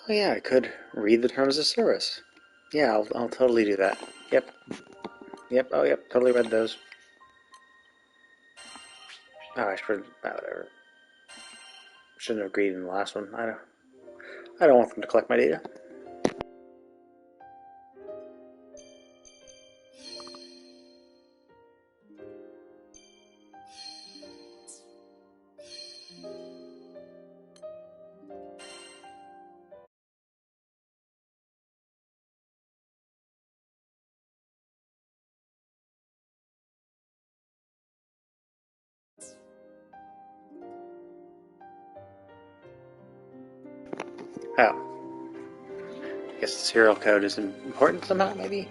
Oh yeah, I could read the terms of service. Yeah, I'll totally do that. Yep, yep, oh yep, totally read those. Oh, I should, whatever. Shouldn't have agreed in the last one. I don't want them to collect my data. Oh, I guess the serial code is important somehow, maybe?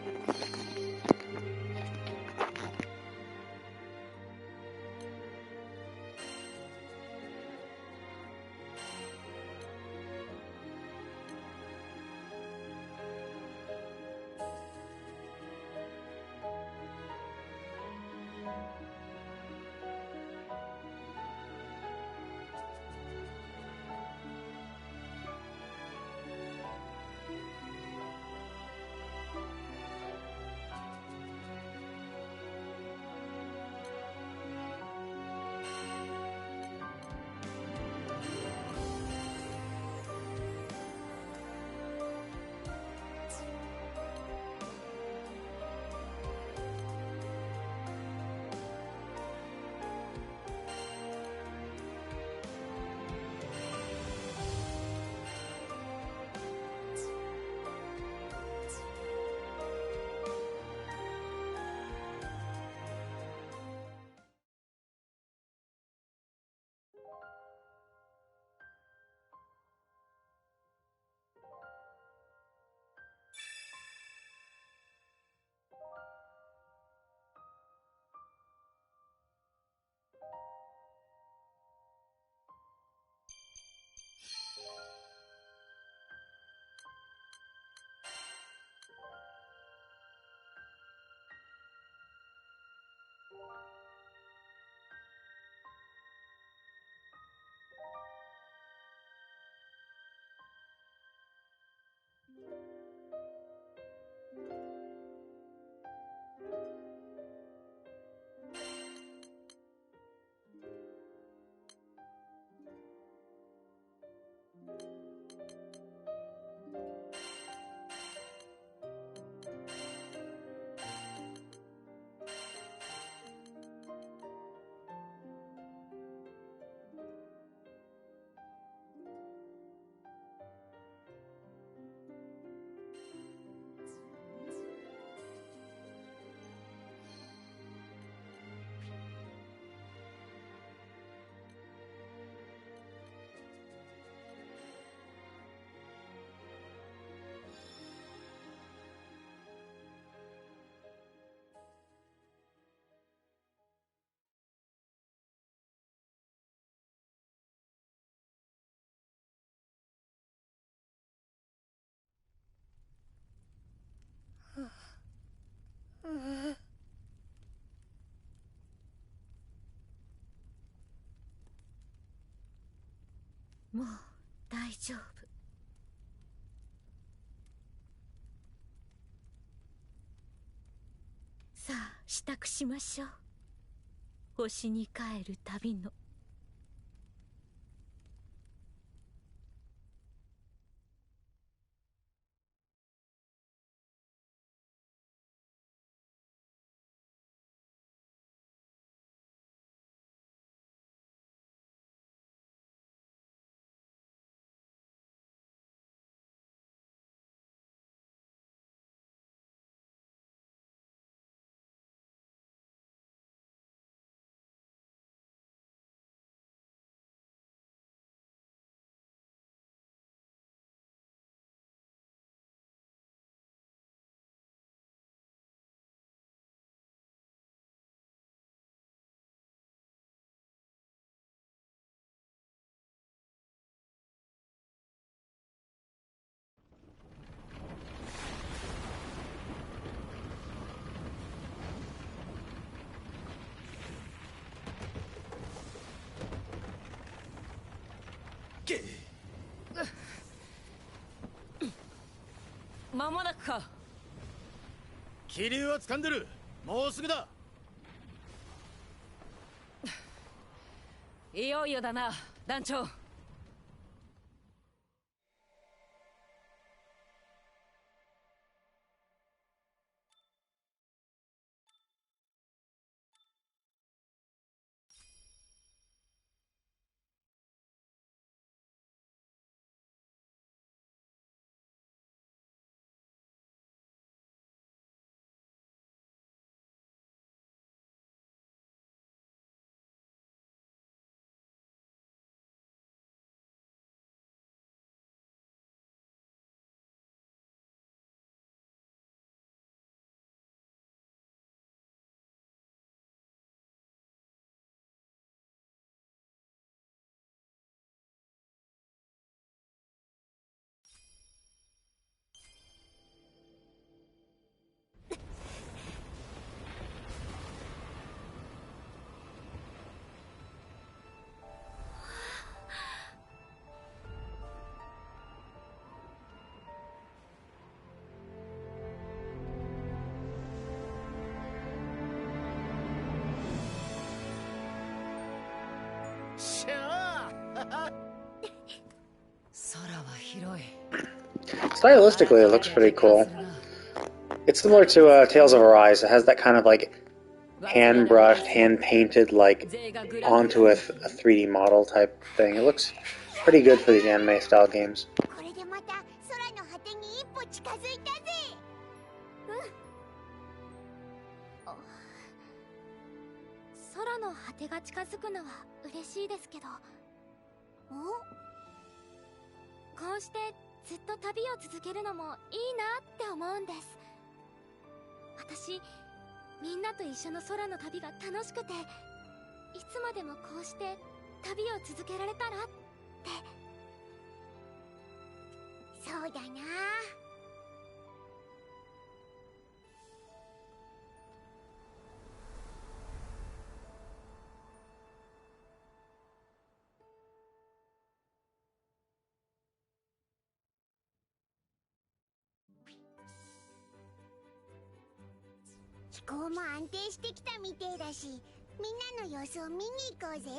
うもう大丈夫。さあ支度しましょう。星に帰る旅の。間もなくか。気流は掴んでる。もうすぐだ。いよいよだな、団長。しゃあ空は広い。 Stylistically, it looks pretty cool. It's similar to Tales of Arise. It has that kind of like hand brushed, hand painted, like onto a 3D model type thing. It looks pretty good for these anime style games. これでまた空の果てに一歩近づいたぜ。空の果てが近づくのは嬉しいですけど、こうしてずっと旅を続けるのもいいなって思うんです。私、みんなと一緒の空の旅が楽しくて、いつまでもこうして旅を続けられたらって。そうだな。気候も安定してきたみてえだし、みんなの様子を見に行こうぜ。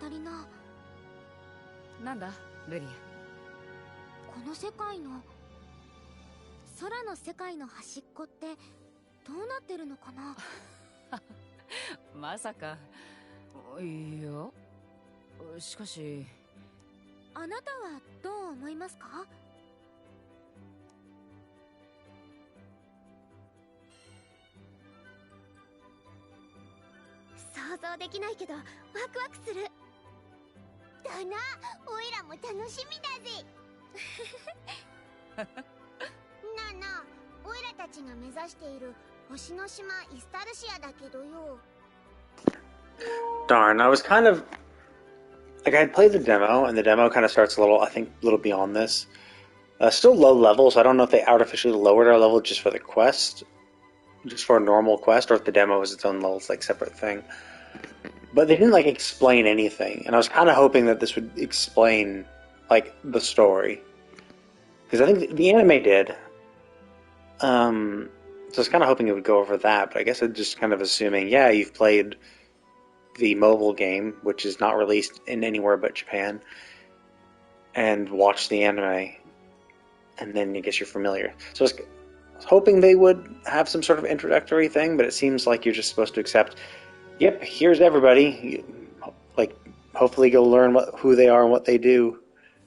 足りな。なんだルリこの世界の空の世界の端っこってどうなってるのかな。ア。まさか。いや、しかし。あなたはどう思いますか？想像できないけどワクワクする。だな、おいらも楽しみだぜ。なあなあ、おいらたちが目指している星の島イスタルシアだけどよ。Darn, I was kind of like I had played the demo, and the demo kind of starts I think, a little beyond this. Still low level, so I don't know if they artificially lowered our level just for the quest, just for a normal quest, or if the demo was its own level, it's like separate thing. But they didn't like explain anything, and I was kind of hoping that this would explain like the story, because I think the anime did. So I was kind of hoping it would go over that, but I guess I'm just kind of assuming, yeah, you've played the mobile game, which is not released in anywhere but Japan, and watched the anime, and then I guess you're familiar. So I was hoping they would have some sort of introductory thing, but it seems like you're just supposed to accept, yep, here's everybody. Like, hopefully you'll learn who they are and what they do,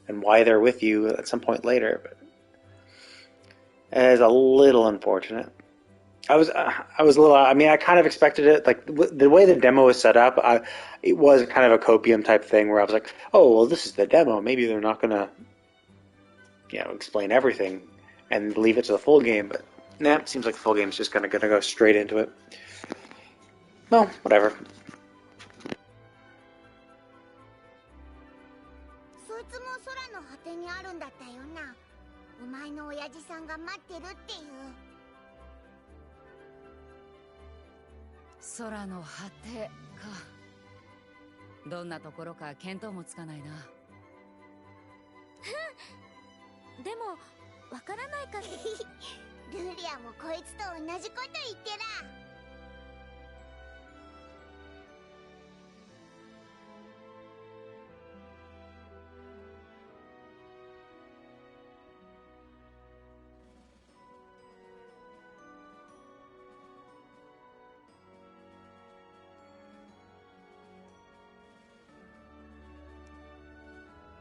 and why they're with you at some point later. But it is a little unfortunate. I was a little. I mean, I kind of expected it. Like the way the demo was set up, it was kind of a copium type thing where I was like, "Oh, well, this is the demo. Maybe they're not gonna, explain everything and leave it to the full game." But nah, it seems like the full game's just kind of gonna go straight into it. Well, whatever. そいつも空の果てにあるんだったよな。お前の親父さんが待ってるっていう。空の果てか。どんなところか見当もつかないな。でもわからないか。ルリアもこいつと同じこと言ってら。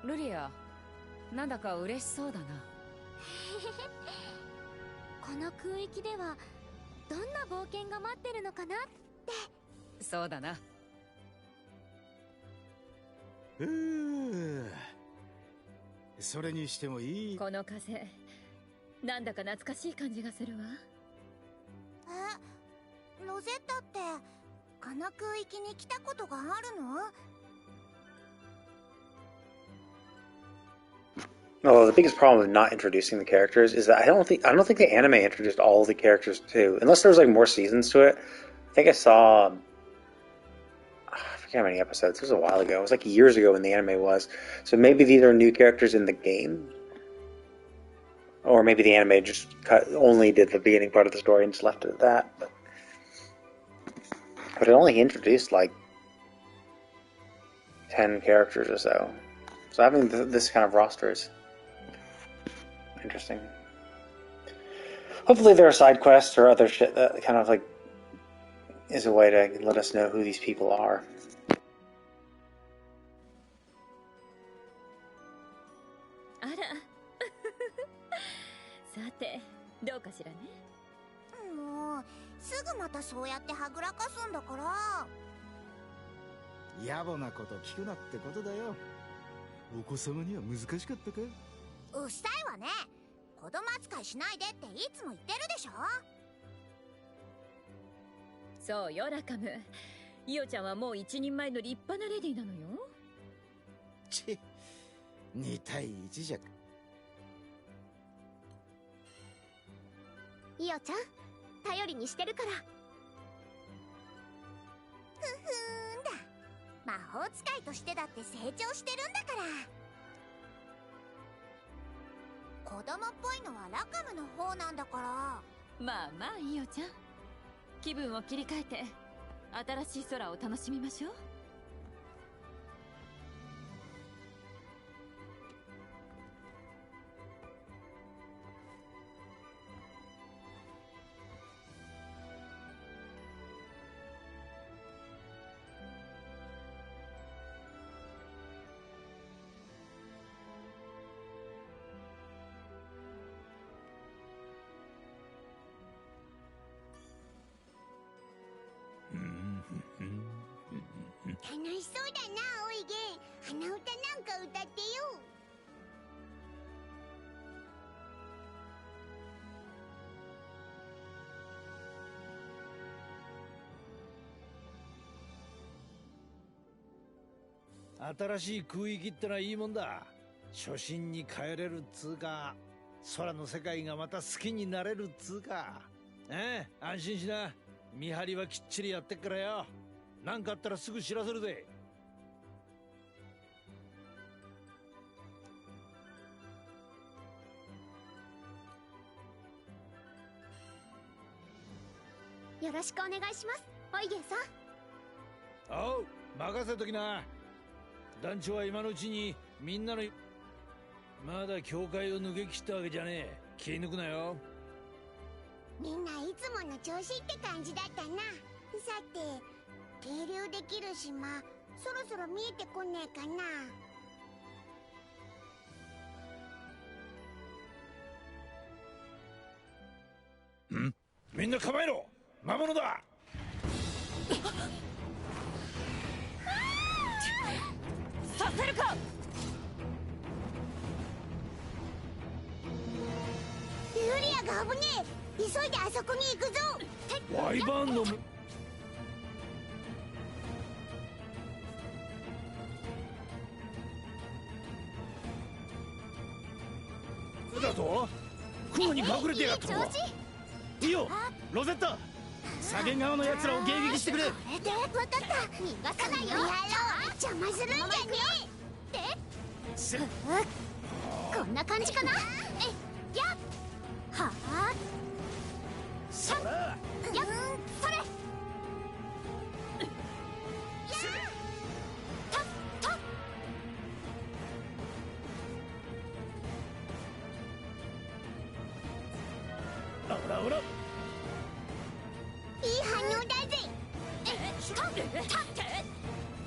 ルリア、なんだか嬉しそうだな。この空域ではどんな冒険が待ってるのかなって。そうだな。それにしてもいい。この風、なんだか懐かしい感じがするわ。ロゼッタってこの空域に来たことがあるのWell, the biggest problem with not introducing the characters is that I don't think the anime introduced all of the characters too. Unless there was like more seasons to it. I think I saw I forget how many episodes. It was a while ago. It was like years ago when the anime was. So maybe these are new characters in the game. Or maybe the anime just only did the beginning part of the story and just left it at that. But it only introduced like 10 characters or so. So having this kind of roster is interesting. Hopefully there are side quests or other shit that kind of like is a way to let us know who these people are. あら。さて、どうかしらね。もうすぐまたそうやってはぐらかすんだから。野暮なこと聞くなってことだよ。お子様には難しかったか？うっさいわね。子供扱いしないでっていつも言ってるでしょ。そうよ、ラカム。イオちゃんはもう一人前の立派なレディーなのよ。チッ、2対1じゃ。イオちゃん、頼りにしてるから。ふふんだ。魔法使いとしてだって成長してるんだから。子供っぽいのはラカムの方なんだから。まあまあ、イオちゃん。気分を切り替えて新しい空を楽しみましょう。しそうだな、おいげん。鼻歌なんか歌ってよ。新しい空域ってのはいいもんだ。初心に帰れるっつうか、空の世界がまた好きになれるっつうか。安心しな。見張りはきっちりやってっからよ。なんかあったらすぐ知らせるぜ。よろしくお願いします、おいげんさん。おう、任せときな。団長は今のうちにみんなのまだ教会を抜け切ったわけじゃねえ。気抜くなよ。みんないつもの調子って感じだったな。さて、停留できる島そろそろ見えてこねえかな。みんな構えろ。魔物だ。させるか。ユリアが危ねえ。急いであそこに行くぞ。ワイバーンのだと雲に隠れてやがったのか。いいよ、ロゼッタ、左舷側の奴らを迎撃してくれ。で、わかった。逃がさないよ。やろう。邪魔するんじゃねえ。こんな感じかな。やっはあ。そらやっそれ。ほらほら。いい反応だぜ。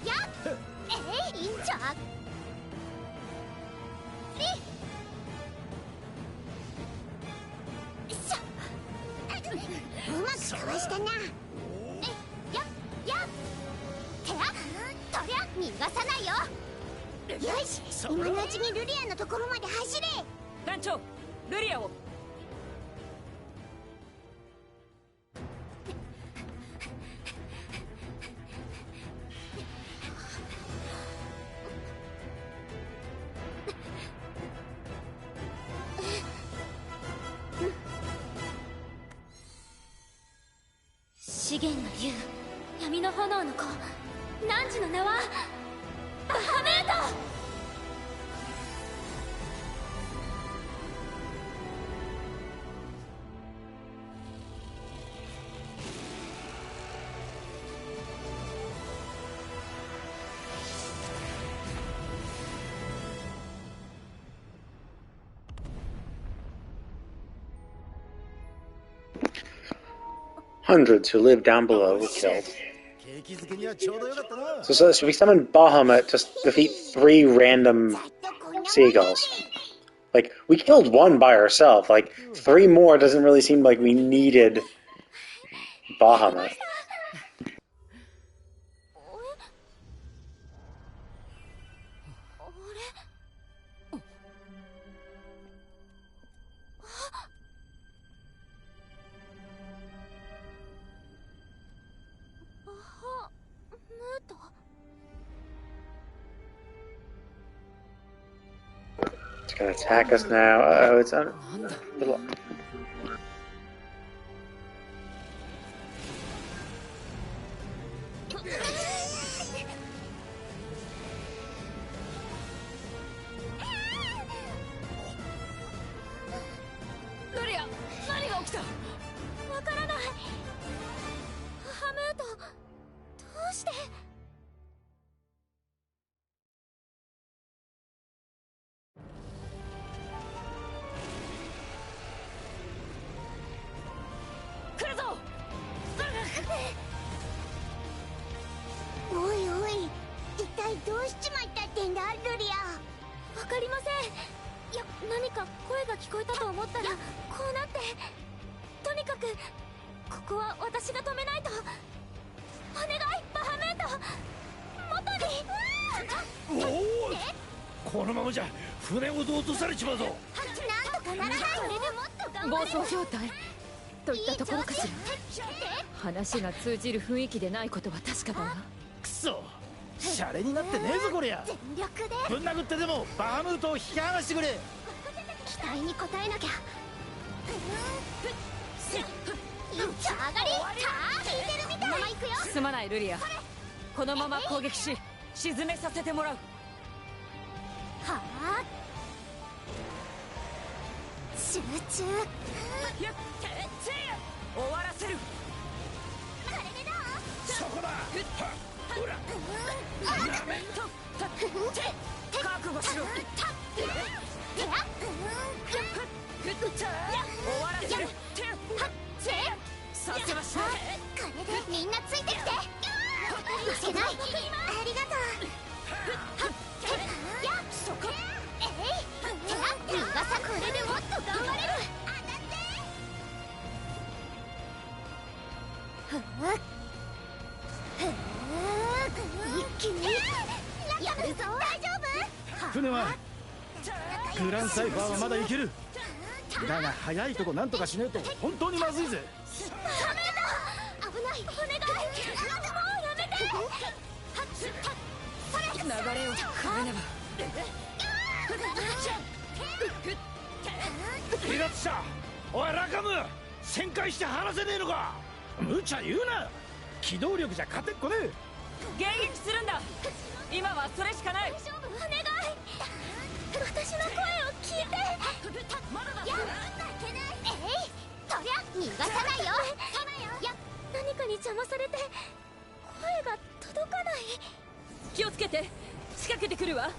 やっいいんじゃ。うまくかわしたな。やってやとりゃ逃がさないよ。よし、今のうちにルリアのところまで走れ。団長、ルリアを。資源の竜、闇の炎の子、汝の名はバハムート。Hundreds who live down below were killed. 景気づけにはちょうどよかったな。 So we summon Bahamut to defeat 3 random seagulls. Like, we killed 1 by ourselves. Like, 3 more doesn't really seem like we needed Bahamut. 'It's gonna attack us now. Oh, it's on a little. ルリア、何が起きた。わからない。バハムート、どうして。来るぞ。おいおい、一体どうしちまったってんだ、ルリア。わかりません。いや、何か声が聞こえたと思ったらこうなって。とにかくここは私が止めないと。お願い、バハムート、もっおお、このままじゃ船ごと落とされちまうぞ。なんとかならないの？暴走状態といったところかしら。話が通じる雰囲気でないことは確かだわ。くそ、シャレになってねえぞこりゃ。全力でぶん殴ってでもバハムートを引き剥がしてくれ。期待に応えなきゃ。一丁上がり。さあ効いてるみたい。行くよ。すまないルリア、このまま攻撃し沈めさせてもらう。はあ、集中。終わらせる。これでどう？そこだ。ほら、やめと。覚悟しろ。終わらせる。させましょう。これでみんなついてきて。負けない。ありがとう。やっそこ。逃がさ。これでもっと頑張れる。一気にやるぞ。大丈夫？船はグランサイファーはまだいける。だが早いとこなんとかしねえと本当にまずいぜ。危ない。お願い。もうやめて。流れを変えねば。離脱者、おいラカム、旋回して離せねえのか。無茶言うな。機動力じゃ勝てっこねえ。迎撃するんだ。今はそれしかない。大丈夫？お願い。私の声を聞いて。まだだ。負けない。そりゃ逃がさないよ。や、何かに邪魔されて声が届かない。気をつけて。仕掛けてくるわ。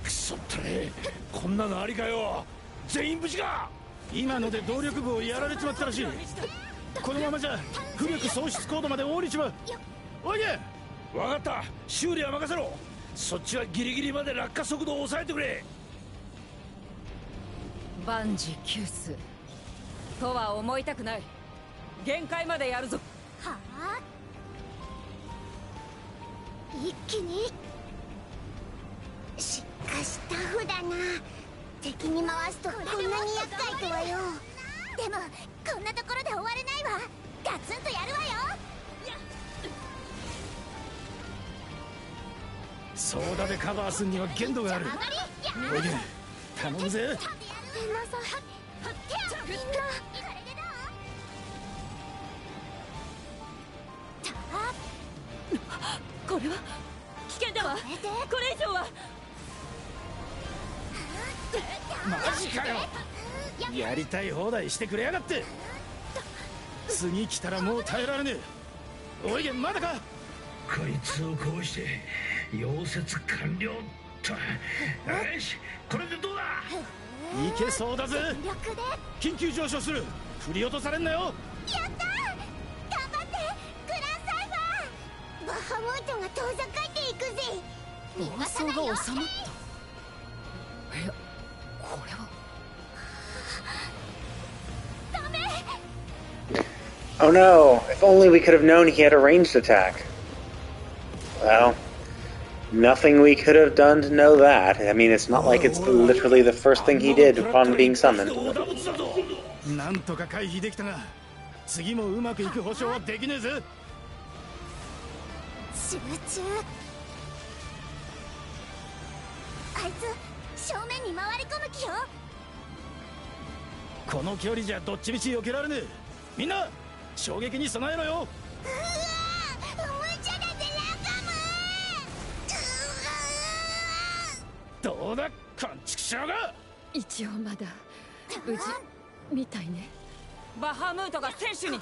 くそったれ、こんなのありかよ。全員無事か。今ので動力部をやられちまったらしい。このままじゃ浮力喪失コードまで降りちまう。おいで。分かった、修理は任せろ。そっちはギリギリまで落下速度を抑えてくれ。万事休すとは思いたくない。限界までやるぞ。はあ、一気に。しかしタフだな。敵に回すとこんなに厄介とはよ。でもこんなところで終われないわ。ガツンとやるわよ。ソーダでカバーするには限度がある。おいで、頼むぜ。ごめんなさい。みんな。これは危険だわ。これ以上は。マジかよ。やりたい放題してくれやがって。次来たらもう耐えられねえ。おいで、まだか。こいつをこうして溶接完了と。よし、これでどうだ。いけそうだぜ。力で。緊急上昇する。振り落とされんなよ。やったー。頑張ってグランサイファー。バハムートが遠ざかっていくぜ。逃がさないよ。暴走が収まった。いや、これは。ダメ。 Oh no, if only we could have known he had a ranged attack. Well, nothing we could have done to know that. I mean, it's not like it's literally the first thing he did upon being summoned. なんとか回避できたが、次もうまくいく保証はできねえぜ。集中。あいつ正面に回り込む気よ。この距離じゃどっちみち避けられねえ。みんな衝撃に備えろよ。うわー、無茶だぜラカム。どうだ、こんちくしょうが。一応まだ無事みたいね。バハムートが選手に。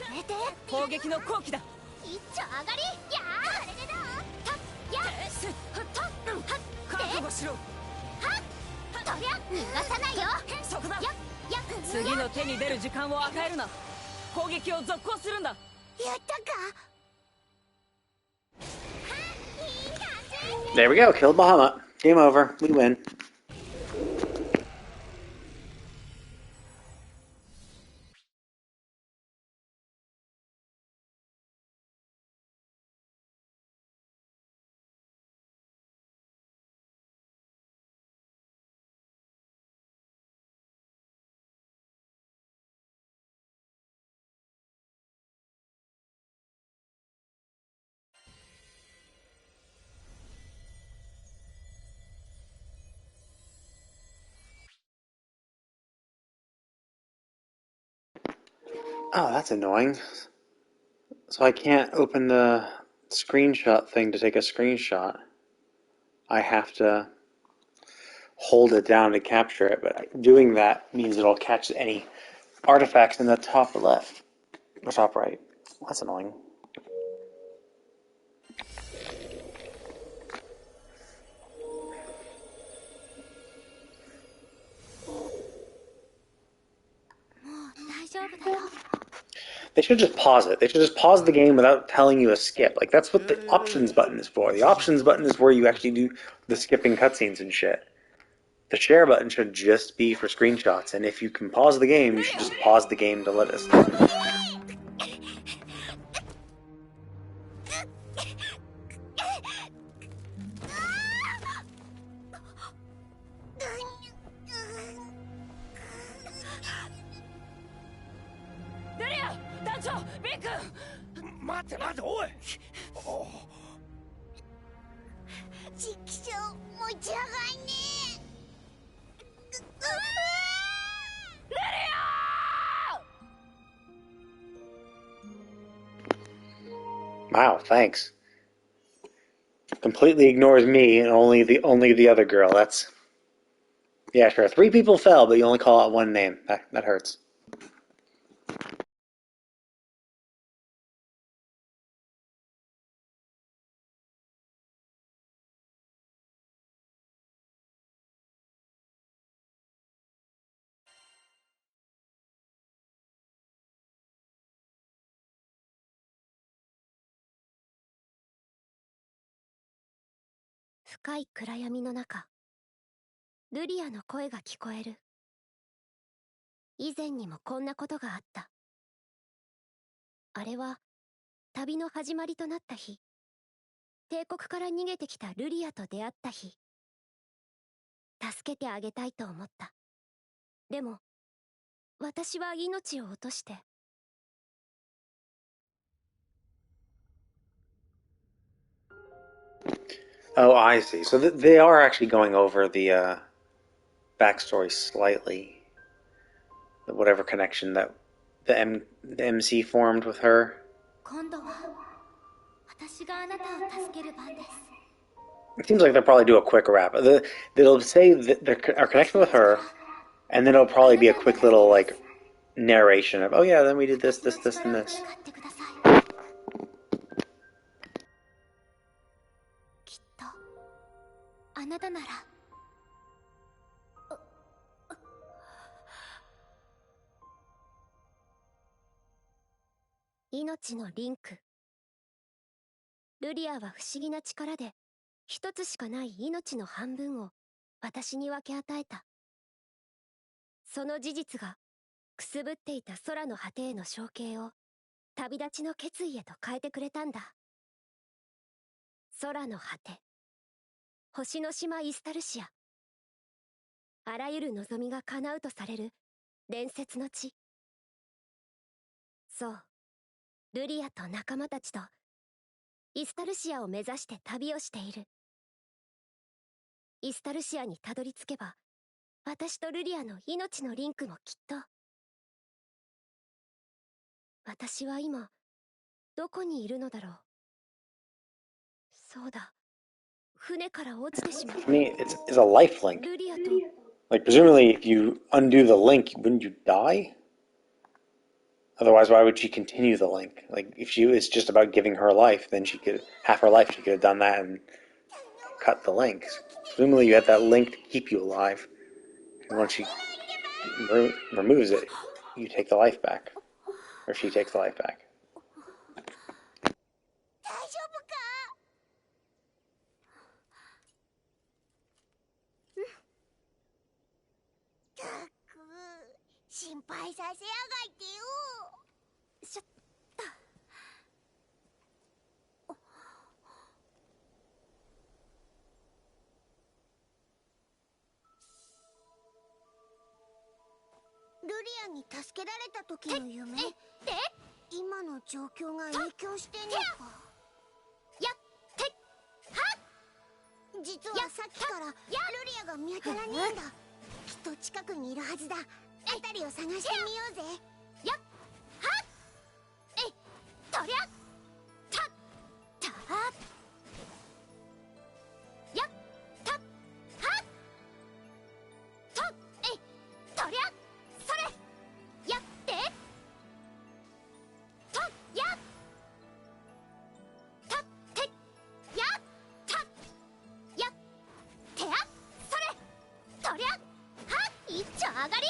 攻撃の好機だ。一丁上がり。やー、これでどう？たっやっすっはっはっ覚悟しろ。はっとりゃ逃がさないよ。そこだ。やっやっ次の手に出る時間を与えるな。攻撃を続行するんだ。やったか。 There we go, killed Bahamut. Game over. We win. Oh, that's annoying. So I can't open the screenshot thing to take a screenshot. I have to hold it down to capture it, but doing that means it'll catch any artifacts in the top left or top right. That's annoying. They should just pause it. They should just pause the game without telling you a skip. Like, that's what the options button is for. The options button is where you actually do the skipping cutscenes and shit. The share button should just be for screenshots, and if you can pause the game, you should just pause the game to let us. Wow, thanks. Completely ignores me and only the other girl. That's yeah, sure. 3 people fell, but you only call out 1 name. That hurts.深い暗闇の中、ルリアの声が聞こえる。以前にもこんなことがあった。あれは旅の始まりとなった日、帝国から逃げてきたルリアと出会った日。助けてあげたいと思った。でも私は命を落として。Oh, I see. So they are actually going over the backstory slightly. Whatever connection that the MC formed with her. 今度は私があなたを助ける番です。It seems like they'll probably do a quick wrap. They'll say our connection with her, and then it'll probably be a quick little like narration of, oh yeah, then we did this, this, this, and this. きっとあなたなら。命のリンク。ルリアは不思議な力で一つしかない命の半分を私に分け与えた。その事実がくすぶっていた空の果てへの承継を旅立ちの決意へと変えてくれたんだ。空の果て、星の島イスタルシア。あらゆる望みが叶うとされる伝説の地。そう、ルリアと仲間たちとイスタルシアを目指して旅をしている。イスタルシアにたどり着けば、私とルリアの命のリンクもきっと。私は今どこにいるのだろう。そうだ、船から落ちてしまった。I mean, it's a life link. ルリアと Like, presumably, if you undo the link, wouldn't you die? Otherwise, why would she continue the link? Like, if she was just about giving her life, then half her life, she could have done that and cut the links. Presumably, you had that link to keep you alive. And once she removes it, you take the life back. Or she takes the life back. 大丈夫か？ったく心配させやがってよ。しょっルリアに助けられた時の夢。今の状況が影響してんのか。やってはっ。実はさっきからルリアが見当たらねえんだ。きっと近くにいるはずだ。辺りを探してみようぜ。やっはっ。とりゃたたやたはとえいとりゃそれやってとやたてやたやてやそれとりゃは一丁上がり。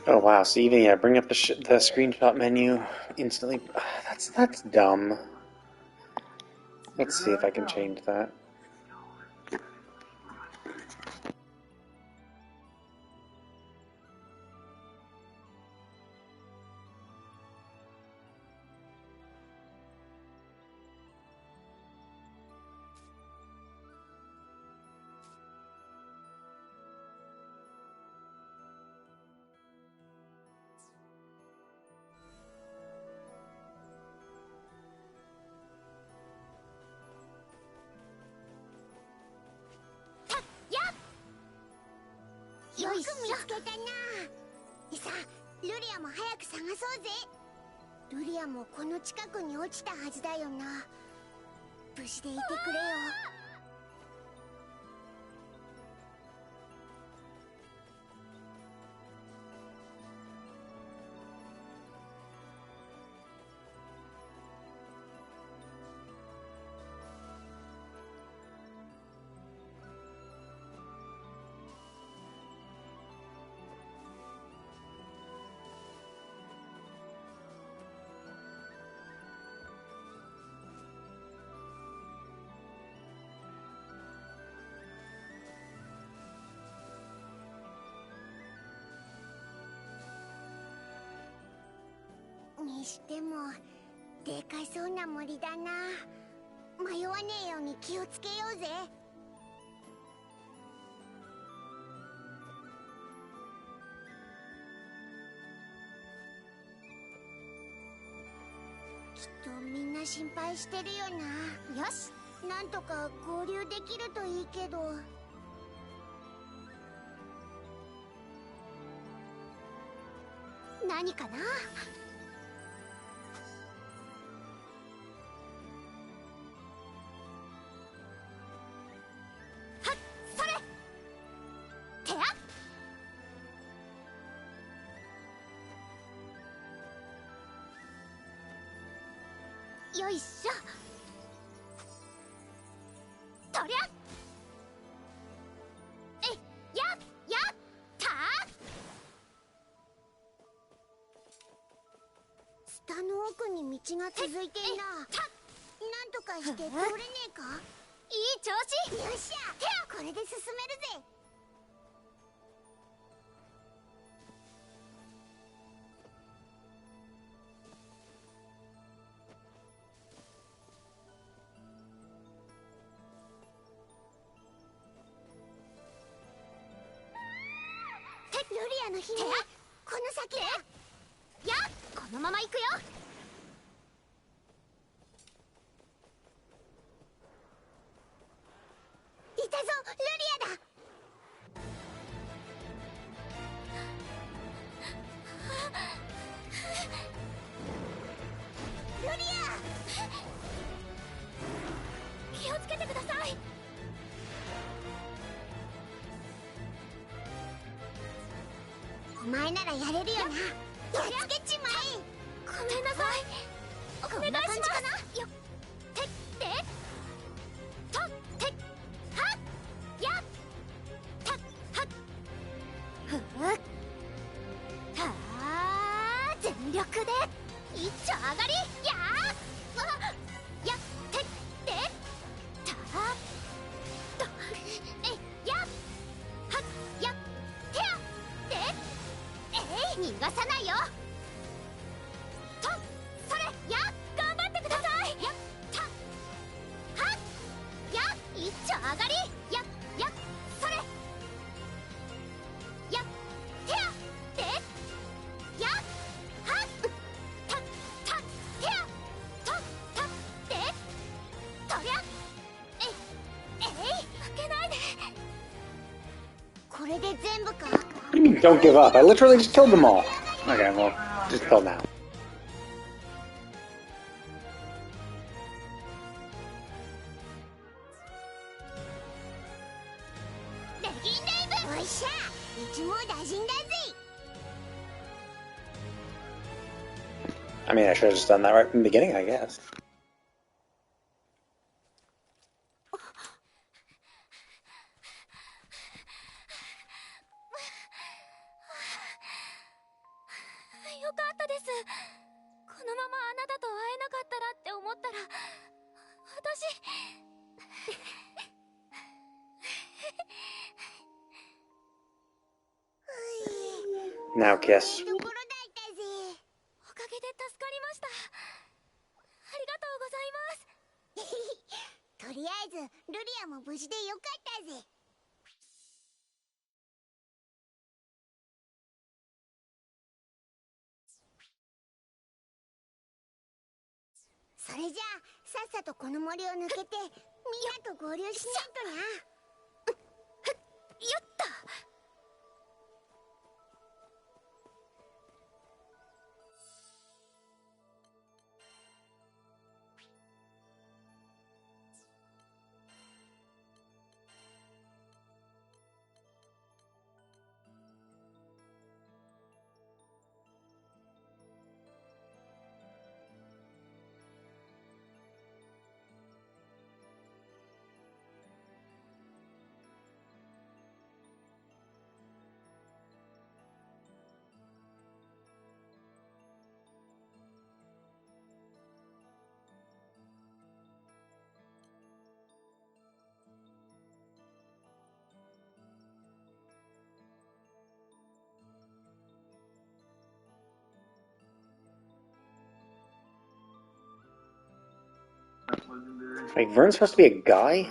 Oh wow! So even bring up the screenshot menu instantly. That's dumb. Let's see if I can change that.よく見つけたな。さあ、ルリアも早く探そうぜ。ルリアもこの近くに落ちたはずだよな。無事でいてくれよ。にしてもでかそうな森だな。迷わねえように気をつけようぜ。きっとみんな心配してるよな。よし、なんとか合流できるといいけど。何かな。よいしょ。とりゃえいややったスタの奥に道が続いていな。なんとかして通れねえか。いい調子。よっしゃ、これで進めるぜ。ルリアの姫、この先でやこのまま行くよ。いたぞ、ルリアだ。ルリア、気をつけてください。お前ならやれるよな。やっつけちまえ。ごめんなさい。お願いします。よてってとてはっやたはっふっはあ全力で一丁上がりやーわやてってたとえいやはっやてやで逃がさないよ。とそれや頑張ってください。これで全部か。 What do you mean, don't give up? I literally just killed them all. Okay, well, just kill now. 打銀レイブ、おっしゃ、一網打尽だぜ。 I mean, I should have just done that right from the beginning, I guess. よかったです。このままあなたと会えなかったらって思ったら、私Now kiss. ところだったぜ。おかげで助かりました。ありがとうございます。とりあえずルリアも無事でよかったぜ。それじゃあさっさとこの森を抜けてみんなと合流しないとにゃ。やった。Like, Vern's supposed to be a guy?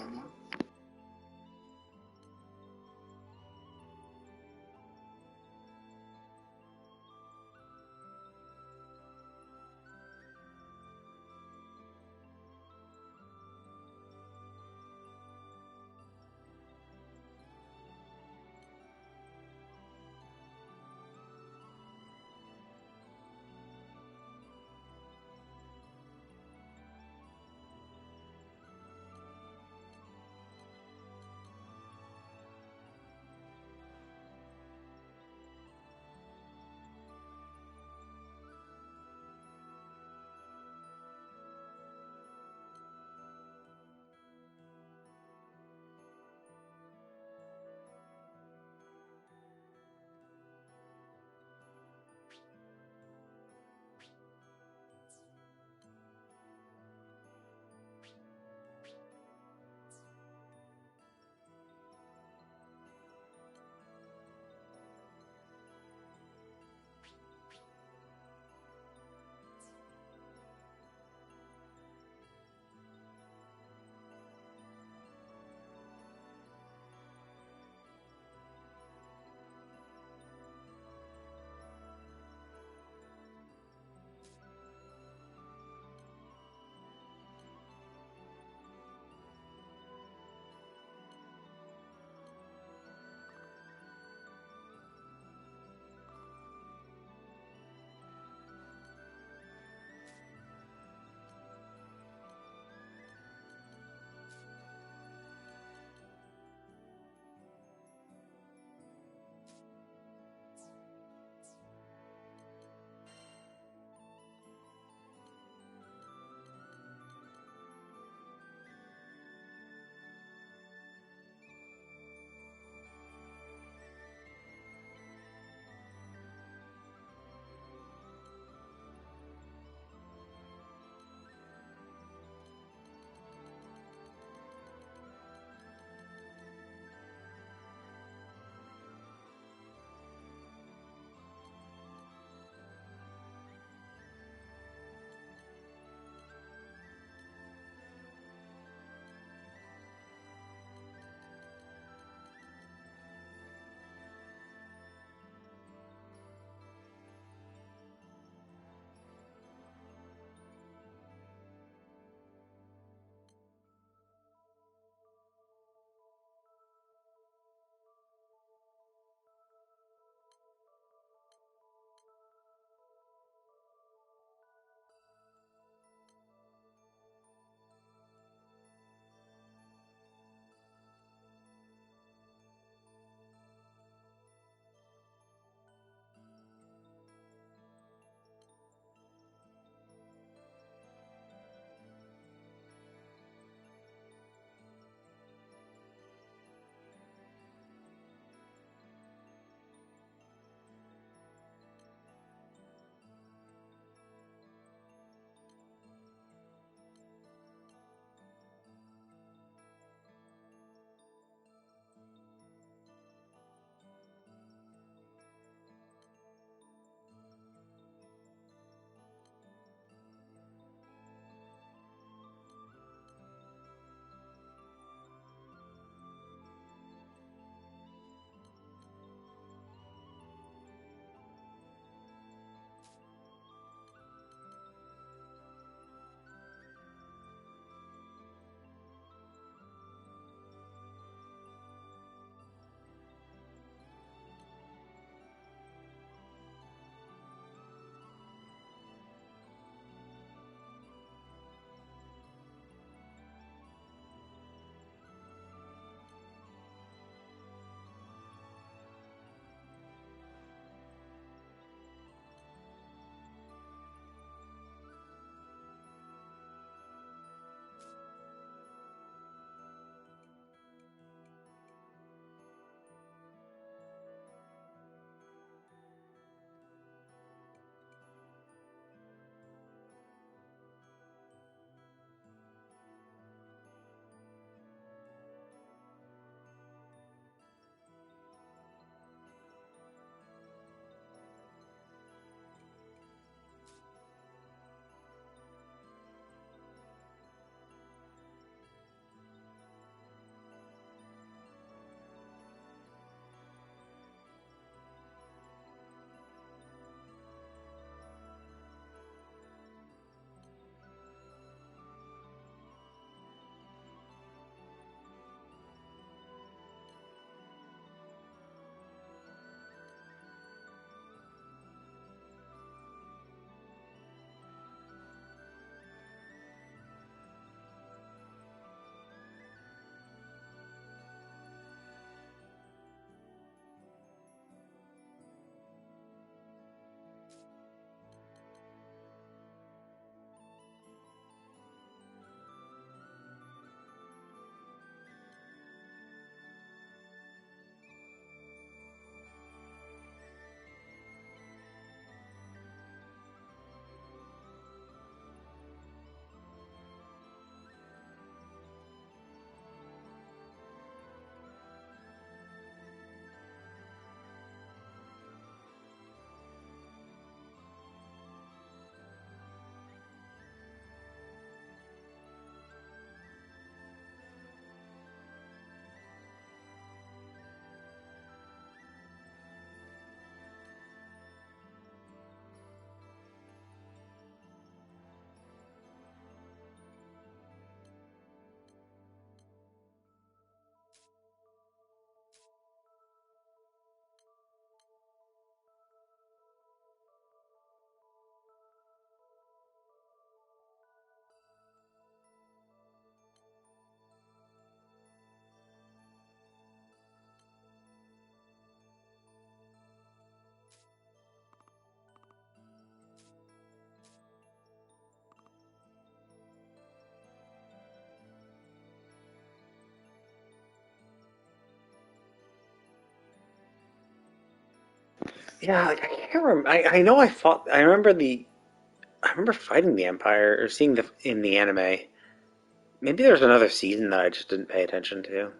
Yeah, like, I can't remember. I know I fought. I remember the. I remember fighting the Empire or seeing the in the anime. Maybe there's another season that I just didn't pay attention to,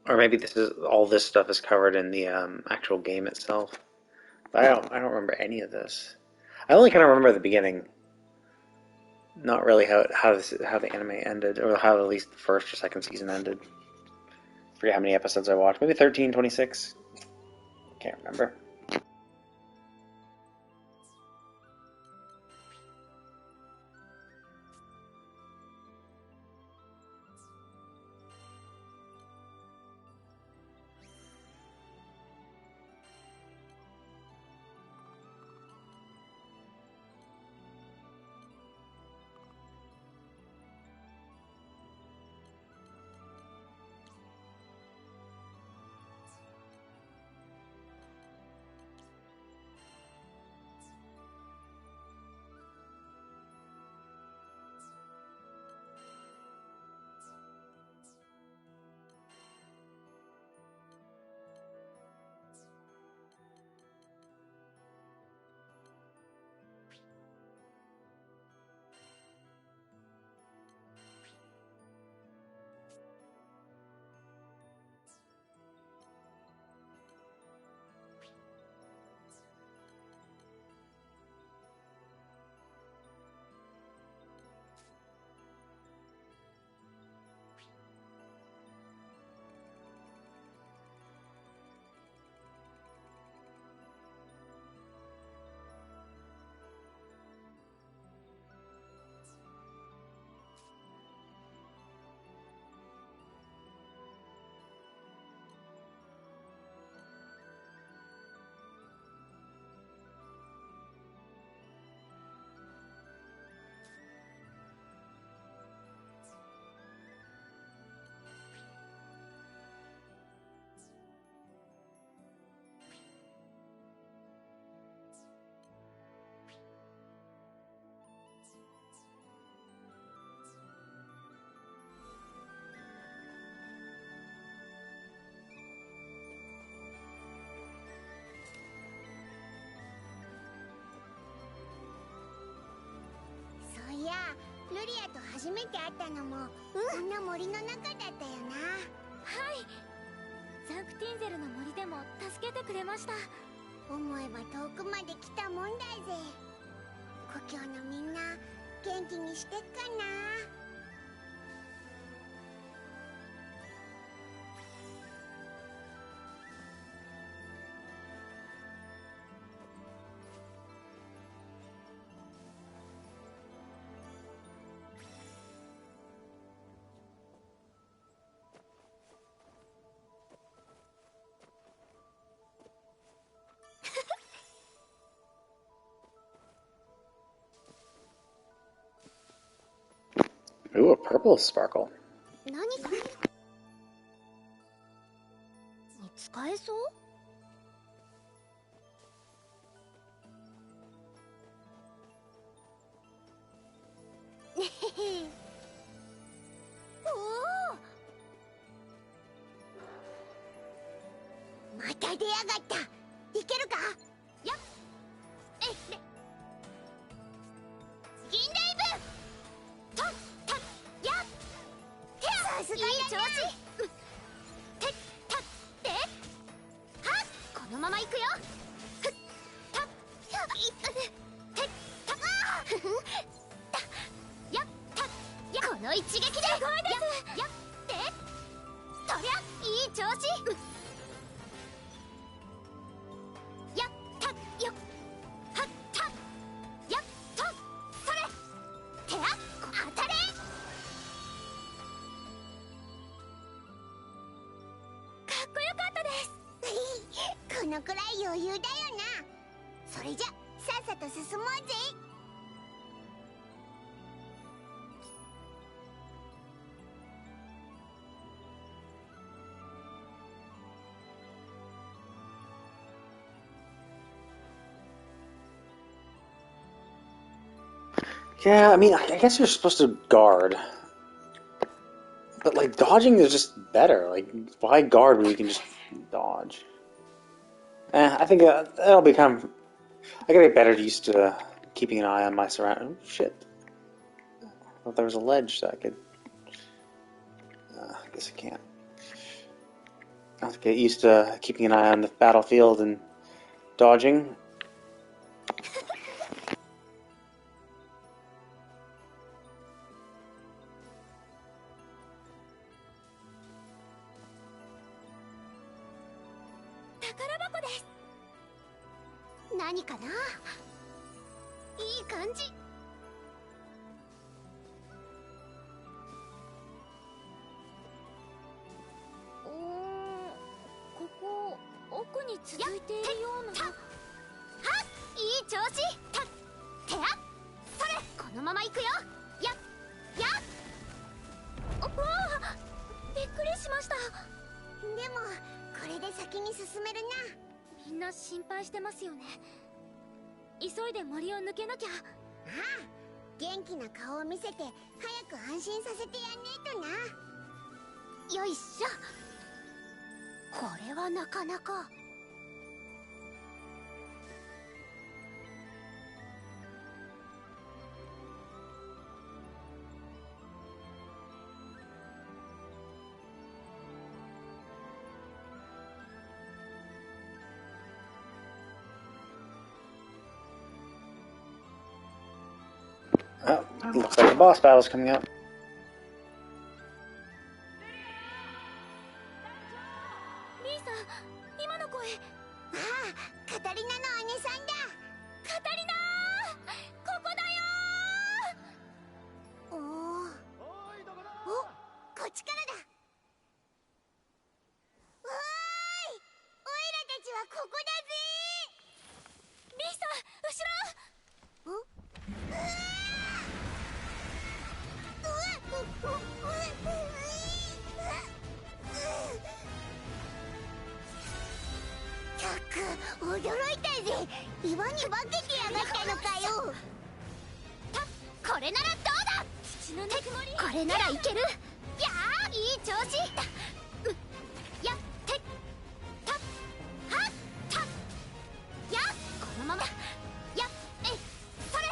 or maybe this is all this stuff is covered in the actual game itself. But I don't remember any of this. I only kind of remember the beginning, not really how the anime ended, or how at least the first or second season ended. I forget how many episodes I watched. Maybe 13, 26. Can't remember.そういやルリアと初めて会ったのも、こんな森の中だったよな。はい。ザンクティンゼルの森でも助けてくれました。思えば遠くまで来たもんだぜ。故郷のみんな元気にしてっかな。Ooh, a purple sparkle. 何かに使えそう？おお、また出やがった。いけるか？やっ、えいれ、銀レイブとったやっ、さすがいい調子。てったってはっ、このまま行くよ。ふったいってったふふったやったや、この一撃ですごいです。やってそりゃいい調子。やったよはったやっとそれてや当たれ。かっこよかったです。このくらい余裕だよな。それじゃさっさと進もうぜ。Yeah, I mean, I guess you're supposed to guard. But, like, dodging is just better. Like, why guard when you can just dodge? I think that'll become. I gotta get better used to keeping an eye on my surroundings. Oh, shit. I thought there was a ledge that I could. I guess I can't. I have to get used to keeping an eye on the battlefield and dodging.何かな。いい感じ。ここ奥に続いているような。はっ、いい調子。てや、それ、このまま行くよ。や、おお、びっくりしました。でもこれで先に進めるな。みんな心配してますよね。急いで森を抜けなきゃ。ああ、元気な顔を見せて早く安心させてやんねえとな。よいしょ。これはなかなか。Oh, looks like the boss battle's coming up. ミーさん、今の声。ああ、カタリナの姉さんだ。カタリナー、ここだよおお、お、こっちからだ。おーい、おいらたちはここだぜ。ー。ミーさん、後ろ。ん？ったく、驚いたぜ。岩に化けてやがったのかよ。これならどうだ。土のぬくもり。これならいける。やあ、いい調子。やってたはったや、このままやえそれ。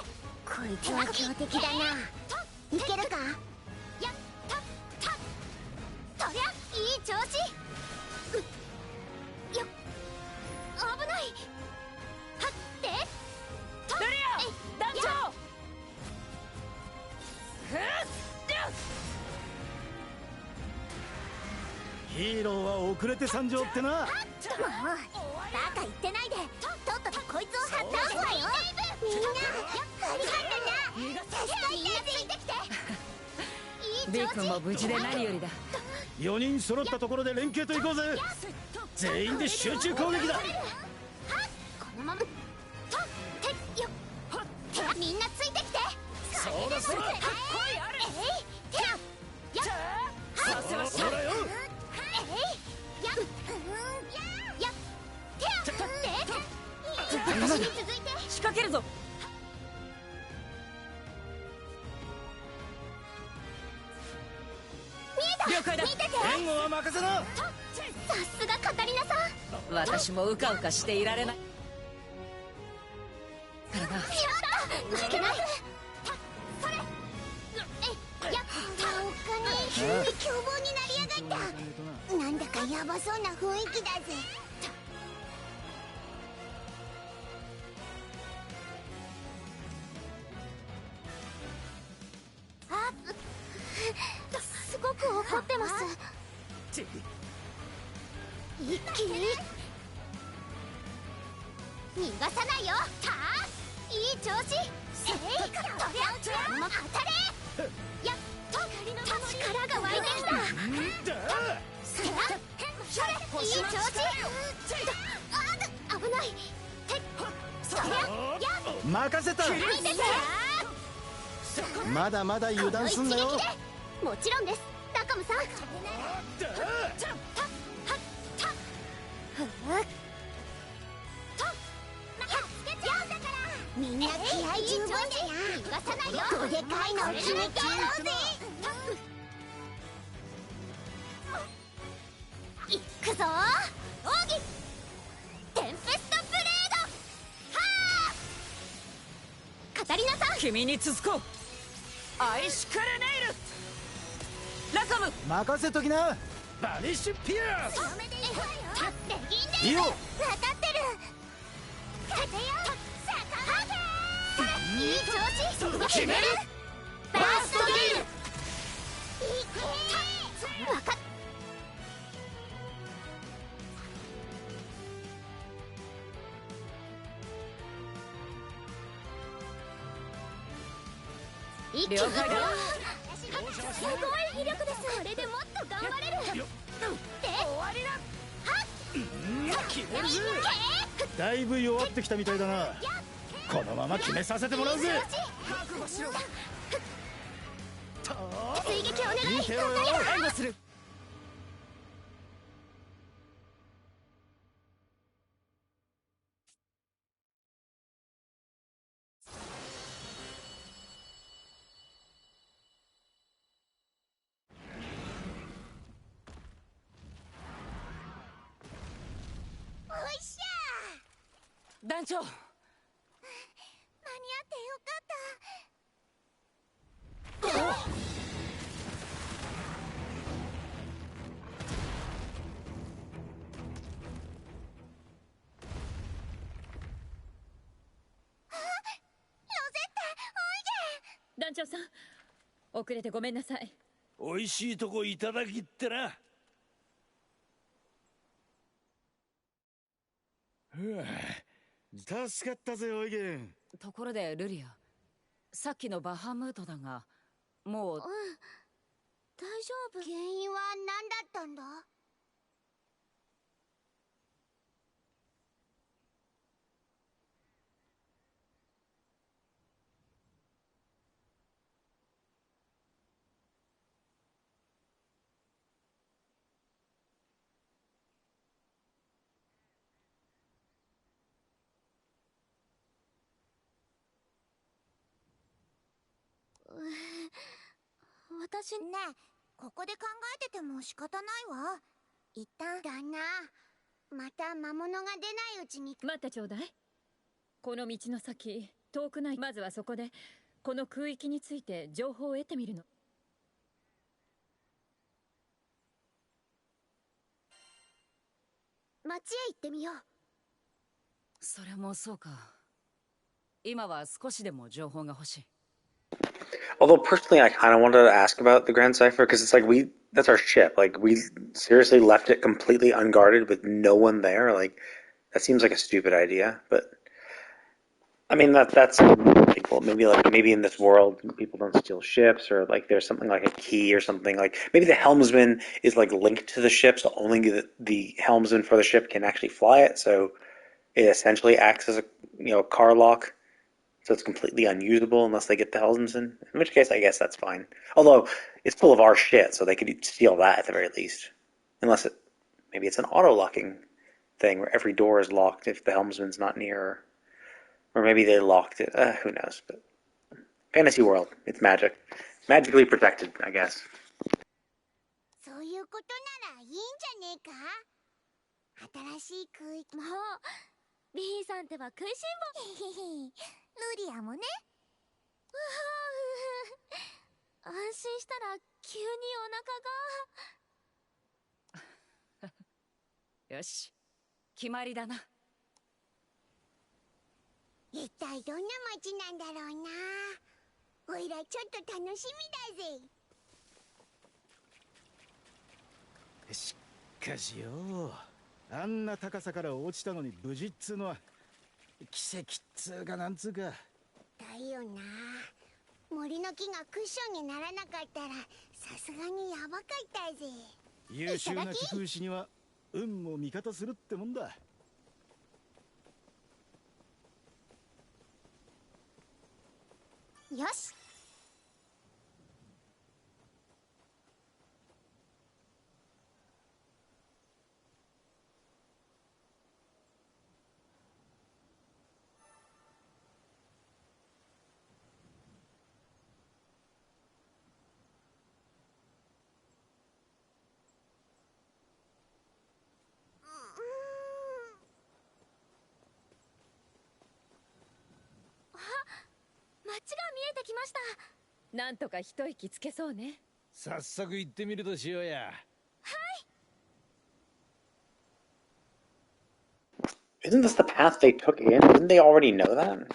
こいつは強敵だな。いけるか。やたとりゃいい調子。よっ、危ない。はってとベリア団長。ヒーローは遅れて参上ってな。もうバカ言ってないで、とっととこいつを張ったわよ。みんなありがとな。助かったぜ。ビー君も無事で何よりだ。4人揃ったところで連携といこうぜ。全員で集中攻撃だ。このままとてよてみんなついてきて。そうだそうだ。えいてやさせました。えいややてやで私に続いて。仕掛けるぞ。了解だ。見てて。援護は任せな。さすがカタリナさん。私もうかうかしていられないからな。やった負けない。それやったおっかねえ。急に凶暴になりやがった。なんだかヤバそうな雰囲気だぜ。すごく怒ってます。一気に逃がさないよ。たあ、いい調子。とりゃこのまま当たれ。やっと力が湧いてきた。いい調子。危ない。そりゃや任せた。見てて。まだまだ油断すんなよ。もちろんです、タカムさん。みんな気合十分だな。逃がさないよ。どでかいのを決めてやろうぜ。いくぞー、奥義テンペス君に続こう。アイシクルネイルラカム。任せときな。バニッシュピアス。強めでいくわよ。できんでいいよ。分かってる。風よ逆ハゲ。いい調子。決める。バーストゲール。いけー。分かっ一気に了解だ。すごい威力です。これでもっと頑張れる。で終わりだ。決めるぜ。だいぶ弱ってきたみたいだな。このまま決めさせてもらうぜ。覚悟しろ。と追撃お願い。見てろよ。援護する。おいしゃ団長。間に合ってよかった。団長さん、遅れてごめんなさい。おいしいとこいただきってな。助かったぜオイゲン。ところでルリア、さっきのバハムートだが、もう大丈夫。原因は何だったんだ。私ねえ、ここで考えてても仕方ないわ。一旦だな。また魔物が出ないうちに。待ってちょうだい。この道の先、遠くない。まずはそこでこの空域について情報を得てみるの。町へ行ってみよう。それもそうか。今は少しでも情報が欲しい。Although personally, I kind of wanted to ask about the Grand Cipher because it's like that's our ship. Like we seriously left it completely unguarded with no one there. Like that seems like a stupid idea, but I mean that's pretty cool. Maybe in this world people don't steal ships, or like there's something like a key or something. Like maybe the helmsman is like linked to the ship, so only the helmsman for the ship can actually fly it. So it essentially acts as a car lock. So it's completely unusable unless they get the helmsman. In which case, I guess that's fine. Although it's full of our shit, so they could steal that at the very least. Unless maybe it's an auto-locking thing where every door is locked if the helmsman's not near, or maybe they locked it. Who knows? But fantasy world, it's magic, magically protected, I guess. そういうことならいいんじゃねえか。新しい空域。もうビーさんっては食いしん坊。ルリアもね。安心したら急にお腹が。よし、決まりだな。一体どんな街なんだろうな。おいらちょっと楽しみだぜ。しかしよ、あんな高さから落ちたのに無事っつうのは奇跡っつうかなんつうか。だよな。森の木がクッションにならなかったらさすがにヤバかったぜ。優秀な棋風士には運も味方するってもんだ。よし。街が見えてきました。なんとか一息つけそうね。早速行ってみるとしようや。Isn't this the path they took in? Didn't they already know that?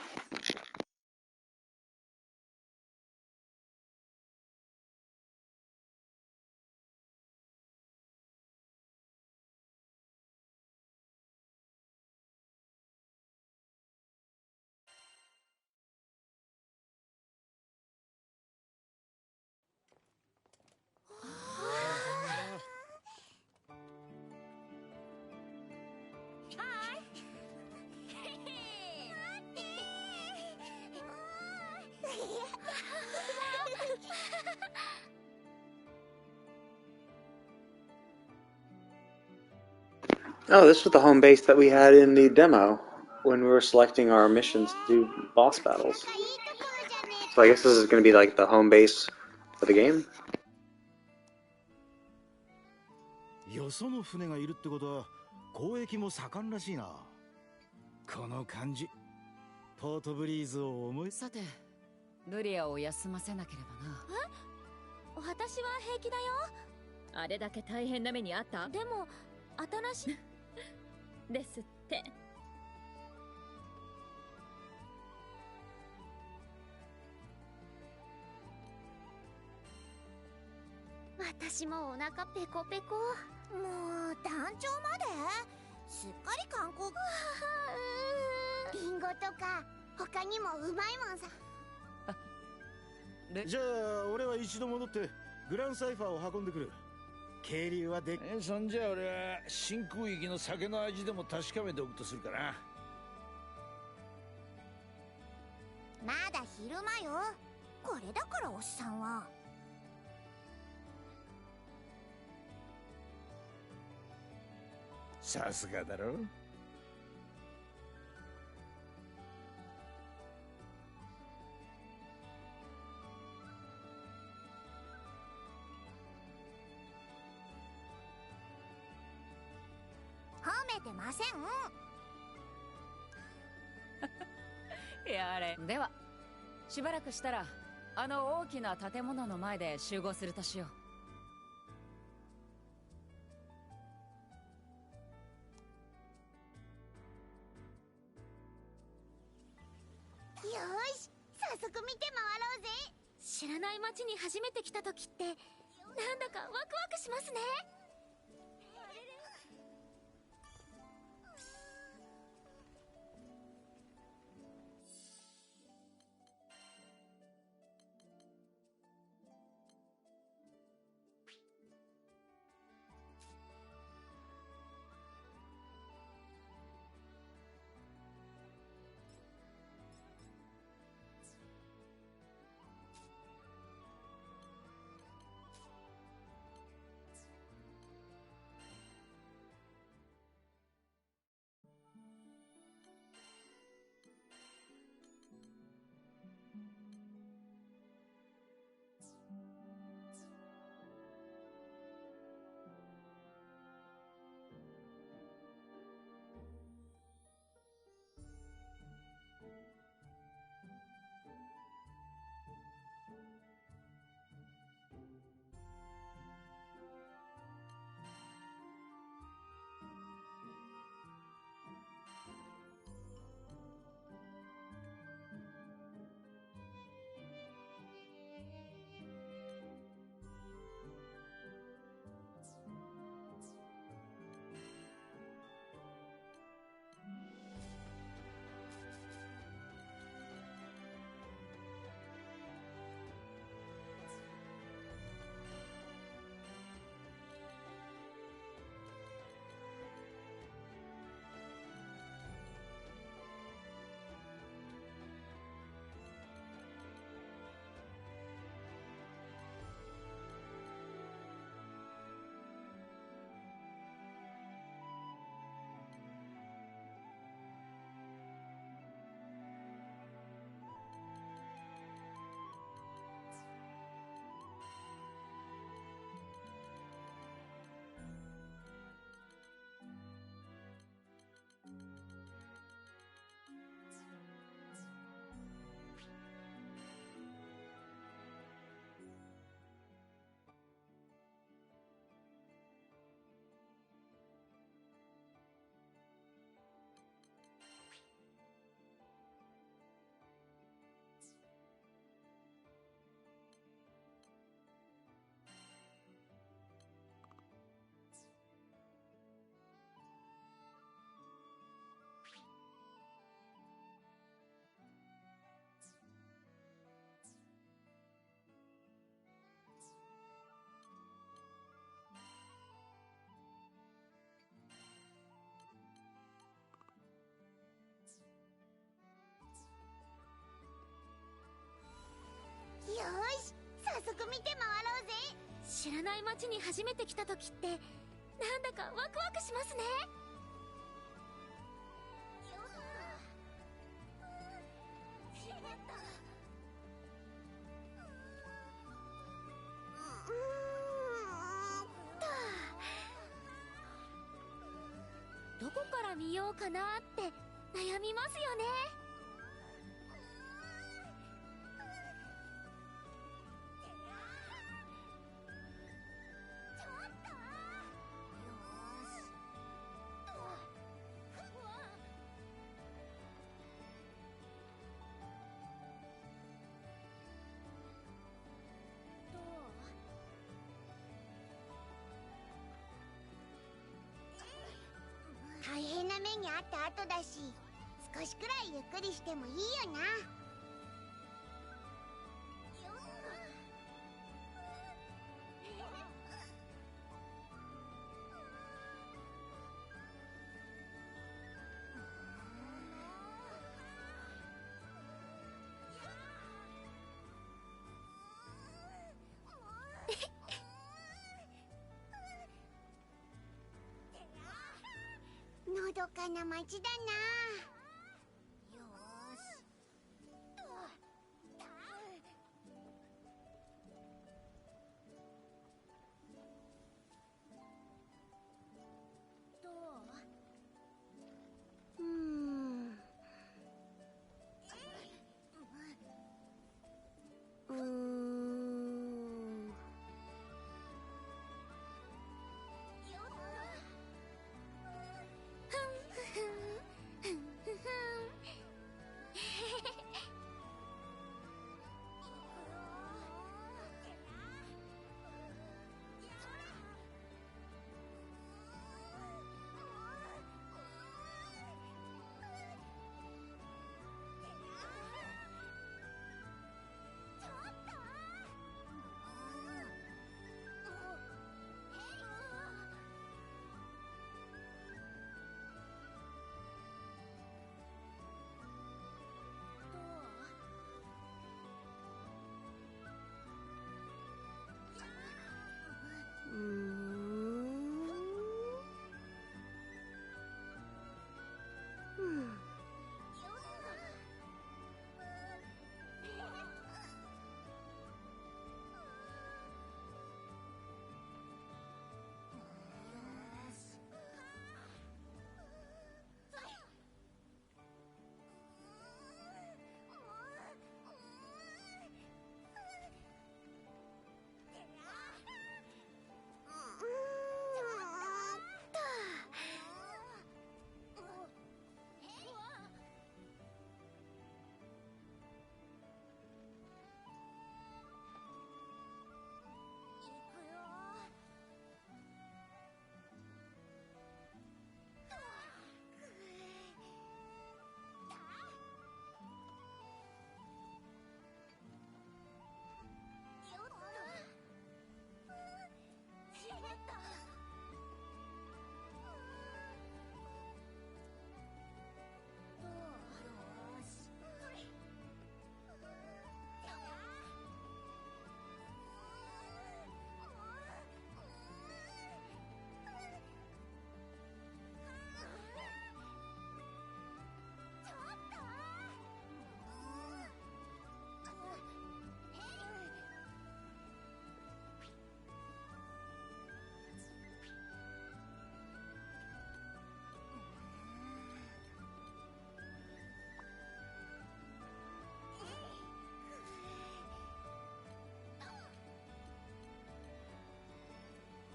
Oh, this was the home base that we had in the demo when we were selecting our missions to do boss battles. So I guess this is going to be like the home base for the game. よその船がいるってことは交易も盛んらしいな。この感じ、ポートブリーズを思い。さて、ルリアを休ませなければな。私は平気だよ。あれだけ大変な目にあった？でも新しいですって。私もお腹ペコペコ。もう団長まですっかり観光リンゴとか他にもうまいもんさ。じゃあ俺は一度戻ってグランサイファーを運んでくる。渓流はでそんじゃ俺は真空域の酒の味でも確かめておくとするかな。まだ昼間よ。これだからおっさんは。さすがだろ。褒めてません。やれ。では、しばらくしたらあの大きな建物の前で集合するとしよう。よーし、早速見て回ろうぜ。知らない街に初めて来た時ってなんだかワクワクしますね。知らない街に初めて来た時ってなんだかワクワクしますね。どこから見ようかなって悩みますよね。大変な目にあった後だし、少しくらいゆっくりしてもいいよな。のどかな街だな。よーし。どう？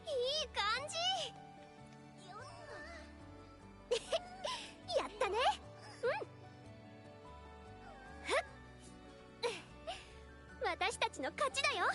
いい感じ。やったね。私たちの勝ちだよ。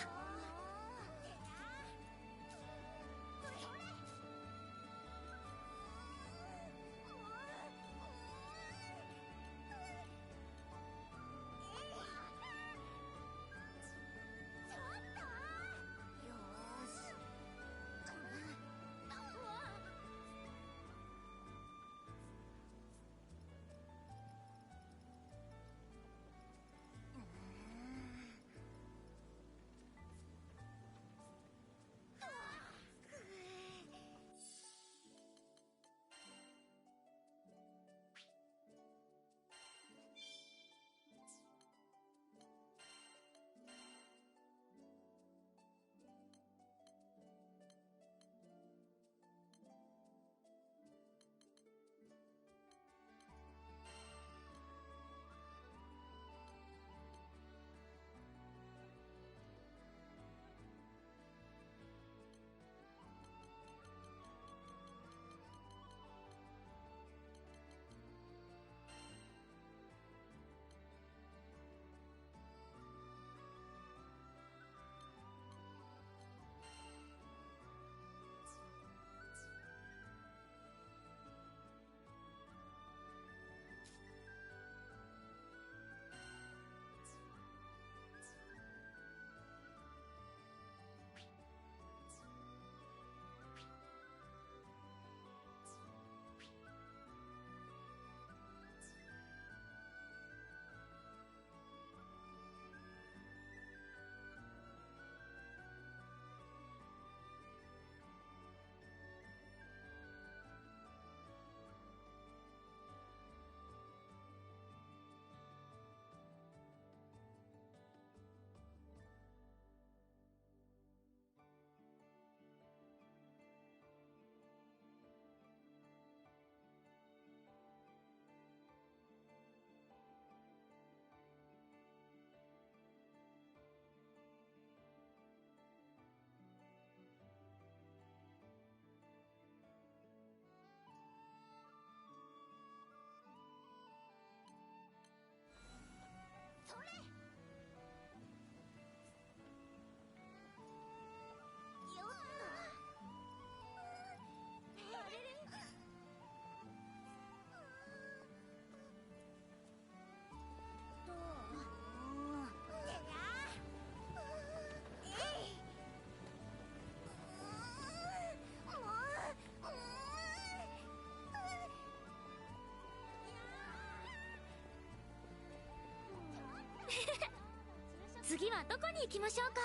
次はどこに行きましょうか。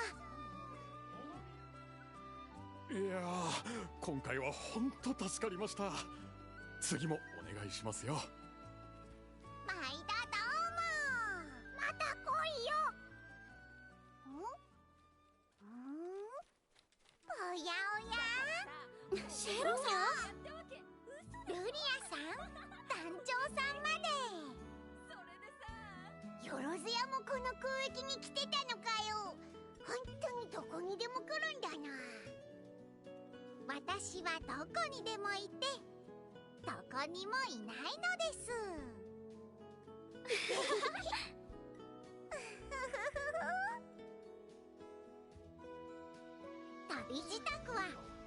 いやー、今回は本当助かりました。次もお願いしますよ。毎度どうも。また来いよ。おやおや、シェロさん、ルリアさん、団長さんまで。よろずやもこの空域に来てたのかよ。本当にどこにでも来るんだな。私はどこにでもいて、どこにもいないのです。旅支度は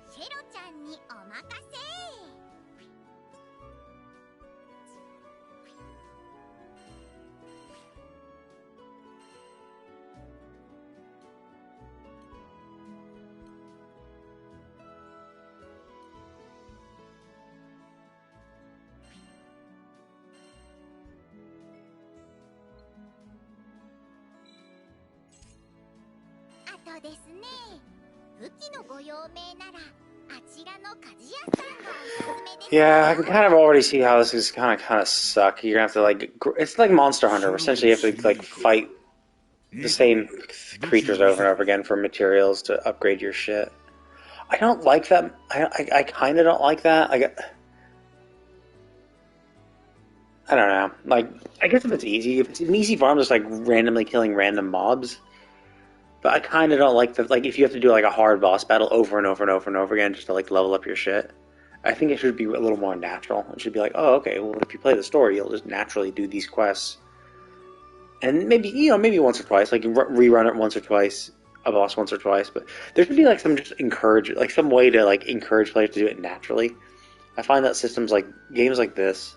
シェロちゃんにお任せ。あとですね、武器のご用命ならあちらの鍛冶屋さんがおすすめです。Yeah, I can kind of already see how this is kind of suck. You're gonna have to like, it's like Monster Hunter. Essentially, you have to like fight the same creatures over and over again for materials to upgrade your shit. I don't like that. I kind of don't like that. I don't know. Like, I guess if it's easy, if it's an easy farm, just like randomly killing random mobs. But I kind of don't like the, like, if you have to do like a hard boss battle over and over and over and over again just to like level up your shit. I think it should be a little more natural. It should be like, oh, okay, well, if you play the story, you'll just naturally do these quests. And maybe, maybe once or twice, like rerun it once or twice, a boss once or twice. But there should be like some some way to like encourage players to do it naturally. I find that systems like games like this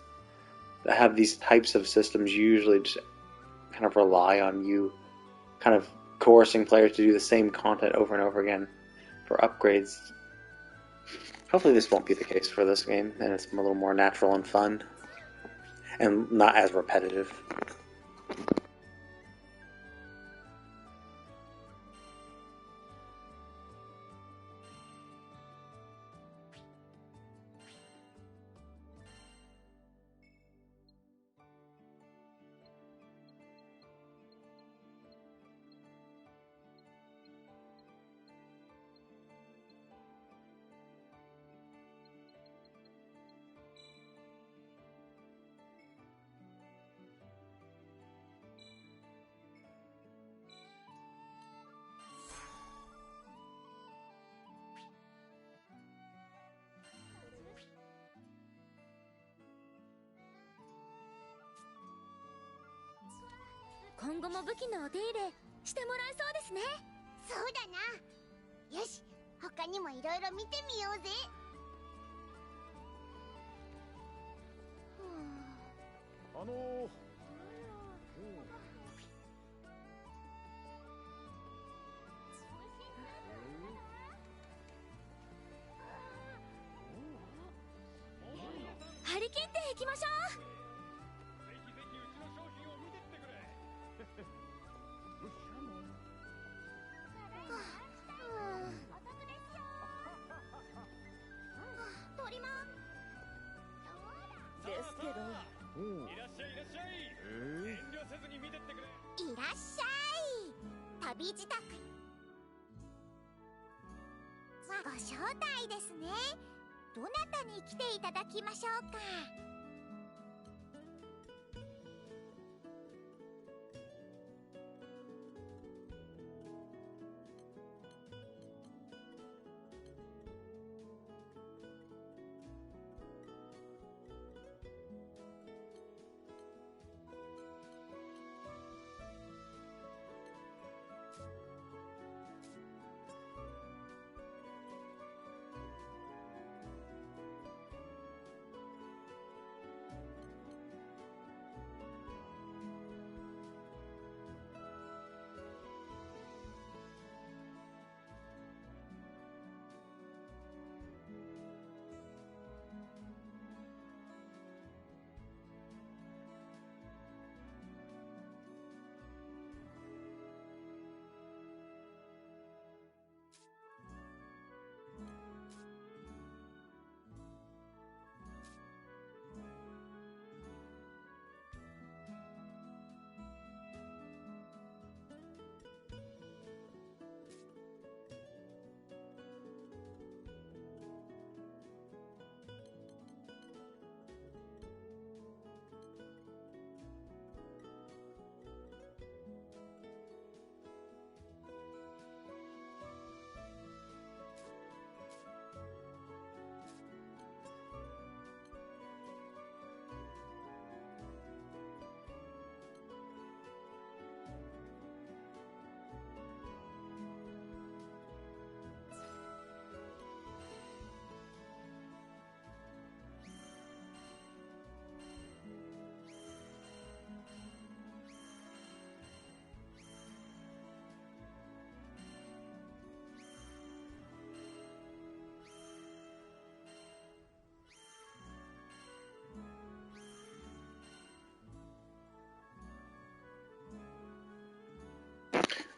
that have these types of systems usually just kind of rely on you kind of coercing players to do the same content over and over again for upgrades. Hopefully this won't be the case for this game, and it's a little more natural and fun, and not as repetitive. 今後も武器のお手入れしてもらえそうですね。そうだな。よし、他にもいろいろ見てみようぜ。張り切っていきましょう。ですけど。いらっしゃい。旅支度。ご招待ですね。どなたに来ていただきましょうか。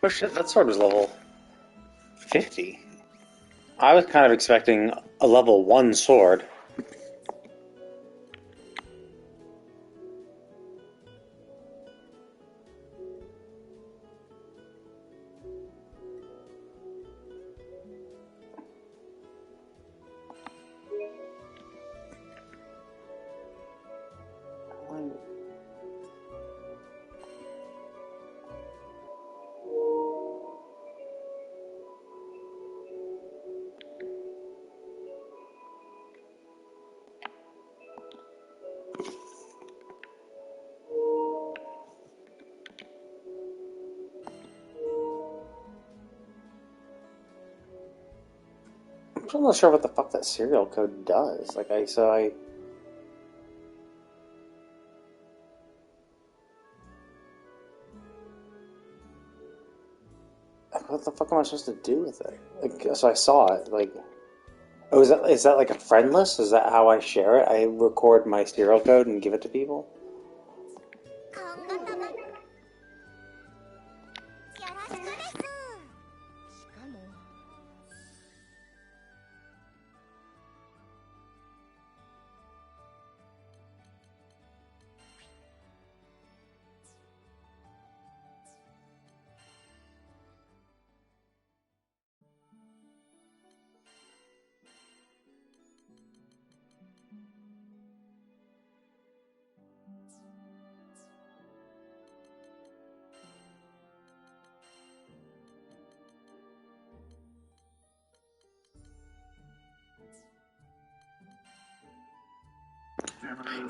Oh shit, that sword was level 50. I was kind of expecting a level 1 sword. I'm still not sure what the fuck that serial code does. What the fuck am I supposed to do with it? Like, so I saw it. Like, oh, is that like a friend list? Is that how I share it? I record my serial code and give it to people? 今後ともよろしくです。しかも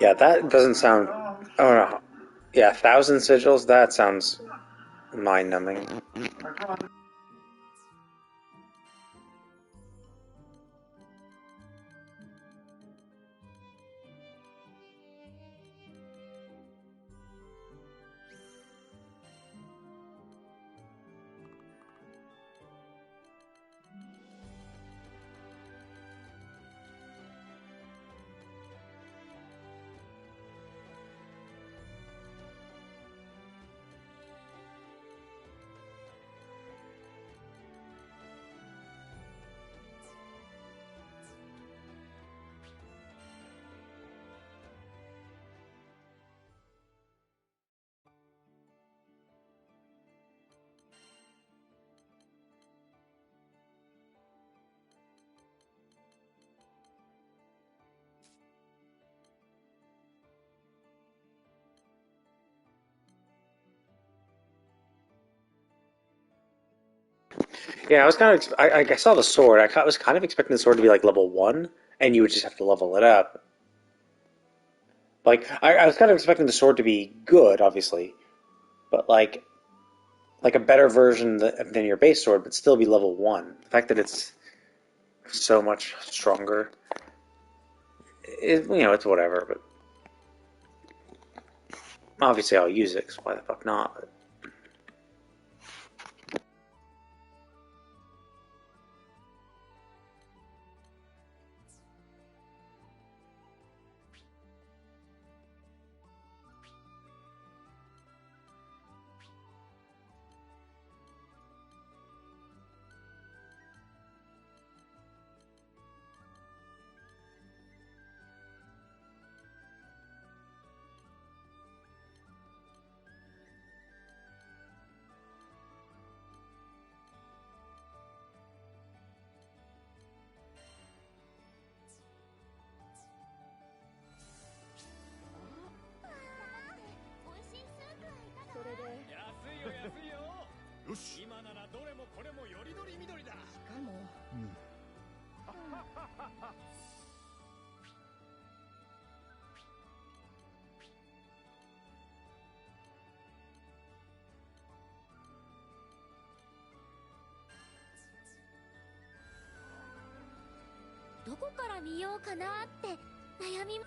Yeah, that doesn't sound. Oh no. Yeah, 1,000 sigils? That sounds mind numbing. Yeah, I was kind of. I saw the sword. I was kind of expecting the sword to be like level 1, and you would just have to level it up. Like, I was kind of expecting the sword to be good, obviously, but like a better version than your base sword, but still be level 1. The fact that it's so much stronger, it's whatever. But obviously, I'll use it. 'Cause why the fuck not? But,それで安いよ安いよ。よし。今ならどれもこれもよりどりみどりだ。しかもどこから見ようかなって悩みま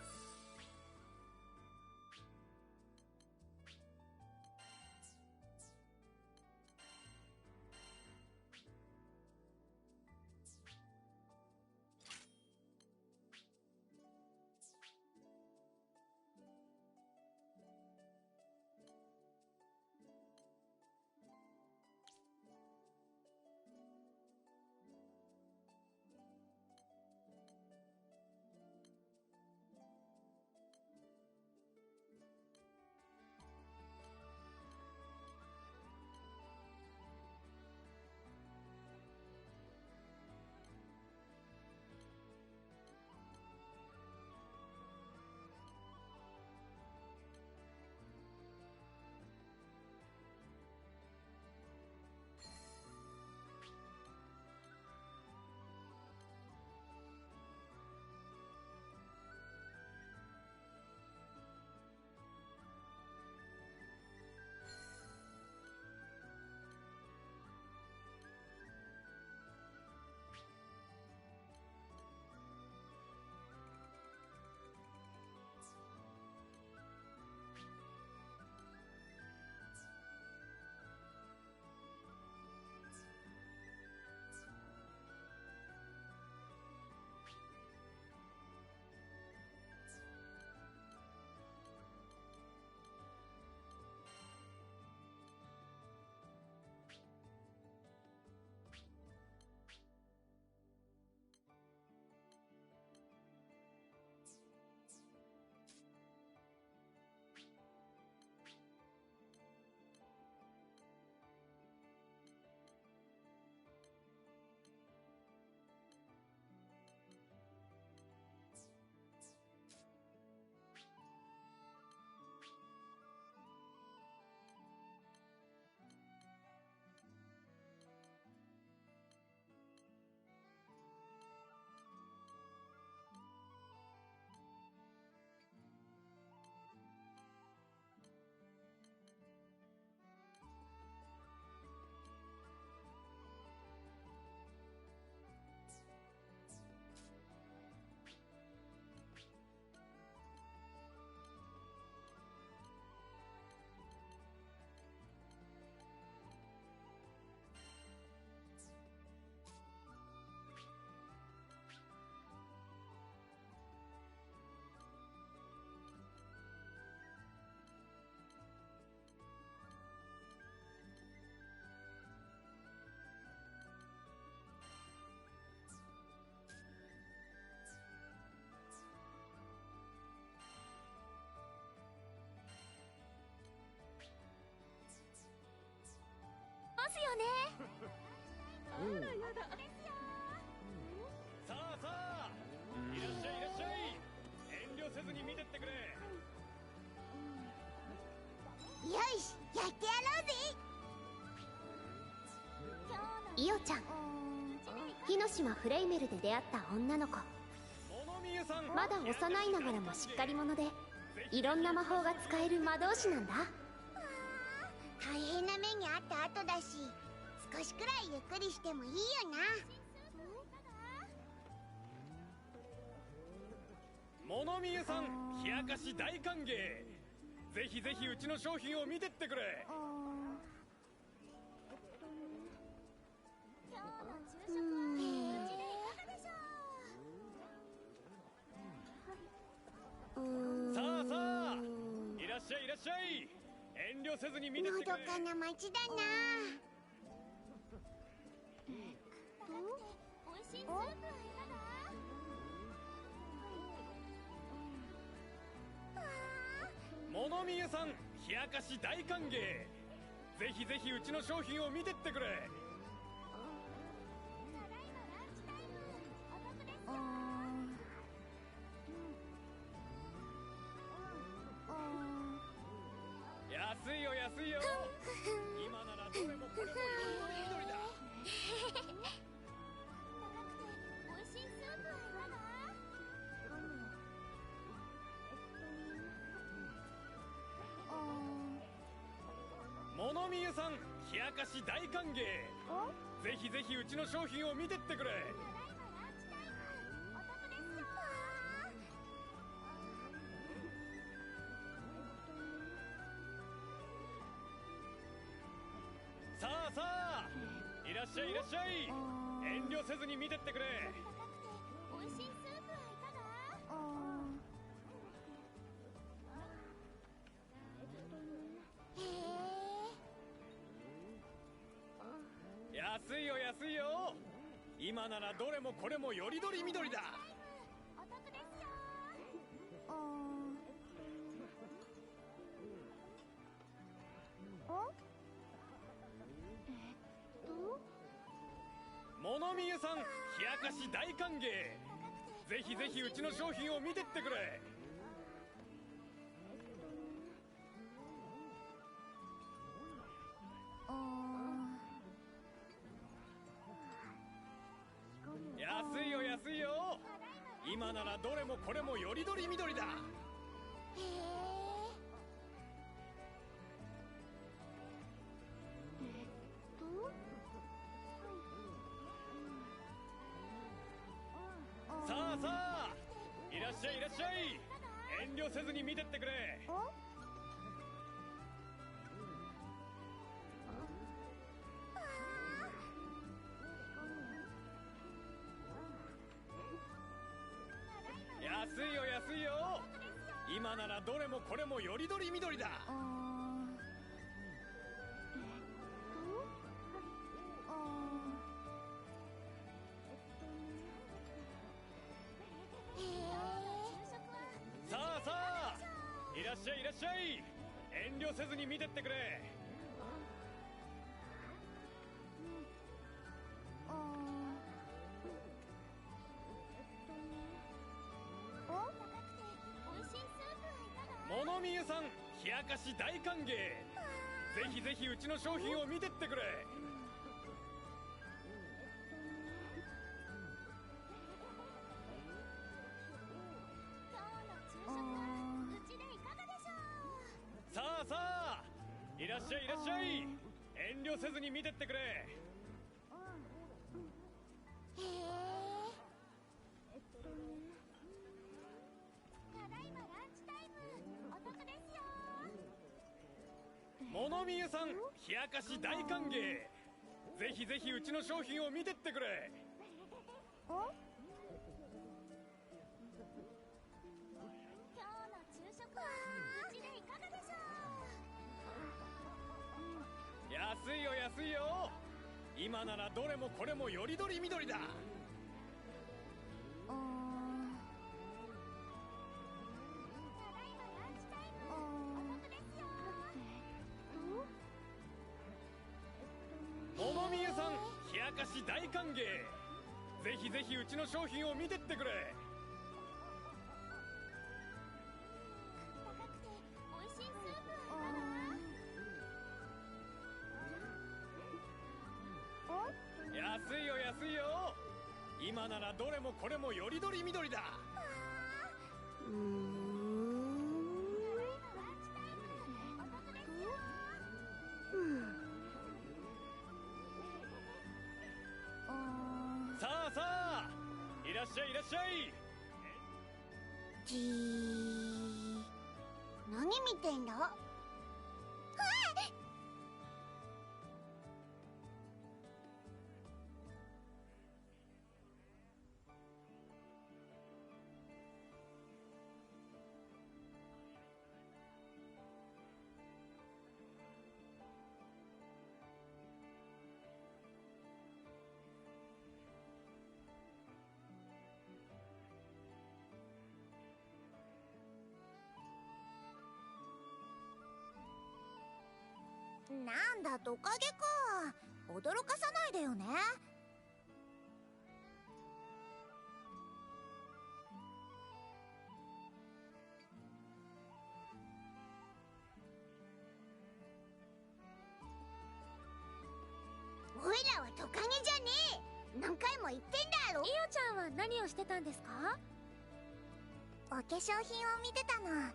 さあさあ、いらっしゃいいらっしゃい。遠慮せずに見てってくれ。よし、やってやろうぜ。イオちゃん、火の島フレイメルで出会った女の子。まだ幼いながらもしっかり者で、いろんな魔法が使える魔導士なんだ。大変な目にあった後だし、少しくらいゆっくりしてもいいよな。物見湯さん、冷やかし大歓迎。ぜひぜひうちの商品を見てってくれ。さあさあ、いらっしゃいいらっしゃい。遠慮せずに見てってくれ。のどかな街だな。美味しいスープはいかが？物見湯さん、冷やかし大歓迎。ぜひぜひうちの商品を見てってくれ。安いよ安いよ。今ならどれもこれもよりどりだ。美味しいスープはいかが？物見湯さん、冷やかし大歓迎。ぜひぜひうちの商品を見てってくれ。さあさあ、いらっしゃいいらっしゃい。遠慮せずに見てってくれ。美味しいスープはいかが？安いよ安いよ。今ならどれもこれもよりどりみどりだ。お得ですよ。物見湯さん、冷やかし大歓迎。ぜひぜひうちの商品を見てってくれ。安いよ安いよ。今ならどれもこれもよりどりみどりだ。さあさあ、いらっしゃいいらっしゃい。遠慮せずに見てってくれ。安いよ安いよ。今ならどれもこれもよりどりみどりだ。さあさあ、いらっしゃいいらっしゃい。遠慮せずに見てってくれ。物見湯さん、冷やかし大歓迎。ぜひぜひうちの商品を見てってくれ。さあさあ、いらっしゃいいらっしゃい。遠慮せずに見てってくれ。物見湯さん、冷やかし大歓迎。ぜひぜひうちの商品を見てってくれ。今日の昼食はうちでいかがでしょう？安いよ安いよ。今ならどれもこれもよりどりみどりだ。冷やかし大歓迎。ぜひぜひうちの商品を見てってくれ。高くて美味しいスープは安いよ安いよ。今ならどれもこれもよりどりみどりだ。さあさあ、いらっしゃいいらっしゃい。じー。何見てんだ？なんだトカゲか。驚かさないでよね。おいらはトカゲじゃねえ。何回も言ってんだろ。イオちゃんは何をしてたんですか？お化粧品を見てたの。うわー、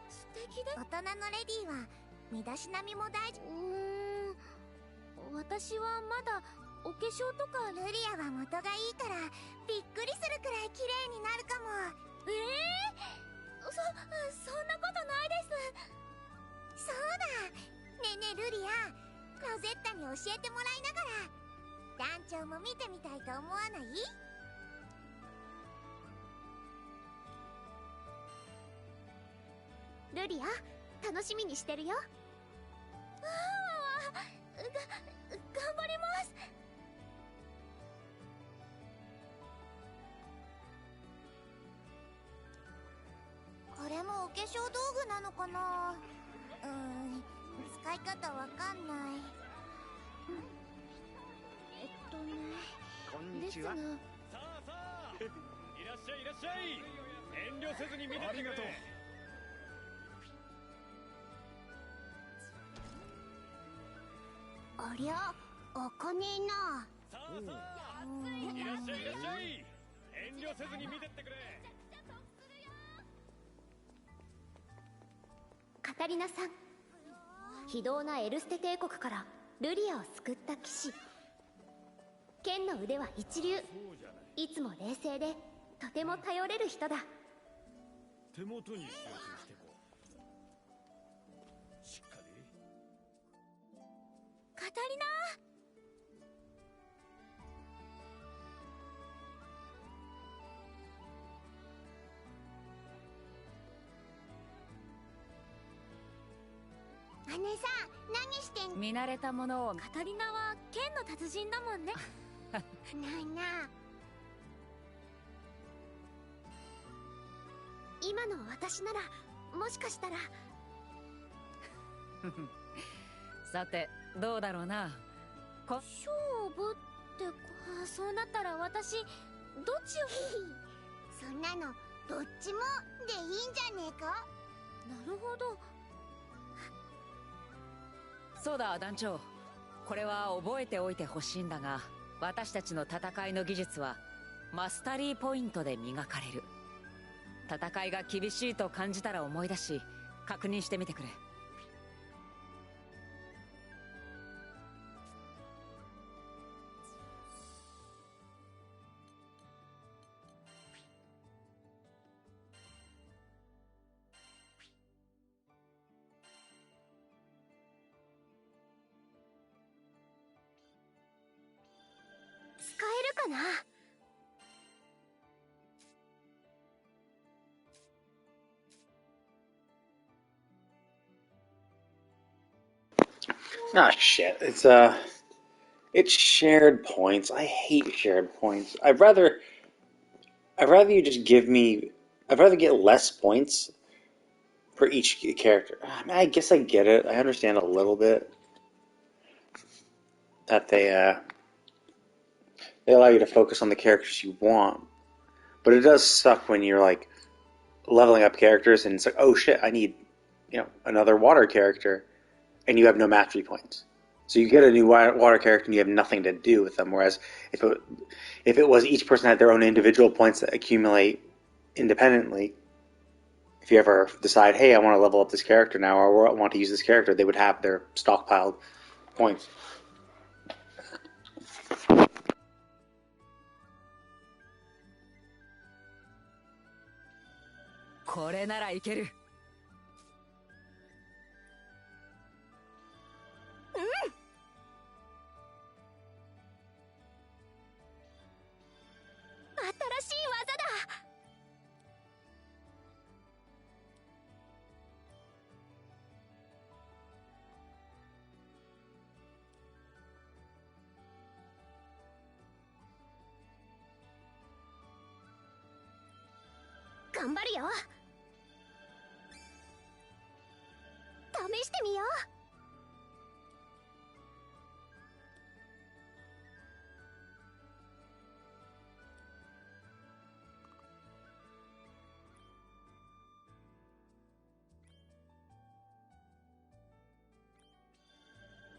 素敵で。大人のレディーは身だしなみも大事。私はまだお化粧とか。ルリアは元がいいからびっくりするくらい綺麗になるかも。そんなことないです。そうだ。ねえねえルリア、ロゼッタに教えてもらいながら団長も見てみたいと思わない？ルリア、楽しみにしてるよ。頑張ります。これもお化粧道具なのかな？使い方わかんない。こんにちは。さあさあ、いらっしゃいいらっしゃい。遠慮せずに見てってくれ。ありがとう。ありゃ、開かねえな。さあさあ、いらっしゃいいらっしゃい。遠慮せずに見てってくれ。カタリナさん、非道なエルステ帝国からルリアを救った騎士。剣の腕は一流。いつも冷静でとても頼れる人だ。手元に集中してこう。しっかり。カタリナ。姉さん、何してんの？見慣れたものを。カタリナは剣の達人だもんね。なあなあ、今の私ならもしかしたら。さてどうだろうな。勝負ってそうなったら私どっちを。そんなのどっちもでいいんじゃねえか？なるほど。そうだ団長、これは覚えておいてほしいんだが、私たちの戦いの技術はマスタリーポイントで磨かれる。戦いが厳しいと感じたら思い出し確認してみてくれ。使えるかな？Ah, shit. It's shared points. I hate shared points. I'd rather you just give me. I'd rather get less points for each character. I guess I get it. I understand a little bit. that they allow you to focus on the characters you want. But it does suck when you're like leveling up characters and it's like, oh shit, I need another water character, and you have no mastery points. So you get a new water character and you have nothing to do with them. Whereas if it was each person had their own individual points that accumulate independently, if you ever decide, hey, I want to level up this character now, or I want to use this character, they would have their stockpiled points. これならいける。新しい技だ。頑張るよ。試してみよう。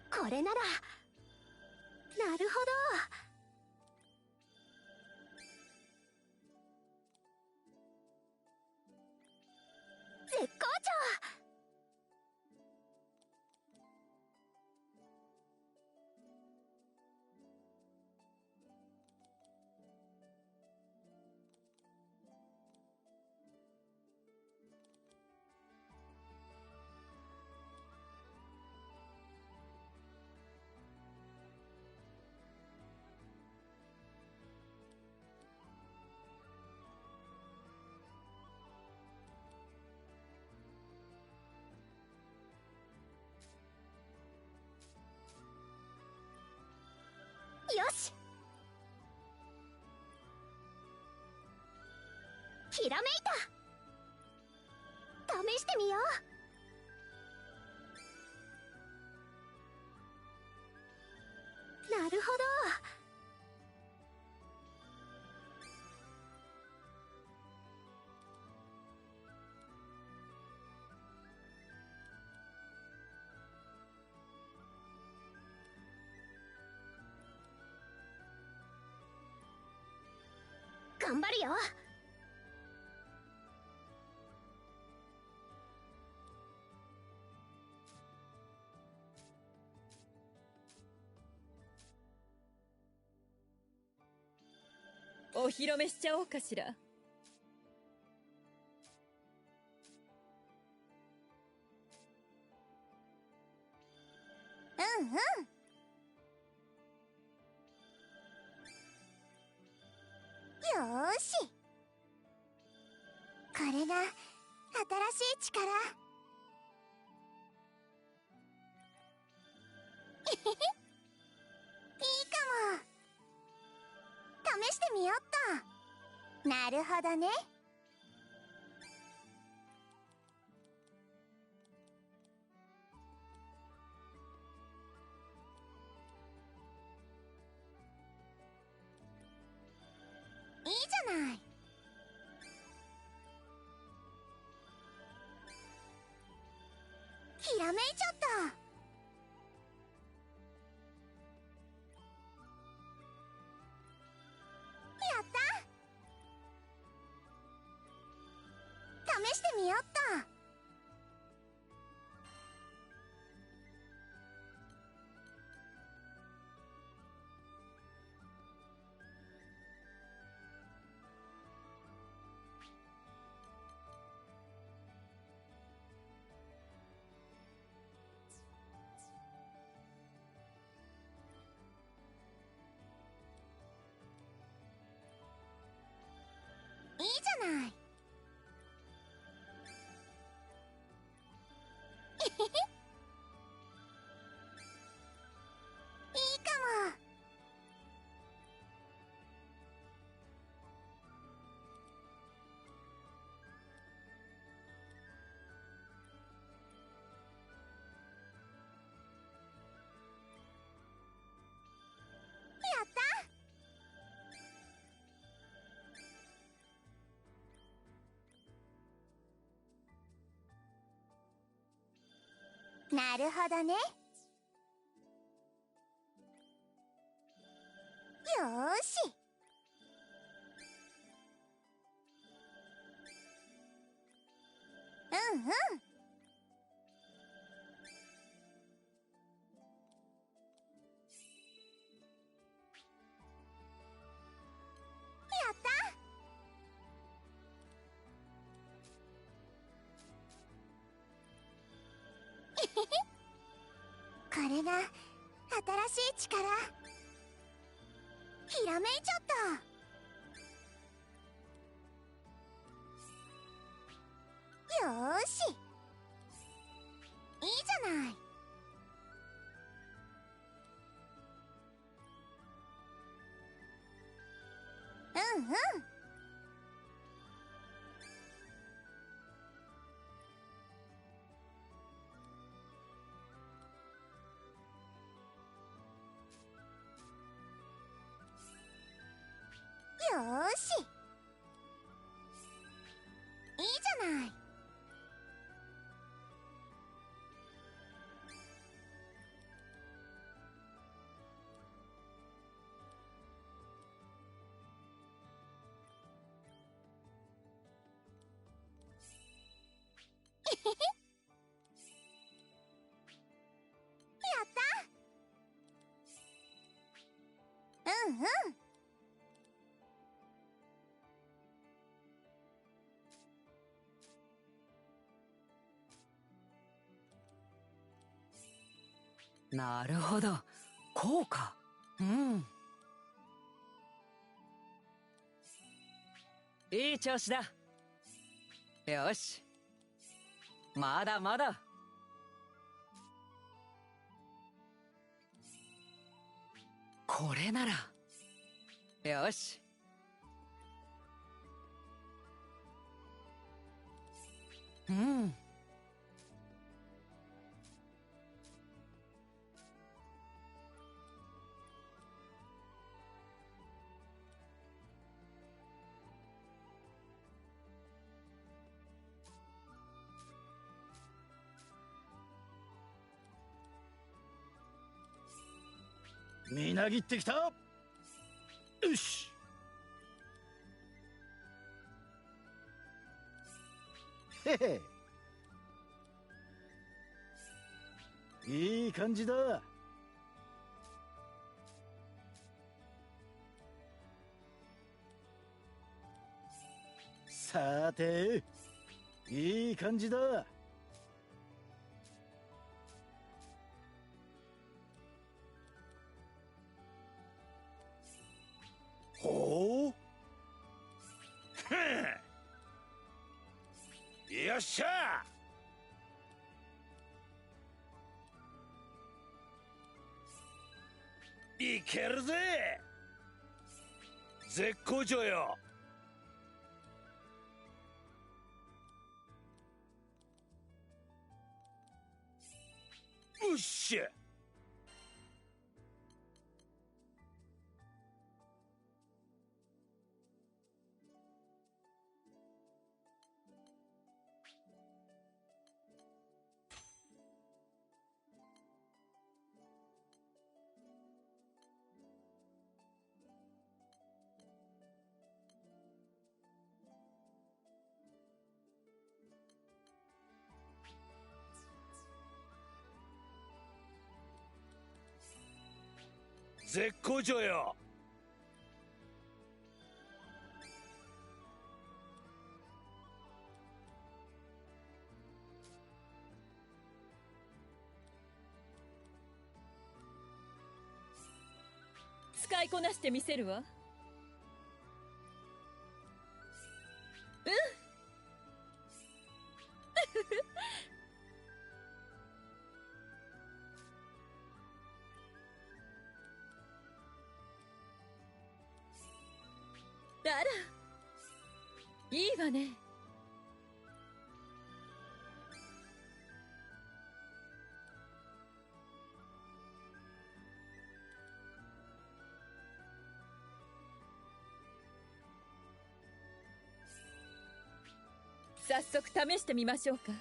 これなら、なるほど。絶好調。よし、ひらめいた。試してみよう。なるほど。頑張るよ。お披露目しちゃおうかしら。うんうん。よーし、これが新しい力。いいかも。試してみよっと。なるほどね。いいじゃない。ひらめいちゃった。やった。試してみよっと。いいじゃない。いいかも。なるほどね。よーし。うんうん。やった。これが新しい力。ひらめいちゃった。よーし。いいじゃない。うんうん。よーし。いいじゃない。やった。うんうん。なるほど、こうか。うん、いい調子だ。よし、まだまだ。これならよし。うん、みなぎってきた。よし。へへ。いい感じだ。さて、いい感じだ。ほう。ふん。よっしゃ。いけるぜ。絶好調よ。うっしゃ。絶好調よ。使いこなしてみせるわ。うんあら、いいわね。早速試してみましょうか。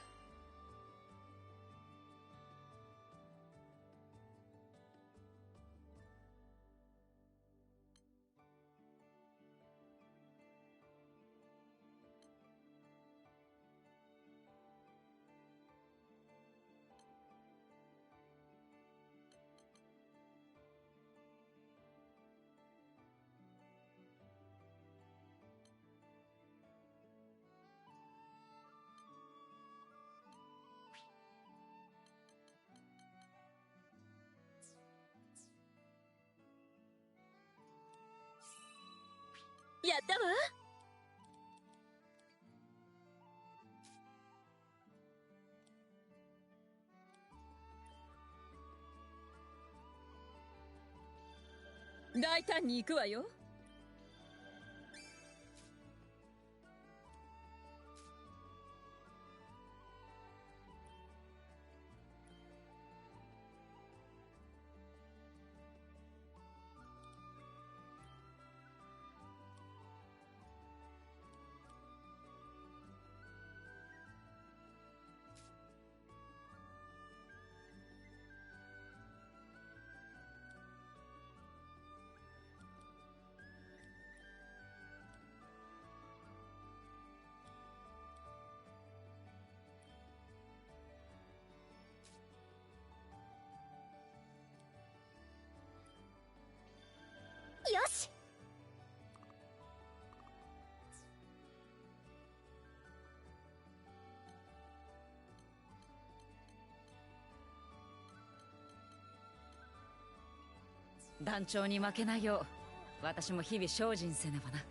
やったわ。大胆に行くわよ。よし。団長に負けないよう私も日々精進せねばな。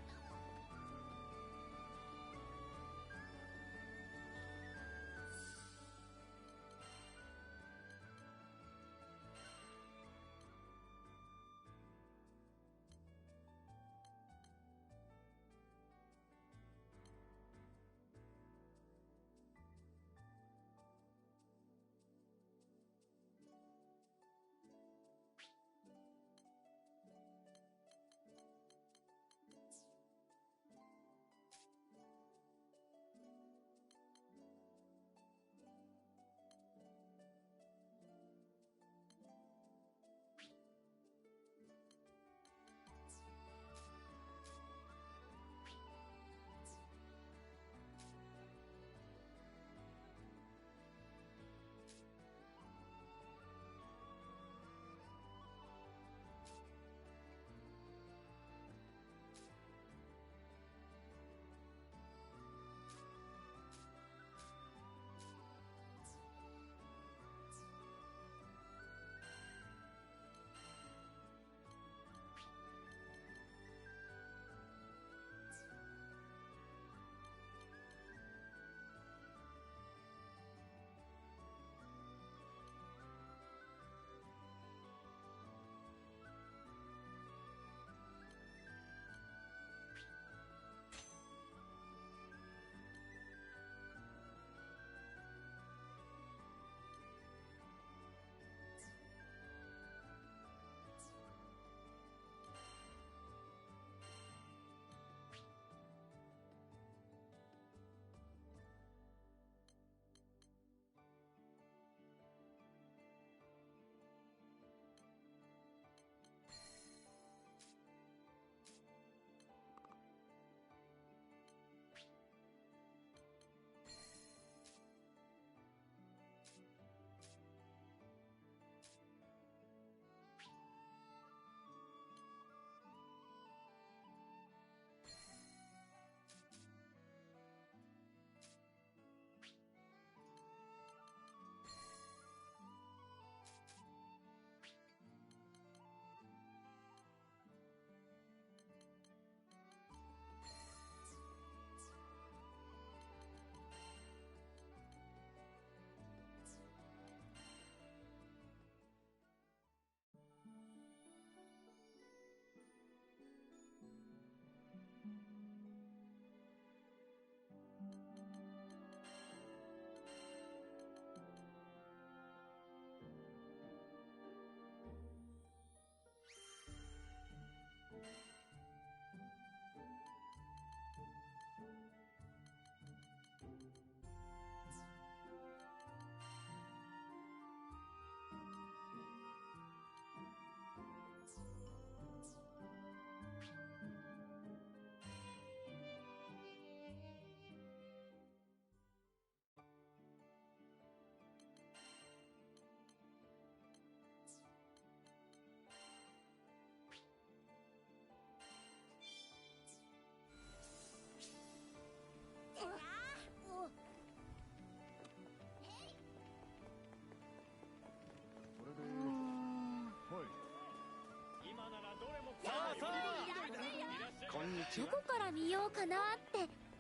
どこから見ようかなって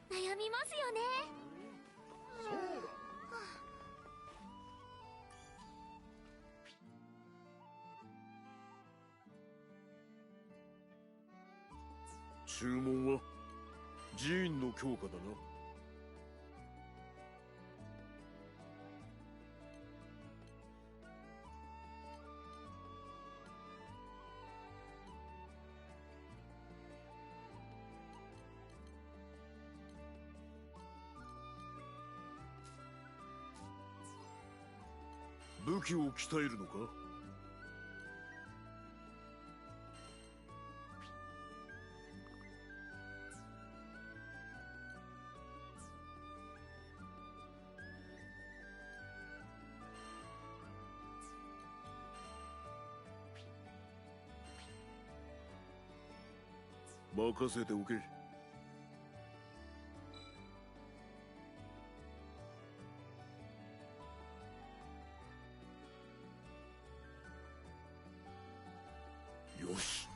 悩みますよね。注文は寺院の強化だな。武器を鍛えるのか？任せておけ。よし。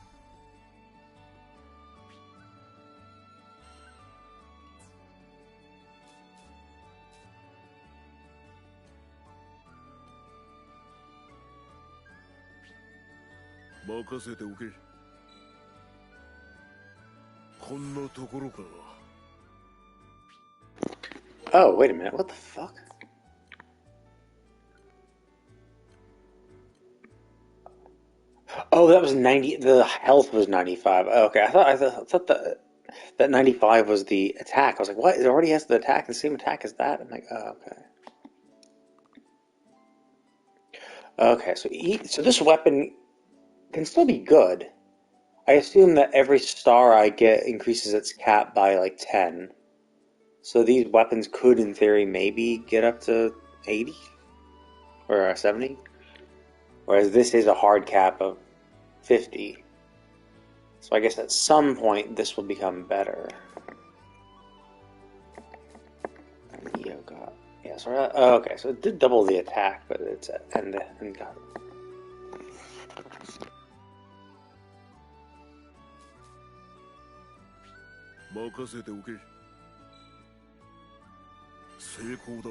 任せておけ。こんなところか。Oh, wait a minute. What the fuck? Oh, that was 90. The health was 95. Oh, okay, I thought that 95 was the attack. I was like, what? It already has the attack, the same attack as that. I'm like, oh, okay. Okay, so this weapon can still be good. I assume that every star I get increases its cap by like 10. So these weapons could, in theory, maybe get up to 80 or 70. Whereas this is a hard cap of 50. So I guess at some point this will become better. Yoga. Yeah, so okay, so it did double the attack, but it's and got it. 任せておけ。成功だ。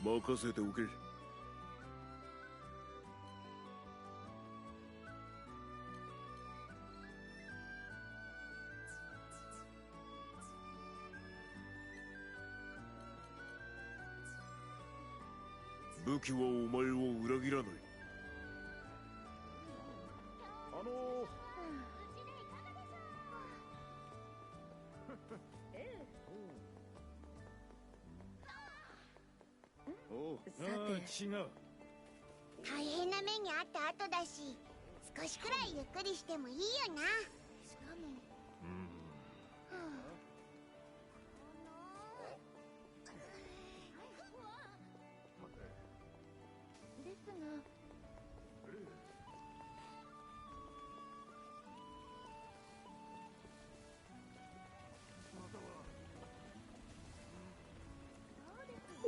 任せておけ。武器はお前を裏切らない。違う。大変な目にあった後だし、少しくらいゆっくりしてもいいよな。しかも、ですが、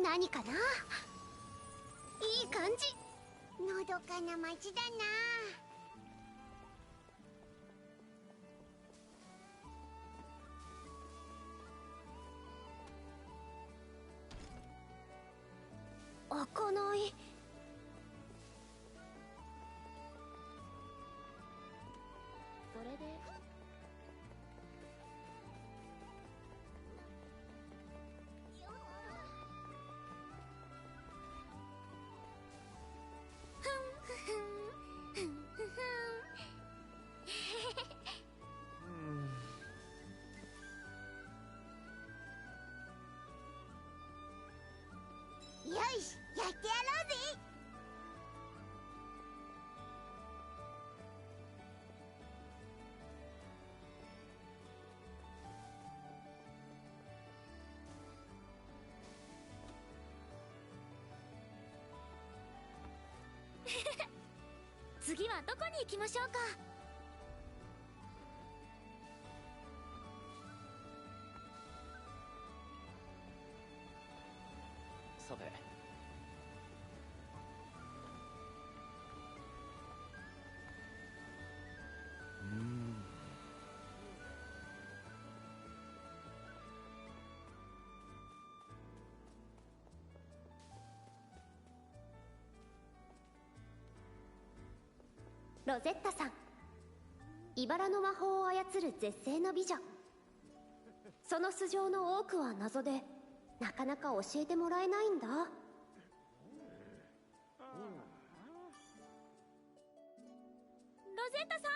何かな？いい感じ。のどかな街だな。開かない。それでよし、やってやろうぜ。次はどこに行きましょうか。さて、ロゼッタさん、茨の魔法を操る絶世の美女。その素性の多くは謎で、なかなか教えてもらえないんだ。ロゼッタさん。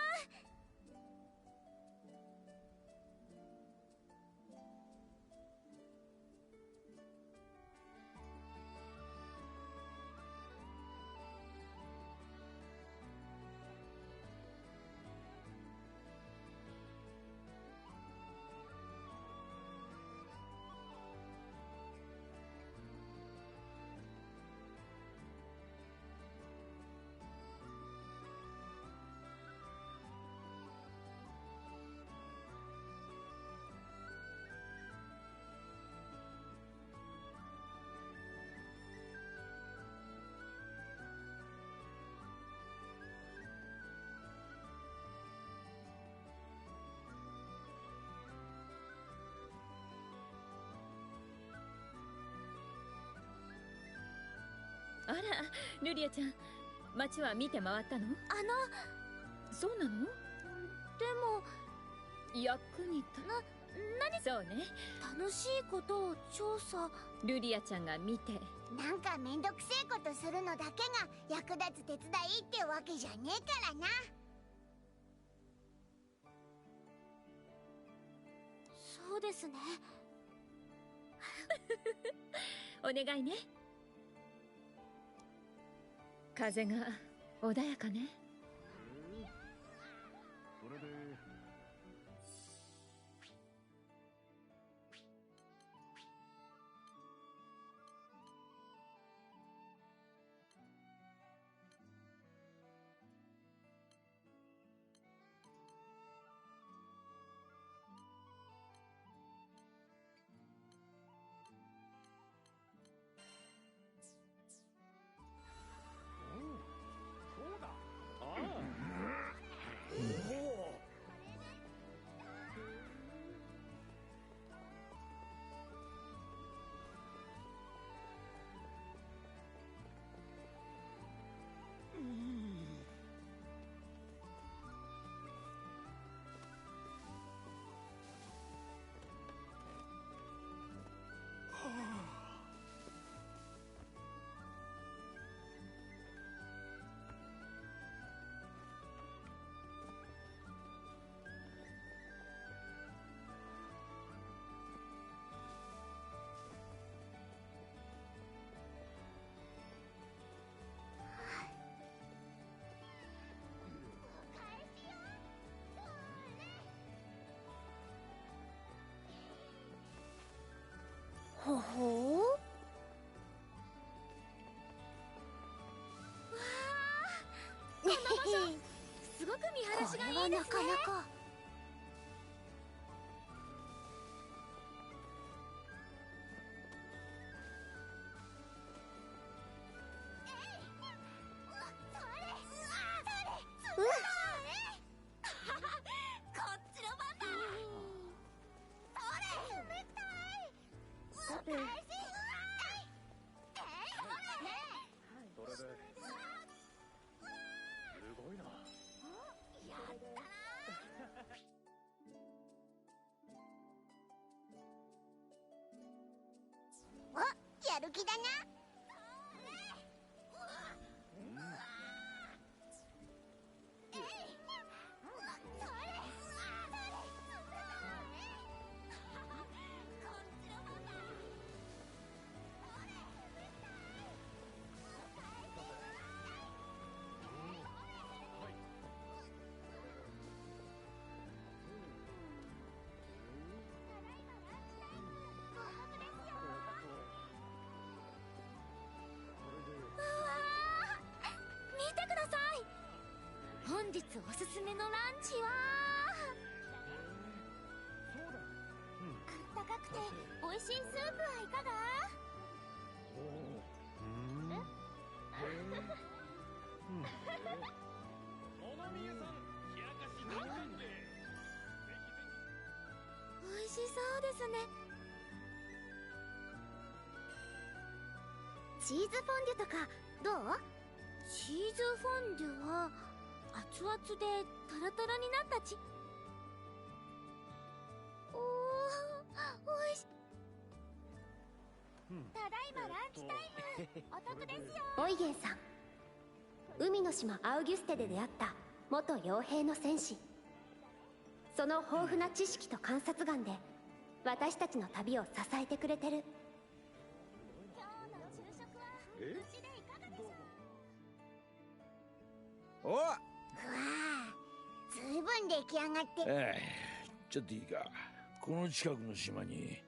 あら、ルリアちゃん、街は見て回ったの？そうなの？でも役に何そうね、楽しいことを調査。ルリアちゃんが見て。なんかめんどくせえことするのだけが役立つ手伝いってわけじゃねえからな。そうですね。お願いね。風が穏やかね。それでそうだ。ああ。ほほう。わあ、この場所すごく見晴らしがいいですね。これはなかなか。それですごいな。お、やる気だな。見てください。本日おすすめのランチはあったかくて美味しいスープはいかが？美味しそうですね。チーズフォンデュとかどう？チーズフォンデュは熱々でトロトロになったおおいし。ただいまランチタイムお得ですよ。オイゲンさん、海の島アウギュステで出会った元傭兵の戦士。その豊富な知識と観察眼で私たちの旅を支えてくれてる。今日の昼食はうちでいかがでしょう。おっ、うわあ、ずいぶん出来上がって。ちょっといいか。この近くの島に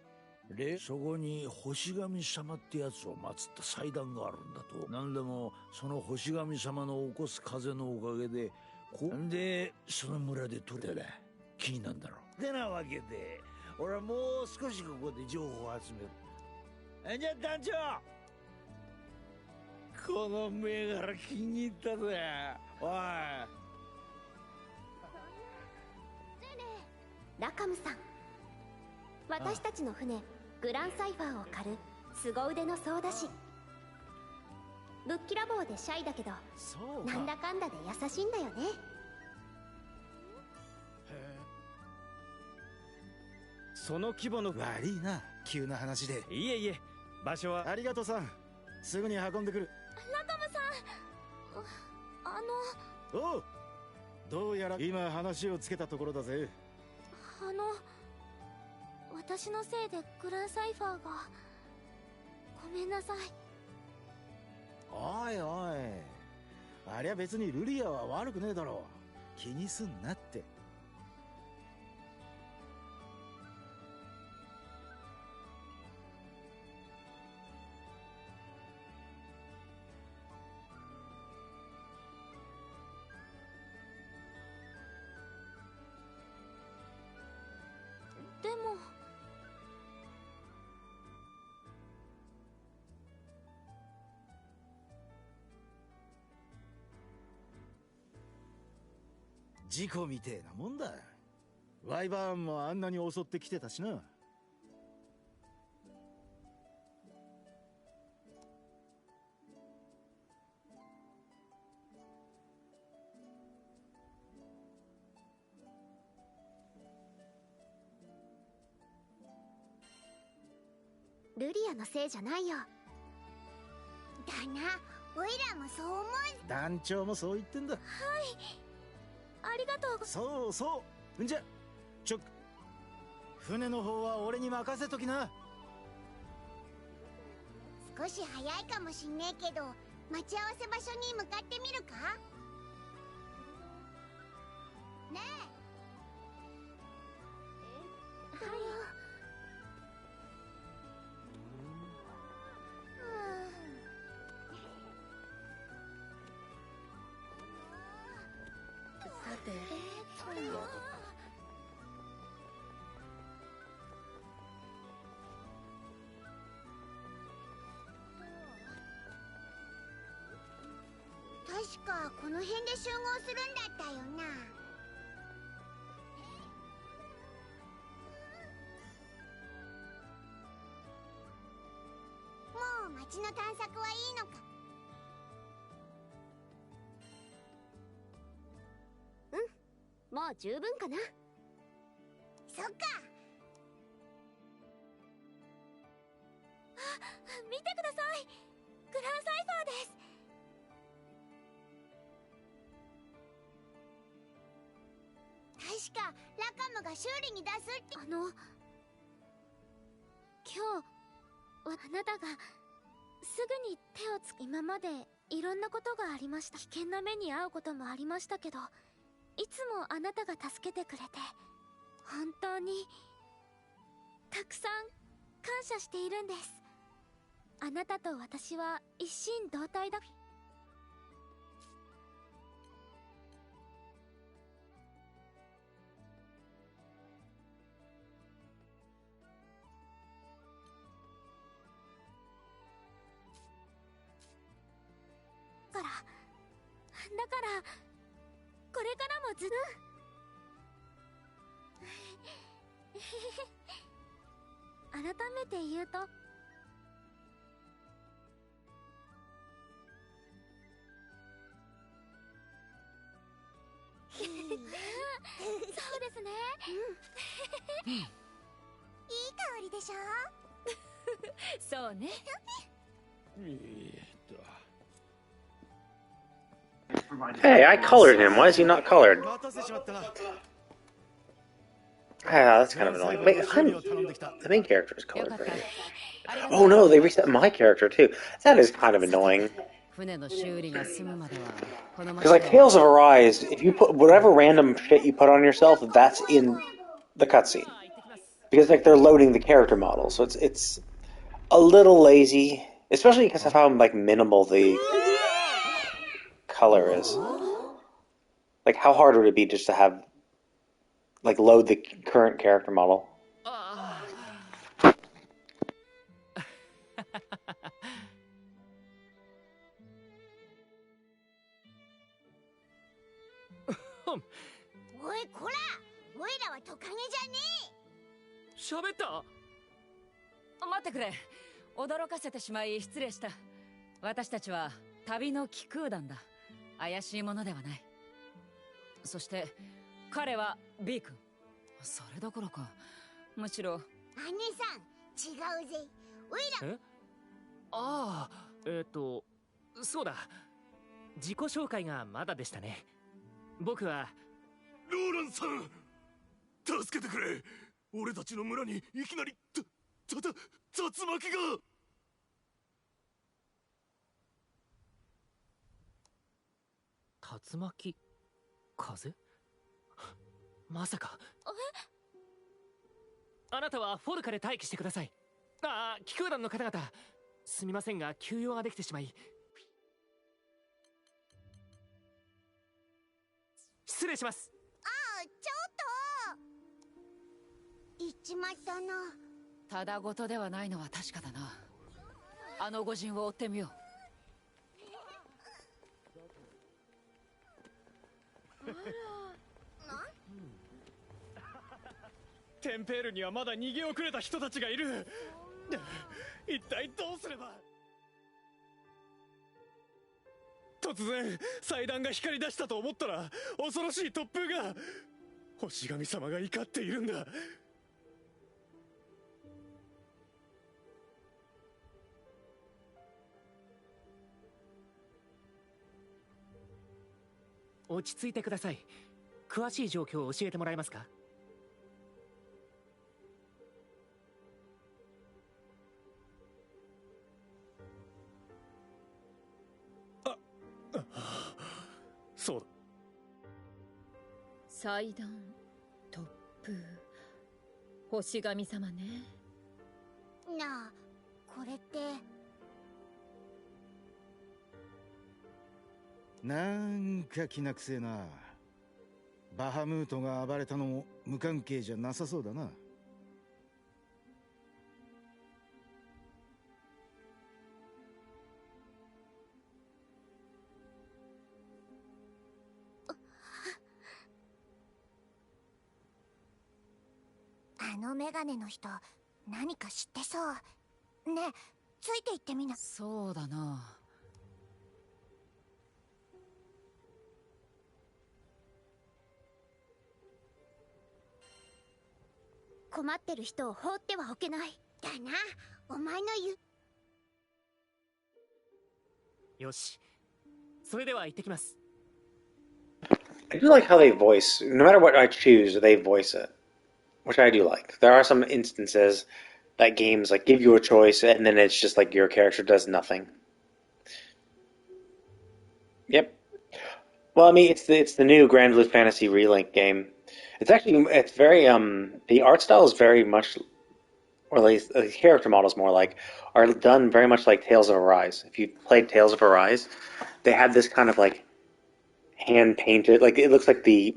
そこに星神様ってやつを祀った祭壇があるんだと。なんでもその星神様の起こす風のおかげでんでその村で取れたら気になんだろう。てなわけで俺はもう少しここで情報を集める。じゃあ団長、この銘柄気に入ったぜ。おい、ラカムさん、私たちの船グランサイファーを狩る凄腕の操舵士。ぶっきらぼうでシャイだけどそうなんだかんだで優しいんだよね。その規模の。悪いな、急な話で。いえいえ、場所は。ありがとうさん、すぐに運んでくる。ラカムさん、おう、どうやら今話をつけたところだぜ。私のせいでグランサイファーが。ごめんなさい。おいおい、ありゃ別にルリアは悪くねえだろう。気にすんなって。でも事故みてえなもんだ。ワイバーンもあんなに襲ってきてたしな。ルリアのせいじゃないよ。だな、おいらもそう思う。団長もそう言ってんだ。ありがとう。そうそう。んじゃ船の方は俺に任せときな。少し早いかもしんねえけど、待ち合わせ場所に向かってみるか。ねえ。はい。さて、確かこの辺で集合するんだったよな。もう街の探索はいいのか。もう十分かな。そっか。見てください、グランサイファーです。確かラカムが修理に出すって。今日あなたがすぐに手をつ今までいろんなことがありました。危険な目に遭うこともありましたけど、いつもあなたが助けてくれて本当にたくさん感謝しているんです。あなたと私は一心同体だ。だからこれからも改めて言うと、いい香りでしょ。そうね。Hey, I colored him. Why is he not colored? 待たせちまったな。 Ah, that's kind of annoying. Wait, the main character is colored, right? Oh no, they reset my character too. That is kind of annoying. 船の修理が済むまではこの Because like Tales of Arise, if you put whatever random shit you put on yourself, that's in the cutscene. Because like they're loading the character model, so it's a little lazy, especially because of how like minimal the color is. Like how hard would it be just to have like load the current character model? おいこら、おいらはトカゲじゃね喋った。待ってくれ。驚かせてしまい失礼した。私たちは旅の気空団だ。怪しいものではない。そして彼は B 君。それどころかむしろ。え。姉さん、違うぜ。おいら。え？ああ、そうだ。自己紹介がまだでしたね。僕はローランさん、助けてくれ。俺たちの村にいきなり竜巻が。竜巻？風？まさか。あなたはフォルカで待機してください。ああ、気空団の方々、すみませんが休養ができてしまい。失礼します。ああ、ちょっと。言っちまったな。ただごとではないのは確かだな。あの御人を追ってみよう。テンペールにはまだ逃げ遅れた人たちがいる。一体どうすれば。突然祭壇が光り出したと思ったら恐ろしい突風が。星神様が怒っているんだ。落ち着いてください。詳しい状況を教えてもらえますか？そうだ。祭壇、突風、星神様ね。なあ、これって。なんか気なくせえな。バハムートが暴れたのも無関係じゃなさそうだな。あのメガネの人、何か知ってそう。ねえ、ついて行ってみな。そうだな。困ってる人を放ってはおけない。だな、お前の言う。よし、それでは行ってきます。I do like how they voice, no matter what I choose, they voice it, which I do like. There are some instances that games like give you a choice and then it's just like your character does nothing. Yep. Well, I mean, it's the new Granblue Fantasy Relink game. It's very the art style is very much, or at least the character models more like, are done very much like Tales of Arise. If you played Tales of Arise, they have this kind of like hand painted, like it looks like the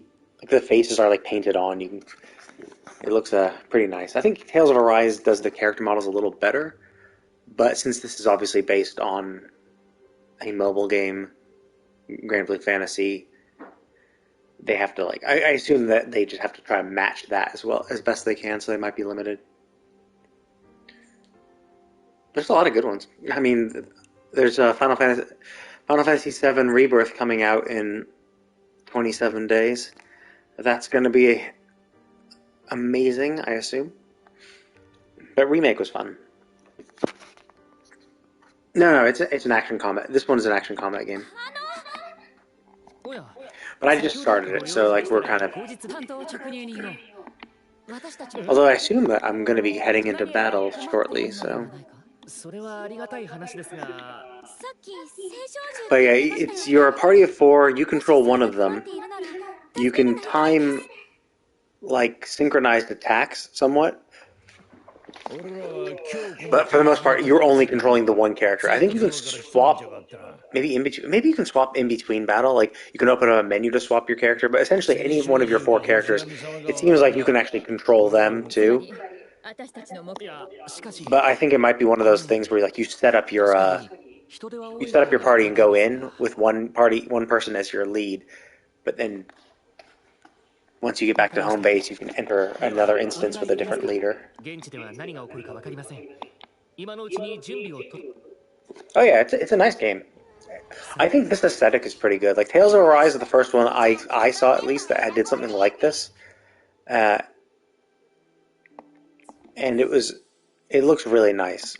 faces are like painted on. It looks pretty nice. I think Tales of Arise does the character models a little better, but since this is obviously based on a mobile game, Granblue Fantasy, they have to like. I assume that they just have to try and match that as well as best they can, so they might be limited. There's a lot of good ones. I mean, there's Final Fantasy VII Rebirth coming out in 27 days. That's going to be amazing, I assume. But remake was fun. No, it's an action combat. This one is an action combat game. But I just started it, so like we're kind of. Although I assume that I'm going to be heading into battle shortly, so. But yeah, you're a party of 4. You control one of them. You can time like synchronized attacks somewhat. But for the most part, you're only controlling the one character. I think you can swap maybe in between. Maybe you can swap in between battle. Like you can open up a menu to swap your character. But essentially, any one of your 4 characters, it seems like you can actually control them too. But I think it might be one of those things where like you set up your party and go in with one person as your lead, but then once you get back to home base, you can enter another instance with a different leader. Oh yeah, it's a nice game. I think this aesthetic is pretty good. Like Tales of Arise is the first one I saw at least that did something like this, and it looks really nice.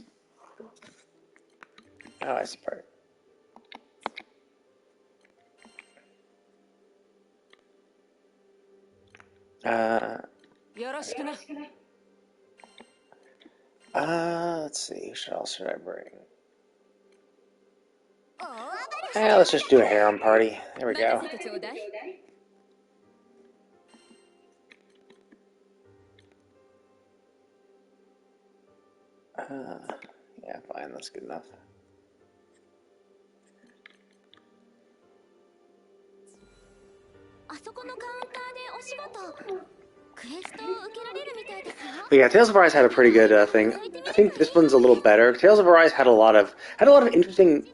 Oh, I see part. Let's see. What else should I bring? Let's just do a harem party. There we go. Yeah, fine. That's good enough. But yeah, Tales of Arise had a pretty good thing. I think this one's a little better. Tales of Arise had a lot of interesting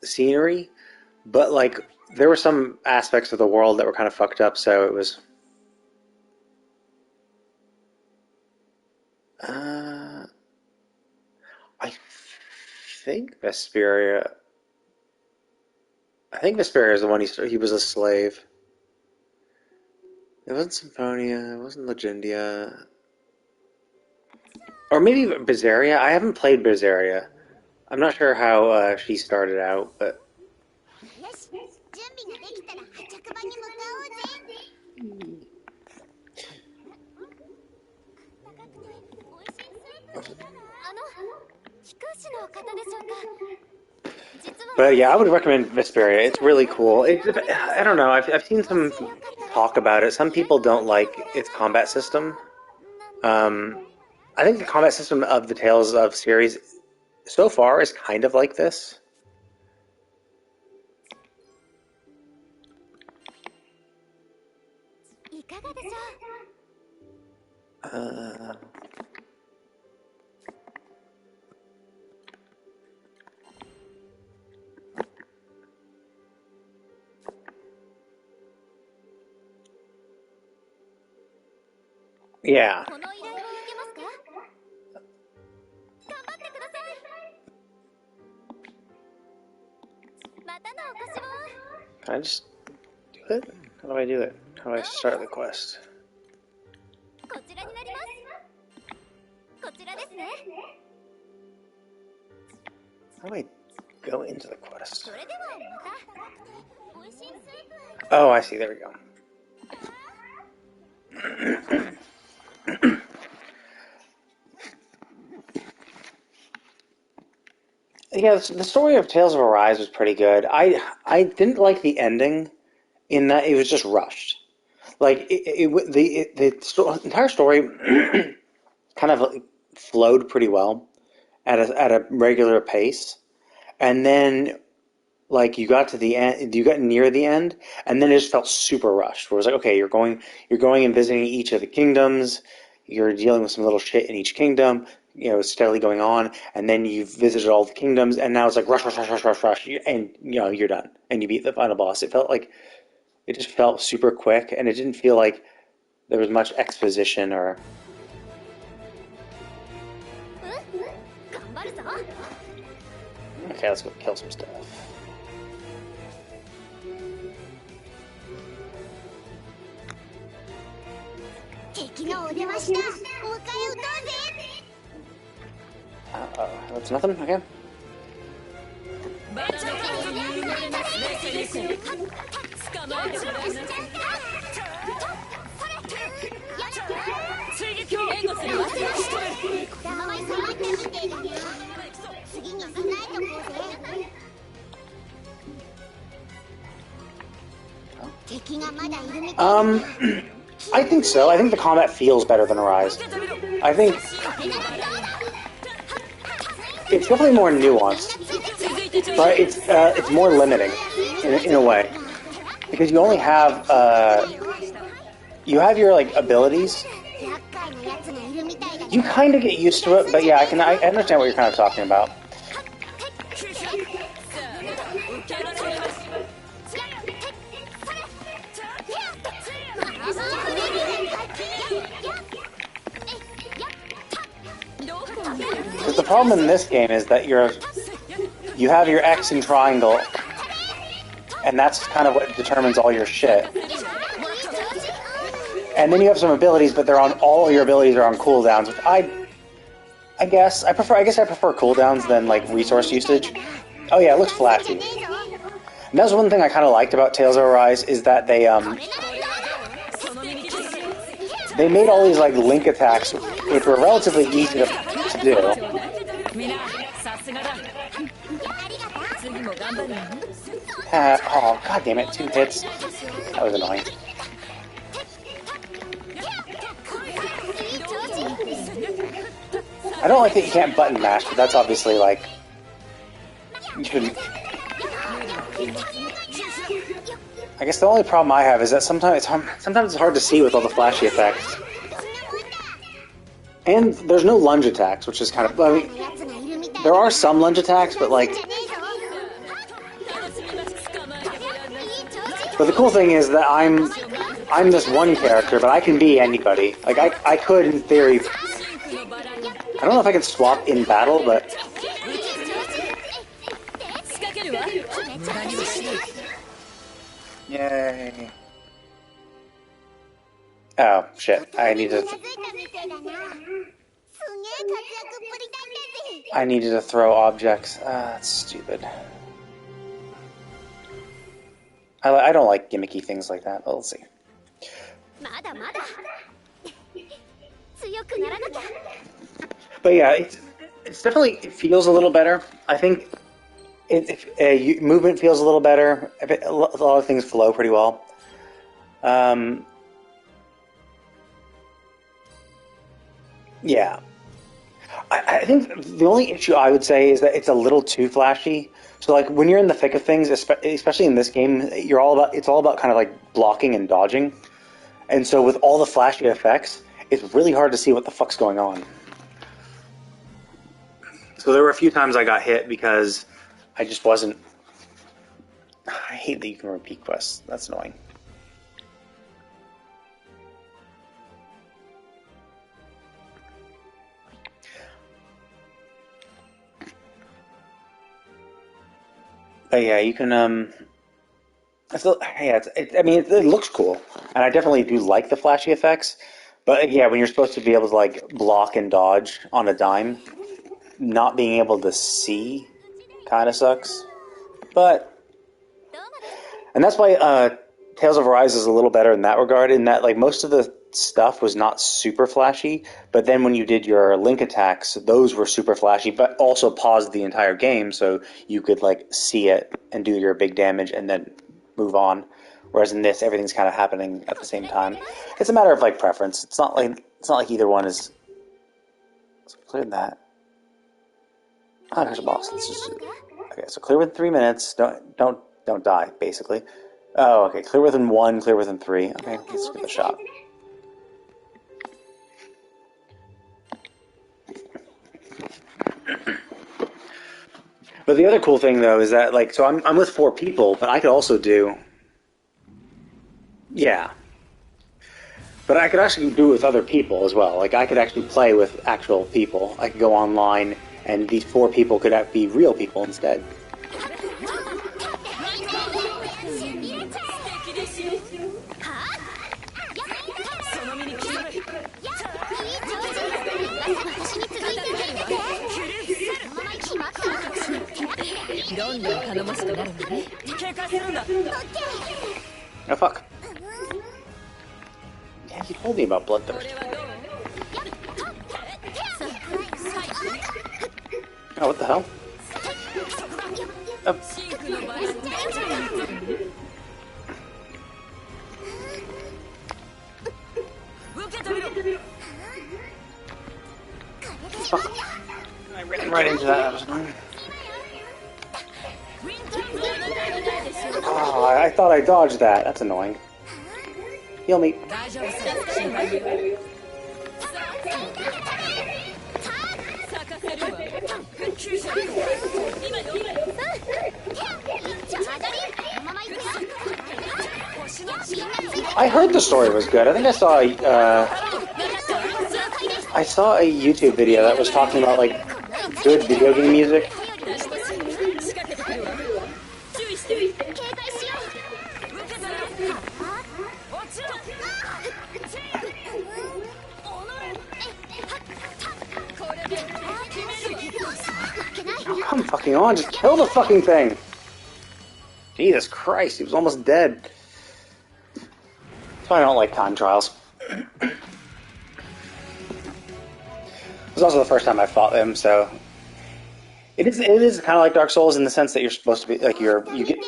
scenery, but like there were some aspects of the world that were kind of fucked up. So it was. I think Vesperia. I think Vesperia is the one he was a slave. It wasn't Symphonia. It wasn't Legendia. Or maybe Berseria. I haven't played Berseria. I'm not sure how she started out, but. But yeah, I would recommend Vesperia. It's really cool. I don't know. I've seen some talk about it. Some people don't like its combat system. I think the combat system of the Tales of series so far is kind of like this. Yeah. Can I just do it? How do I do it? How do I start the quest? How do I go into the quest? Oh, I see. There we go. Yeah, the story of Tales of Arise was pretty good. I didn't like the ending in that it was just rushed. Like the entire story kind of flowed pretty well at a regular pace, and then like you got to the end, you got near the end, and then it just felt super rushed. Where it was like, okay, you're going and visiting each of the kingdoms, you're dealing with some little shit in each kingdom, steadily going on, and then you've visited all the kingdoms, and now it's like rush, rush, rush, rush, rush, rush, and you're done, and you beat the final boss. It just felt super quick, and it didn't feel like there was much exposition or. Okay, let's go kill some stuff. 敵のお出ましだ。迎え撃とうぜ。That's nothing? Okay. バラの顔に有名なスレセリコ捕まえてもらいなさい。追撃を援護するわ。あまり下がったみてえだな。次に備えとこうぜ。敵がまだいるみたいだな。I think so. I think the combat feels better than Arise. I think it's definitely more nuanced, but it's more limiting in a way because you only have you have your like abilities. You kind of get used to it, but yeah, I understand what you're kind of talking about. Because the problem in this game is that you have your X and triangle, and that's kind of what determines all your shit. And then you have some abilities, but all your abilities are on cooldowns, which I guess I prefer cooldowns than like resource usage. Oh yeah, it looks flashy. And that's one thing I kind of liked about Tales of Arise is that they made all these like link attacks, which were relatively easy to do. Oh god damn it! 2 hits. That was annoying. I don't like that you can't button mash, but that's obviously like you shouldn't. I guess the only problem I have is that sometimes it's hard to see with all the flashy effects. And there's no lunge attacks, which is kind of... I mean, there are some lunge attacks, but like... But the cool thing is that I'm this one character, but I can be anybody. Like, I could, in theory... I don't know if I can swap in battle, but... Yay. Oh, shit. I needed to throw objects. That's stupid. I don't like gimmicky things like that, but we'll see. But yeah, it's definitely, it feels a little better. I think movement feels a little better. A lot of things flow pretty well. Yeah. I think the only issue I would say is that it's a little too flashy. So like when you're in the thick of things, especially in this game, it's all about kind of like blocking and dodging. And so with all the flashy effects, it's really hard to see what the fuck's going on. So there were a few times I got hit because I just wasn't... I hate that you can repeat quests. That's annoying. But yeah, you can, I mean, it looks cool. And I definitely do like the flashy effects. But yeah, when you're supposed to be able to, like, block and dodge on a dime, not being able to see kind of sucks. But... And that's why, Tales of Arise is a little better in that regard, in that, like, most of the stuff was not super flashy, but then when you did your link attacks, those were super flashy, but also paused the entire game, so you could, like, see it and do your big damage and then move on. Whereas in this, everything's kind of happening at the same time. It's a matter of, like, preference. It's not like either one is... So clear that. Oh, there's a boss. Okay, so clear within 3 minutes. Don't die, basically. Oh, okay. Clear within 1, clear within 3. Okay, let's give it a shot. But the other cool thing, though, is that, like, so I'm with 4 people, but I could also do... Yeah. But I could actually do it with other people as well. Like, I could actually play with actual people. I could go online, and these 4 people could be real people instead. Oh fuck. Yeah, you told me about bloodthirst. Oh, what the hell? Oh. Fuck. I ran right into that. That was annoying. Oh, I thought I dodged that. That's annoying. Heal me. I heard the story was good. I think I saw a YouTube video that was talking about like good video game music. Oh, come fucking on, just kill the fucking thing! Jesus Christ, he was almost dead. That's why I don't like time trials. It was also the first time I fought him, so it is kind of like Dark Souls in the sense that you're supposed to be like you get.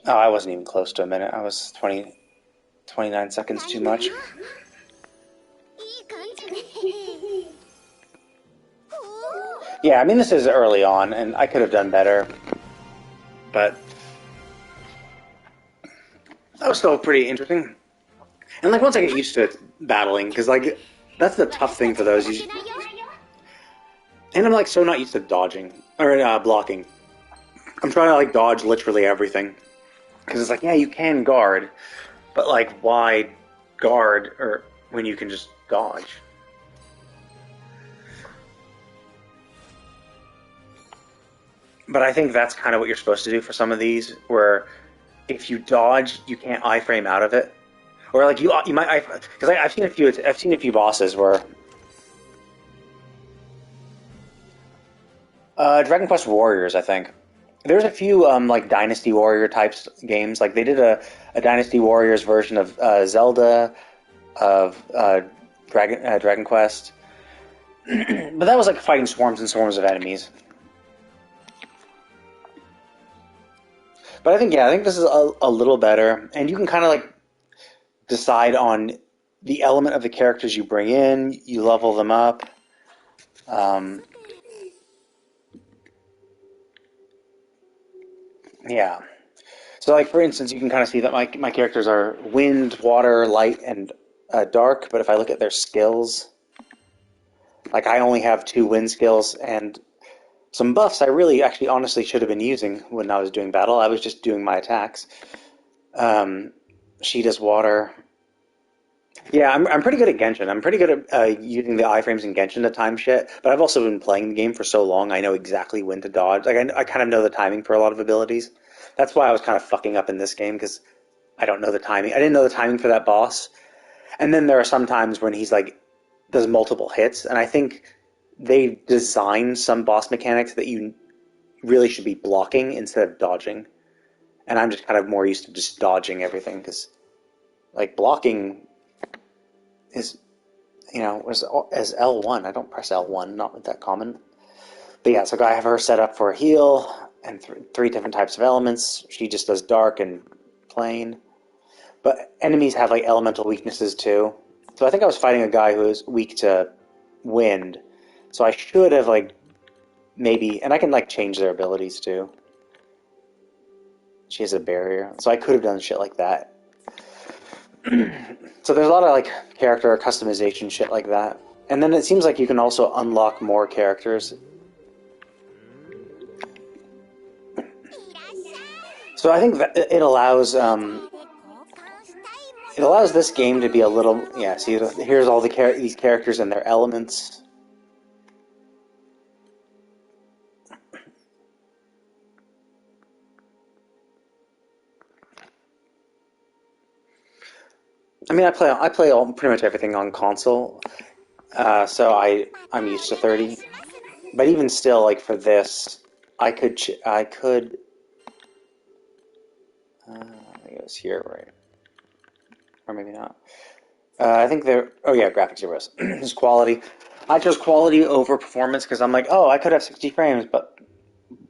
Oh, I wasn't even close to a minute. I was 29 seconds too much. Yeah, I mean this is early on, and I could have done better, but that was still pretty interesting. And like once I get used to battling, because like that's the tough thing for those. And I'm like so not used to dodging or blocking. I'm trying to like dodge literally everything, because it's like yeah you can guard, but like why guard or when you can just dodge? But I think that's kind of what you're supposed to do for some of these, where if you dodge, you can't iframe out of it, or like you might because I've seen a few bosses where Dragon Quest Warriors, I think there's a few like Dynasty Warrior types games, like they did a Dynasty Warriors version of Zelda, of Dragon Quest, but that was like fighting swarms and swarms of enemies. But I think this is a little better, and you can kind of like decide on the element of the characters you bring in. You level them up. Yeah. So, like for instance, you can kind of see that my characters are wind, water, light, and dark. But if I look at their skills, like I only have 2 wind skills and some buffs I really actually honestly should have been using when I was doing battle. I was just doing my attacks. She does water. Yeah, I'm pretty good at Genshin. I'm pretty good at using the iframes in Genshin to time shit, but I've also been playing the game for so long, I know exactly when to dodge. Like, I kind of know the timing for a lot of abilities. That's why I was kind of fucking up in this game, because I don't know the timing. I didn't know the timing for that boss. And then there are some times when he's like, does multiple hits, and I think they designed some boss mechanics that you really should be blocking instead of dodging. And I'm just kind of more used to just dodging everything, because like blocking is, as L1. I don't press L1, not that common. But yeah, so I have her set up for a heal and 3 different types of elements. She just does dark and plain. But enemies have like elemental weaknesses too. So I think I was fighting a guy who is weak to wind. So I should have like maybe, and I can like change their abilities too. She has a barrier. So I could have done shit like that. So there's a lot of like character customization shit like that. And then it seems like you can also unlock more characters. So I think that it allows this game to be a little, yeah, see here's all these characters and their elements. I mean, I play pretty much everything on console, so I'm used to 30. But even still, like for this, I could. I think it was here, right? Or maybe not. I think they're. Oh yeah, graphics heroes. Just quality. I chose quality over performance because I'm like, oh, I could have 60 frames, but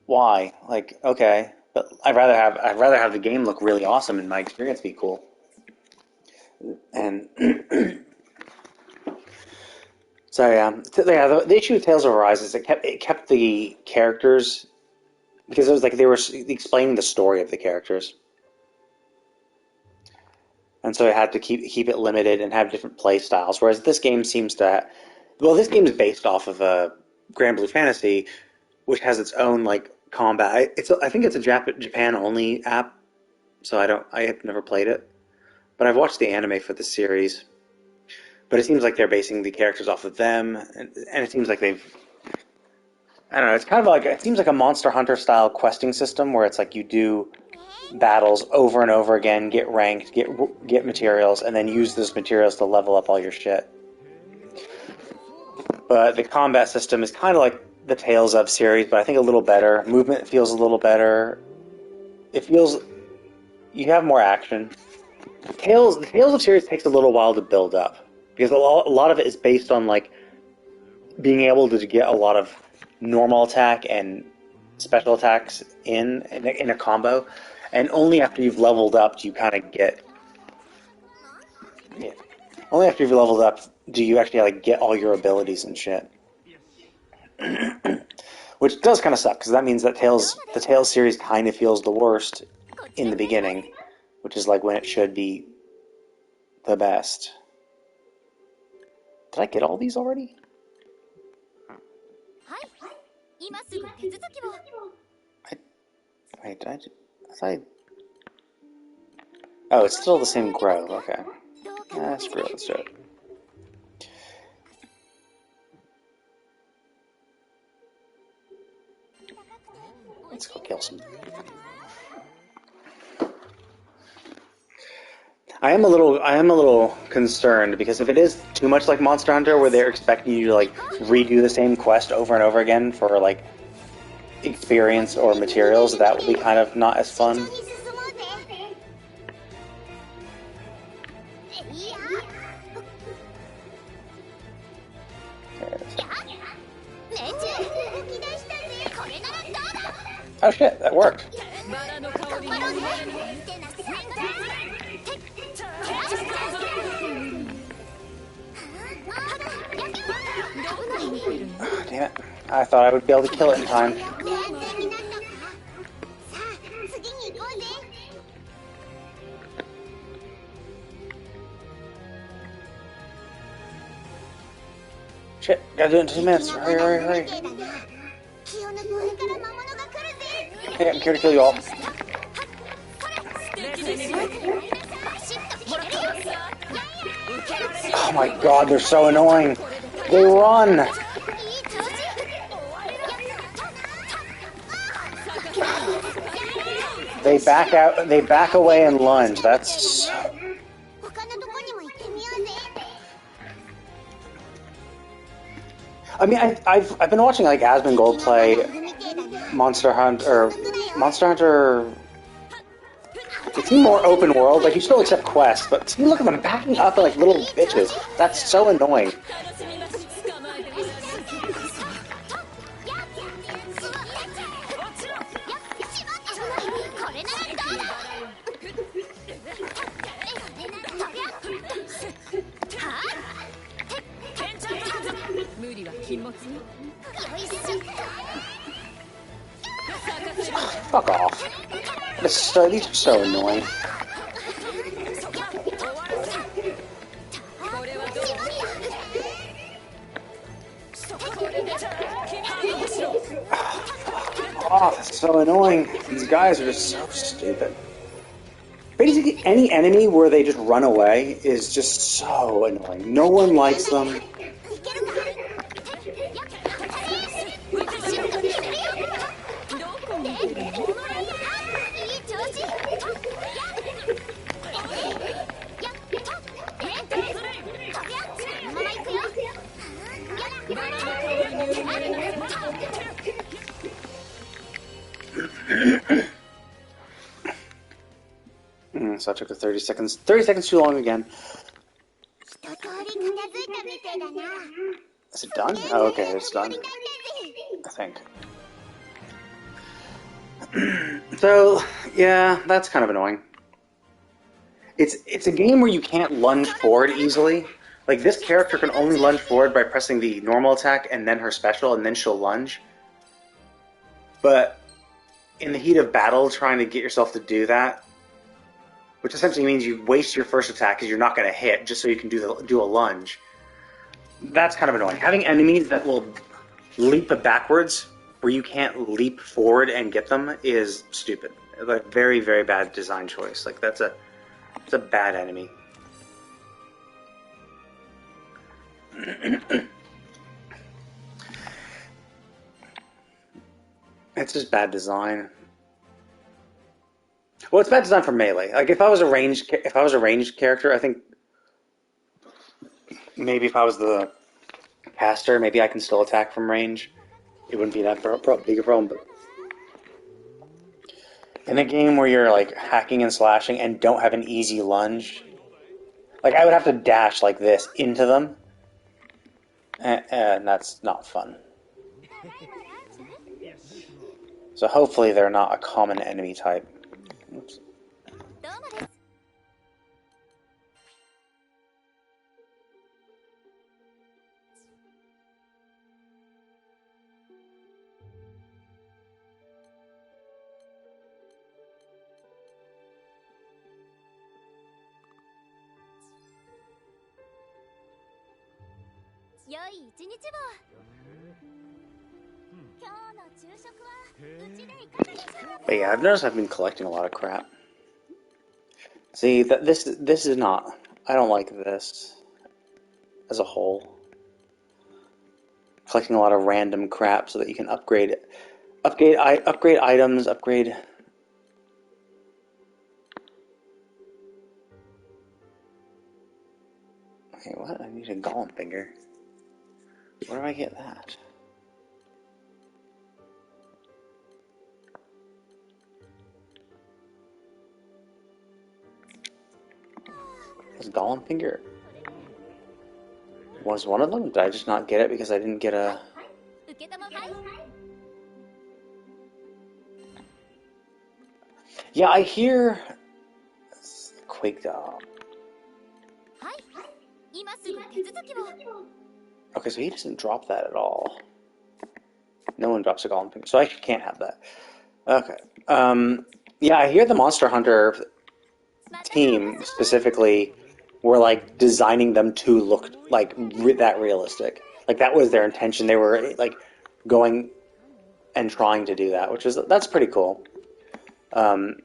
why? Like, okay, but I'd rather have the game look really awesome and my experience be cool. And so yeah, the issue with Tales of Arise is it kept the characters because it was like they were explaining the story of the characters, and so it had to keep it limited and have different play styles. Whereas this game seems to, well, this game is based off of a Granblue Fantasy, which has its own like combat. I think it's a Japan only app, so I have never played it, but I've watched the anime for the series. But it seems like they're basing the characters off of them, and it seems like they've. I don't know. It's kind of like it seems like a Monster Hunter style questing system where it's like you do battles over and over again, get ranked, get materials, and then use those materials to level up all your shit. But the combat system is kind of like the Tales of series, but I think a little better. Movement feels a little better. It feels you have more action. The Tales of series takes a little while to build up because a lot of it is based on like being able to get a lot of normal attack and special attacks in a combo, and only after you've leveled up do you kind of get. Yeah, only after you've leveled up do you actually like get all your abilities and shit. Which does kind of suck because that means that the Tales series kind of feels the worst in the beginning, which is like when it should be the best. Did I get all these already? Wait, oh, it's still the same grow. Okay. Screw it. Let's do it. Let's go kill some. I am a little concerned because if it is too much like Monster Hunter, where they're expecting you to like redo the same quest over and over again for like experience or materials, that will be kind of not as fun. Oh shit, that worked. Damn it. I thought I would be able to kill it in time. Shit, gotta do it in 2 minutes. Hurry. Hey, I'm here to kill you all. Oh my god, they're so annoying. They run. They back out. They back away and lunge. That's. I mean, I've been watching like Asmongold play Monster Hunter. It seemed more open world. Like you still accept quests, but see, look at them backing up like little bitches. That's so annoying. Fuck off. These are so annoying. Oh, that's so annoying. These guys are just so stupid. Basically, any enemy where they just run away is just so annoying. No one likes them. so I took the 30 seconds. 30 seconds too long again. Is it done? Oh, okay, it's done. I think. So, yeah, that's kind of annoying. It's a game where you can't lunge forward easily. Like, this character can only lunge forward by pressing the normal attack and then her special, and then she'll lunge. But in the heat of battle, trying to get yourself to do that, which essentially means you waste your first attack because you're not going to hit just so you can do a lunge, that's kind of annoying. Having enemies that will leap backwards where you can't leap forward and get them is stupid. Like, very, very bad design choice. Like, it's a bad enemy. It's just bad design. Well, it's bad design for melee. Like, if I was a ranged character, I think maybe if I was the caster, maybe I can still attack from range. It wouldn't be that big a problem. But in a game where you're like hacking and slashing and don't have an easy lunge, like I would have to dash like this into them, and that's not fun. So hopefully they're not a common enemy type. Oops. But yeah, I've noticed I've been collecting a lot of crap. See, this is not. I don't like this as a whole. Collecting a lot of random crap so that you can upgrade items, upgrade. Okay, what? I need a golem finger. Where do I get that? This golem finger was one of them? Did I just not get it because I didn't get a... Yeah, I hear... Quake Dog. Okay, so he doesn't drop that at all. No one drops a golem finger, so I can't have that. Okay. Yeah, I hear the Monster Hunter team specifically were like designing them to look like that realistic. Like that was their intention. They were like going and trying to do that, that's pretty cool. Trying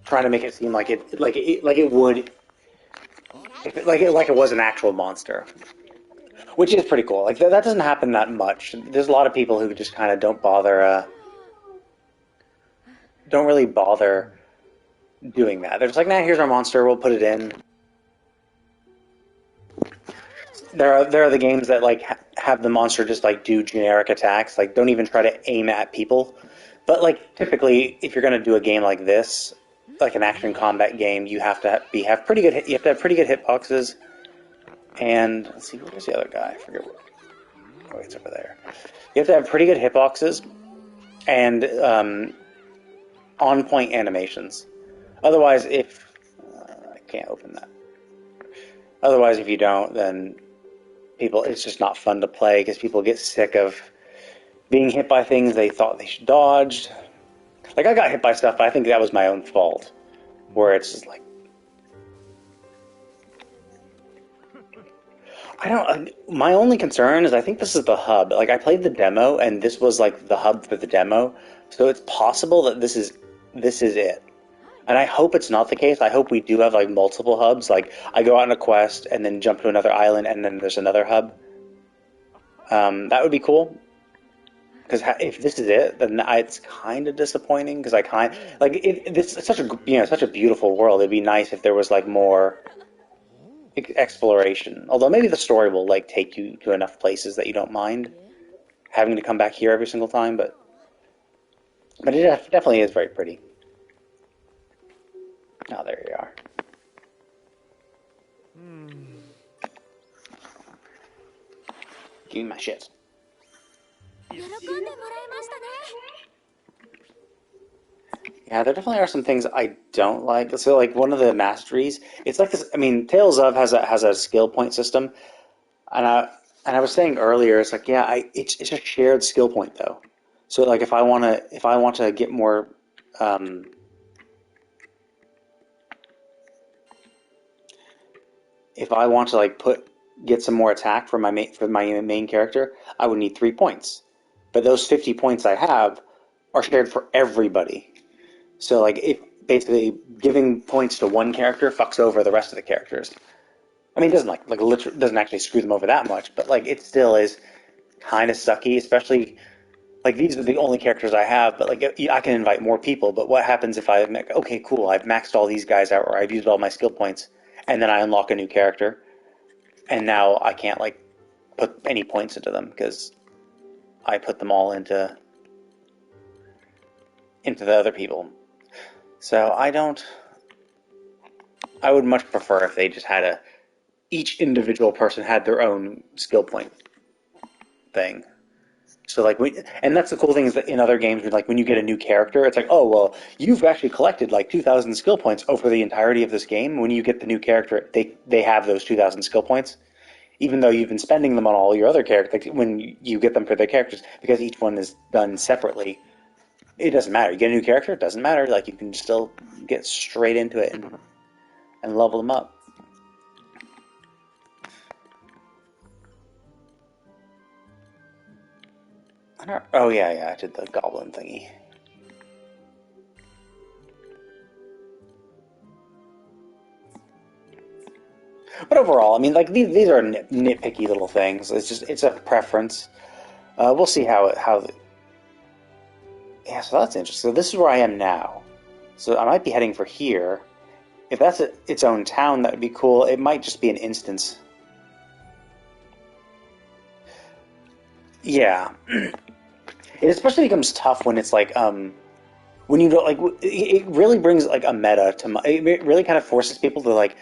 to make it seem like it would, like it was an actual monster, which is pretty cool. Like that doesn't happen that much. There's a lot of people who just kind of don't really bother doing that. They're just like, nah, here's our monster, we'll put it in. There are the games that like have the monster just like do generic attacks, like don't even try to aim at people. But like typically, if you're going to do a game like this, like an action combat game, you have to have pretty good hitboxes. And let's see, where's the other guy? I forget. Oh, it's over there. You have to have pretty good hitboxes and on-point animations. Otherwise, if I can't open that. Otherwise, if you don't, then it's just not fun to play because people get sick of being hit by things they thought they should dodge. Like I got hit by stuff, but I think that was my own fault. Where it's just like, my only concern is I think this is the hub. Like I played the demo, and this was like the hub for the demo, so it's possible that this is it. And I hope it's not the case. I hope we do have like multiple hubs. Like I go out on a quest and then jump to another island and then there's another hub. That would be cool. Because if this is it, then it's kind of disappointing. Because it's such a beautiful world. It'd be nice if there was like more exploration. Although maybe the story will like take you to enough places that you don't mind having to come back here every single time. But it definitely is very pretty. Oh, there you are. Give me my shit. Yeah, there definitely are some things I don't like. So, like, one of the masteries, it's like this. I mean, Tales of has a skill point system, and I was saying earlier, it's like, yeah, it's a shared skill point though. So, like, if I want to get more, um, if I want to like get some more attack for my main character, I would need 3 points. But those 50 points I have are shared for everybody. So, like, it basically giving points to one character fucks over the rest of the characters. I mean, it doesn't like literally doesn't actually screw them over that much, but like it still is kind of sucky. Especially like these are the only characters I have, but like I can invite more people. But what happens if okay, cool, I've maxed all these guys out, or I've used all my skill points, and then I unlock a new character, and now I can't like put any points into them because I put them all into the other people. So I would much prefer if they just had each individual person had their own skill point thing. So like and that's the cool thing is that in other games, like when you get a new character, it's like, oh well, you've actually collected like 2,000 skill points over the entirety of this game. When you get the new character, they have those 2,000 skill points, even though you've been spending them on all your other characters. Like when you get them for their characters, because each one is done separately, it doesn't matter. You get a new character, it doesn't matter. Like you can still get straight into it and level them up. Oh yeah, I did the goblin thingy. But overall, I mean, like these are nitpicky little things. It's a preference. We'll see how. Yeah, so that's interesting. So this is where I am now. So I might be heading for here. If that's its own town, that would be cool. It might just be an instance. Yeah, it especially becomes tough when it's like when you don't like it really brings like a meta to it really kind of forces people to like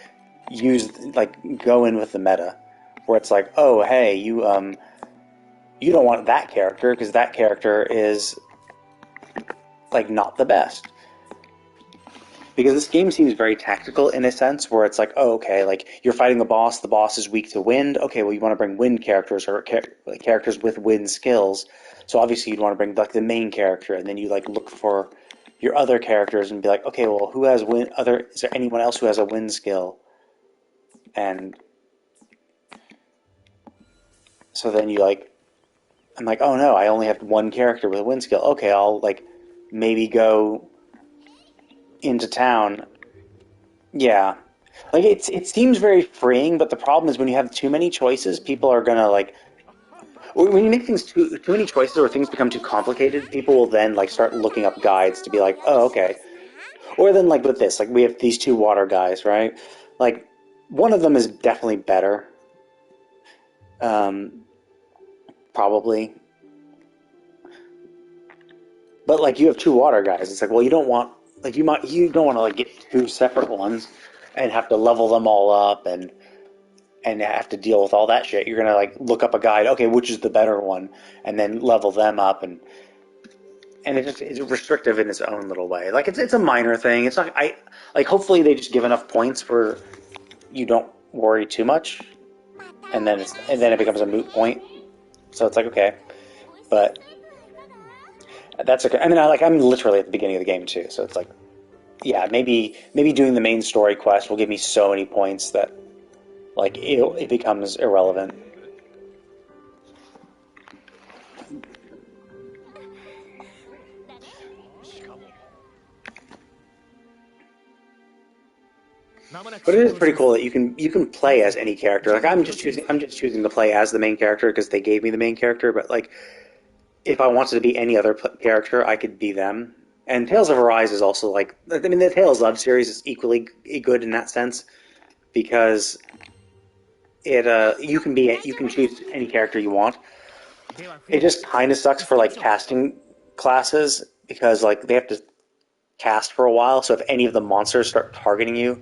use like go in with the meta where it's like, oh hey, you don't want that character because that character is like not the best, because this game seems very tactical in a sense where it's like, oh okay, like you're fighting the boss is weak to wind, okay, well you want to bring wind characters or like characters with wind skills, so obviously you'd want to bring like the main character, and then you like look for your other characters and be like, okay, well who has wind other is there anyone else who has a wind skill, and so then you like I'm like, oh no, I only have one character with a wind skill. Okay, I'll like maybe go into town. Yeah. Like it seems very freeing, but the problem is when you have too many choices, people are gonna like when you make things too many choices or things become too complicated, people will then like start looking up guides to be like, oh okay. Or then like with this, like we have these two water guys, right? Like one of them is definitely better. Um, probably. But like you have two water guys, it's like, well, you don't want like you don't want to like get two separate ones and have to level them all up and have to deal with all that shit. You're gonna like look up a guide, okay, which is the better one, and then level them up, and it's restrictive in its own little way. Like it's a minor thing. It's not I like hopefully they just give enough points where you don't worry too much, and then it becomes a moot point. So it's like okay, but that's okay. I mean, I'm literally at the beginning of the game too, so it's like, yeah, maybe doing the main story quest will give me so many points that like it becomes irrelevant. But it is pretty cool that you can play as any character. Like I'm just choosing to play as the main character because they gave me the main character. But like if I wanted to be any other character, I could be them. And Tales of Arise is also like, I mean, the Tales of series is equally good in that sense because you can choose any character you want. It just kind of sucks for like casting classes because like they have to cast for a while. So if any of the monsters start targeting you,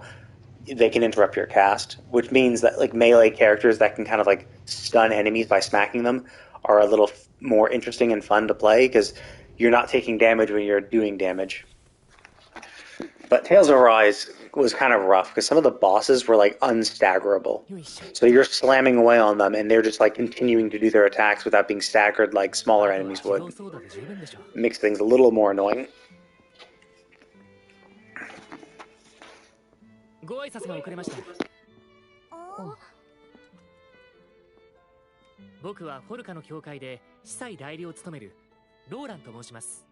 they can interrupt your cast, which means that like melee characters that can kind of like stun enemies by smacking them are a little more interesting and fun to play because you're not taking damage when you're doing damage. But Tales of Arise was kind of rough because some of the bosses were like unstaggerable. So you're slamming away on them and they're just like continuing to do their attacks without being staggered like smaller enemies would. Makes things a little more annoying. ご挨拶が遅れました。僕はフォルカの教会で司祭代理を務めるローランと申します。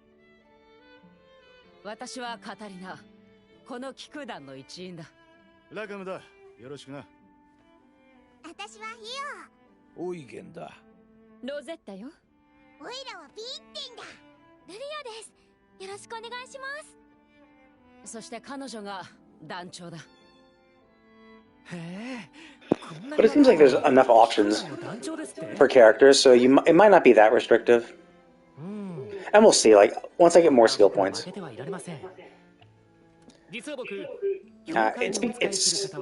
私はカタリナ、この騎空団の一員だ。ラカムだ。よろしくな。私はヒオ。オイゲンだ。ロゼッタよ。オ。オイラはピーッテンだ。ルリアです。よろしくお願いします。そして彼女が団長だ。But it seems like there's enough options for characters, so it might not be that restrictive. And we'll see, like, once I get more skill points.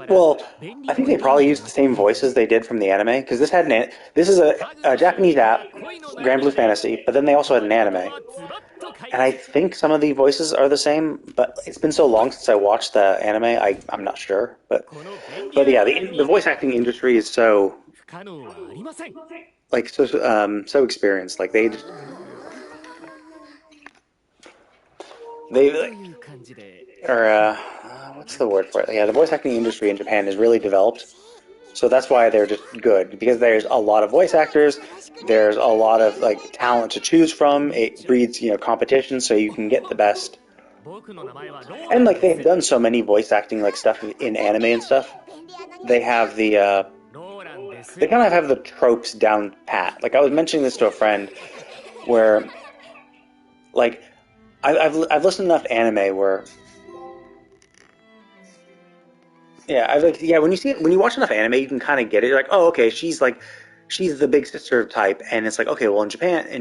Well, I think they probably used the same voices they did from the anime, because this is a Japanese app, Granblue Fantasy, but then they also had an anime. And I think some of the voices are the same, but it's been so long since I watched the anime, I'm not sure. But yeah, the voice acting industry is so so experienced. Like they are what's the word for it? Yeah, the voice acting industry in Japan is really developed. So that's why they're just good, because there's a lot of voice actors, there's a lot of like talent to choose from. It breeds, competition, so you can get the best. And like they've done so many voice acting like stuff in anime and stuff. They have they kind of have the tropes down pat. Like I was mentioning this to a friend, where like I've listened to enough anime where. Yeah, when you watch enough anime, you can kind of get it. You're like, oh, okay, she's the big sister type, and it's like, okay, well, in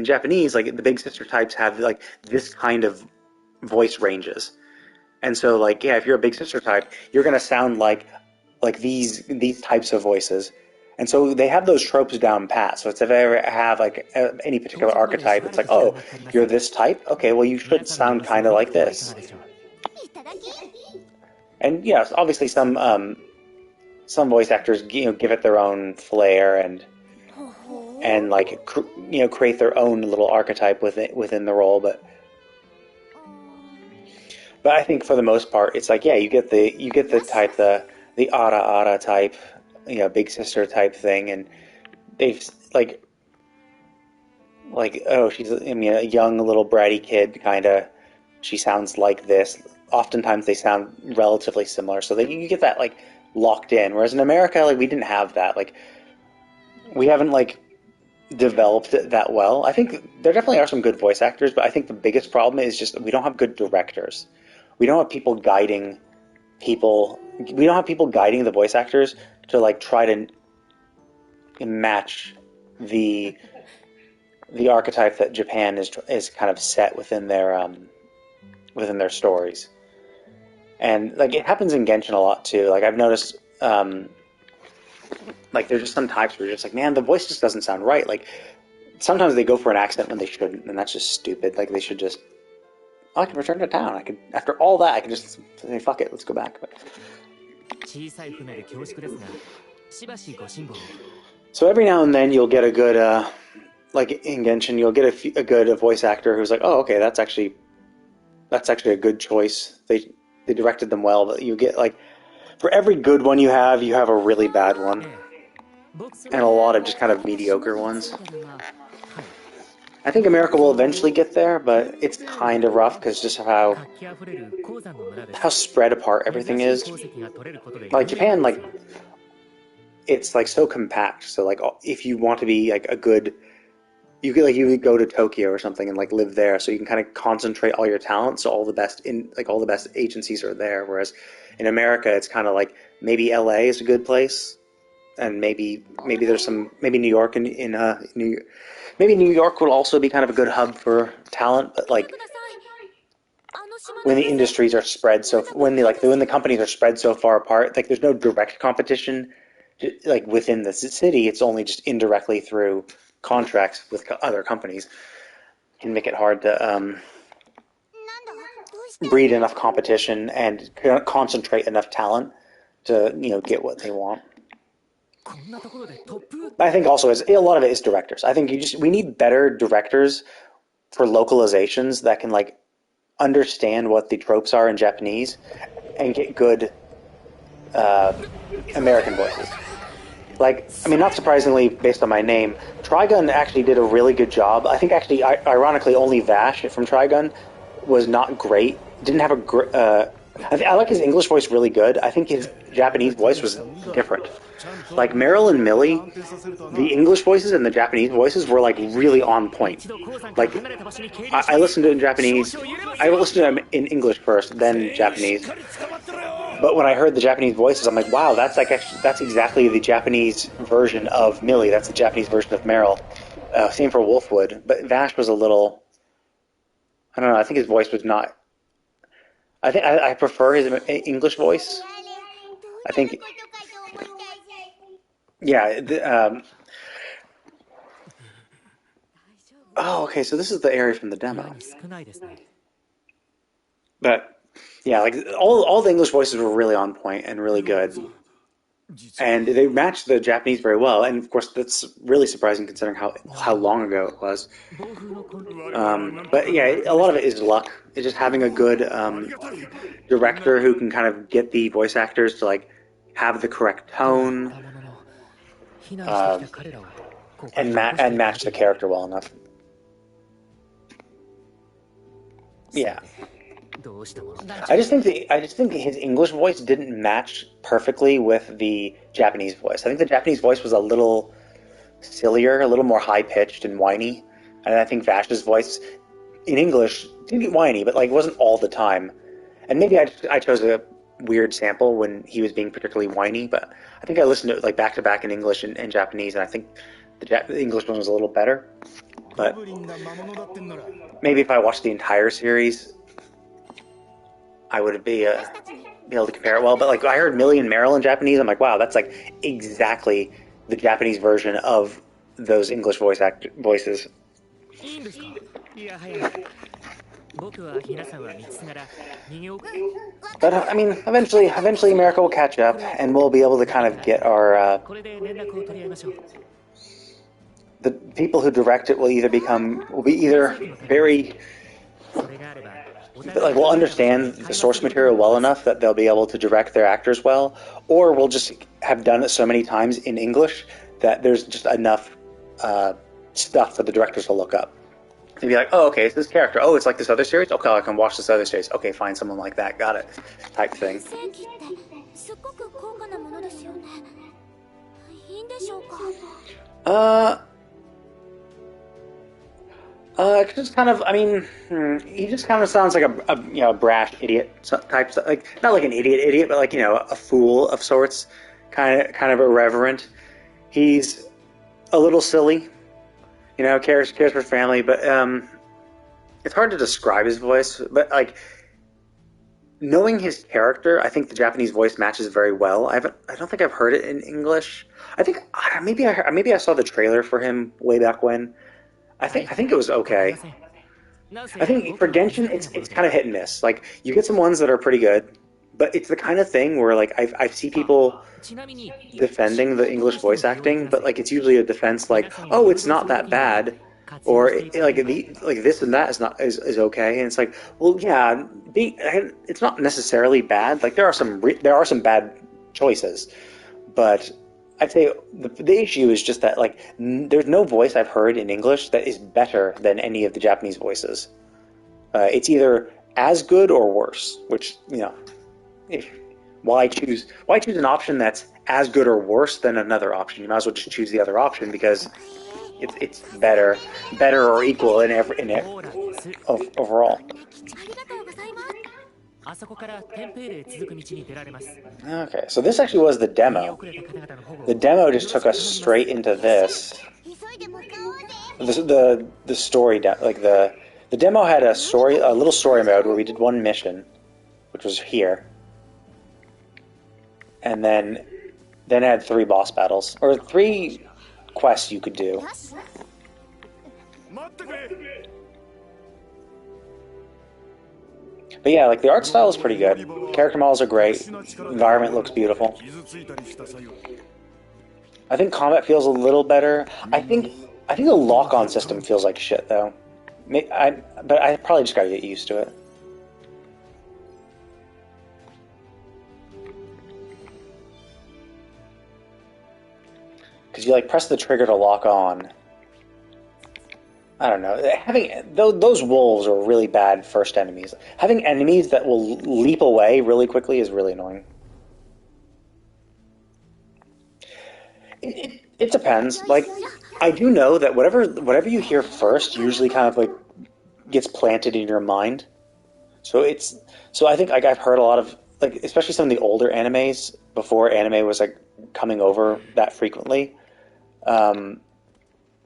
Japanese, like the big sister types have like this kind of voice ranges, and so like, yeah, if you're a big sister type, you're gonna sound like these types of voices, and so they have those tropes down pat. So if they ever have like any particular archetype, it's like, oh, you're this type, okay, well, you should sound kind of like this. And yes, obviously some voice actors give it their own flair and like create their own little archetype within the role, but I think for the most part it's like, yeah, you get the type, the ara type, big sister type thing, and they've like oh, she's a young little bratty kid kind of, she sounds like this. Oftentimes they sound relatively similar, so you get that like locked in. Whereas in America, like we didn't have that. Like we haven't like developed it that well. I think there definitely are some good voice actors, but I think the biggest problem is just we don't have good directors. We don't have people guiding people. We don't have people guiding the voice actors to like try to match the archetype that Japan is kind of set within their stories. And like it happens in Genshin a lot too. Like I've noticed, like there's just some types where you're just like, man, the voice just doesn't sound right. Like sometimes they go for an accent when they shouldn't, and that's just stupid. Like they should just, I can return to town. After all that, I can just say, fuck it, let's go back. But... So every now and then you'll get a good, like in Genshin, you'll get a good voice actor who's like, oh, okay, that's actually a good choice. They directed them well, but you get like, for every good one you have a really bad one. And a lot of just kind of mediocre ones. I think America will eventually get there, but it's kind of rough because just how spread apart everything is. Like Japan, like, it's like so compact, so like if you want to be like a good, you could go to Tokyo or something and like live there, so you can kind of concentrate all your talent. So all the best agencies are there. Whereas in America, it's kind of like maybe LA is a good place, and maybe there's maybe New York maybe New York will also be kind of a good hub for talent. But like when the industries are spread so when the companies are spread so far apart, like there's no direct competition like within the city. It's only just indirectly through contracts with other companies. Can make it hard to breed enough competition and concentrate enough talent to get what they want. I think also a lot of it is directors. I think we need better directors for localizations that can like understand what the tropes are in Japanese and get good American voices. Like, I mean, not surprisingly, based on my name, Trigun actually did a really good job. I think actually, ironically, only Vash from Trigun was not great. Didn't have I like his English voice really good. I think his Japanese voice was different. Like Meryl and Millie, the English voices and the Japanese voices were like really on point. Like I listened to it in Japanese. I listened to them in English first, then Japanese. But when I heard the Japanese voices, I'm like, wow, that's exactly the Japanese version of Millie. That's the Japanese version of Meryl. Same for Wolfwood. But Vash was a little, I don't know. I think his voice was not. I think I prefer his English voice. I think, yeah. Oh, okay. So this is the area from the demo. But yeah, like all the English voices were really on point and really good, and they matched the Japanese very well. And of course, that's really surprising considering how long ago it was. But yeah, a lot of it is luck. It's just having a good director who can kind of get the voice actors to like have the correct tone and match the character well enough. Yeah. I just think his English voice didn't match perfectly with the Japanese voice. I think the Japanese voice was a little sillier, a little more high pitched and whiny, and I think Vash's voice in English didn't get whiny, but like wasn't all the time. And maybe I chose a weird sample when he was being particularly whiny, but I think I listened to it like back to back in English and Japanese, and I think the English one was a little better. But maybe if I watched the entire series, I would be able to compare it well. But like I heard Millie and Meryl in Japanese, I'm like, wow, that's like exactly the Japanese version of those English voices. But I mean, eventually America will catch up, and we'll be able to kind of get our the people who direct it will be either very like we'll understand the source material well enough that they'll be able to direct their actors well, or we'll just have done it so many times in English that there's just enough stuff for the directors to look up. They'd be like, oh, okay, it's this character. Oh, it's like this other series? Okay, I can watch this other series. Okay, find someone like that. Got it. Type thing. Just kind of, I mean, he just kind of sounds like a brash idiot type, like not like an idiot, but like a fool of sorts, kind of irreverent. He's a little silly, cares for family, but it's hard to describe his voice. But like knowing his character, I think the Japanese voice matches very well. I don't think I've heard it in English. I think maybe I saw the trailer for him way back when. I think it was okay. I think for Genshin, it's kind of hit and miss. Like you get some ones that are pretty good, but it's the kind of thing where like I see people defending the English voice acting, but like it's usually a defense like, oh, it's not that bad, or this and that is okay, and it's like, well, yeah, it's not necessarily bad. Like there are some bad choices, but I'd say the issue is just that like there's no voice I've heard in English that is better than any of the Japanese voices. It's either as good or worse, which why choose an option that's as good or worse than another option? You might as well just choose the other option because it's better or equal in overall. Okay, so this actually was the demo. The demo just took us straight into this. The story, like the The demo had a little story mode where we did one mission, which was here, and then it had 3 boss battles or 3 quests you could do. But yeah, like the art style is pretty good. Character models are great. Environment looks beautiful. I think combat feels a little better. I think the lock-on system feels like shit though. But I probably just gotta get used to it. Because you like press the trigger to lock on. I don't know. Those wolves are really bad first enemies. Having enemies that will leap away really quickly is really annoying. It depends. Like, I do know that whatever you hear first usually kind of like gets planted in your mind. So I think like I've heard a lot of like, especially some of the older animes before anime was like coming over that frequently.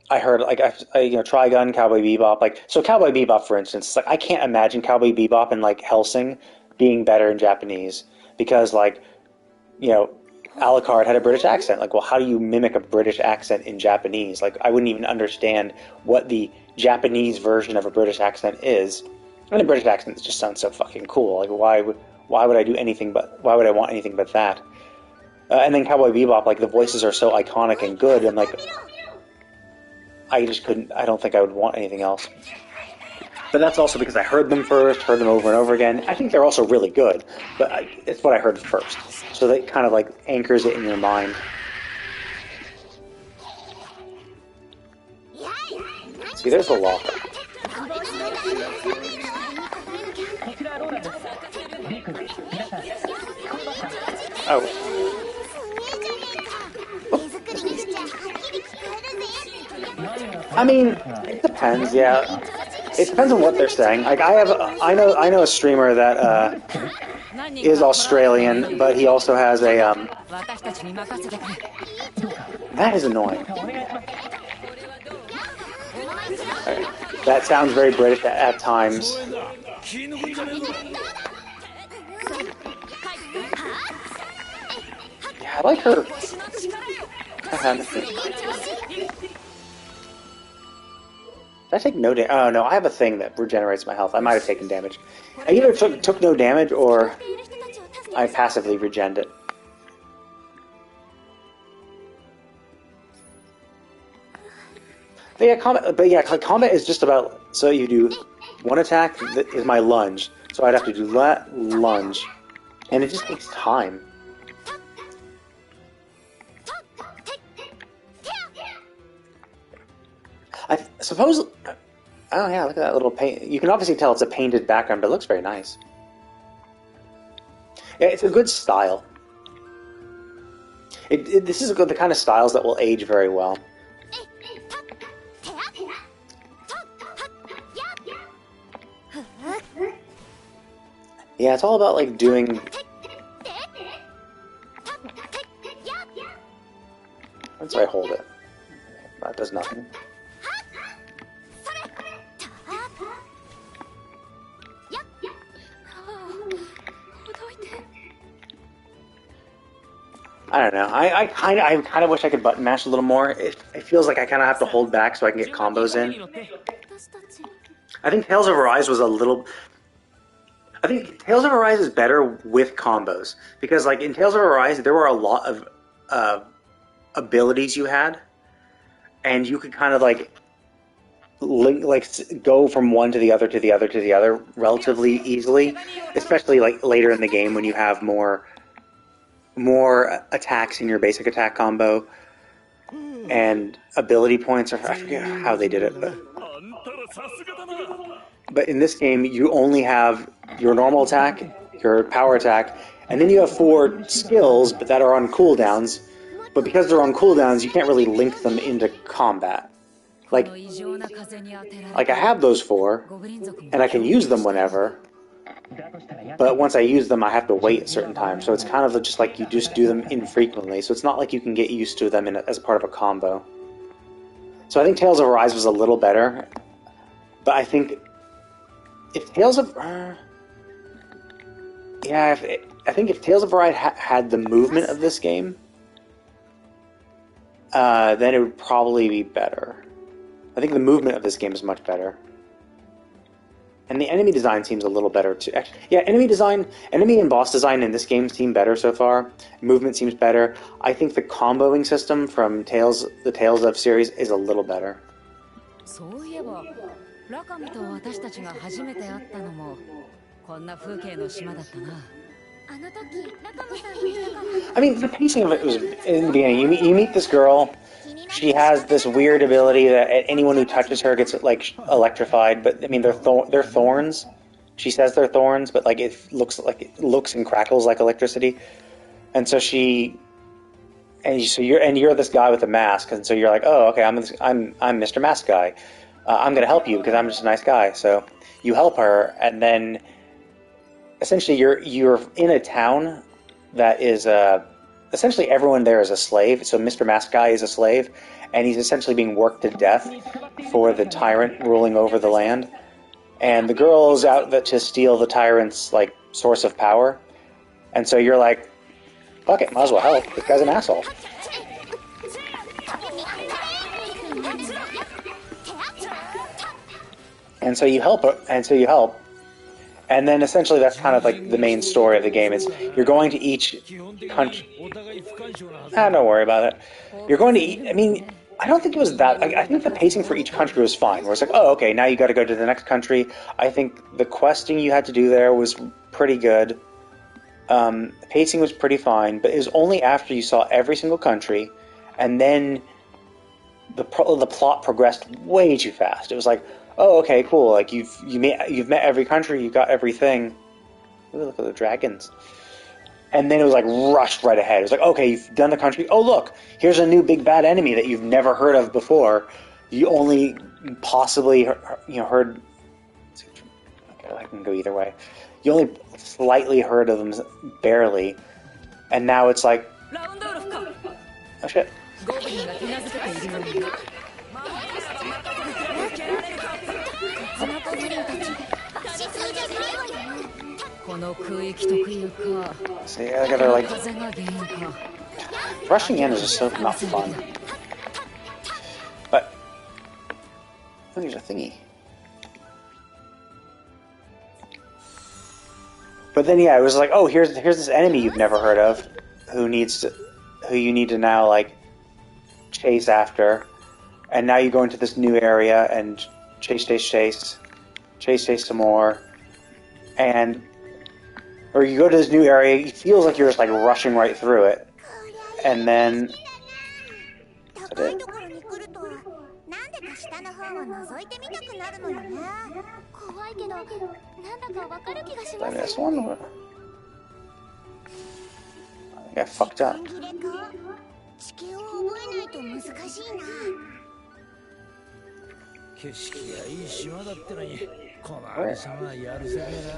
I heard like Trigun, Cowboy Bebop, like so Cowboy Bebop for instance, like I can't imagine Cowboy Bebop and like Hellsing being better in Japanese because like Alucard had a British accent. Like, well, how do you mimic a British accent in Japanese? Like, I wouldn't even understand what the Japanese version of a British accent is. And a British accent just sounds so fucking cool. Like, why would I do anything but? Why would I want anything but that? And then Cowboy Bebop, like the voices are so iconic and good, and like I just couldn't. I don't think I would want anything else. But that's also because I heard them first, heard them over and over again. I think they're also really good, but it's what I heard first. So that kind of like anchors it in your mind. See, there's the locker. Oh. I mean, it depends, yeah. It depends on what they're saying. Like I know a streamer that is Australian, but he also has a that is annoying. That sounds very British at times. Yeah, I like her. Did I take no damage? Oh no, I have a thing that regenerates my health. I might have taken damage. I either took no damage or I passively regened it. But yeah, combat is just about, so you do one attack that is my lunge. So I'd have to do that lunge. And it just takes time. I suppose... Oh yeah, look at that little paint. You can obviously tell it's a painted background, but it looks very nice. Yeah, it's a good style. This is the kind of styles that will age very well. Yeah, it's all about like doing... Once I hold it, that does nothing. I don't know. I kind of wish I could button mash a little more. It feels like I kind of have to hold back so I can get combos in. I think Tales of Arise was a little... I think Tales of Arise is better with combos. Because like in Tales of Arise, there were a lot of abilities you had. And you could kind of like go from one to the other to the other to the other relatively easily. Especially like later in the game when you have more attacks in your basic attack combo and ability points. I forget how they did it, but in this game you only have your normal attack, your power attack, and then you have 4 skills but that are on cooldowns, but because they're on cooldowns you can't really link them into combat. Like I have those 4 and I can use them whenever, but once I use them, I have to wait a certain time. So it's kind of just like you just do them infrequently. So it's not like you can get used to them as part of a combo. So I think Tales of Arise was a little better. But I think If Tales of yeah, I think if Tales of Arise had the movement of this game, then it would probably be better. I think the movement of this game is much better. And the enemy design seems a little better too. Actually, yeah, enemy and boss design in this game seem better so far. Movement seems better. I think the comboing system from the Tales of series is a little better. そういえば、ラカムと私たちが初めて会ったのもこんな風景の島だったな。あの時ラカムさんといたから。 I mean, the pacing of it was in the beginning. You meet this girl. She has this weird ability that anyone who touches her gets like electrified. But I mean, they're thorns. She says they're thorns, but like it looks and crackles like electricity. And so you're this guy with a mask, and so you're like, oh, okay, I'm Mr. Mask Guy. I'm gonna help you because I'm just a nice guy. So you help her, and then essentially you're in a town that is essentially everyone there is a slave. So Mr. Mask Guy is a slave, and he's essentially being worked to death for the tyrant ruling over the land. And the girl is out to steal the tyrant's like source of power, and so you're like, fuck it, might as well help. This guy's an asshole. And so you help her, and then essentially that's kind of like the main story of the game. Is you're going to each country. Don't worry about it. You're going to. I mean, I don't think it was that. I think the pacing for each country was fine. Where it's like, oh, okay, now you got to go to the next country. I think the questing you had to do there was pretty good. The pacing was pretty fine, but it was only after you saw every single country, and then the plot progressed way too fast. It was like, oh, okay, cool. Like you've met every country, you got everything. Ooh, look at the dragons. And then it was like rushed right ahead. It was like, okay, you've done the country. Oh, look, here's a new big bad enemy that you've never heard of before. You only possibly heard. Okay, I can go either way. You only slightly heard of them, barely, and now it's like, oh shit. この空域特有か。 See, I gotta like. Rushing in is just so not fun. But oh, there's a thingy. But then yeah, it was like, oh, here's this enemy you've never heard of, who you need to now like chase after, and now you go into this new area and chase some more, or you go to this new area, it feels like you're just like rushing right through it, and then did I miss one? I think I fucked up. And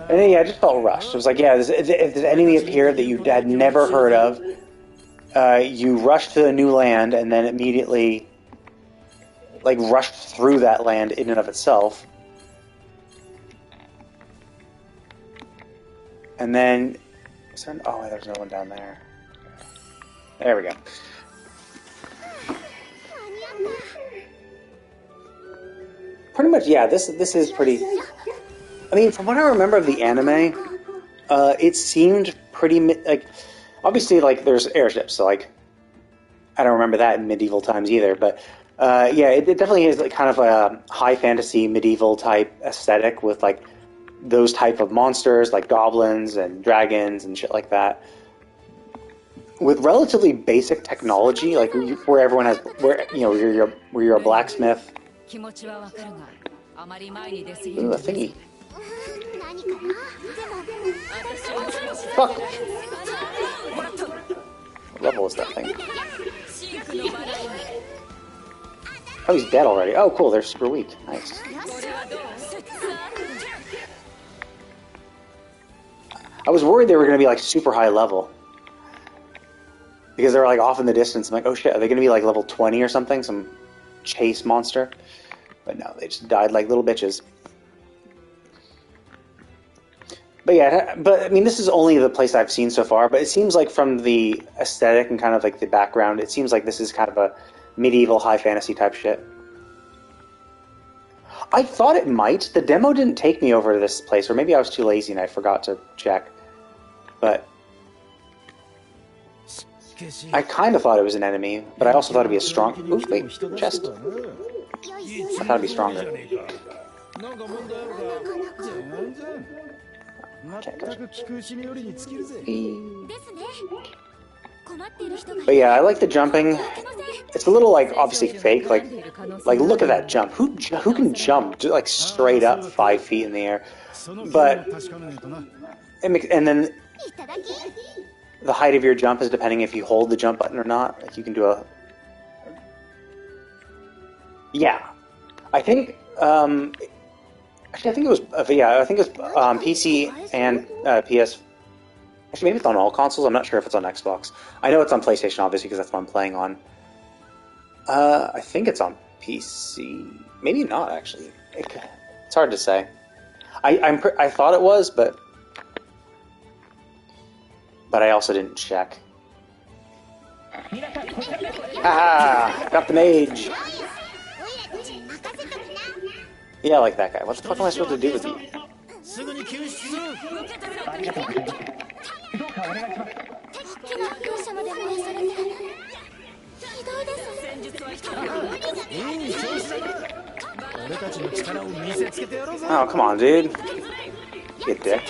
then, yeah, I just felt rushed. It was like, yeah, if this enemy appeared that you had never heard of, you rushed to a new land and then immediately like rushed through that land in and of itself. And then, oh, there's no one down there. There we go. Pretty much, yeah. This is pretty. I mean, from what I remember of the anime, it seemed pretty like. Obviously, like there's airships, so like I don't remember that in medieval times either. But yeah, it definitely is like kind of a high fantasy medieval type aesthetic with like those type of monsters like goblins and dragons and shit like that. With relatively basic technology, like where everyone has, where you're a blacksmith. Ooh, a thingy. Fuck! What level is that thing? Oh, he's dead already. Oh, cool, they're super weak. Nice. I was worried they were going to be like super high level. Because they were like off in the distance. I'm like, oh shit, are they going to be like level 20 or something? Some chase monster? But no, they just died like little bitches. But yeah, but I mean, this is only the place I've seen so far. But it seems like from the aesthetic and kind of like the background, it seems like this is kind of a medieval high fantasy type shit. I thought it might. The demo didn't take me over to this place, or maybe I was too lazy and I forgot to check. But I kind of thought it was an enemy, but I also thought it'd be a strong... Ooh, wait, chest. I thought it'd be stronger. But yeah, I like the jumping. It's a little, like, obviously fake. Like look at that jump. Who can jump, like, straight up 5 feet in the air? But, and then the height of your jump is depending if you hold the jump button or not. Like, you can do a... Yeah. I think, actually, I think it was, yeah, I think it was PC and PS. Actually, maybe it's on all consoles. I'm not sure if it's on Xbox. I know it's on PlayStation, obviously, because that's what I'm playing on. I think it's on PC. Maybe not, actually. It's hard to say. I thought it was, but I also didn't check. Ah, got the mage. Yeah, I like that guy. What the fuck am I supposed to do with you? Oh, come on, dude. You dick.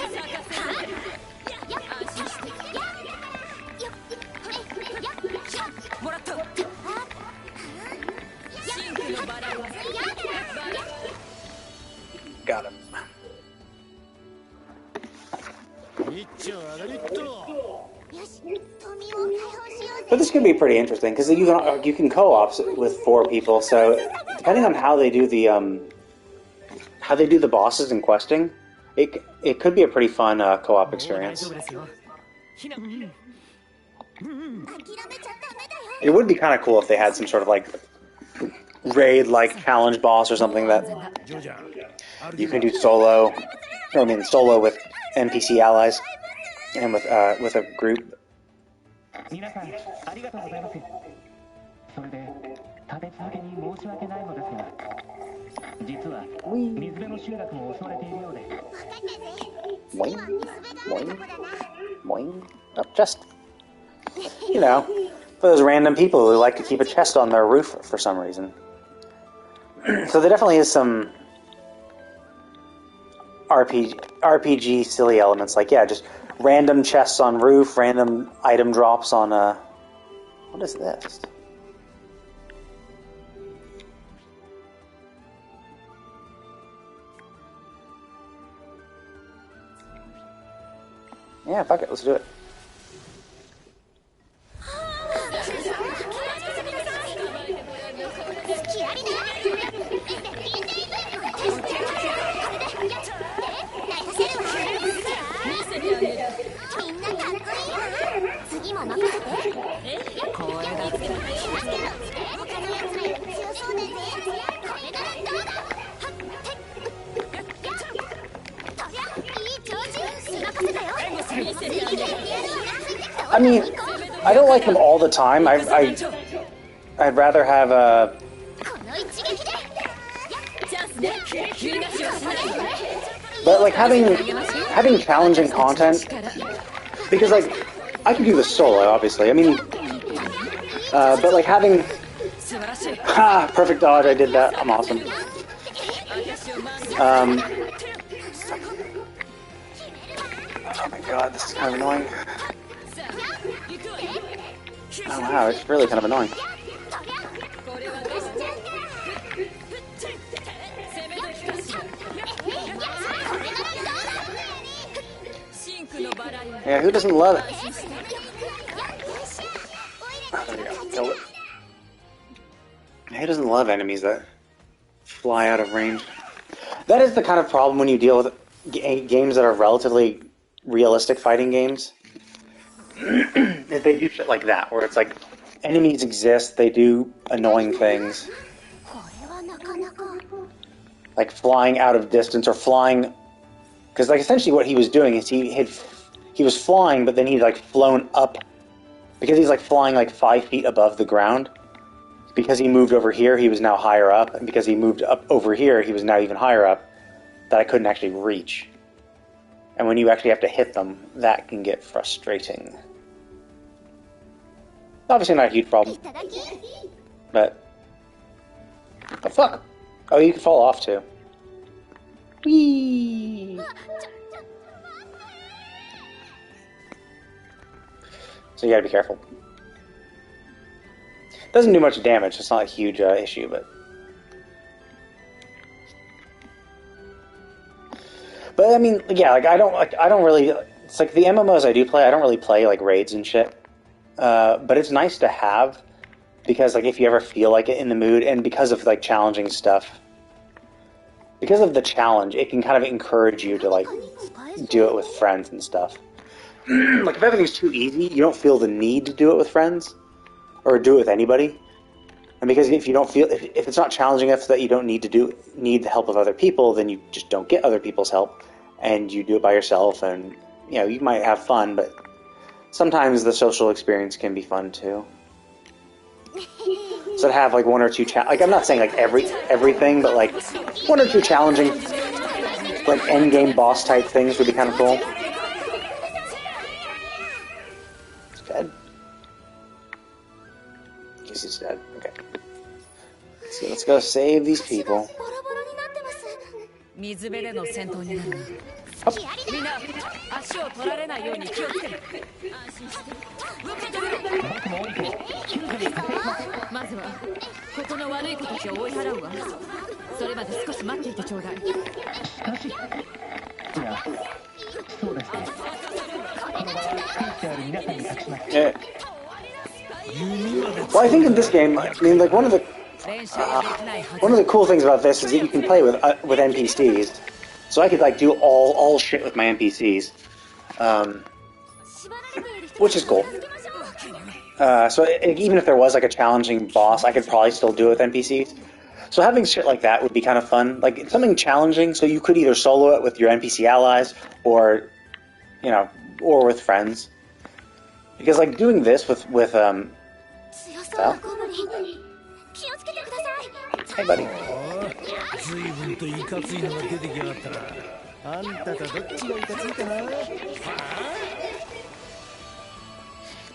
Got him. But this could be pretty interesting because you can co-op with 4 people. So depending on how they do the bosses and questing, it could be a pretty fun co-op experience. It would be kind of cool if they had some sort of like raid like challenge boss or something that you can do solo. I mean solo with NPC allies and with a group. Oh, chest. You know, for those random people who like to keep a chest on their roof for some reason. So there definitely is some RPG silly elements, like, yeah, just random chests on roof, random item drops on what is this? Yeah, fuck it, let's do it. I mean, I don't like them all the time. I'd rather have but like having challenging content, because like I could do this solo, obviously. I mean, but like having perfect dodge. I did that. I'm awesome. Oh my god, this is kind of annoying. Oh wow, it's really kind of annoying. Yeah, who doesn't love it? Oh, there you go. Killed it. Who doesn't love enemies that fly out of range? That is the kind of problem when you deal with games that are relatively realistic fighting games. If they do shit like that, where it's like enemies exist, they do annoying things, like flying out of distance or flying Because like essentially what he was doing is he was flying, but then he'd like flown up because he's like flying like 5 feet above the ground. Because he moved over here, he was now higher up, and because he moved up over here, he was now even higher up that I couldn't actually reach. And when you actually have to hit them, that can get frustrating. Obviously not a huge problem, but oh fuck! Oh, you can fall off too. Whee! So you gotta be careful. Doesn't do much damage. It's not a huge issue, but I mean, yeah, like I don't really. It's like the MMOs I do play. I don't really play like raids and shit. But it's nice to have because like if you ever feel like it in the mood, and because of like challenging stuff, because of the challenge, it can kind of encourage you to like do it with friends and stuff. Like if everything's too easy, you don't feel the need to do it with friends or do it with anybody. And because if you don't feel if it's not challenging enough that you don't need the help of other people, then you just don't get other people's help, and you do it by yourself. And you know you might have fun, but sometimes the social experience can be fun too. So to have like one or two like I'm not saying like everything, but like one or two challenging like end game boss type things would be kind of cool. It's dead. I guess he's dead. Okay. So let's go save these people. 水辺での戦闘になるな。みんな足を取られないように気をつけて。安心して受け止めろ。まずはここの悪い子たちを追い払うわ。それまで少し待っていてちょうだい。Well, I think in this game, I mean, like one of the cool things about this is that you can play with NPCs. So I could like do all shit with my NPCs, which is cool. Even if there was like a challenging boss, I could probably still do it with NPCs. So having shit like that would be kind of fun. Like something challenging, so you could either solo it with your NPC allies, or you know, or with friends. Because like doing this with well, hey buddy.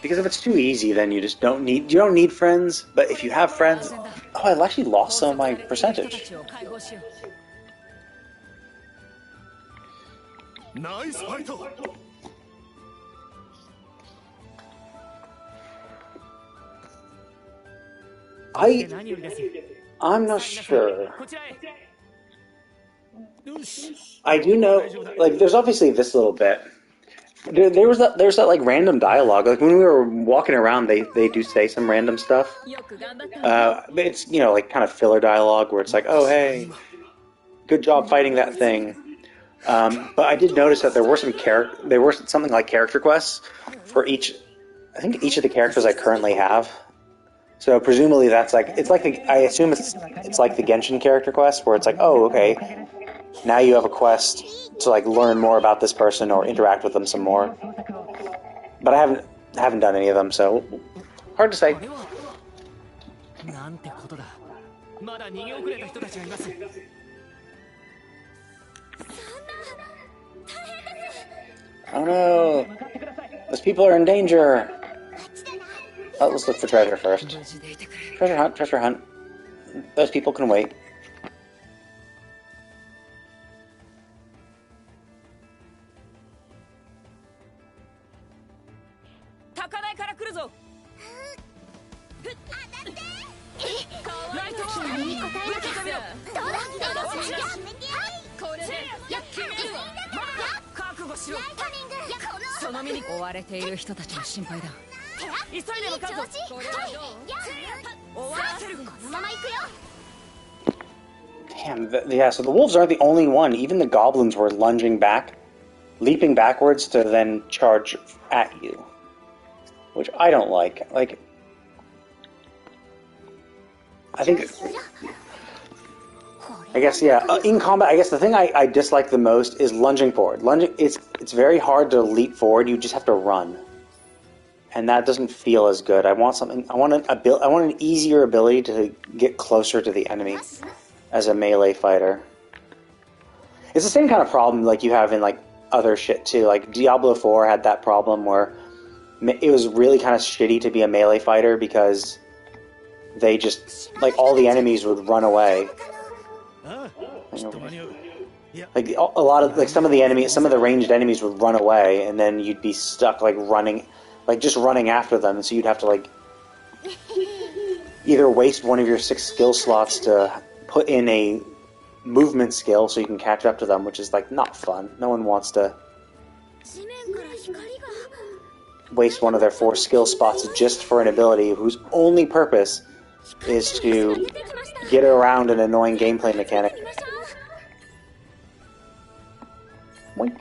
Because if it's too easy, then you don't need friends. But if you have friends, oh, I actually lost some of my percentage. Nice fight. I'm not sure. I do know, like, there's obviously this little bit. There's that like random dialogue. Like when we were walking around, they do say some random stuff. But it's like kind of filler dialogue where it's like, oh hey, good job fighting that thing. But I did notice that there were something like character quests for each. I think each of the characters I currently have. So presumably that's like I assume it's like the Genshin character quest where it's like, oh okay, now you have a quest to like learn more about this person or interact with them some more. But I haven't done any of them, so hard to say. Oh no! Those people are in danger! Oh, let's look for treasure first. Treasure hunt. Those people can wait. Damn, yeah, so the wolves aren't the only one. Even the goblins were lunging back, leaping backwards to then charge at you. Which I don't like. Like, I think... I guess, yeah. In combat, I guess the thing I dislike the most is lunging forward. Lunging, it's very hard to leap forward. You just have to run, and that doesn't feel as good. I want something. I want an easier ability to get closer to the enemy as a melee fighter. It's the same kind of problem like you have in like other shit too. Like Diablo 4 had that problem where it was really kind of shitty to be a melee fighter because they just like all the enemies would run away. Like a lot of like some of the ranged enemies would run away, and then you'd be stuck like running, like just running after them. And so you'd have to like either waste one of your 6 skill slots to put in a movement skill so you can catch up to them, which is like not fun. No one wants to waste one of their 4 skill spots just for an ability whose only purpose is to get around an annoying gameplay mechanic. Boink.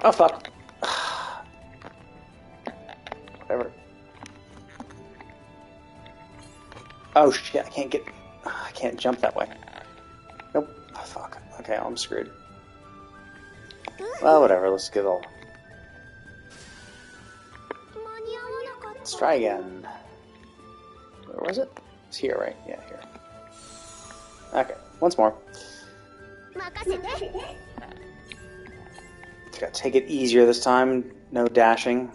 Oh fuck. Whatever. Oh shit, I can't jump that way. Nope. Oh fuck. Okay, I'm screwed. Well, whatever, let's get all. Let's try again. Where was it? It's here, right? Yeah, here. Okay, once more. Gotta take it easier this time. No dashing.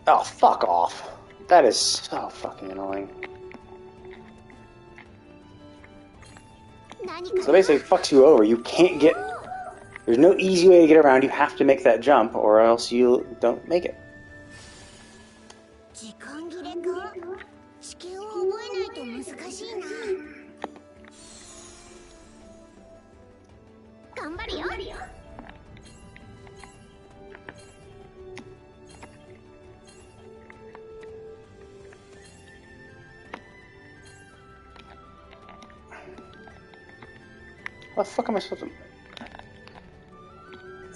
Oh, fuck off. That is so fucking annoying. So basically, it fucks you over. You can't get... There's no easy way to get around. You have to make that jump, or else you don't make it. How the fuck am I supposed to...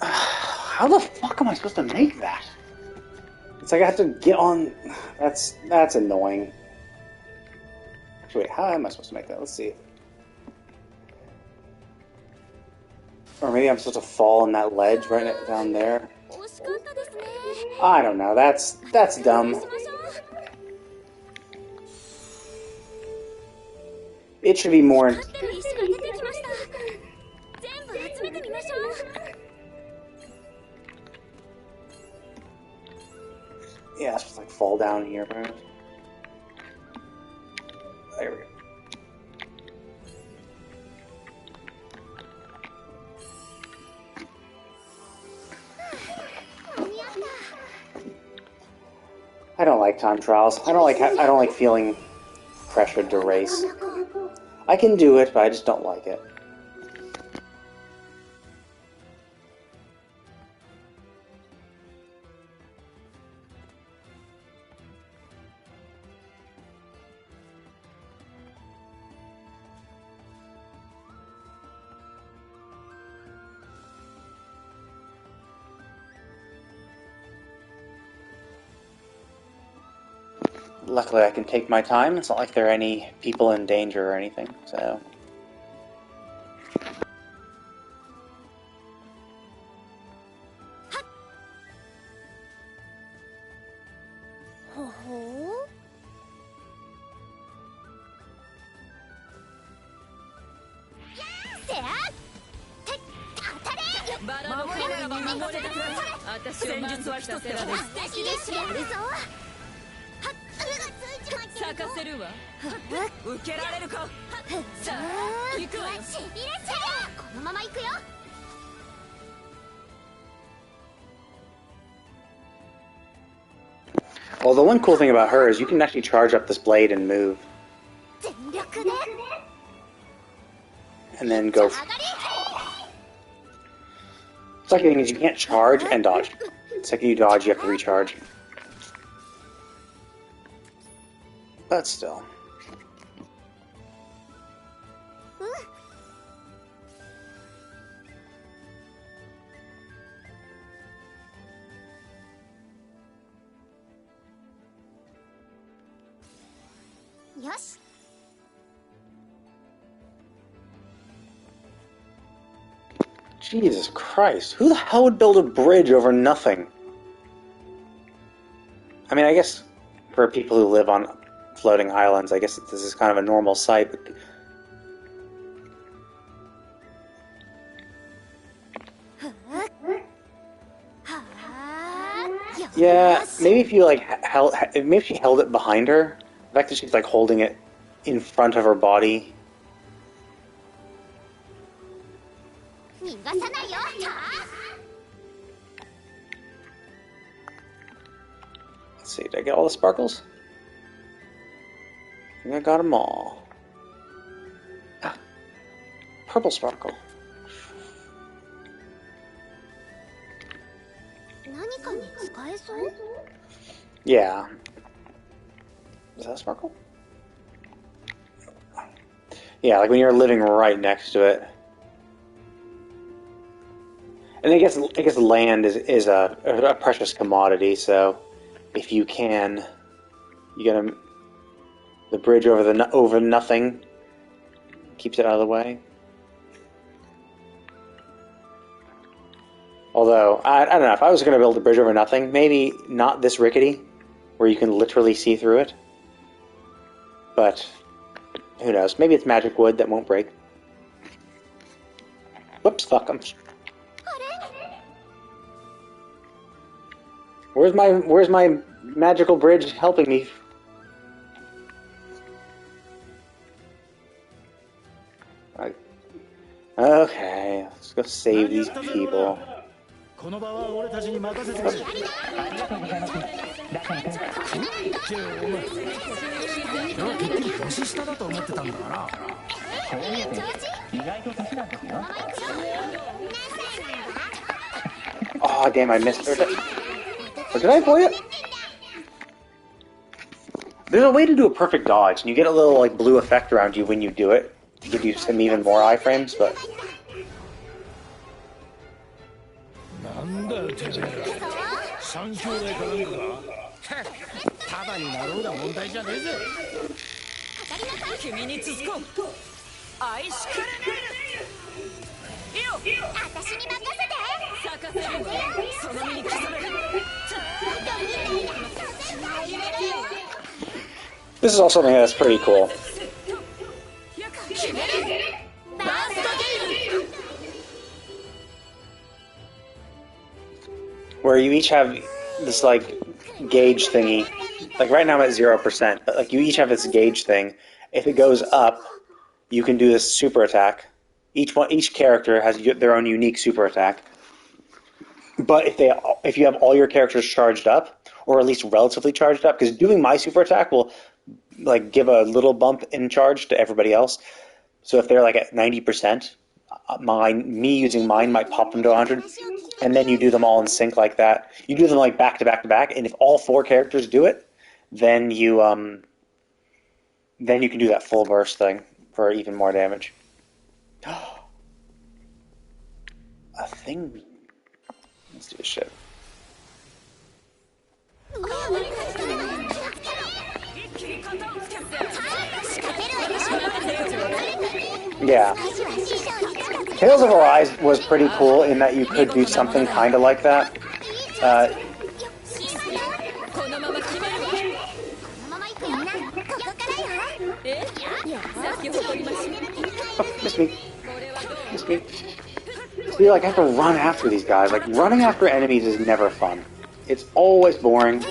How the fuck am I supposed to make that? It's like I have to get on... That's annoying. Actually, wait, how am I supposed to make that? Let's see. Or maybe I'm supposed to fall on that ledge right down there. I don't know. That's dumb. It should be more... Yeah, it's just like fall down here, right? There we go. I don't like time trials. I don't like feeling pressured to race. I can do it, but I just don't like it. Luckily, I can take my time. It's not like there are any people in danger or anything, so... Well, the one cool thing about her is you can actually charge up this blade and move. And then go... Second thing is you can't charge and dodge. Second you dodge, you have to recharge. But still. よし。 Jesus Christ, who the hell would build a bridge over nothing? I mean, I guess for people who live on floating islands, I guess this is kind of a normal sight, but... Yeah, maybe if you like maybe if she held it behind her, the fact that she's like holding it in front of her body. Let's see, did I get all the sparkles? I think I got them all. Ah, purple sparkle. Yeah. Is that a sparkle? Yeah, like when you're living right next to it. And I guess land is a precious commodity, so if you can, you get the bridge over nothing keeps it out of the way. Although I don't know, if I was going to build a bridge over nothing, maybe not this rickety, where you can literally see through it. But who knows? Maybe it's magic wood that won't break. Whoops! Fuck 'em. Where's my magical bridge helping me? Right. Okay, let's go save these people. Oh damn! I missed her. Or did I avoid it? There's a way to do a perfect dodge, and you get a little like blue effect around you when you do it to give you some even more iframes, but. This is also something that's pretty cool. Where you each have this like gauge thingy. Like right now I'm at 0%, but like you each have this gauge thing. If it goes up, you can do this super attack. Each character has their own unique super attack. But if you have all your characters charged up, or at least relatively charged up, because doing my super attack will like give a little bump in charge to everybody else. So if they're like at 90%, me using mine might pop them to 100, and then you do them all in sync like that. You do them like back to back to back, and if all 4 characters do it, then you can do that full burst thing for even more damage. A thing. Let's do this shit. Yeah. Tales of Arise was pretty cool in that you could do something kind of like that. Oh, missed me. Missed me. See, like, I have to run after these guys. Like, running after enemies is never fun. It's always boring.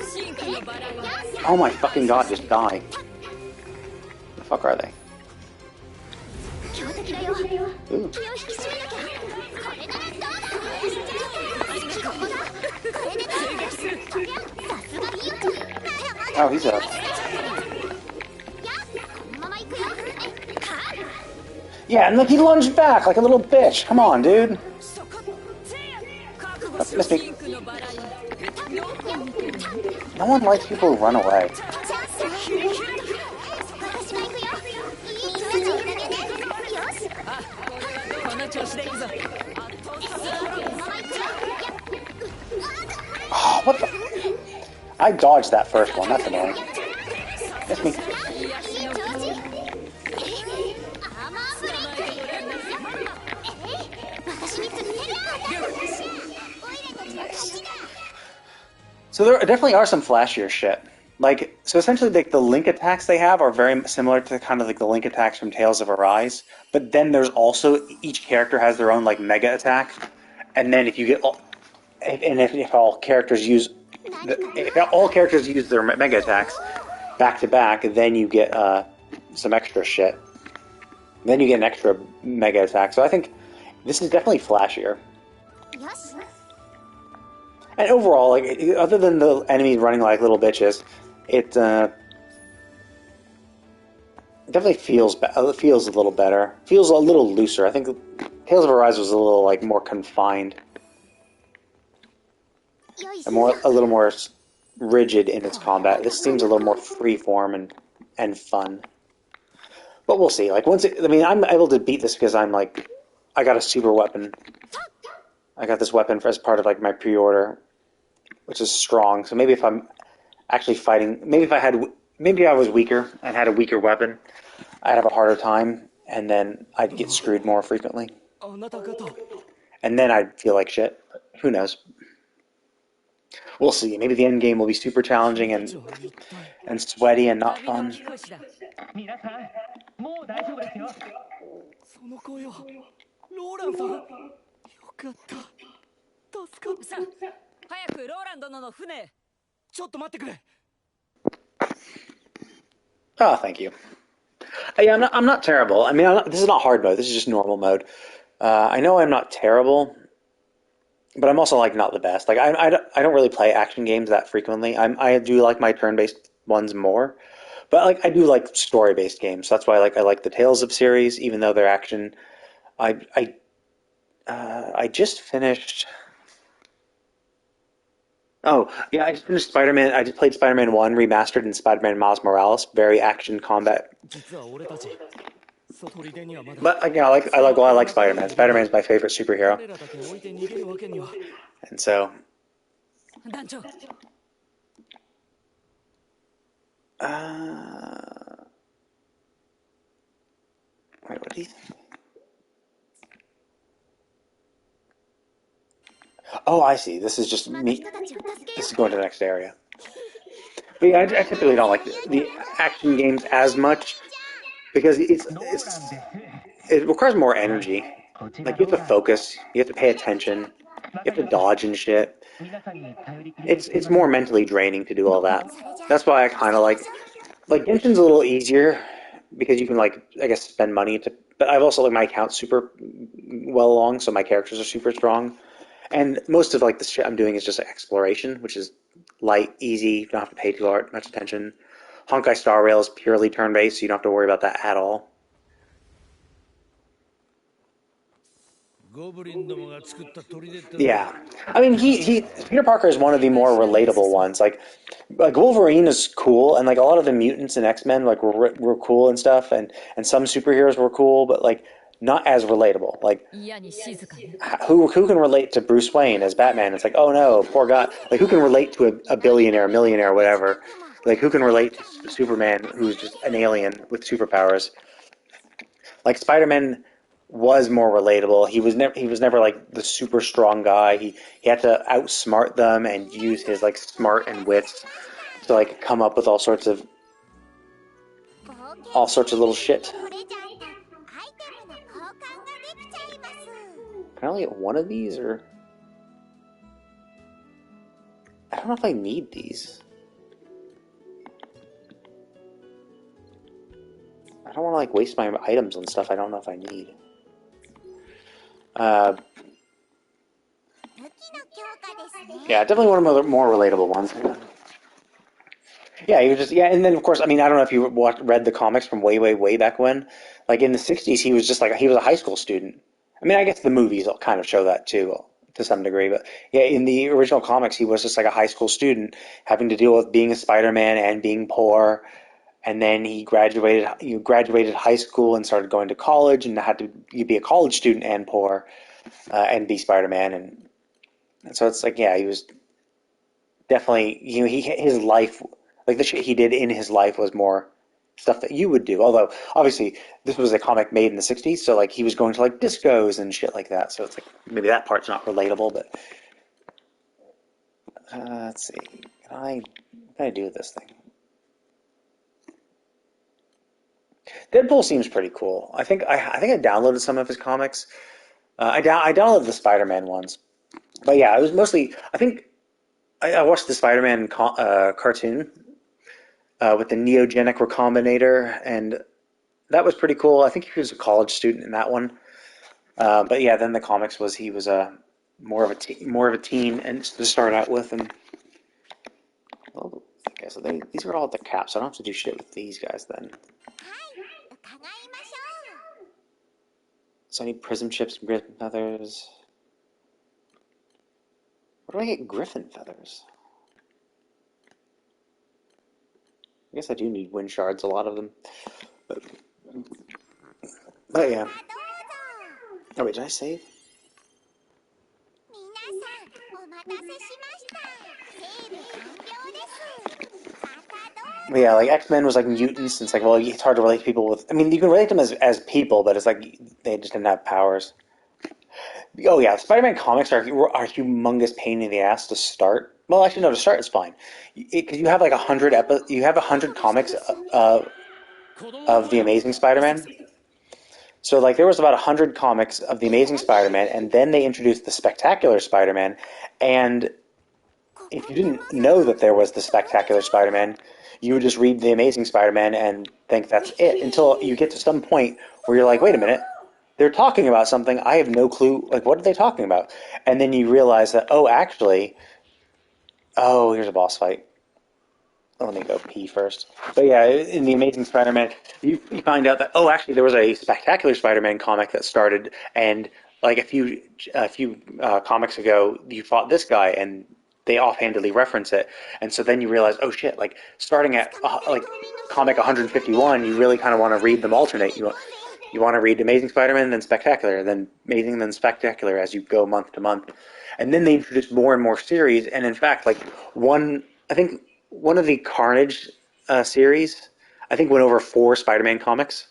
Oh my fucking god, just die. The fuck are they? Ooh. Oh, he's up. Yeah, and look, he lunged back like a little bitch. Come on, dude. Oh, missed me. No one likes people who run away. Oh, what the? I dodged that first one. That's annoying. Miss me. So there definitely are some flashier shit. Like, so essentially, like the link attacks they have are very similar to kind of like the link attacks from Tales of Arise. But then there's also each character has their own like mega attack, and then if you get all, and if all characters use, if all characters use their mega attacks back to back, then you get some extra shit. Then you get an extra mega attack. So I think this is definitely flashier. And overall, like other than the enemies running like little bitches, it definitely feels feels a little better. Feels a little looser. I think Tales of Arise was a little like more confined, a little more rigid in its combat. This seems a little more free form and fun. But we'll see. Like I mean, I'm able to beat this because I'm like, I got a super weapon. I got this weapon as part of like my pre-order, which is strong. So maybe if I'm actually fighting, maybe I was weaker and had a weaker weapon, I'd have a harder time, and then I'd get screwed more frequently. And then I'd feel like shit. But who knows? We'll see. Maybe the end game will be super challenging and sweaty and not fun. その声はローランさん。よかった。助かった。さあ、早くローラン殿の船。ちょっと待ってくれ。Oh, thank you. Yeah, I'm not terrible. I mean, this is not hard mode. This is just normal mode. I know I'm not terrible, but I'm also like not the best. Like I don't really play action games that frequently. I do like my turn-based ones more, but like I do like story-based games. So that's why I like the Tales of series, even though they're action. I just finished. Oh yeah, I just finished Spider-Man. I just played Spider-Man 1 remastered and Spider-Man Miles Morales. Very action combat. But yeah, I like Spider-Man. Spider-Man's my favorite superhero. And so wait, what are these? Oh, I see. This is just me. This is going to the next area. But yeah, I typically don't like the action games as much because it requires more energy. Like you have to focus, you have to pay attention, you have to dodge and shit. It's more mentally draining to do all that. That's why I kind of like Genshin's a little easier because you can like I guess spend money to. But I've also like my account's super well along, so my characters are super strong. And most of like the shit I'm doing is just like, exploration, which is light, easy. You don't have to pay too much attention. Honkai Star Rail is purely turn-based, so you don't have to worry about that at all. Yeah, I mean, Peter Parker is one of the more relatable ones. Like Wolverine is cool, and like a lot of the mutants and X-Men like were cool and stuff, and some superheroes were cool, but like not as relatable. Like who can relate to Bruce Wayne as Batman? It's like, oh no, poor guy. Like who can relate to a billionaire, millionaire, whatever? Like who can relate to Superman, who's just an alien with superpowers? Like Spider-Man was more relatable. He was never like the super strong guy. He had to outsmart them and use his like smart and wits to like come up with all sorts of little shit. Can I only get one of these, or I don't know if I need these. I don't want to like waste my items on stuff I don't know if I need. Yeah, definitely one of the more relatable ones. Yeah, and then of course, I mean, I don't know if you read the comics from way back when. Like in the '60s, he was just like he was a high school student. I mean, I guess the movies will kind of show that too, to some degree. But yeah, in the original comics, he was just like a high school student having to deal with being a Spider-Man and being poor. And then he graduated high school and started going to college and had to be a college student and poor and be Spider-Man. And so it's like, yeah, he was definitely, his life, like the shit he did in his life was more stuff that you would do. Although, obviously, this was a comic made in the 60s, so like he was going to like discos and shit like that. So it's like maybe that part's not relatable, but Let's see. What can I do with this thing? Deadpool seems pretty cool. I think I downloaded some of his comics. I downloaded the Spider-Man ones, but yeah, it was mostly. I think I watched the Spider-Man cartoon with the Neogenic Recombinator, and that was pretty cool. I think he was a college student in that one. But yeah, then the comics was he was a more of a teen and to start out with, and well, okay, so these are all at the cap, so I don't have to do shit with these guys then. So I need prism chips, griffin feathers. Where do I get griffin feathers? I guess I do need wind shards, a lot of them. But yeah. Oh wait, did I save? But yeah, like X-Men was like mutants, and it's like, well, it's hard to relate to people with. I mean, you can relate them as people, but it's like they just didn't have powers. Oh yeah, Spider-Man comics are humongous pain in the ass to start. Well, actually, no, to start it's fine, because you have like 100 comics of the Amazing Spider-Man. So like there was about 100 comics of the Amazing Spider-Man, and then they introduced the Spectacular Spider-Man, and if you didn't know that there was the Spectacular Spider-Man, you would just read the Amazing Spider-Man and think that's it until you get to some point where you're like, wait a minute, they're talking about something. I have no clue. Like, what are they talking about? And then you realize that, oh, actually, oh, here's a boss fight. Let me go pee first. But yeah, in the Amazing Spider-Man, you find out that, oh, actually, there was a Spectacular Spider-Man comic that started, and like a few comics ago, you fought this guy, and they offhandedly reference it, and so then you realize, oh shit, like starting at like comic 151, you really kind of want to read them alternate. You want to read Amazing Spider-Man, then Spectacular, then Amazing, then Spectacular as you go month to month, and then they introduce more and more series, and in fact, like I think one of the Carnage series, I think went over 4 Spider-Man comics.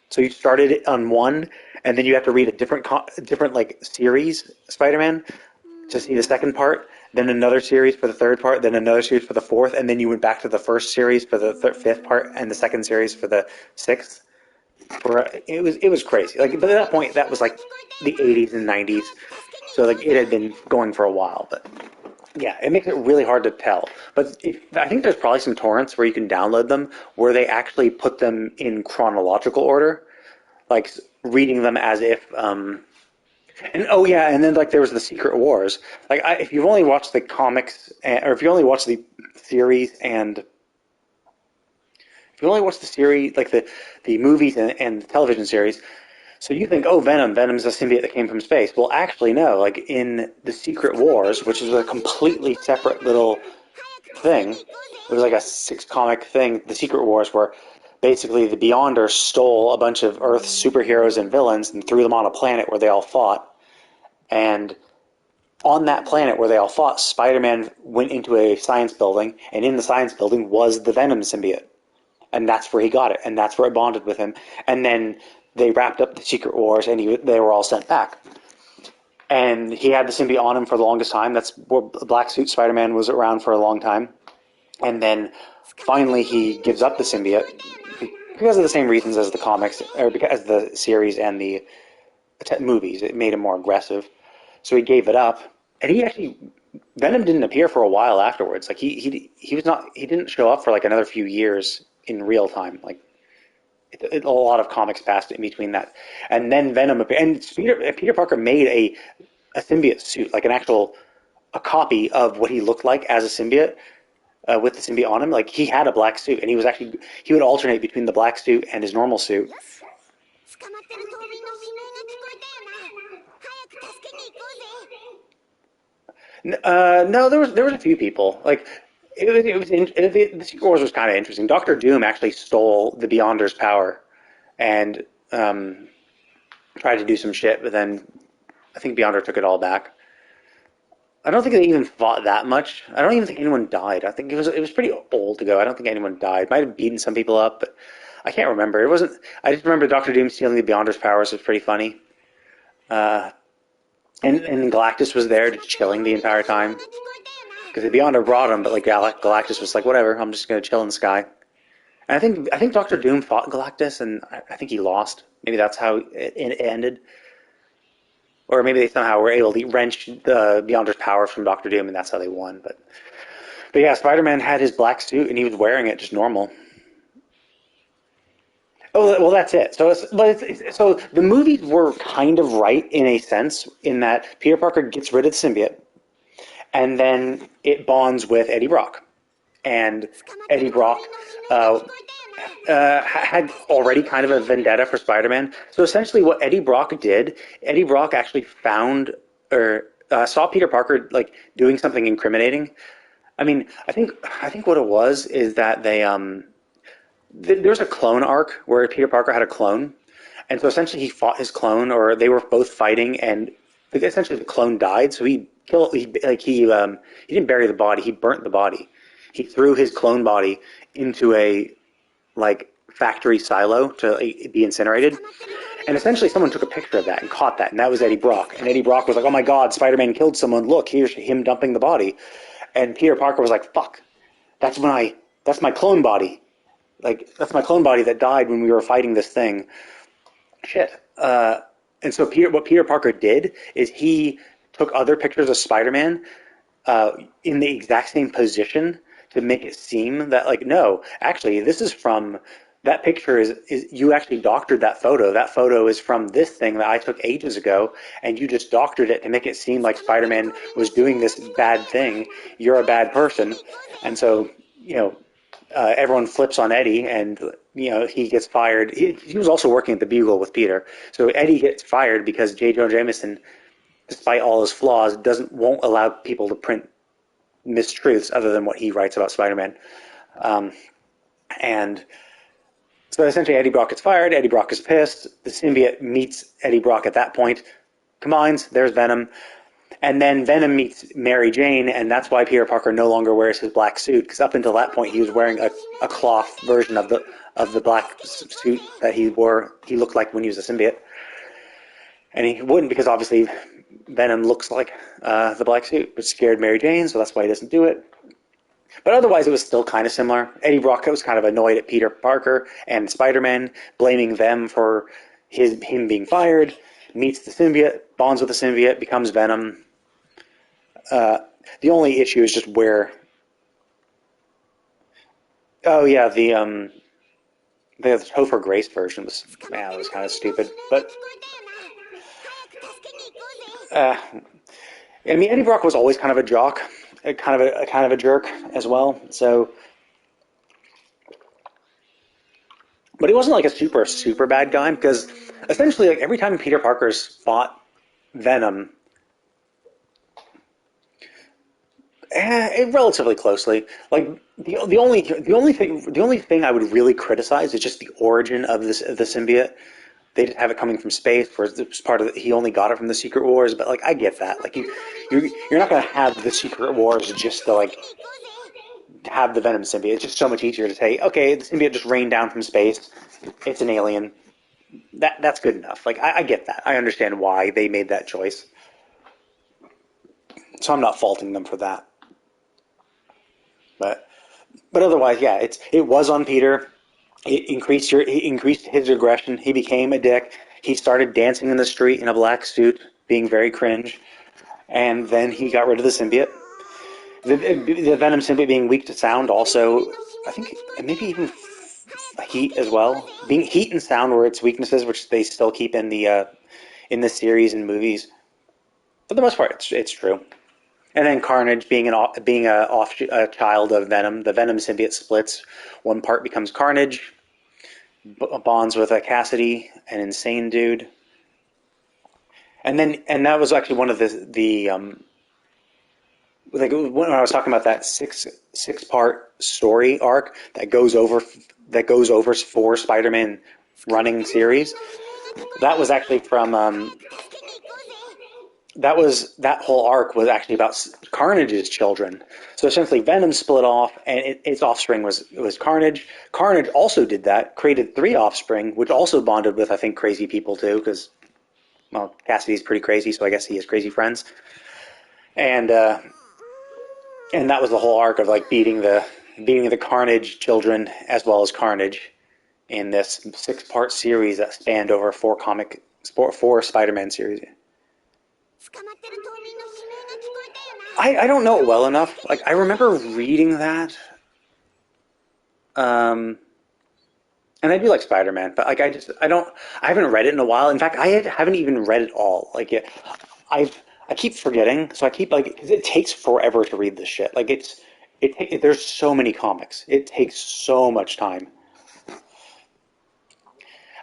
So you started it on one, and then you have to read a different like series Spider-Man to see the second part, then another series for the third part, then another series for the fourth, and then you went back to the first series for the fifth part, and the second series for the sixth. It was crazy. Like, but at that point, that was like the 80s and 90s, so like it had been going for a while. But yeah, it makes it really hard to tell. But I think there's probably some torrents where you can download them where they actually put them in chronological order, like reading them as if. And oh yeah, and then like there was the Secret Wars. Like if you've only watched the comics, or if you only watched the series and if you only watch the series, like the movies and the television series, so you think, oh, Venom's a symbiote that came from space. Well, actually, no. Like in the Secret Wars, which is a completely separate little thing, it was like a 6 comic thing, the Secret Wars, where basically the Beyonders stole a bunch of Earth's superheroes and villains and threw them on a planet where they all fought. And on that planet where they all fought, Spider-Man went into a science building, and in the science building was the Venom symbiote. And that's where he got it, and that's where it bonded with him. And then they wrapped up the Secret Wars, and they were all sent back. And he had the symbiote on him for the longest time. That's where Black Suit Spider-Man was around for a long time. And then finally he gives up the symbiote because of the same reasons as the comics, or because the series and the movies. It made him more aggressive. So he gave it up. And Venom didn't appear for a while afterwards. Like he didn't show up for like another few years in real time. Like a lot of comics passed in between that, and then Venom appeared. And Peter Parker made a symbiote suit, like a copy of what he looked like as a symbiote with the symbiote on him. Like he had a black suit, and he would alternate between the black suit and his normal suit. No, there was a few people. Like the Secret Wars was kind of interesting. Doctor Doom actually stole the Beyonder's power and tried to do some shit, but then I think Beyonder took it all back. I don't think they even fought that much. I don't even think anyone died. I think it was pretty old ago. I don't think anyone died. Might have beaten some people up, but I can't remember. It wasn't. I just remember Doctor Doom stealing the Beyonder's powers was pretty funny. And Galactus was there just chilling the entire time. because the Beyonder brought him, but like Galactus was like, whatever, I'm just gonna chill in the sky. And I think Doctor Doom fought Galactus, and I think he lost. Maybe that's how it ended, or maybe they somehow were able to wrench the Beyonder's powers from Doctor Doom, and that's how they won. But yeah, Spider-Man had his black suit, and he was wearing it just normal. Oh well, that's it. So the movies were kind of right in a sense, in that Peter Parker gets rid of the symbiote, and then it bonds with Eddie Brock, and Eddie Brock had already kind of a vendetta for Spider-Man. So essentially, what Eddie Brock did, Eddie Brock actually found or saw Peter Parker like doing something incriminating. I mean, I think what it was is that there's a clone arc where Peter Parker had a clone, and so essentially he fought his clone, or they were both fighting, and essentially the clone died. So he didn't bury the body, he burnt the body. He threw his clone body into a like factory silo to be incinerated. And essentially someone took a picture of that and caught that, and that was Eddie Brock. And Eddie Brock was like, "Oh my God, Spider-Man killed someone! Look, here's him dumping the body." And Peter Parker was like, "Fuck, that's my clone body. Like that's my clone body that died when we were fighting this thing." Shit. And so what Peter Parker did is he took other pictures of Spider-Man in the exact same position to make it seem that like, no, actually this is from that picture is you actually doctored that photo. That photo is from this thing that I took ages ago, and you just doctored it to make it seem like Spider-Man was doing this bad thing. You're a bad person. And so, everyone flips on Eddie, and he gets fired. He was also working at the Bugle with Peter, so Eddie gets fired because J. Jonah Jameson, despite all his flaws, won't allow people to print mistruths other than what he writes about Spider-Man. And so essentially Eddie Brock gets fired. Eddie Brock is pissed. The symbiote meets Eddie Brock at that point, combines. There's Venom. And then Venom meets Mary Jane, and that's why Peter Parker no longer wears his black suit, because up until that point he was wearing a cloth version of the black suit that he looked like when he was a symbiote. And he wouldn't, because obviously Venom looks like the black suit, which scared Mary Jane, so that's why he doesn't do it. But otherwise, it was still kind of similar. Eddie Brock was kind of annoyed at Peter Parker and Spider-Man, blaming them for him being fired, meets the symbiote, bonds with the symbiote, becomes Venom. The only issue is just where... Oh, yeah, the Topher Grace version was kind of stupid. But... Eddie Brock was always kind of a jock, kind of a jerk as well. So, but he wasn't like a super bad guy, because essentially, like every time Peter Parker's fought Venom, relatively closely. Like the only thing I would really criticize is just the origin of the symbiote. They didn't have it coming from space, whereas it was part of he only got it from the Secret Wars. But like, I get that. Like you're not going to have the Secret Wars just to like have the Venom symbiote. It's just so much easier to say, okay, the symbiote just rained down from space. It's an alien. That's good enough. Like I get that. I understand why they made that choice. So I'm not faulting them for that. But otherwise, yeah, it was on Peter. It increased his aggression. He became a dick. He started dancing in the street in a black suit, being very cringe. And then he got rid of the symbiote. The Venom symbiote being weak to sound also, I think, maybe even heat as well. Being heat and sound were its weaknesses, which they still keep in the series and movies. For the most part, it's true. And then Carnage being a child of Venom, the Venom symbiote splits. One part becomes Carnage, bonds with a Cassidy, an insane dude. And that was actually one of the like when I was talking about that six part story arc that goes over for Spider-Man running series. That was actually from that whole arc was actually about Carnage's children. So essentially, Venom split off, and its offspring was Carnage. Carnage also did that, created 3 offspring, which also bonded with, I think, crazy people too, because, well, Cassidy's pretty crazy, so I guess he has crazy friends. And And that was the whole arc of like beating the Carnage children as well as Carnage in this 6-part series that spanned over 4 Spider-Man series. I don't know it well enough. Like I remember reading that, and I do like Spider-Man, but like I haven't read it in a while. In fact, haven't even read it all. Like I keep forgetting, so I keep like because it takes forever to read this shit. Like there's so many comics. It takes so much time.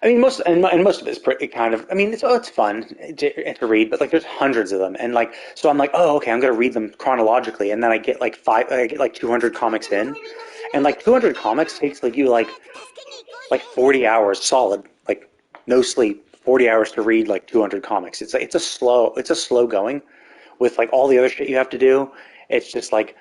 I mean, most of it's pretty kind of. I mean, it's fun to read, but like there's hundreds of them, and like so I'm like, oh, okay, I'm gonna read them chronologically, and then I get like 200 comics in, and like 200 comics takes like 40 hours solid, like no sleep, 40 hours to read like 200 comics. It's a slow going, with like all the other shit you have to do. It's just like,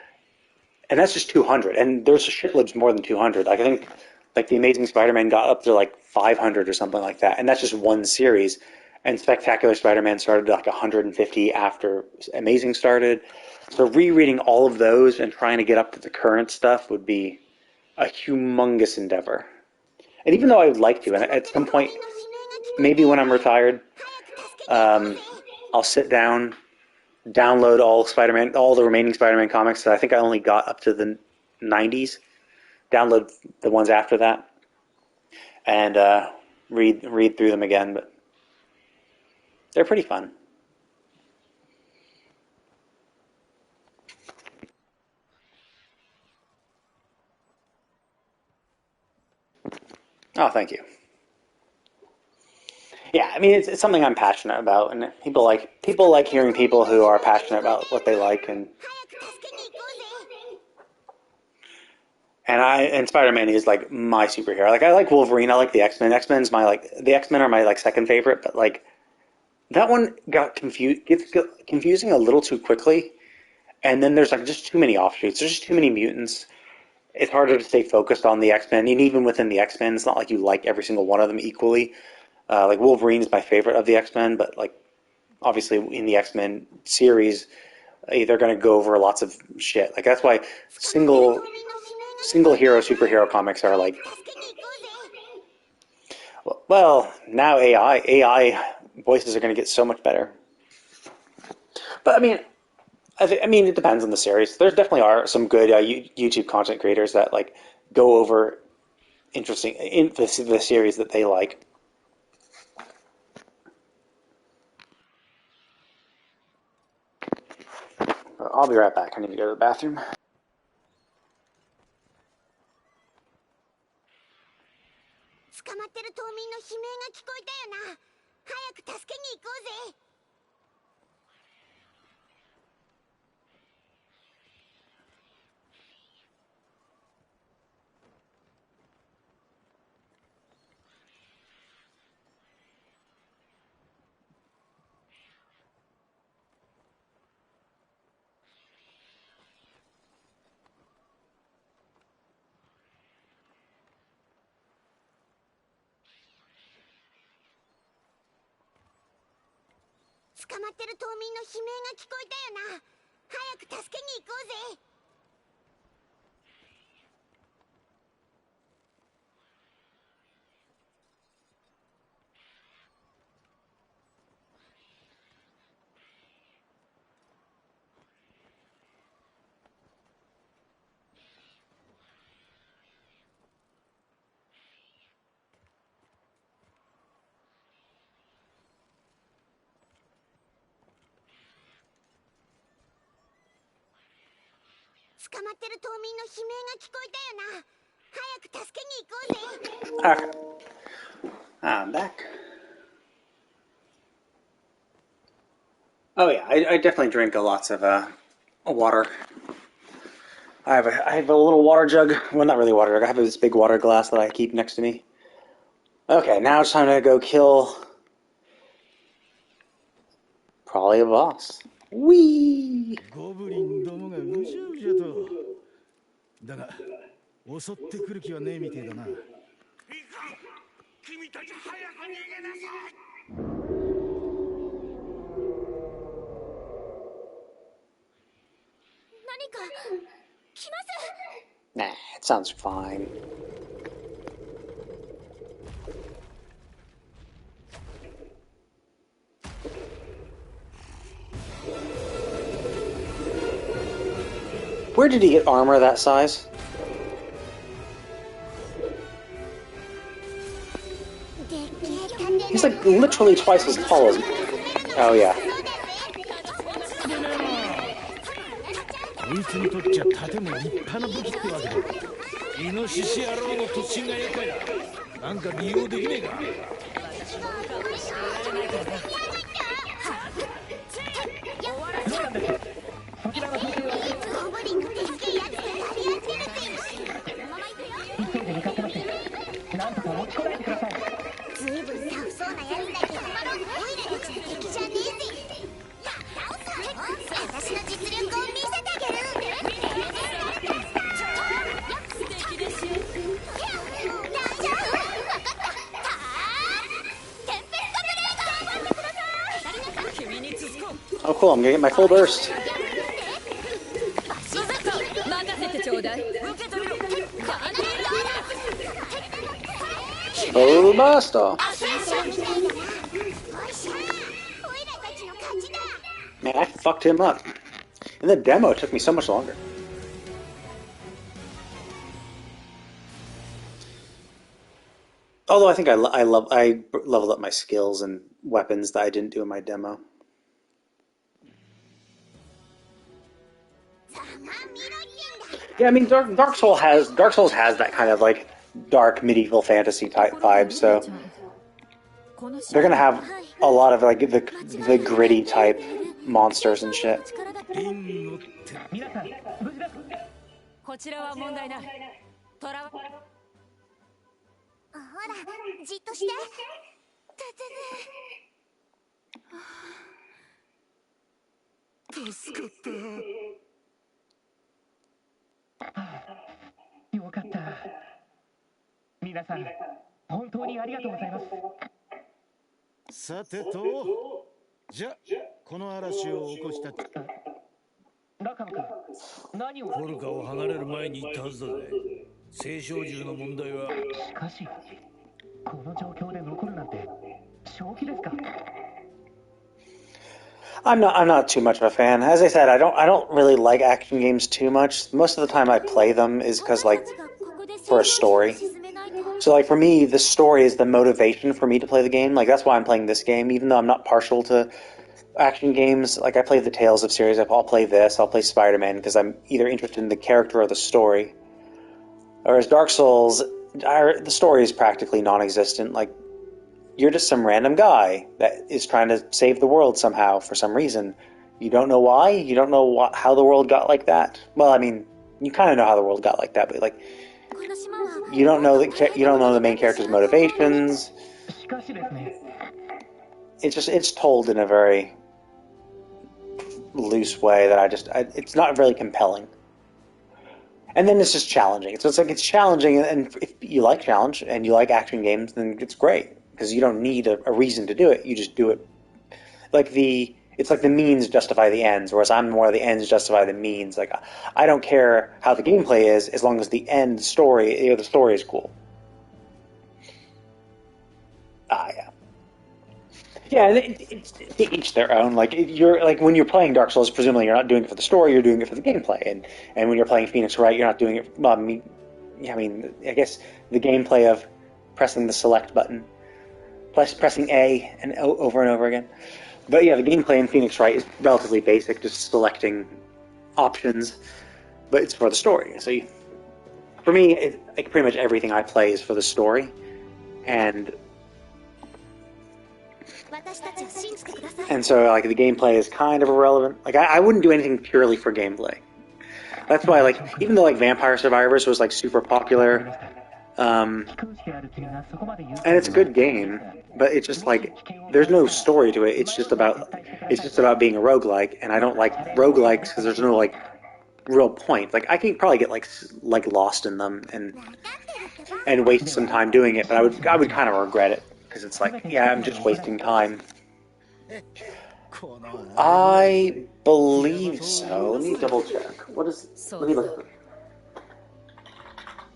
and that's just 200, and there's shitloads more than 200. Like I think like the Amazing Spider-Man got up to like 500 or something like that, and that's just one series. And Spectacular Spider-Man started like 150 after Amazing started. So rereading all of those and trying to get up to the current stuff would be a humongous endeavor. And even though I would like to, and at some point, maybe when I'm retired, I'll sit down, download all the remaining Spider-Man comics. I think I only got up to the 90s. Download the ones after that, and read through them again. But they're pretty fun. Oh, thank you. Yeah, I mean it's something I'm passionate about, and people like hearing people who are passionate about what they like, and Spider-Man is like my superhero. Like I like Wolverine, I like the X-Men. The X-Men are my like second favorite, but like that one gets confusing a little too quickly, and then there's like just too many offshoots. There's just too many mutants. It's harder to stay focused on the X-Men, and even within the X-Men, it's not like you like every single one of them equally. Like Wolverine is my favorite of the X-Men, but like obviously in the X-Men series, they're going to go over lots of shit. Like that's why single hero superhero comics are like, well, now AI voices are going to get so much better. But I mean, I mean, it depends on the series. There definitely are some good YouTube content creators that like go over interesting in the series that they like. I'll be right back. I need to go to the bathroom. Okay, I'm back. Oh yeah, I definitely drink lots of water. I have a little water jug. Well, not really water jug. I have this big water glass that I keep next to me. Okay, now it's time to go kill probably a boss. Whee! ゴブリンどもがうじゃうじゃと。だが襲ってくる気はねえみてえだな。いかん。君たち早く逃げなさい。何か Sounds fine. Where did he get armor that size? He's like literally twice as tall as me. Oh yeah. こいつにとっちゃ盾も立派な武器ってわけだ。イノシシ野郎の突進が厄介だ。なんか利用できねえか。ずいぶんタフそうなやつだけど、オイラたちの敵じゃねえぜ。私の実力を見せてあげる。素敵ですよ。大丈夫？わかった。テンペストブレード頑張ってください。君に続こう。 Oh cool, I'm gonna get my full burst. 任せてちょうだい。受け取るよ。Oh basta. Man, I fucked him up. And the demo took me so much longer. Although I think I leveled up my skills and weapons that I didn't do in my demo. Yeah, I mean Dark Souls has that kind of like dark medieval fantasy type vibe, so they're gonna have a lot of like the gritty type monsters and shit. こちらは問題ない。トラほら、じっとして。助かった。よかった。皆さん、本当にありがとうございます。さてと、じゃこの嵐を起こした中野君、何をポルカを離れる前に言ったはずだぜ。青少獣の問題は。しかし、この状況で残るなんて正気ですか？I'm not too much of a fan. As I said, I don't really like action games too much. Most of the time I play them is because like for a story. So like for me, the story is the motivation for me to play the game. Like that's why I'm playing this game, even though I'm not partial to action games. Like I play the Tales of series. I'll play this. I'll play Spider-Man because I'm either interested in the character or the story. Whereas Dark Souls, the story is practically non-existent. Like you're just some random guy that is trying to save the world somehow for some reason. You don't know why. You don't know how the world got like that. Well, I mean, you kind of know how the world got like that, but like you don't know the main character's motivations. It's told in a very loose way that it's not really compelling. And then it's just challenging. So it's challenging, and if you like challenge and you like action games, then it's great because you don't need a reason to do it. You just do it. It's like the means justify the ends, whereas I'm more the ends justify the means. Like I don't care how the gameplay is as long as the end story, the story is cool. Yeah. Yeah, it's to each their own. Like when you're playing Dark Souls, presumably you're not doing it for the story, you're doing it for the gameplay. And when you're playing Phoenix Wright, you're not doing it. Well, I guess the gameplay of pressing the select button, plus pressing A and over and over again. But yeah, the gameplay in Phoenix Wright is relatively basic, just selecting options. But it's for the story. So for me, pretty much everything I play is for the story, and so like the gameplay is kind of irrelevant. Like I wouldn't do anything purely for gameplay. That's why like even though like Vampire Survivors was like super popular, and it's a good game, but it's just like there's no story to it. It's just about being a roguelike, and I don't like roguelikes because there's no like real point. Like I can probably get like lost in them and waste some time doing it, but I would kind of regret it. Because it's like, yeah, I'm just wasting time. I believe so. Let me double check. Let me look.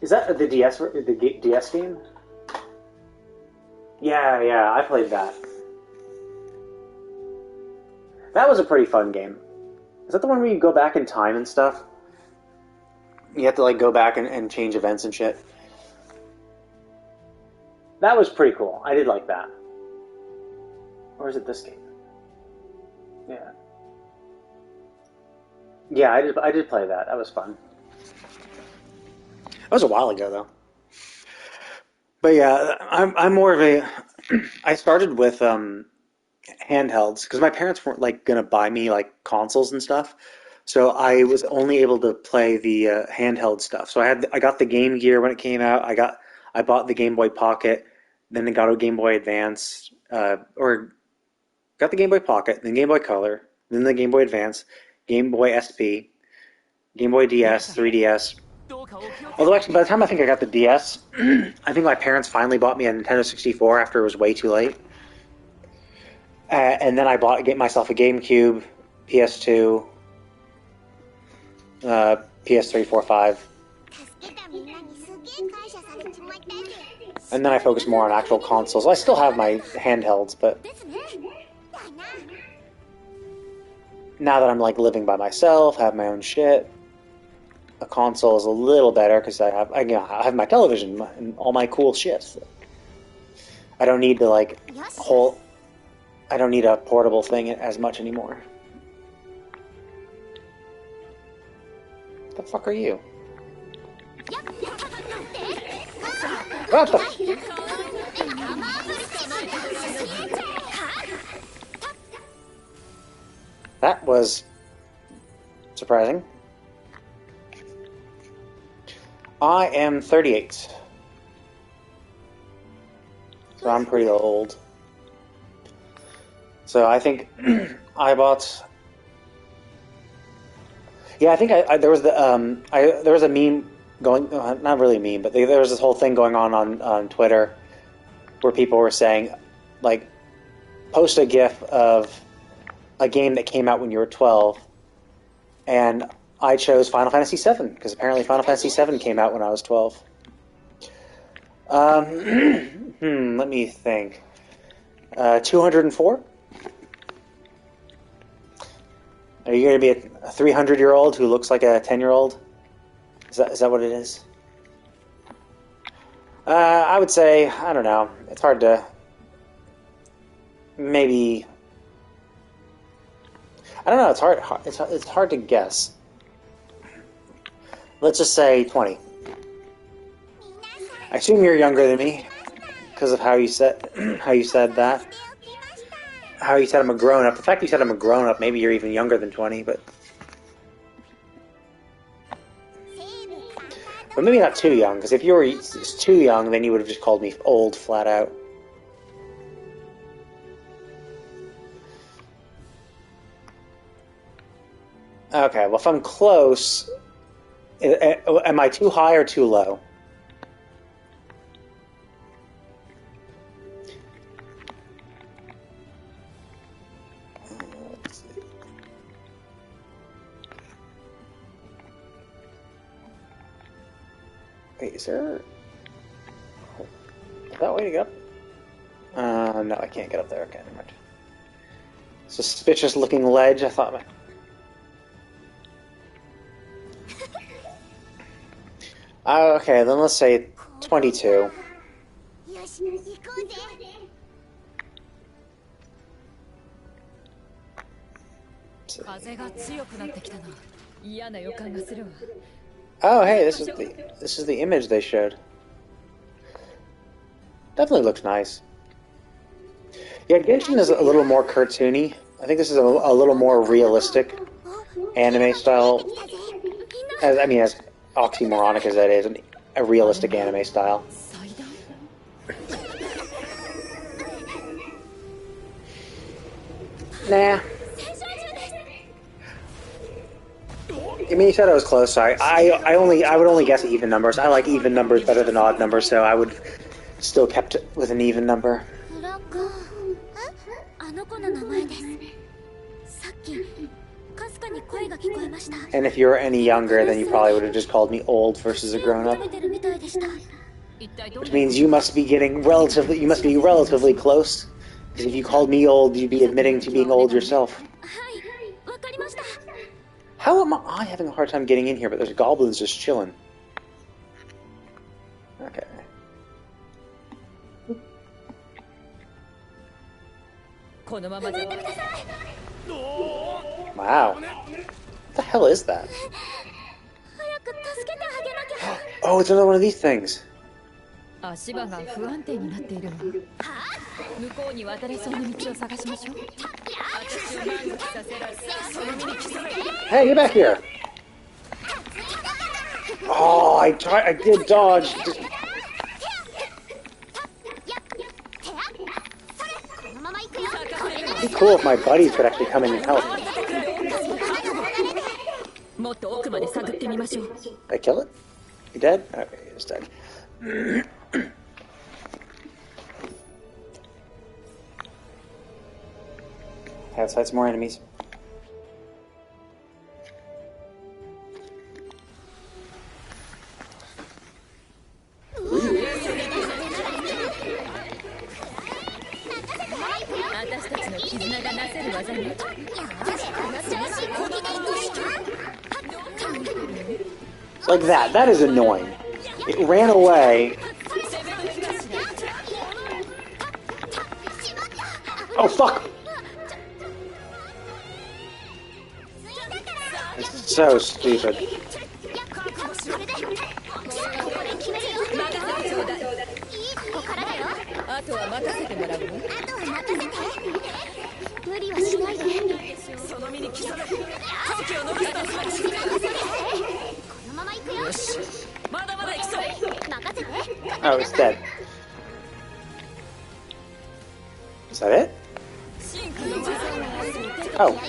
Is that the DS game? Yeah, I played that. That was a pretty fun game. Is that the one where you go back in time and stuff? You have to like go back and change events and shit. That was pretty cool. I did like that. Or is it this game? Yeah. Yeah, I did play that. That was fun. That was a while ago though. But yeah, I'm more of a. I started with handhelds because my parents weren't like gonna buy me like consoles and stuff, so I was only able to play the handheld stuff. So I got the Game Gear when it came out. I bought the Game Boy Pocket, then I got a Game Boy Advance, or got the Game Boy Pocket, then Game Boy Color, then the Game Boy Advance, Game Boy SP, Game Boy DS, 3DS. Although actually, by the time I think I got the DS, I think my parents finally bought me a Nintendo 64 after it was way too late. And then I get myself a GameCube, PS2, PS3, 4, 5. And then I focused more on actual consoles. I still have my handhelds, but now that I'm like living by myself, have my own shit, a console is a little better because I have my television and all my cool shit. I don't need to like I don't need a portable thing as much anymore. What the fuck are you? What the? That was surprising. I am 38. So I'm pretty old. So I think I bought. Yeah, I think there was there was a meme going, not really a meme, but there was this whole thing going on Twitter where people were saying, like, post a GIF of a game that came out when you were 12, and I chose Final Fantasy VII because apparently Final Fantasy VII came out when I was 12. Let me think. 204. Are you going to be a 300-year-old who looks like a 10-year-old? Is that what it is? I would say, I don't know. It's hard to... Maybe... I don't know. It's hard to guess. Let's just say 20. I assume you're younger than me because of how you said that. How you said I'm a grown-up. The fact you said I'm a grown-up, maybe you're even younger than 20, but maybe not too young, because if you were too young, then you would have just called me old, flat out. Okay, well, if I'm close, am I too high or too low? Wait, is there... Is that way to get up? No, I can't get up there. Okay, never mind. Suspicious looking ledge, I thought... Okay, then let's say 22. Oh, hey, this is the image they showed. Definitely looks nice. Yeah, Genshin is a little more cartoony. I think this is a little more realistic anime style. As oxymoronic as that is, a realistic anime style. Nah. I mean, you said I was close. Sorry, I would only guess even numbers. I like even numbers better than odd numbers, so I would still kept it with an even number. And if you were any younger, then you probably would have just called me old versus a grown-up. Which means you must be relatively close. Because if you called me old, you'd be admitting to being old yourself. How am I having a hard time getting in here, but there's goblins just chilling? Okay. Wow. What the hell is that? Oh, it's another one of these things. 足場が不安定になっているわ。向こうに渡れそうな道を探しましょう。私を満足させられその身に刻め。Hey, get back here! Oh, I did dodge. It'd be cool if my buddies could actually come in and help. もっと奥まで探ってみましょう。Did I kill it? You dead? Okay, it's dead. Let's fight some more enemies. Like that. That is annoying. It ran away. Oh, fuck! This is so stupid. Oh, it's dead. Is that it? Oh.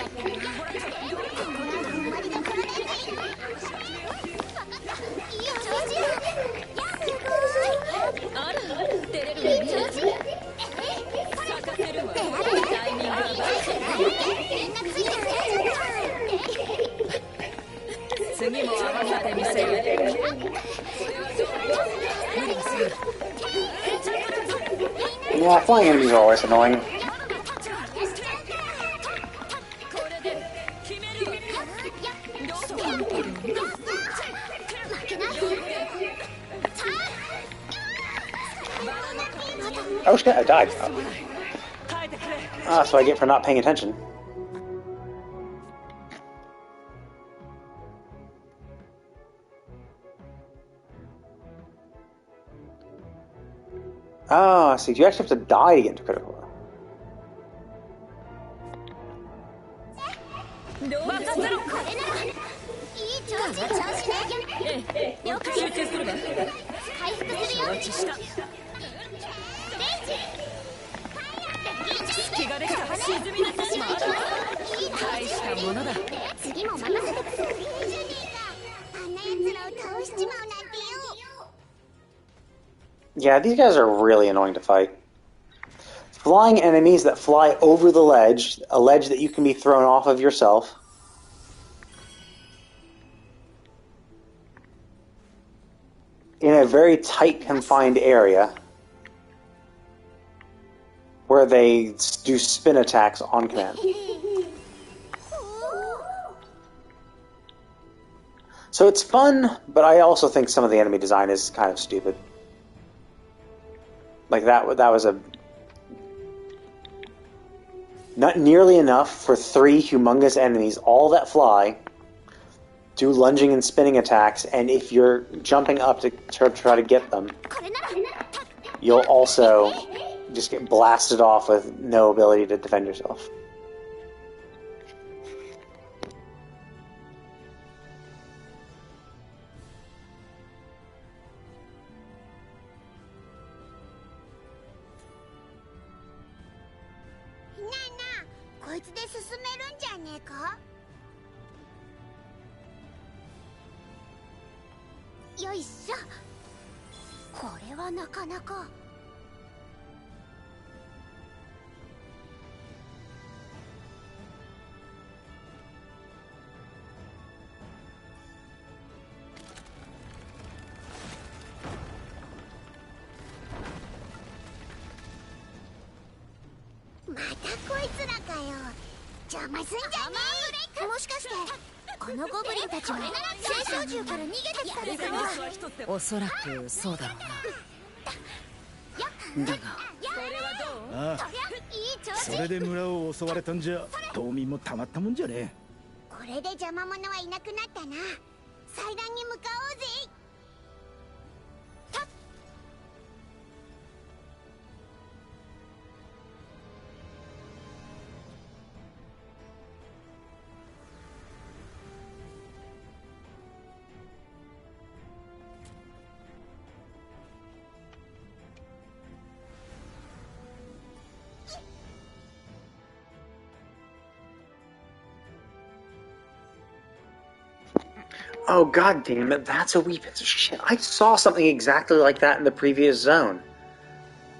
Yeah, flying enemies are always annoying. Oh shit, I died. Ah, so I get for not paying attention. Oh, I see. You actually have to die to get into critical. Yeah, these guys are really annoying to fight. Flying enemies that fly over the ledge, a ledge that you can be thrown off of yourself. In a very tight, confined area where they do spin attacks on command. So it's fun, but I also think some of the enemy design is kind of stupid. Like that was not nearly enough for 3 humongous enemies, all that fly, do lunging and spinning attacks, and if you're jumping up to try to get them, you'll also just get blasted off with no ability to defend yourself. こいつらかよ。邪魔すんじゃねえ。もしかしてこのゴブリンたちは青少獣から逃げてきたのかな。おそらくそうだろうな。だがああ、それで村を襲われたんじゃ島民もたまったもんじゃねえ。これで邪魔者はいなくなったな。祭壇に向かおうぜ。Oh, god damn it, that's a wee piece of shit. I saw something exactly like that in the previous zone.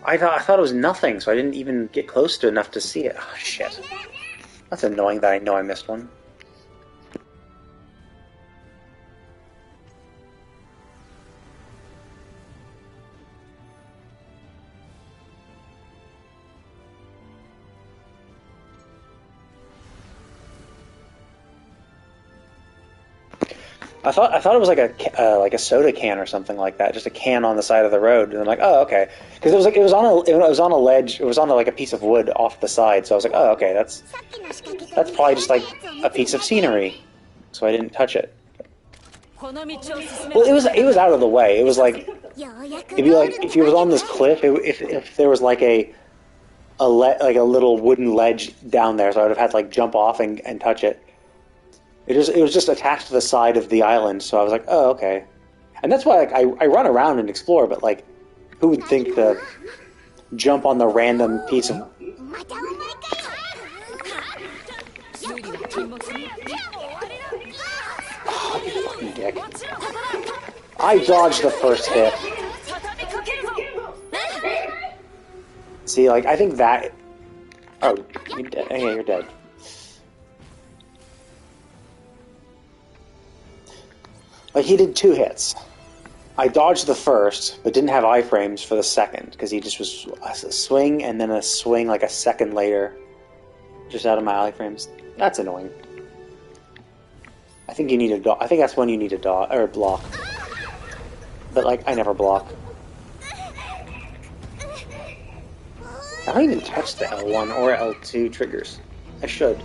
I thought it was nothing, so I didn't even get close to enough to see it. Oh, shit. That's annoying that I know I missed one. I thought it was like a soda can or something like that, just a can on the side of the road. And I'm like, oh, okay, because it was on a ledge, it was on like a piece of wood off the side. So I was like, oh, okay, that's probably just like a piece of scenery. So I didn't touch it. Well, it was out of the way. It was like it'd be like if you was on this cliff, if there was like a little wooden ledge down there, so I would have had to like jump off and touch it. It was just attached to the side of the island, so I was like, oh, okay. And that's why like, I run around and explore, but like, who would think to jump on the random piece of... Oh, you fucking dick. I dodged the first hit. See, like, I think that... Oh, you're dead. Yeah, you're dead. Like, he did 2 hits. I dodged the first, but didn't have iframes for the second, because he just was a swing, and then a swing like a second later, just out of my iframes. That's annoying. I think you need a I think that's when you need a dodge, or block. But, like, I never block. I don't even touch the L1 or L2 triggers. I should.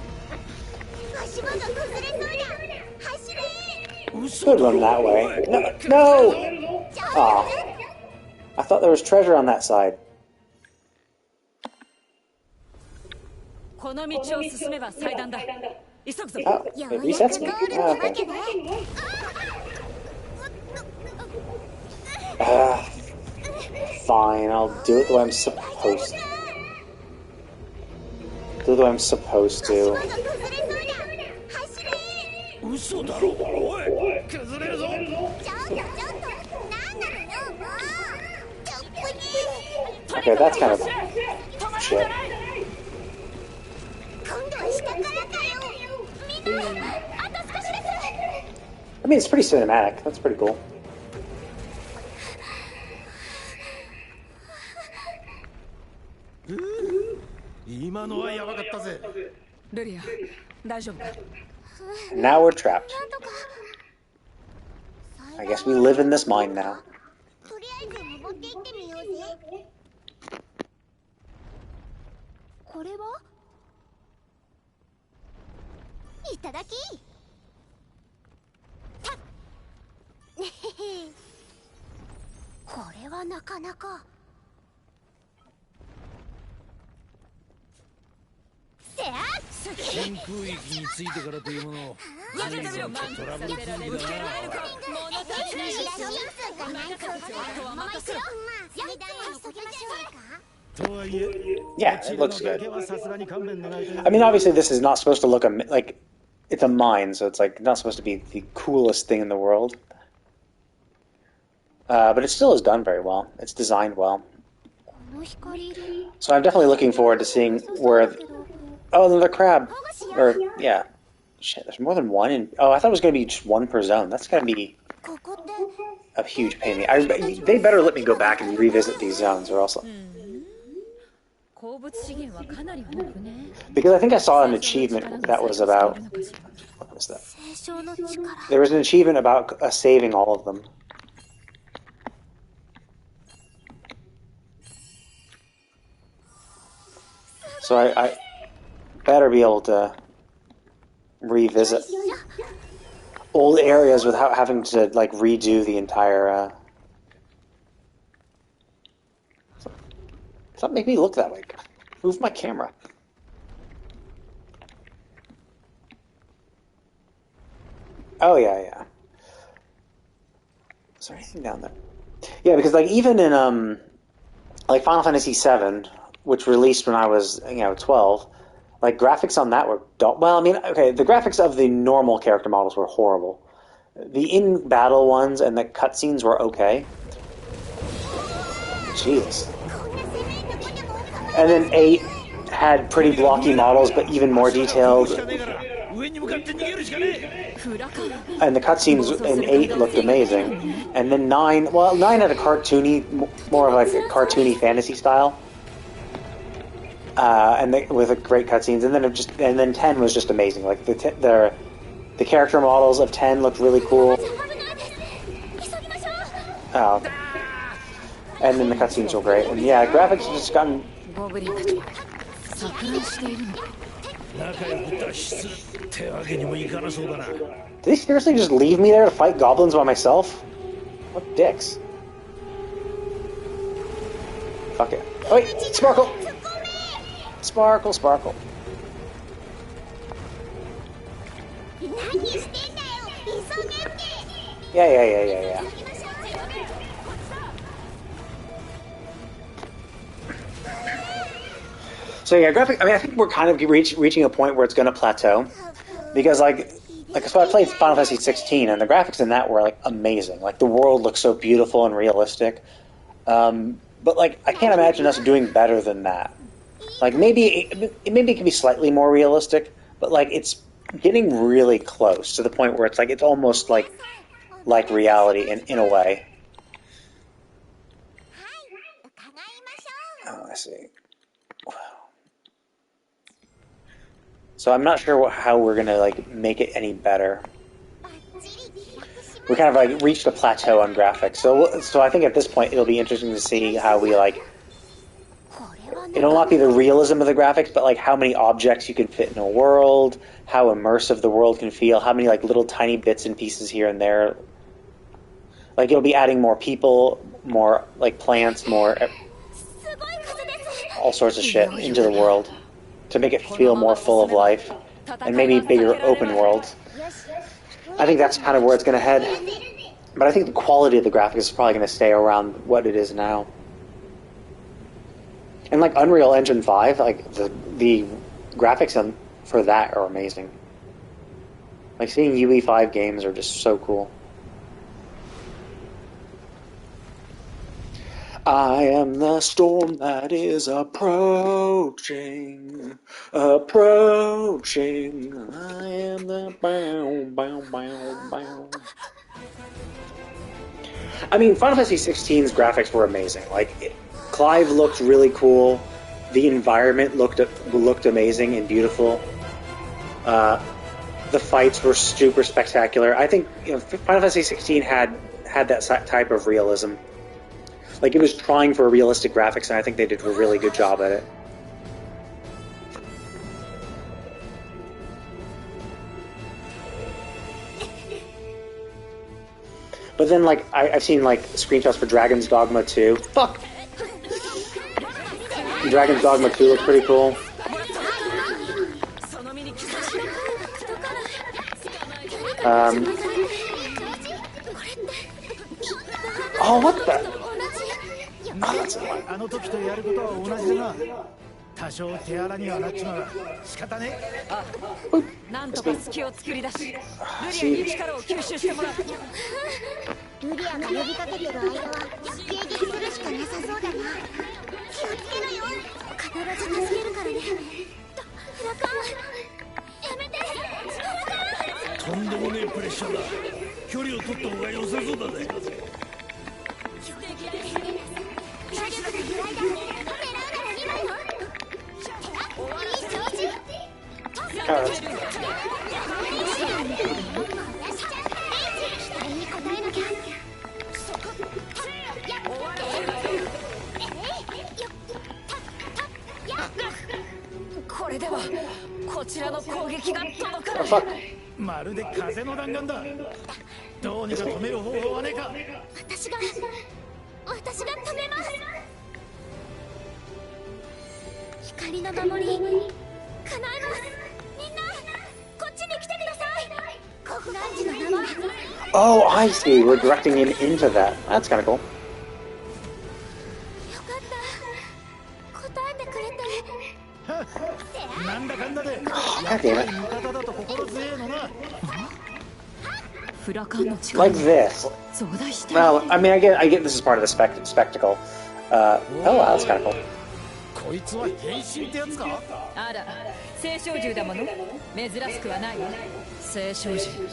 Could run that way. No! No! Aw. I thought there was treasure on that side. Oh, it resets me. Oh, okay. Fine, I'll do it the way I'm supposed to. Do it the way I'm supposed to. Okay, that's kind of shit. I mean, it's pretty cinematic. That's pretty cool. Now we're trapped. I guess we live in this mine now. Yeah, it looks good. I mean, obviously this is not supposed to look like it's a mine, so it's like not supposed to be the coolest thing in the world. But it still is done very well. It's designed well. So I'm definitely looking forward to seeing where... Oh, another crab. Or, yeah. Shit, there's more than one in... Oh, I thought it was going to be just one per zone. That's going to be a huge pain in the... They better let me go back and revisit these zones, or else... Because I think I saw an achievement that was about... What was that? There was an achievement about saving all of them. So I better be able to revisit old areas without having to like redo the entire. Stop making me look that way. Move my camera. Oh yeah. Is there anything down there? Yeah, because like even in like Final Fantasy VII, which released when I was 12, like graphics on that were well. I mean, okay, the graphics of the normal character models were horrible. The in battle ones and the cutscenes were okay. Jeez. And then 8 had pretty blocky models, but even more detailed. And the cutscenes in 8 looked amazing. And then 9 had a cartoony, more of like a cartoony fantasy style. With a great cutscenes, and then 10 was just amazing. Like the character models of 10 looked really cool. Oh. And then the cutscenes were great. And yeah, graphics have just gotten... Did they seriously just leave me there to fight goblins by myself? What dicks. Fuck it. Oh, wait! Sparkle! Sparkle, sparkle. Yeah. So yeah, I mean, I think we're kind of reaching a point where it's going to plateau, because so I played Final Fantasy 16, and the graphics in that were like amazing. Like the world looks so beautiful and realistic, but like I can't imagine us doing better than that. Like maybe it can be slightly more realistic, but like it's getting really close to the point where it's like it's almost like reality in a way. Oh, I see. So I'm not sure how we're gonna like make it any better. We kind of like reached a plateau on graphics, so I think at this point it'll be interesting to see how we like. It'll not be the realism of the graphics, but like how many objects you can fit in a world, how immersive the world can feel, how many like little tiny bits and pieces here and there. Like it'll be adding more people, more like plants, more all sorts of shit into the world to make it feel more full of life, and maybe bigger open worlds. I think that's kind of where it's going to head. But I think the quality of the graphics is probably going to stay around what it is now. And like Unreal Engine 5, like the graphics for that are amazing. Like seeing UE5 games are just so cool. I am the storm that is approaching. I am the bow. I mean, Final Fantasy 16's graphics were amazing. Like, Clive looked really cool. The environment looked amazing and beautiful. The fights were super spectacular. I think Final Fantasy 16 had that type of realism. Like, it was trying for realistic graphics, and I think they did a really good job at it. But then, like, I've seen, like, screenshots for Dragon's Dogma 2. Fuck! Dragon's Dogma 2 looks pretty cool. Oh, what the? あの時とやることは同じだな。多少手荒にはなっちまうが仕方ねえ。あ、なんとか隙を作り出し、ルリアに力を吸収してもらう。ルリアが呼びかけてる間は迎撃するしかなさそうだな。気をつけろよ。必ず助けるからね。フラカン、やめて。とんでもねえプレッシャーだ。距離を取った方が良さそうだぜ。 火力が揺らいだ。狙うなら今よ。carrots. Oh, fuck. まるで風の弾丸だ。どうにか止める方法はねえか。私が止めます。光の守り叶えます。みんなこっちに来てください。何時の名は Oh, I see. We're directing him into that. That's kind of cool. よかった答えてくれて。なんだかんだで。 God damn it. 味方だと心強えのな。 フラカンの力 Like this. 増大して Well, I mean, I get this is part of the spectacle. Oh, wow, that's kind of cool. こいつは変身ってやつか。あら青少獣だもの珍しくはないわ青少獣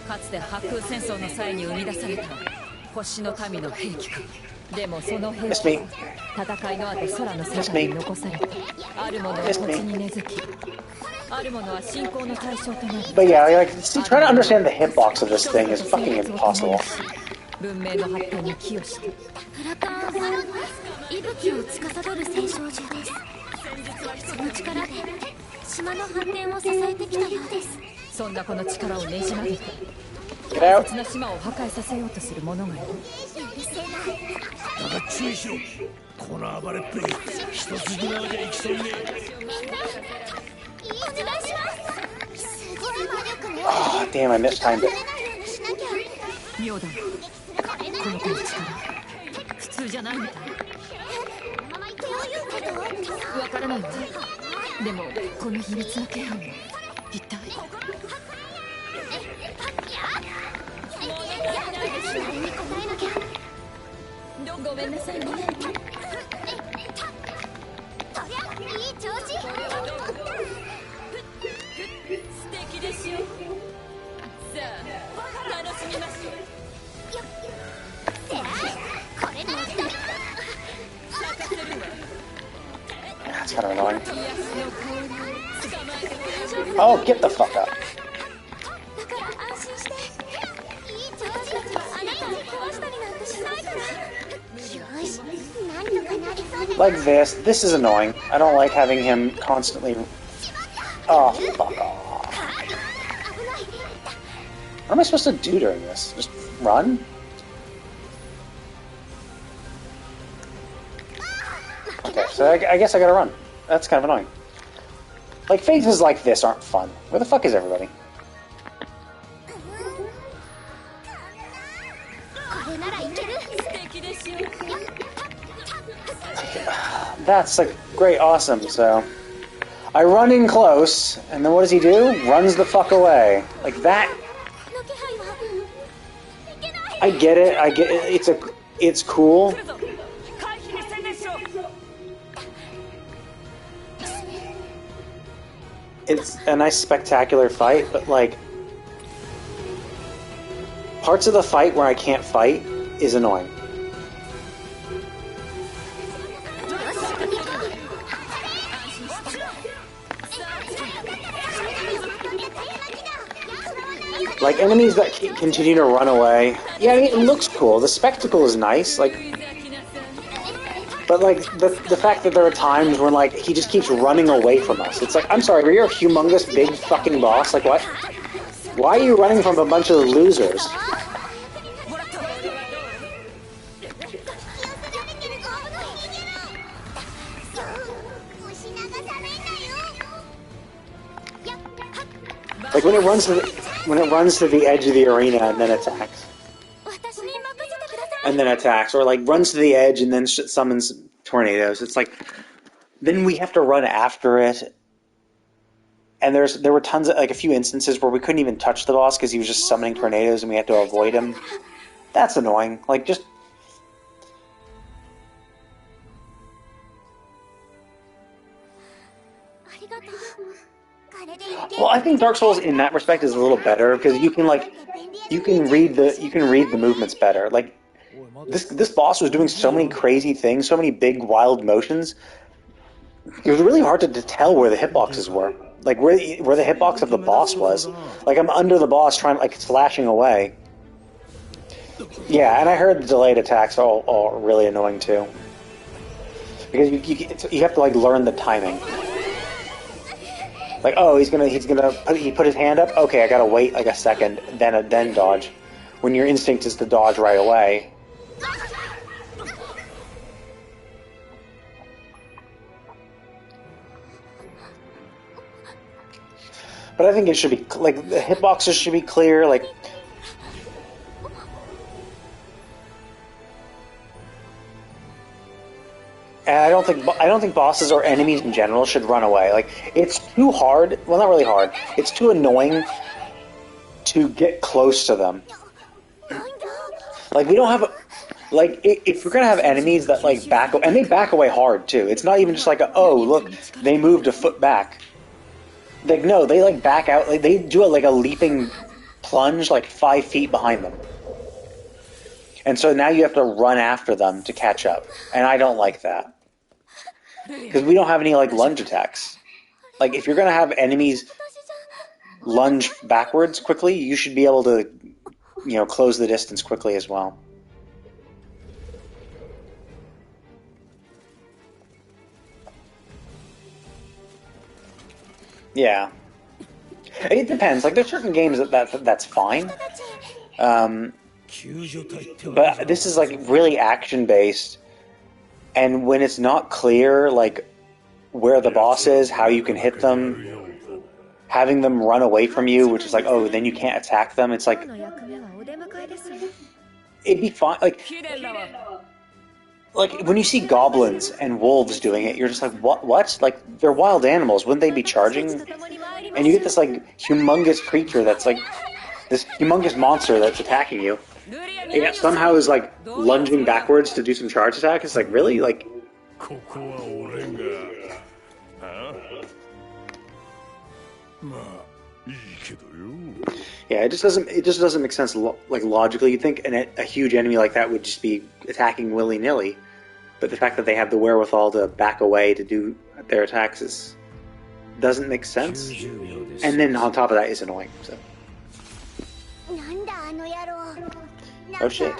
かつて白空戦争の際に生み出された星の民の兵器かでもその兵器 Miss me. 戦いの後空の世界に残されてあるものは土地に根付きあるものは信仰の対象となり But yeah, like, see, trying to understand the hitbox of this thing is fucking impossible. 文明の発展に寄与してフラカーンは息吹を司る聖少獣です。その力で島の発展を支えてきたようです。そんなこの力をねじ曲げて Get 大 out. 切な島を破壊させようとする者がいるだが注意しろ。この暴れっぷり一筋縄じゃいきそうにねお願いします。すごい魔力ね。 Oh, damn, I mistimed it. しなきゃ。妙だこの子の力普通じゃないみたいわからないわでもこの秘密の気配は一体ごめんなさいねいい調子。素敵でしょさあ楽しみましょうこれで That's kind of annoying. Oh, get the fuck up. だから安心して。いい調子。あなたを壊したりなんてしないから。よし、なんとかなりそうだ。 Like this. This is annoying. I don't like having him constantly... Oh, fuck off. What am I supposed to do during this? Just run? Okay, so I guess I gotta run. That's kind of annoying. Like, phases like this aren't fun. Where the fuck is everybody? これならいける。素敵でしょ That's like great, awesome. So I run in close, and then what does he do? Runs the fuck away. Like that. この気配はいけない。 I get it. I get it. It's cool. 回避に専念しろ It's a nice spectacular fight, but like parts of the fight where I can't fight is annoying. Like enemies that continue to run away. Yeah, I mean, it looks cool. The spectacle is nice. Like, but like the fact that there are times when like he just keeps running away from us. It's like, I'm sorry, are you a humongous big fucking boss? Like what? Why are you running from a bunch of losers? Like when it runs to the edge of the arena and then attacks. 私に任せてください。 And then attacks, or like runs to the edge and then summons tornadoes. It's like then we have to run after it. And there were tons of like a few instances where we couldn't even touch the boss because he was just summoning tornadoes and we had to avoid him. That's annoying. Like just. Well, I think Dark Souls in that respect is a little better because you can read the movements better. Like this boss was doing so many crazy things, so many big wild motions It was really hard to tell where the hitboxes were. Like, where the hitbox of the boss was. Like, I'm under the boss trying, like, slashing away. Yeah, and I heard the delayed attacks are all really annoying, too. Because you have to, like, learn the timing. Like, oh, he put his hand up? Okay, I gotta wait, like, a second, then dodge. When your instinct is to dodge right away. But I think it should be, like, the hitboxes should be clear, like... And I don't think bosses or enemies in general should run away. Like, it's too hard, well, not really hard, it's too annoying to get close to them. Like, we don't have... Like, if we're gonna have enemies that, like, back... And they back away hard, too. It's not even just like, oh, look, they moved a foot back. Like, no, they, like, back out, like, they do, like, a leaping plunge, like, 5 feet behind them. And so now you have to run after them to catch up. And I don't like that. Because we don't have any, like, lunge attacks. Like, if you're gonna have enemies lunge backwards quickly, you should be able to, you know, close the distance quickly as well. Yeah. It depends. Like, there's certain games that's fine. But this is, like, really action-based. And when it's not clear, like, where the boss is, how you can hit them, having them run away from you, which is like, oh, then you can't attack them, it's like... It'd be fine. Like, when you see goblins and wolves doing it, you're just like, what? Like, they're wild animals. Wouldn't they be charging? And you get this, like, humongous creature that's, like, this humongous monster that's attacking you. And yet somehow is, like, lunging backwards to do some charge attack. It's like, really? Like... Yeah, it just doesn't make sense, like, logically. You'd think a huge enemy like that would just be attacking willy-nilly. But the fact that they have the wherewithal to back away to do their attacks doesn't make sense. And then on top of that is annoying, so... Oh shit.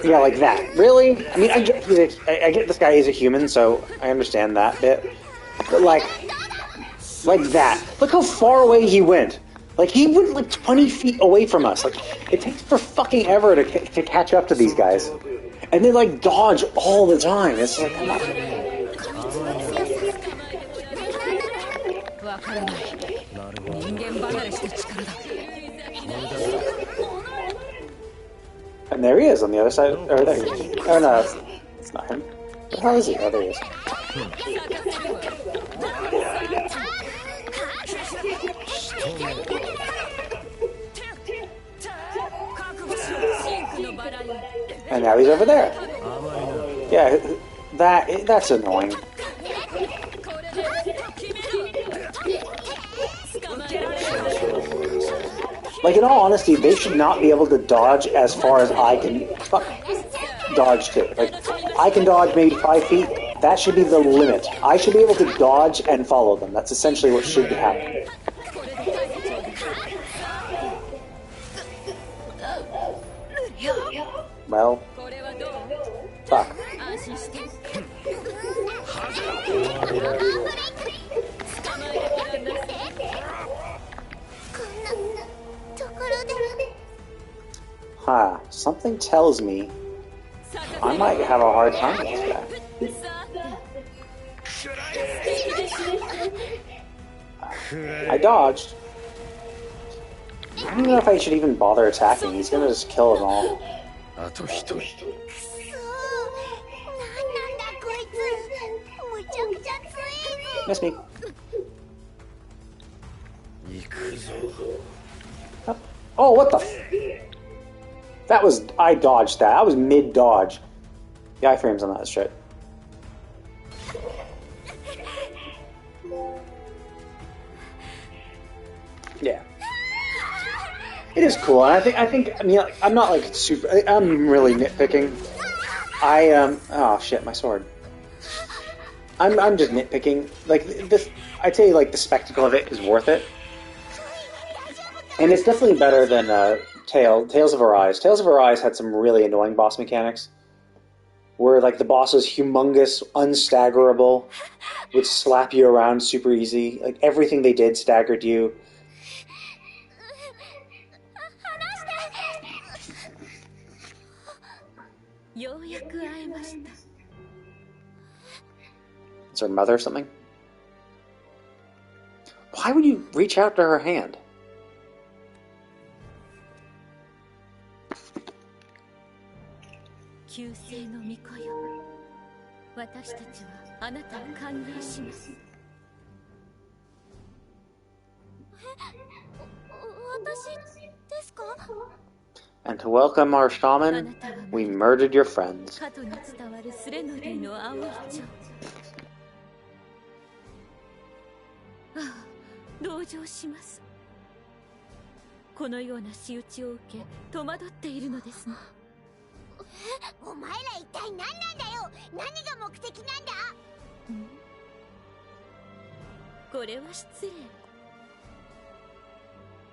Yeah, like that. Really? I mean, I get this guy is a human, so I understand that bit. But like that. Look how far away he went. Like, he went like 20 feet away from us. Like, it takes for fucking ever to catch up to these guys. And they, like, dodge all the time. It's like... And there he is on the other side. Or there he is. Oh no, it's not him. Where the hell is he? Oh, there he is. And now he's over there. Yeah, that's annoying. Like, in all honesty, they should not be able to dodge as far as I can dodge to. Like, I can dodge maybe 5 feet. That should be the limit. I should be able to dodge and follow them. That's essentially what should happen. Well, fuck. Huh, something tells me I might have a hard time with this guy. I dodged. I don't know if I should even bother attacking. He's gonna just kill them all. Miss me. Oh, what the That was... I dodged that. I was mid-dodge. The iframes on that shit. Yeah. It is cool, and I think, I mean, I'm not like super, I'm really nitpicking. Oh shit, my sword. I'm just nitpicking. Like, this, I'd say, like, the spectacle of it is worth it. And it's definitely better than, Tales of Arise. Tales of Arise had some really annoying boss mechanics. Where, like, the boss was humongous, unstaggerable, would slap you around super easy. Like, everything they did staggered you. Is her mother or something? Why would you reach out to her hand? And to welcome our shaman, we murdered your friends. 同情します。このような仕打ちを受け戸惑っているのですね。お前ら一体何なんだよ。何が目的なんだ。これは失礼。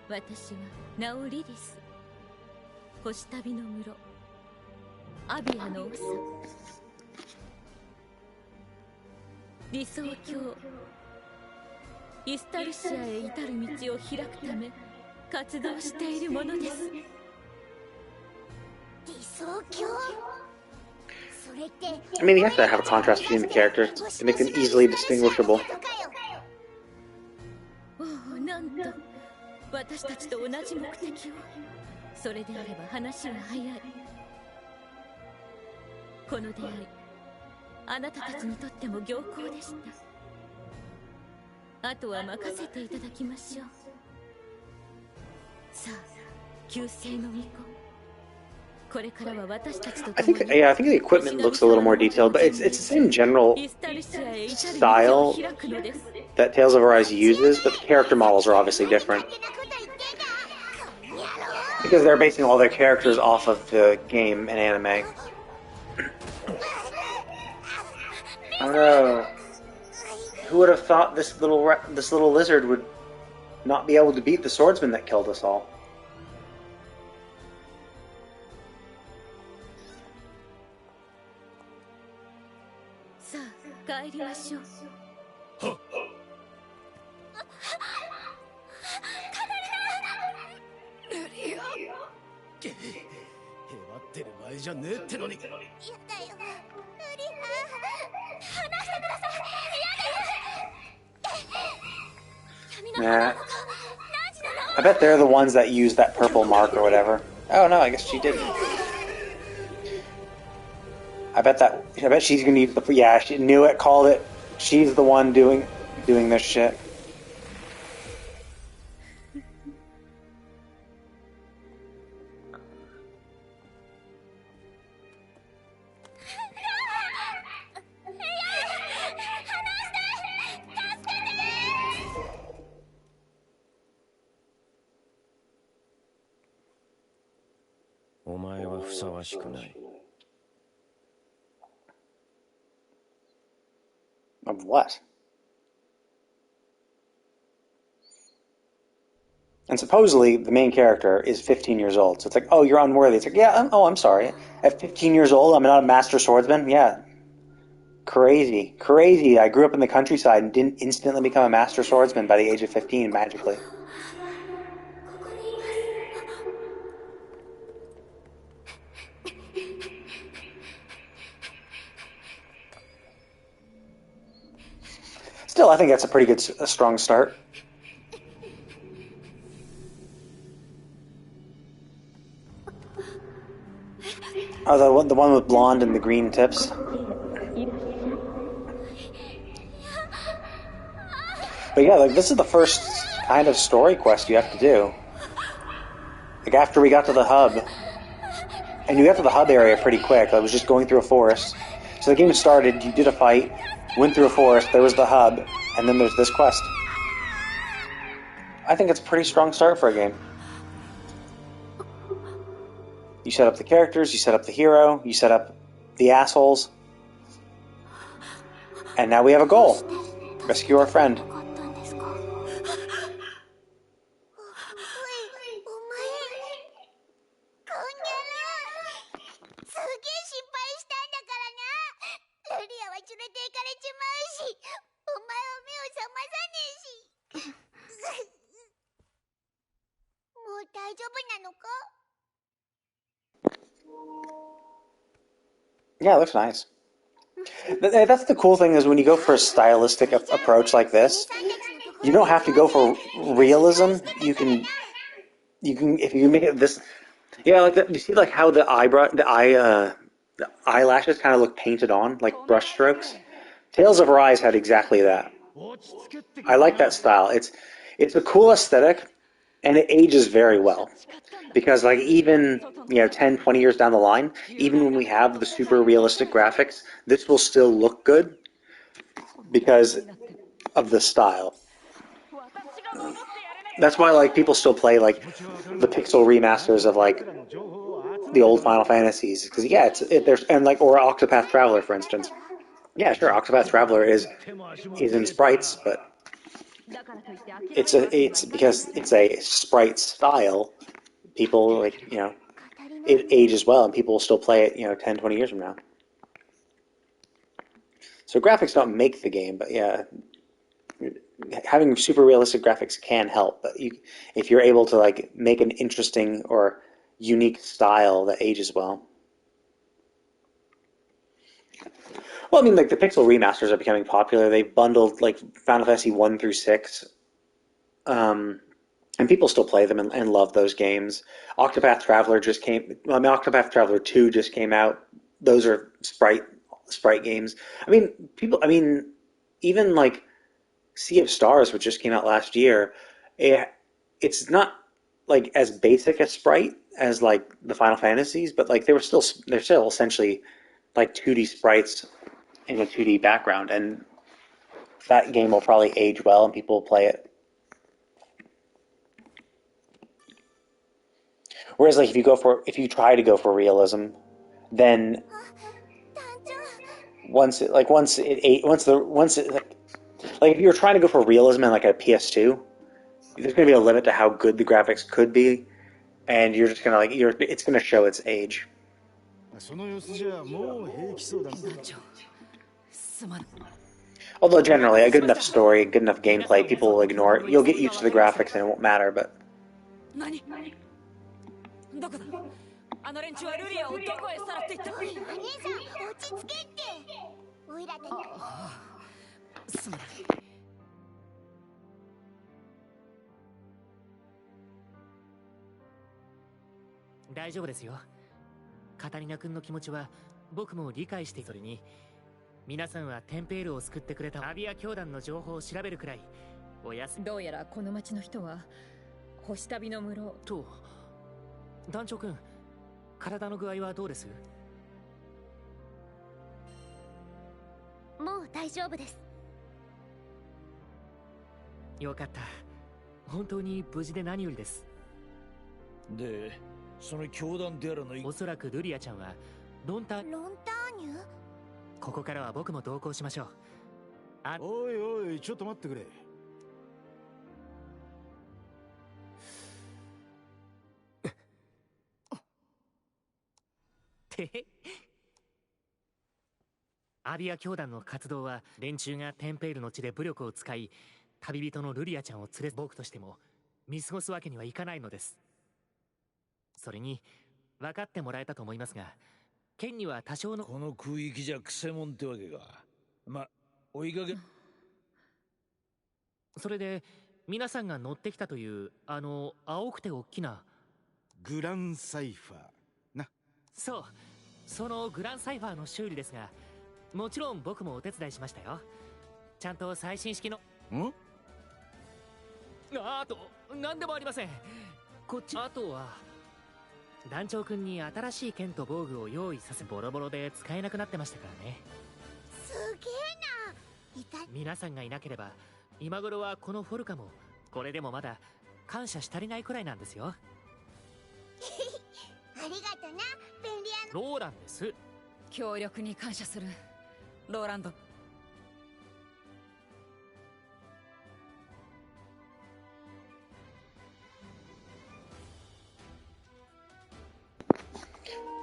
私はナオリリス。星旅の室。アビアの長。理想郷。 イスタルシアへ至る道を開くため活動しているものです。理想郷。それって I mean, you have to have a contrast between the characters to make them easily distinguishable. おお、なんと私たちと同じ目的を。それであれば話が早い。この出会い、あなたたちにとっても良好でした。 あとは任せていただきましょう。さあ、旧姓の巫女。これからは私たちと I think the equipment looks a little more detailed, but it's the same general style that Tales of Arise uses, but the character models are obviously different. Because they're basing all their characters off of the game and anime. Oh no. Who would have thought this little lizard would not be able to beat the swordsman that killed us all? Nah. I bet they're the ones that use that purple mark or whatever. Oh no, I guess she didn't. I bet she's gonna use the, yeah, she knew it, called it. She's the one doing this shit. Of what? And supposedly the main character is 15 years old. So it's like, oh, you're unworthy. It's like, yeah, I'm sorry. At 15 years old, I'm not a master swordsman? Yeah. Crazy. Crazy. I grew up in the countryside and didn't instantly become a master swordsman by the age of 15 magically. Still, I think that's a pretty good, strong start. Oh, the one with blonde and the green tips. But yeah, like, this is the first kind of story quest you have to do. Like, after we got to the hub. And you got to the hub area pretty quick. I was just going through a forest. So the game started, you did a fight, went through a forest, there was the hub, and then there's this quest. I think it's a pretty strong start for a game. You set up the characters, you set up the hero, you set up the assholes, and now we have a goal. Rescue our friend. 大丈夫なのか？ Yeah, it looks nice. That's the cool thing is when you go for a stylistic approach like this, you don't have to go for realism. You can if you make it this, yeah, like you see like how the the eyelashes kind of look painted on like brush strokes. Tales of Arise had exactly that. I like that style. It's a cool aesthetic, and it ages very well. Because like even 10, 20 years down the line, even when we have the super realistic graphics, this will still look good because of the style. That's why like people still play like the pixel remasters of like the old Final Fantasies because there's and like or Octopath Traveler for instance. Yeah, sure, Octopath Traveler is in sprites, but it's because it's a sprite style. People like it ages well, and people will still play it 10, 20 years from now. So graphics don't make the game, but yeah, having super realistic graphics can help. But if you're able to like make an interesting or unique style that ages well. Well, I mean, like the pixel remasters are becoming popular. They've bundled like Final Fantasy 1 through 6, and people still play them and love those games. Octopath Traveler just came. Well, I mean, Octopath Traveler 2 just came out. Those are sprite games. I mean, people. I mean, even like Sea of Stars, which just came out last year, it's not like as basic a sprite as like the Final Fantasies, but like they're still essentially like 2D sprites in a 2D background, and that game will probably age well, and people will play it. Whereas, like, if you try to go for realism, then once it like if you're trying to go for realism in like a PS2, there's going to be a limit to how good the graphics could be, and you're just gonna it's going to show its age. Although generally, a good enough story, good enough gameplay, people will ignore it. You'll get used to the graphics and it won't matter, but... どこだあの連中はルリアをどこへさらっていった？おい、お兄さん、落ち着けって。おいらたち。すまない。大丈夫ですよ。カタリナ君の気持ちは僕も理解して、それに皆さんはテンペールを救ってくれたアビア教団の情報を調べるくらいおやすみ。どうやらこの町の人は星旅の室と。団長君、体の具合はどうです？もう大丈夫です。よかった。本当に無事で何よりです。で、その教団であるのおそらくルリアちゃんはロンターニュ？ここからは僕も同行しましょう。おいおい、ちょっと待ってくれ。アビア教団の活動は連中がテンペールの地で武力を使い旅人のルリアちゃんを連れ僕としても見過ごすわけにはいかないのです。それに分かってもらえたと思いますが、剣には多少のこの空域じゃクセモンってわけか。ま、追いかけそれで皆さんが乗ってきたという青くて大きなグランサイファーな。そう、そのグランサイファーの修理ですが、もちろん僕もお手伝いしましたよ。ちゃんと最新式のあと何でもありません。こっちあとは団長君に新しい剣と防具を用意させ、ボロボロで使えなくなってましたからね。すげえな。皆さんがいなければ今頃はこのフォルカもこれでもまだ感謝し足りないくらいなんですよ。ありがとな、便利屋の。ローランです。協力に感謝する、ローランド。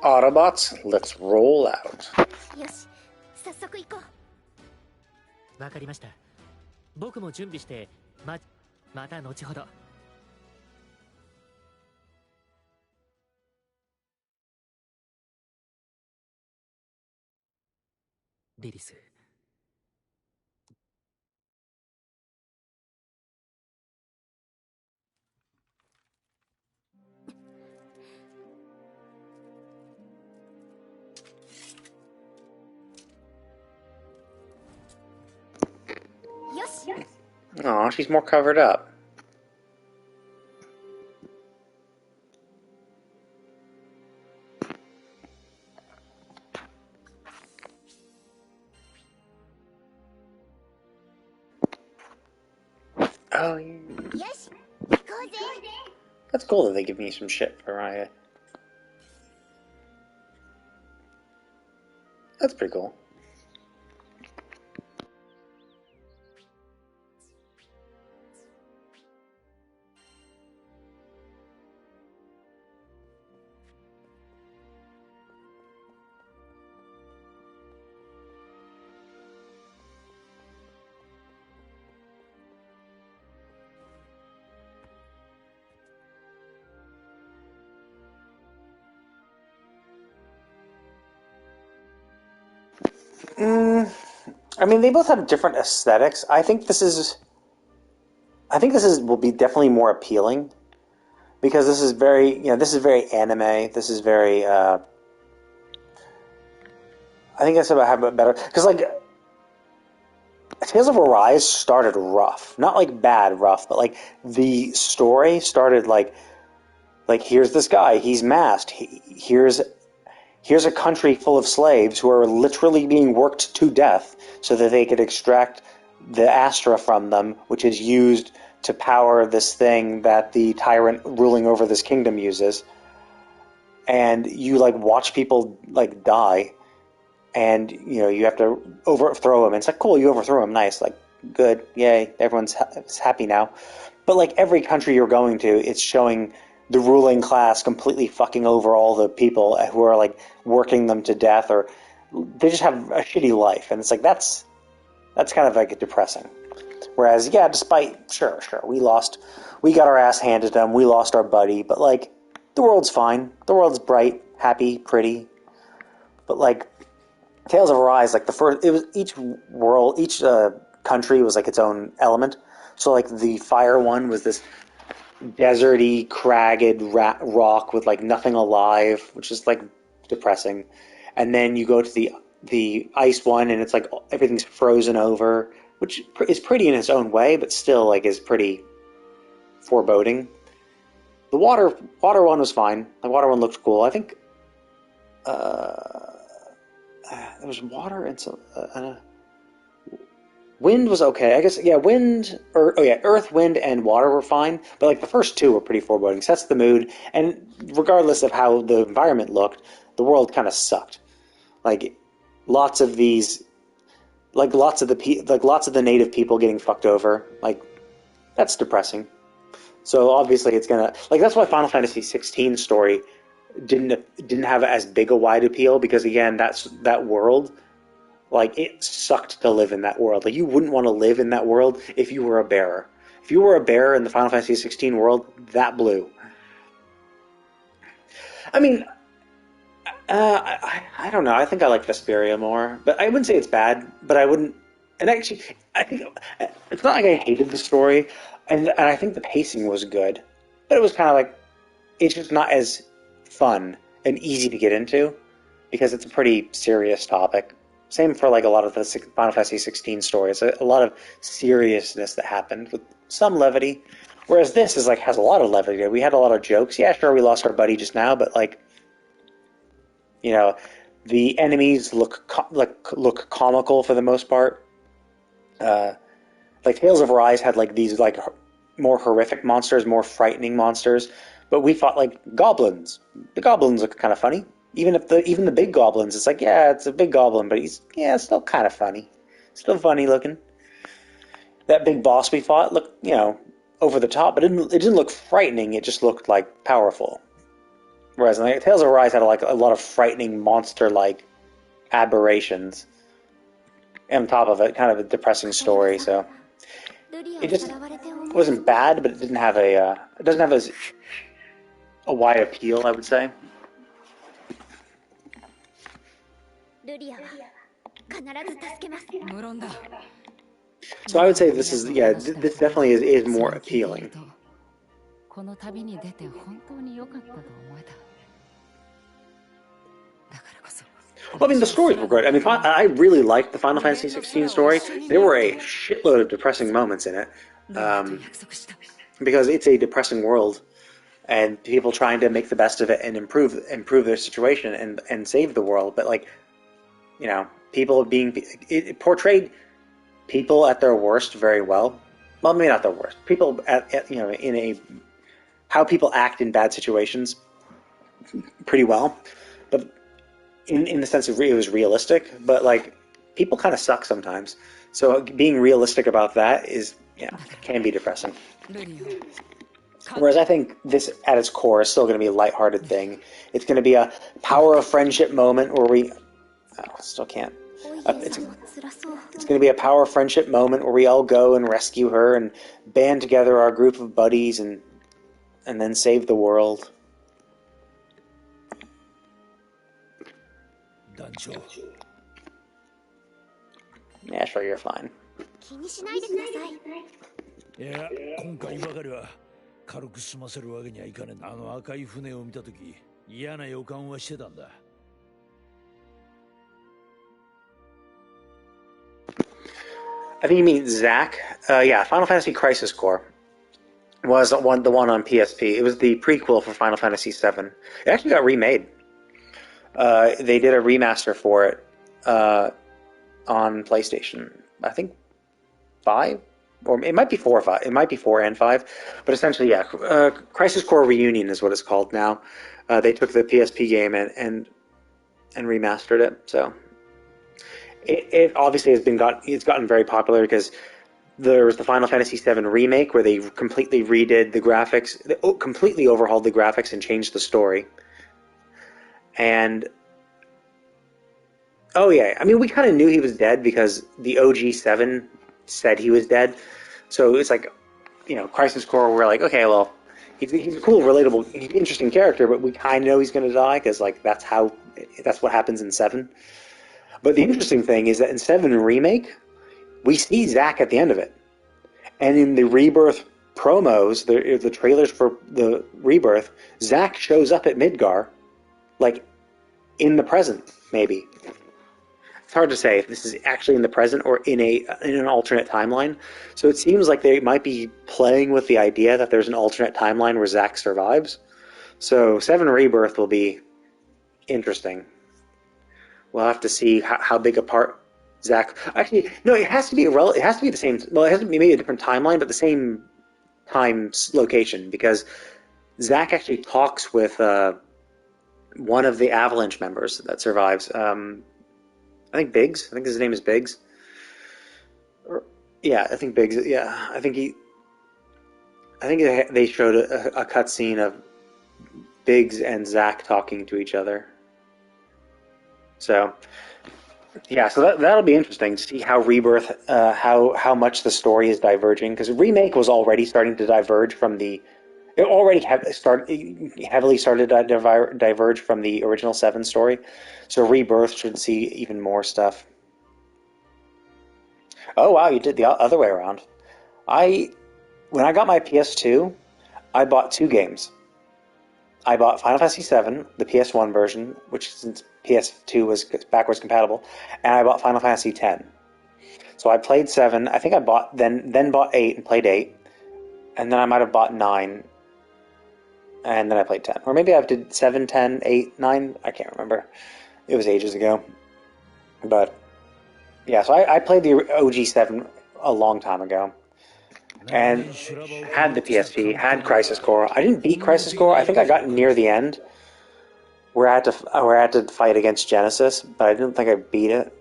Autobots, let's roll out. よし、早速行こう。わかりました。僕も準備してまた後ほど。リリス。よし。Aw, she's more covered up. Oh, yeah. よし、行こうぜ。 That's cool that they give me some shit for Raya. That's pretty cool. I mean, they both have different aesthetics. I think this is will be definitely more appealing because this is very, this is very anime. This is very. I think that's about have a better because like Tales of Arise started rough, not like bad rough, but like the story started like here's this guy, he's masked. Here's a country full of slaves who are literally being worked to death so that they could extract the Astra from them, which is used to power this thing that the tyrant ruling over this kingdom uses. And you like watch people like die, and you have to overthrow them. And it's like, cool, you overthrow them, nice, like good, yay, everyone's happy now. But like every country you're going to, it's showing the ruling class completely fucking over all the people who are like working them to death, or they just have a shitty life, and it's like that's kind of like depressing. Whereas, yeah, despite sure, we got our ass handed to them, we lost our buddy, but like the world's fine, the world's bright, happy, pretty. But like Tales of Arise, like each country was like its own element. So like the fire one was this deserty, cragged rock with like nothing alive, which is like depressing. And then you go to the ice one, and it's like everything's frozen over, which is pretty in its own way, but still like is pretty foreboding. The water one was fine. The water one looked cool. I think there was water and some. Wind was okay. I guess, yeah, earth, wind, and water were fine. But, like, the first two were pretty foreboding. Sets the mood. And regardless of how the environment looked, the world kind of sucked. Like, lots of the native people getting fucked over. Like, that's depressing. So, obviously, it's gonna... Like, that's why Final Fantasy 16 story didn't have as big a wide appeal. Because, again, that world... Like, it sucked to live in that world. Like, you wouldn't want to live in that world if you were a bearer. If you were a bearer in the Final Fantasy 16 world, that blew. I mean, I don't know. I think I like Vesperia more. But I wouldn't say it's bad, but I wouldn't... And actually, I think... It's not like I hated the story, and I think the pacing was good. But it was kind of like... It's just not as fun and easy to get into, because it's a pretty serious topic. Same for like a lot of the Final Fantasy 16 stories. A lot of seriousness that happened with some levity. Whereas this is like has a lot of levity. We had a lot of jokes. Yeah, sure, we lost our buddy just now, but like, the enemies look comical for the most part. Like Tales of Arise had like these like more horrific monsters, more frightening monsters. But we fought like goblins. The goblins look kind of funny. Even the big goblins, it's like, yeah, it's a big goblin, but he's still kind of funny. Still funny looking. That big boss we fought looked, over the top, but it didn't look frightening. It just looked like powerful. Whereas like, Tales of Arise had like a lot of frightening monster-like aberrations. And on top of it, kind of a depressing story. So it just wasn't bad, but it didn't have it doesn't have a wide appeal, I would say. So I would say this definitely is more appealing. Well, I mean, the stories were good. I mean, I really liked the Final Fantasy XVI story. There were a shitload of depressing moments in it, because it's a depressing world, and people trying to make the best of it and improve their situation and save the world. But like, people it portrayed people at their worst very well. Well, maybe not their worst. People how people act in bad situations pretty well, but in the sense of it was realistic. But like, people kind of suck sometimes. So being realistic about that can be depressing. Whereas I think this, at its core, is still going to be a lighthearted thing. It's going to be a power of friendship moment where we... Oh, still can't. It's going to be a power of friendship moment where we all go and rescue her and band together our group of buddies and then save the world. Yeah, sure, you're fine. いや、今回ばかりは軽く済ませるわけにはいかねえ。あの赤い船を見たとき、嫌な予感はしてたんだ。I think you mean Zack. Yeah, Final Fantasy Crisis Core was the one on PSP. It was the prequel for Final Fantasy VII. It actually got remade. They did a remaster for it on PlayStation. I think 5, or it might be 4 or 5. It might be 4 and 5, but essentially, yeah. Crisis Core Reunion is what it's called now. They took the PSP game and remastered it. So it obviously it's gotten very popular because there was the Final Fantasy VII remake where they completely redid the graphics, they completely overhauled the graphics and changed the story. And oh yeah, I mean, we kind of knew he was dead because the OG 7 said he was dead. So it's like, Crisis Core, we're like, okay, well, he's a cool, relatable, interesting character, but we kind of know he's going to die because like that's what happens in 7. But the interesting thing is that in 7 Remake, we see Zack at the end of it. And in the Rebirth promos, the trailers for the Rebirth, Zack shows up at Midgar, like, in the present, maybe. It's hard to say if this is actually in the present or in an alternate timeline. So it seems like they might be playing with the idea that there's an alternate timeline where Zack survives. So 7 Rebirth will be interesting. We'll have to see how big a part Zack... Actually, no, it has to be it has to be the same... Well, it has to be maybe a different timeline, but the same time location, because Zack actually talks with one of the Avalanche members that survives. I think Biggs. I think his name is Biggs. Yeah, I think Biggs. Yeah, I think they showed a cutscene of Biggs and Zack talking to each other. So, yeah, so that'll be interesting to see how Rebirth, how much the story is diverging, because Remake was already starting to diverge from the... It already heavily started to diverge from the original 7 story, so Rebirth should see even more stuff. Oh wow, you did the other way around. When I got my PS2, I bought 2 games. I bought Final Fantasy VII, the PS1 version, which since PS2 was backwards compatible, and I bought Final Fantasy X. So I played 7. I think I bought then bought 8 and played 8, and then I might have bought 9. And then I played 10. Or maybe I did 7, 10, 8, 9. I can't remember. It was ages ago. But, yeah, so I played the OG 7 a long time ago. and had the PSP, had Crisis Core. I didn't beat Crisis Core. I think I got near the end where I had to fight against Genesis, but I didn't think I beat it.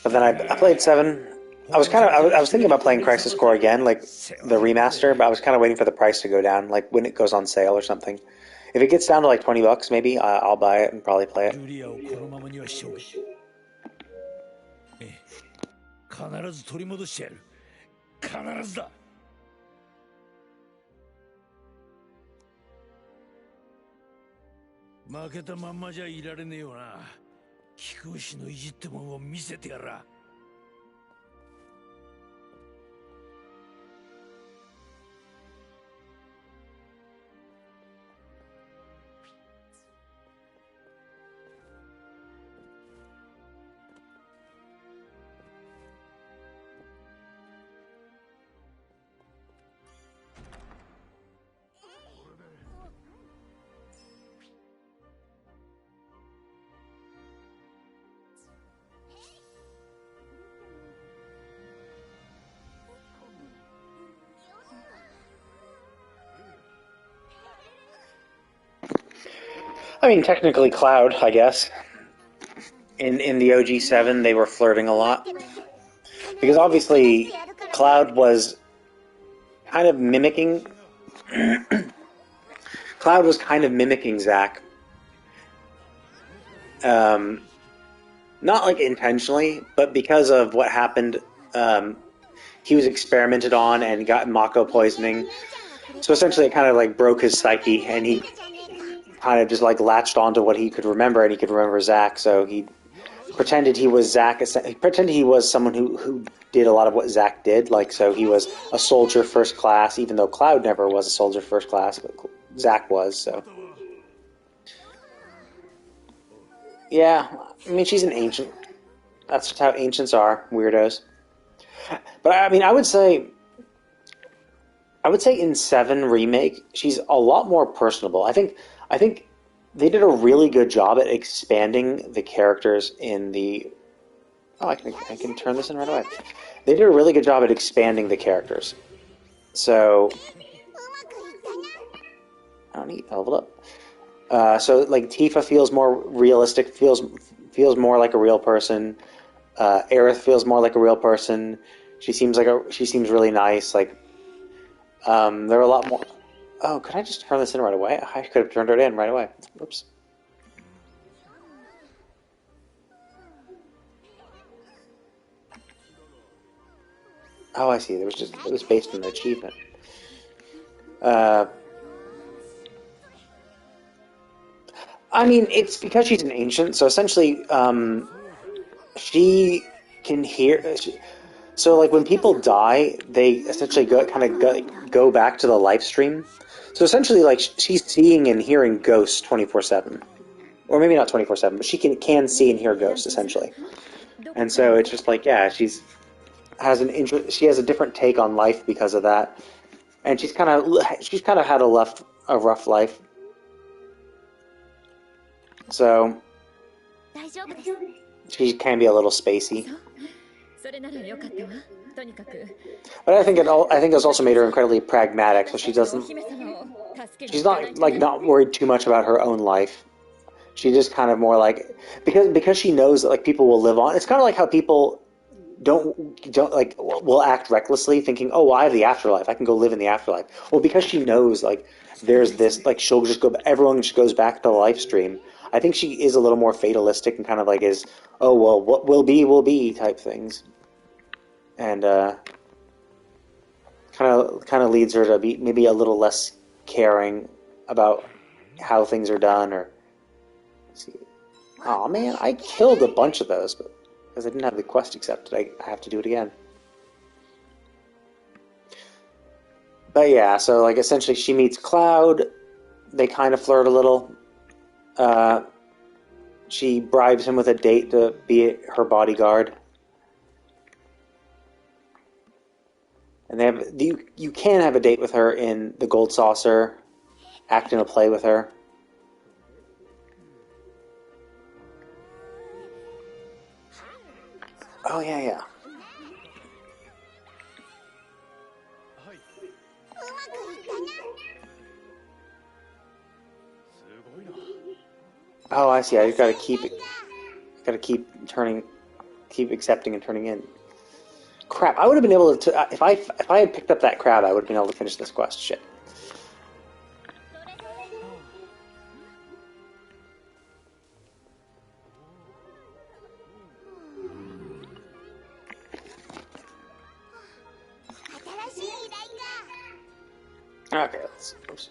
But then I played 7. I was thinking about playing Crisis Core again, like the remaster, but I was kind of waiting for the price to go down, like when it goes on sale or something. If it gets down to like $20, maybe I'll buy it and probably play it. 必ず取り戻してやる。必ずだ。負けたまんまじゃいられねえよな。菊牛の意地ってもんを見せてやら。I mean, technically Cloud, I guess. In the OG7, they were flirting a lot. Because obviously, Cloud was kind of mimicking... Cloud was kind of mimicking Zack. Not like intentionally, but because of what happened, he was experimented on and got Mako poisoning. So essentially it kind of like broke his psyche, and he kind of just like latched onto what he could remember, and he could remember Zack, so he pretended he was Zack. He pretended he was someone who did a lot of what Zack did, like, so he was a soldier first class, even though Cloud never was a soldier first class, but Zack was, so. Yeah, I mean, she's an ancient. That's just how ancients are, weirdos. But I mean, I would say in 7 Remake, she's a lot more personable. I think they did a really good job at expanding the characters in the... Oh, I can turn this in right away. They did a really good job at expanding the characters. So... I don't need leveled up. So, like, Tifa feels more realistic, feels more like a real person. Aerith feels more like a real person. She seems really nice. Like, there are a lot more... Oh, could I just turn this in right away? I could have turned it in right away. Oops. Oh, I see. It was based on the achievement. I mean, it's because she's an ancient, so essentially, she can hear... So, like, when people die, they essentially go back to the life stream. So essentially, like, she's seeing and hearing ghosts 24/7, or maybe not 24/7, but she can see and hear ghosts essentially. And so it's just like, yeah, she has a different take on life because of that, and she's kind of had a rough life. So she can be a little spacey. But I think it has also made her incredibly pragmatic, so she's not worried too much about her own life. She just kind of more like, because she knows that like people will live on. It's kind of like how people will act recklessly, thinking, oh, well, I have the afterlife, I can go live in the afterlife. Well, because she knows like there's this, like, everyone just goes back to the life stream. I think she is a little more fatalistic and kind of like is, oh well, what will be type things. And kind of leads her to be maybe a little less caring about how things are done. Or, let's see. Oh man, I killed a bunch of those, but because I didn't have the quest accepted, I have to do it again. But yeah, so like essentially, she meets Cloud. They kind of flirt a little. She bribes him with a date to be her bodyguard. And you can have a date with her in the Gold Saucer, act in a play with her. Oh, yeah, yeah. Oh, I see. I just gotta keep turning, keep accepting and turning in. Crap! I would have been able to if I had picked up that crab, I would have been able to finish this quest. Shit. Okay, let's. Oops.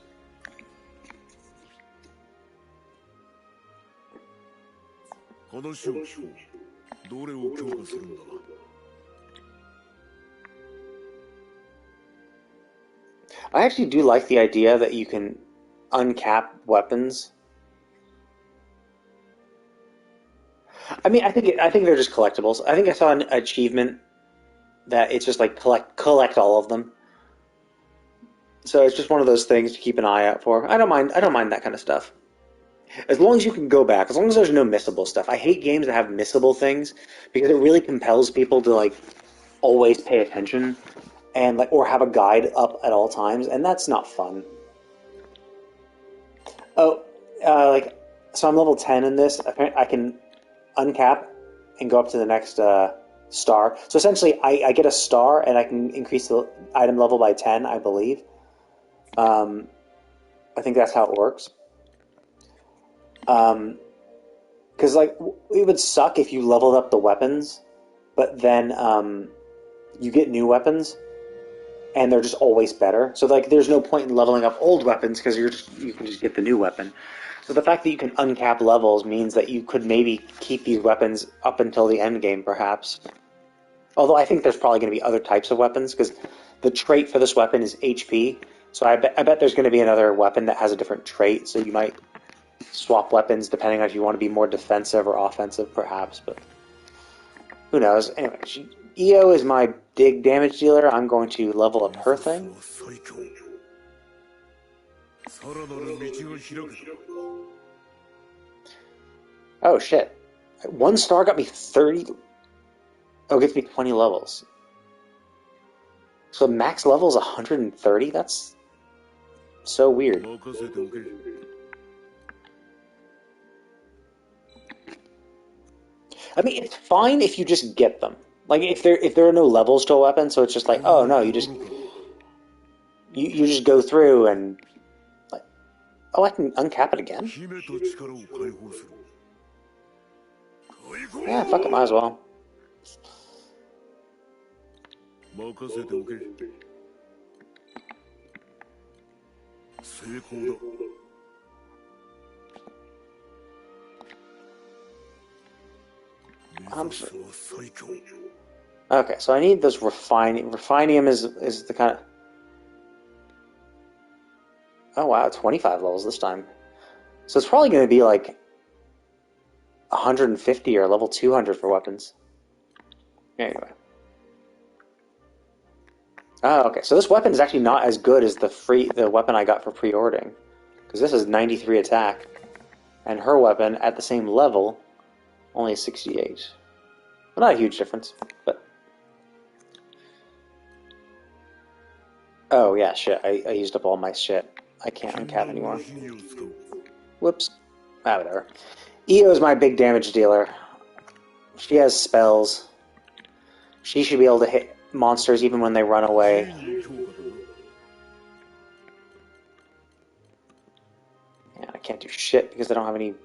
話を聞こう。どれを強化するんだ。I actually do like the idea that you can uncap weapons. I mean, I think they're just collectibles. I think I saw an achievement that it's just like collect all of them. So it's just one of those things to keep an eye out for. I don't mind that kind of stuff. As long as you can go back, as long as there's no missable stuff. I hate games that have missable things because it really compels people to like always pay attention and like or have a guide up at all times, and that's not fun. Oh, so I'm level 10 in this. I can uncap and go up to the next star. So essentially, I get a star and I can increase the item level by 10, I believe. I think that's how it works. Because like it would suck if you leveled up the weapons, but then you get new weapons, and they're just always better. So like, there's no point in leveling up old weapons because you can just get the new weapon. So the fact that you can uncap levels means that you could maybe keep these weapons up until the end game, perhaps. Although I think there's probably going to be other types of weapons because the trait for this weapon is HP. So I bet there's going to be another weapon that has a different trait. So you might swap weapons depending on if you want to be more defensive or offensive, perhaps. But who knows? Anyway, EO is my big damage dealer. I'm going to level up her thing. Oh shit. One star got me 30. Oh, it gets me 20 levels. So max level is 130? That's so weird. I mean, it's fine if you just get them. Like if there are no levels to a weapon, so it's just like, oh no, you just go through and like, oh, I can uncap it again. Yeah, fuck it, might as well. Okay, so I need those refinium is the kind of. Oh wow, 25 levels this time. So it's probably going to be like 150 or level 200 for weapons. Anyway. Oh, okay. So this weapon is actually not as good as the weapon I got for pre-ordering, because this is 93 attack, and her weapon at the same level only 68. Well, not a huge difference, but. Oh yeah, shit. I used up all my shit. I can't uncap anymore. Whoops. Ah, whatever. EO is my big damage dealer. She has spells. She should be able to hit monsters even when they run away. Yeah, I can't do shit because I don't have any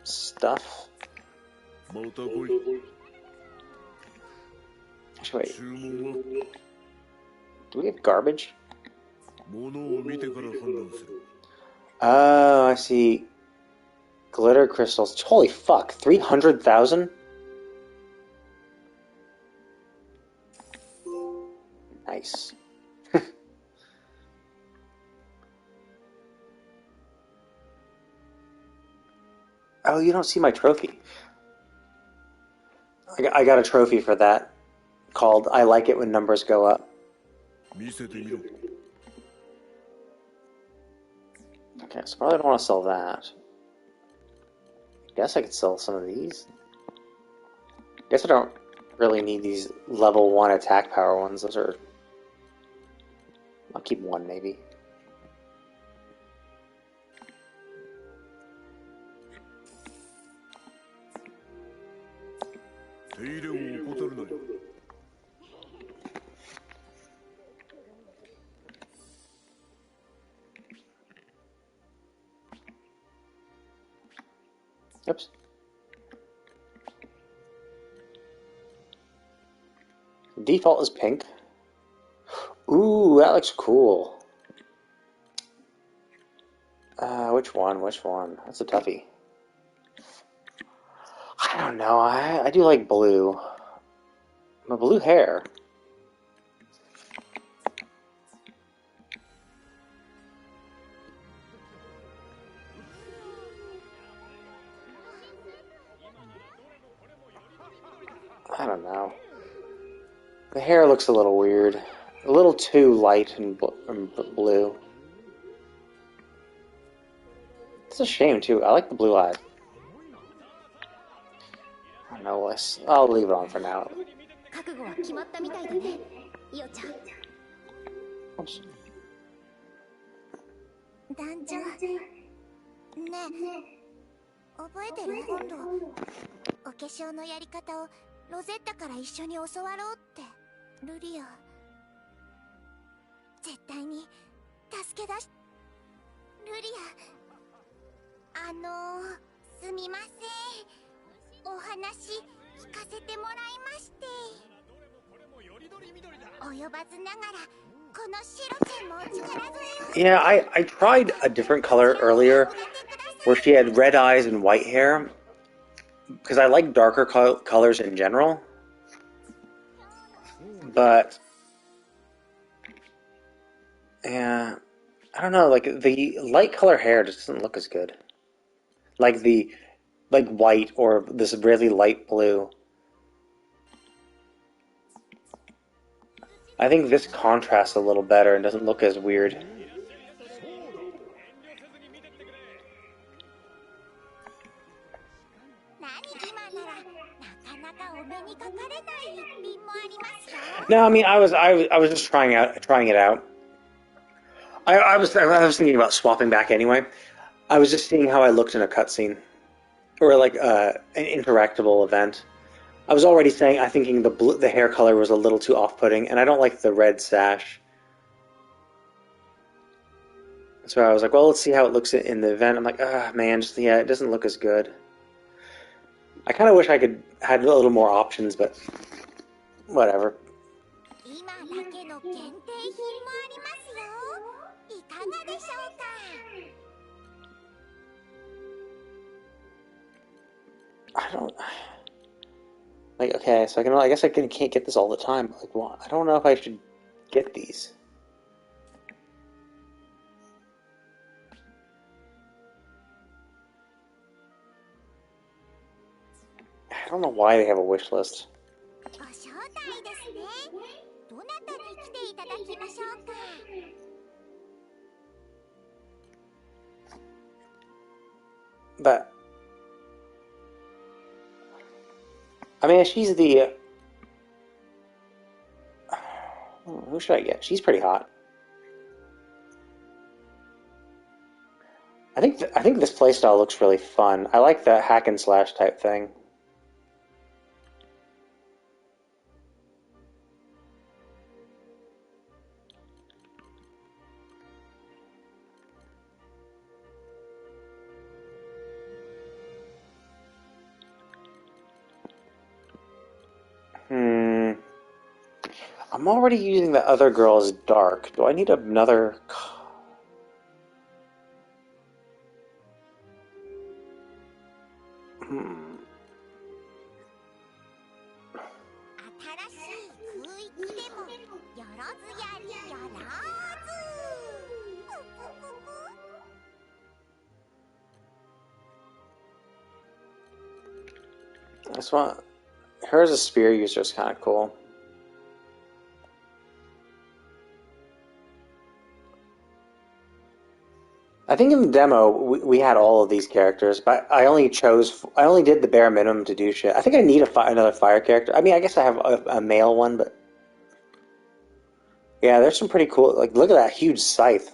stuff. Actually, wait. Do we have garbage? Oh, I see. Glitter crystals. Holy fuck, 300,000? Nice. Oh, you don't see my trophy. I got a trophy for that called I Like It When Numbers Go Up. Okay, so probably don't want to sell that. Guess I could sell some of these. Guess I don't. really need these level 1 attack power ones. Those are... I'll keep one, maybe. Oops. Default is pink. Ooh, that looks cool. Which one? Which one? That's a toughie. I don't know. I do like blue. My blue hair. I don't know. The hair looks a little weird. A little too light and blue. It's a shame, too. I like the blue eyes. I don't know. I'll leave it on for now. Oops. 団長ねえ覚えてる今度お化粧のやり方をロゼッタから一緒に教わろうってルリア絶対に助け出しルリアすみませんお話聞かせてもらいまして及ばずながら Yeah, I tried a different color earlier where she had red eyes and white hair because I like darker colors in general, but yeah, I don't know, like the light color hair just doesn't look as good. Like white or this really light blue. I think this contrasts a little better and doesn't look as weird. No, I mean I was just trying it out. I was thinking about swapping back anyway. I was just seeing how I looked in a cutscene or like an interactable event. I was already saying thinking the hair color was a little too off-putting, and I don't like the red sash. So I was like, well, let's see how it looks in the event. I'm like, man, yeah, it doesn't look as good. I kind of wish I had a little more options, but whatever. I don't... Like, okay, so I guess I can't get this all the time. Like, well, I don't know if I should get these. I don't know why they have a wish list. But I mean, she's the... Who should I get? She's pretty hot. I think this playstyle looks really fun. I like the hack and slash type thing. I'm already using the other girl as dark. Do I need another... This one... Her as a spear user is kind of cool. I think in the demo we had all of these characters, but I only did the bare minimum to do shit. I think I need another fire character. I mean, I guess I have a male one, but yeah, there's some pretty cool. Like, look at that huge scythe.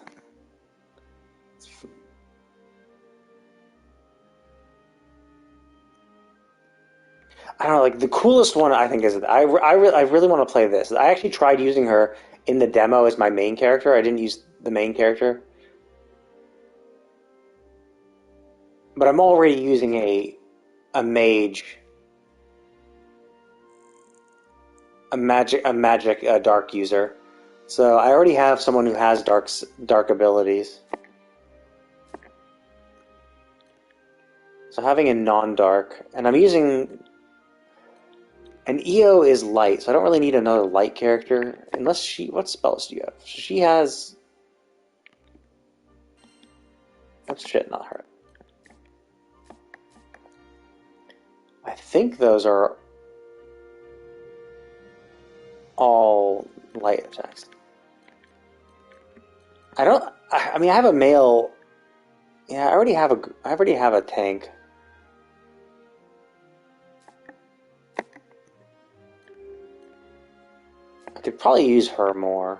I don't know, like the coolest one I think is I really want to play this. I actually tried using her in the demo as my main character. I didn't use the main character. But I'm already using a mage, a magic dark user. So I already have someone who has dark abilities. So having a non-dark, and I'm using an EO is light, so I don't really need another light character unless she. What spells do you have? She has. Oh shit, not her. I think those are all light attacks. I don't. I mean, I have a male. Yeah, I already have a tank. I could probably use her more.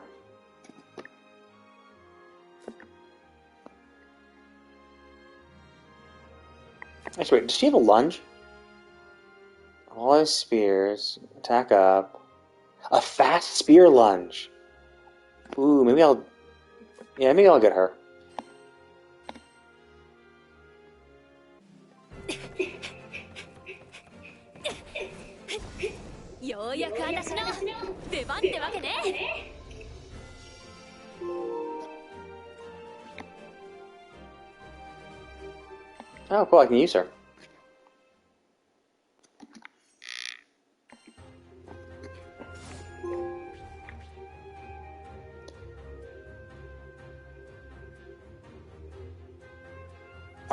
Actually, wait, does she have a lunge? All his spears. Attack up. A fast spear lunge. Ooh, maybe I'll... Yeah, maybe I'll get her. Oh, cool, I can use her.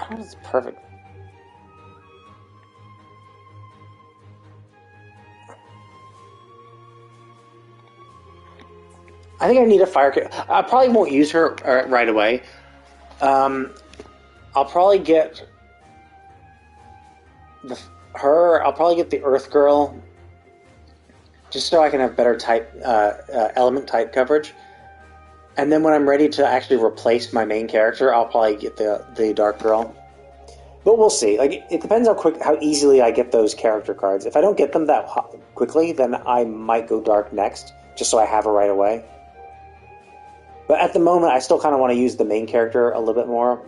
Oh, that's perfect. I think I need a fire kit. I probably won't use her right away. I'll probably get her. I'll probably get the Earth Girl, just so I can have better type element type coverage. And then when I'm ready to actually replace my main character, I'll probably get the Dark Girl. But we'll see. Like, it depends how easily I get those character cards. If I don't get them that quickly, then I might go Dark next, just so I have her right away. But at the moment, I still kind of want to use the main character a little bit more.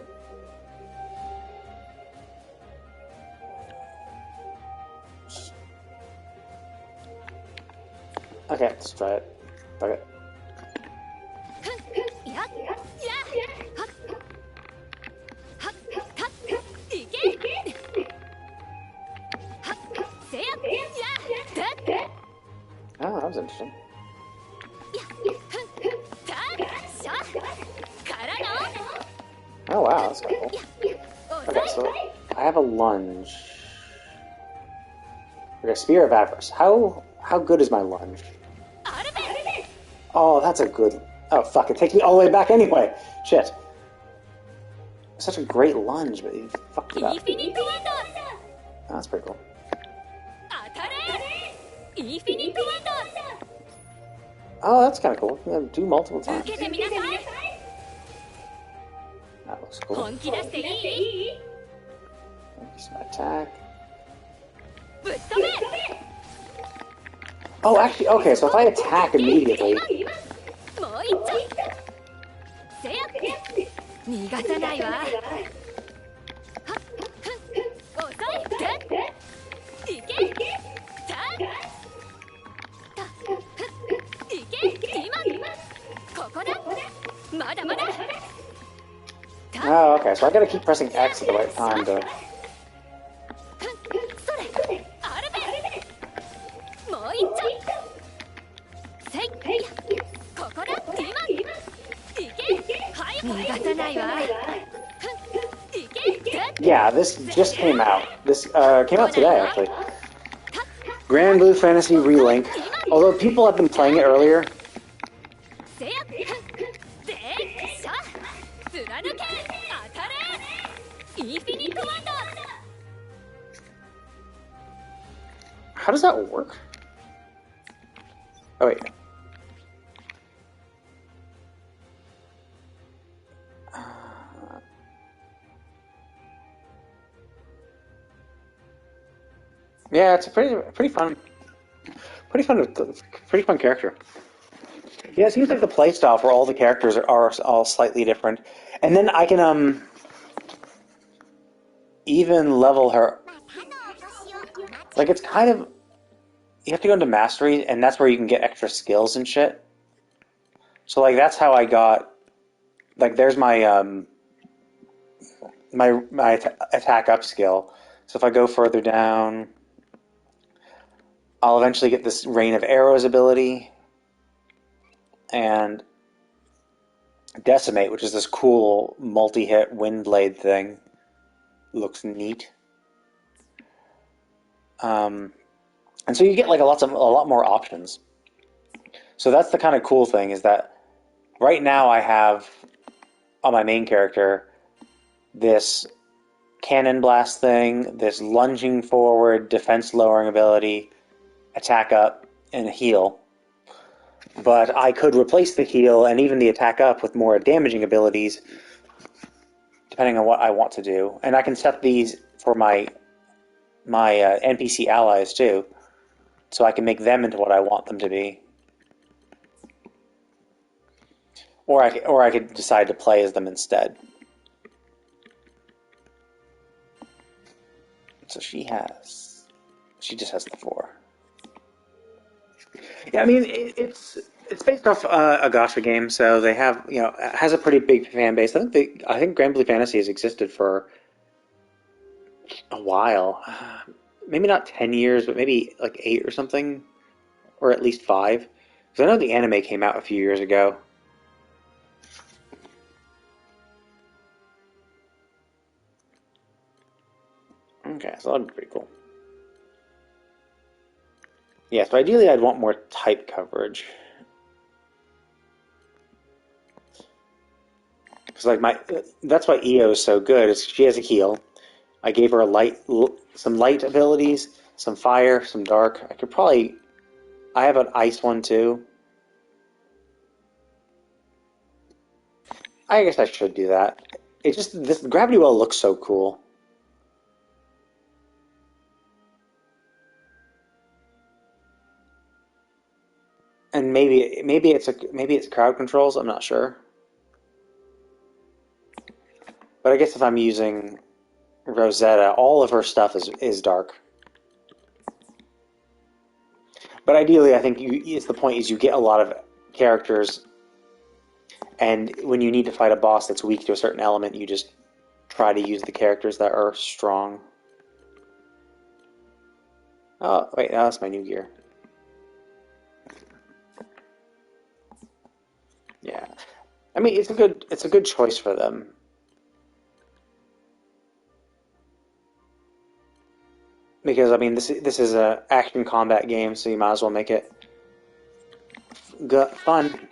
Okay, let's try it. Okay. Oh, that was interesting. Oh wow, that's kind of cool. Okay, so I have a lunge. Okay, Spear of Avarice. How good is my lunge? Oh, that's a good... Oh, fuck, it takes me all the way back anyway. Shit. Such a great lunge, but you fucked it up. Oh, that's pretty cool. Oh, that's kind of cool. You can do multiple times. That looks cool. Increase my attack. Oh, actually, okay, so if I attack immediately... Oh, okay, so I gotta keep pressing X at the right time to... Yeah, this just came out. This came out today, actually. Granblue Fantasy Relink. Although people have been playing it earlier. How does that work? Oh, wait. Yeah, it's a pretty fun character. Yeah, it seems like the playstyle for all the characters are all slightly different, and then I can even level her. Like it's kind of you have to go into mastery, and that's where you can get extra skills and shit. So like that's how I got like there's my my attack up skill. So if I go further down, I'll eventually get this rain of arrows ability and decimate, which is this cool multi-hit wind blade thing. Looks neat. And so you get like a lot more options. So that's the kind of cool thing is that right now I have on my main character this cannon blast thing, this lunging forward, defense lowering ability, attack up, and a heal. But I could replace the heal and even the attack up with more damaging abilities, depending on what I want to do. And I can set these for my NPC allies too, so I can make them into what I want them to be. Or I could decide to play as them instead. So she just has the 4. Yeah, I mean it's based off a gacha game, so they have it has a pretty big fan base. I think Granblue Fantasy has existed for a while, maybe not 10 years, but maybe like 8 or something, or at least 5. Because I know the anime came out a few years ago. Okay, so that'd be pretty cool. Yeah, so ideally I'd want more type coverage. Because that's why Io is so good. Is she has a heal. I gave her some light abilities, some fire, some dark. I have an ice one too. I guess I should do that. This gravity well looks so cool. And maybe it's crowd controls. I'm not sure. But I guess if I'm using Rosetta, all of her stuff is dark. But ideally, I think the point is you get a lot of characters, and when you need to fight a boss that's weak to a certain element, you just try to use the characters that are strong. Oh wait, that's my new gear. Yeah, I mean it's a good choice for them. Because I mean this is a action combat game, so you might as well make it fun,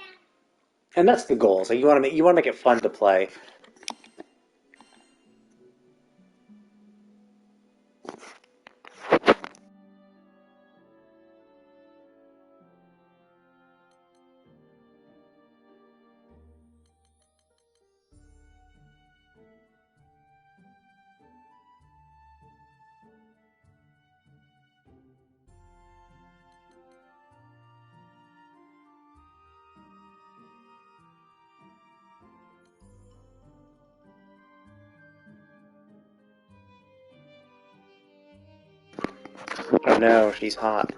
and that's the goal. So you want to make it fun to play. Oh no, she's hot.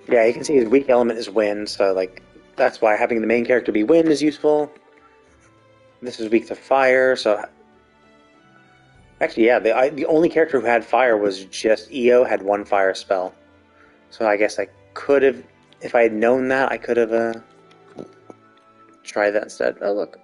Yeah, you can see his weak element is wind, so like that's why having the main character be wind is useful. This is weak to fire, so actually, yeah, the only character who had fire was just Io had one fire spell. So I guess I could have, if I had known that, I could have tried that instead. Oh look.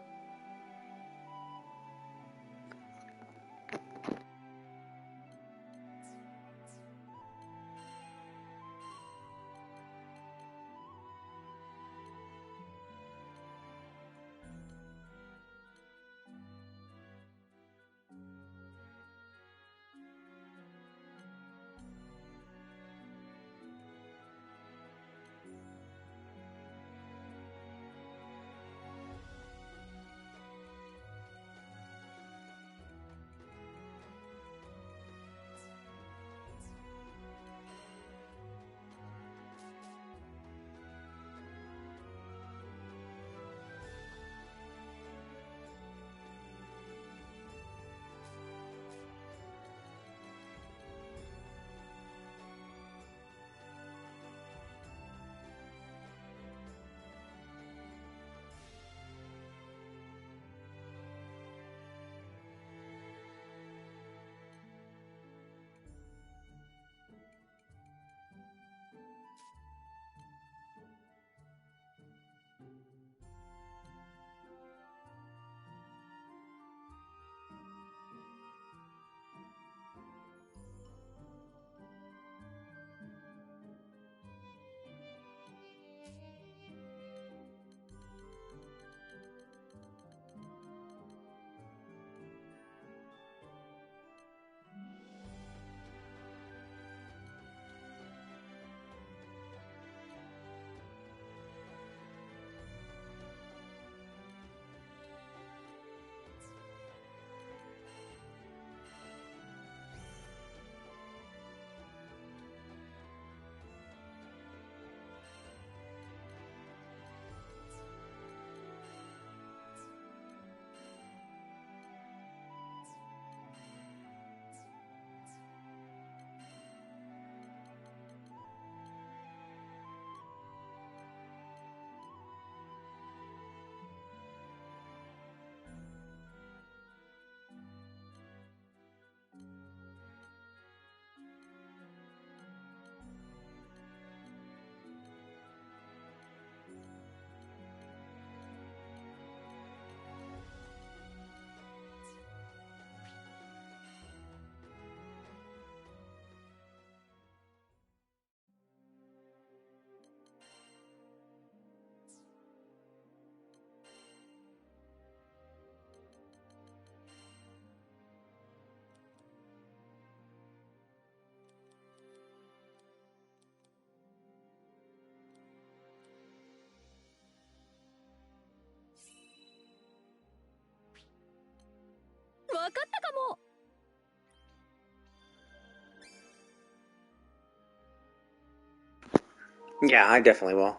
Yeah, I definitely will.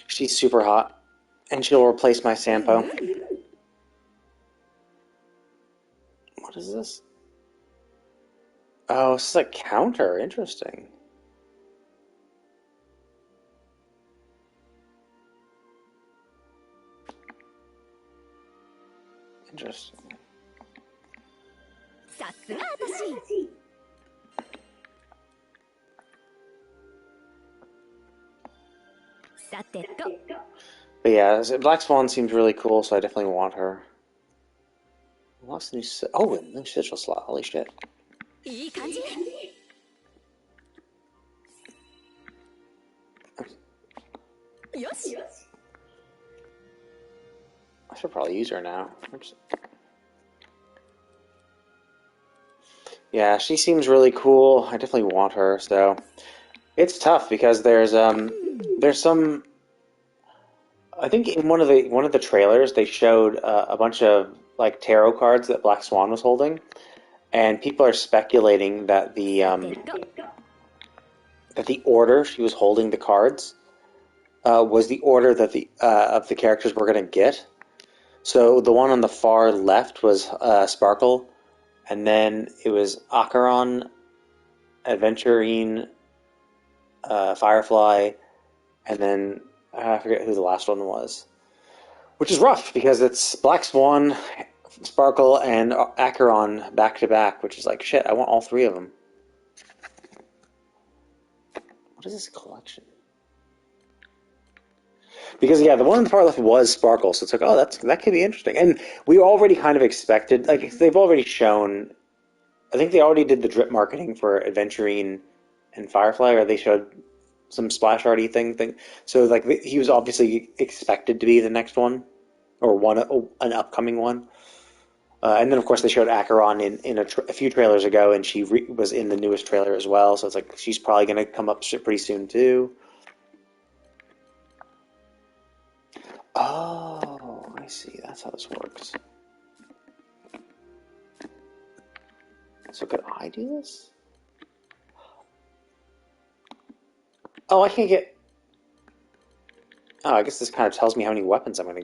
She's super hot. And she'll replace my Sampo. What is this? Oh, this is a counter. Interesting. Interesting. さすが私。さてと。 But yeah, Black Swan seems really cool, so I definitely want her. What's the new? Oh, a new sigil slot. Holy shit! いい感じ。よし。 I should probably use her now. Yeah, she seems really cool. I definitely want her. So it's tough because there's some. I think in one of the trailers they showed a bunch of like tarot cards that Black Swan was holding, and people are speculating that the order she was holding the cards was the order that the of the characters we're gonna get. So the one on the far left was Sparkle, and then it was Acheron, Adventurine, Firefly, and then I forget who the last one was. Which is rough because it's Black Swan, Sparkle, and Acheron back to back, which is like shit. I want all three of them. What is this collection? Because yeah, the one on the far left was Sparkle, so it's like, oh, that could be interesting. And we already kind of expected, like they've already shown. I think they already did the drip marketing for Adventurine and Firefly, or they showed some splash arty thing. So like he was obviously expected to be the next one, or an upcoming one. And then of course they showed Acheron in a few trailers ago, and she was in the newest trailer as well. So it's like she's probably going to come up pretty soon too. Oh, I see. That's how this works. So could I do this? Oh, I can't get... Oh, I guess this kind of tells me how many weapons I'm going to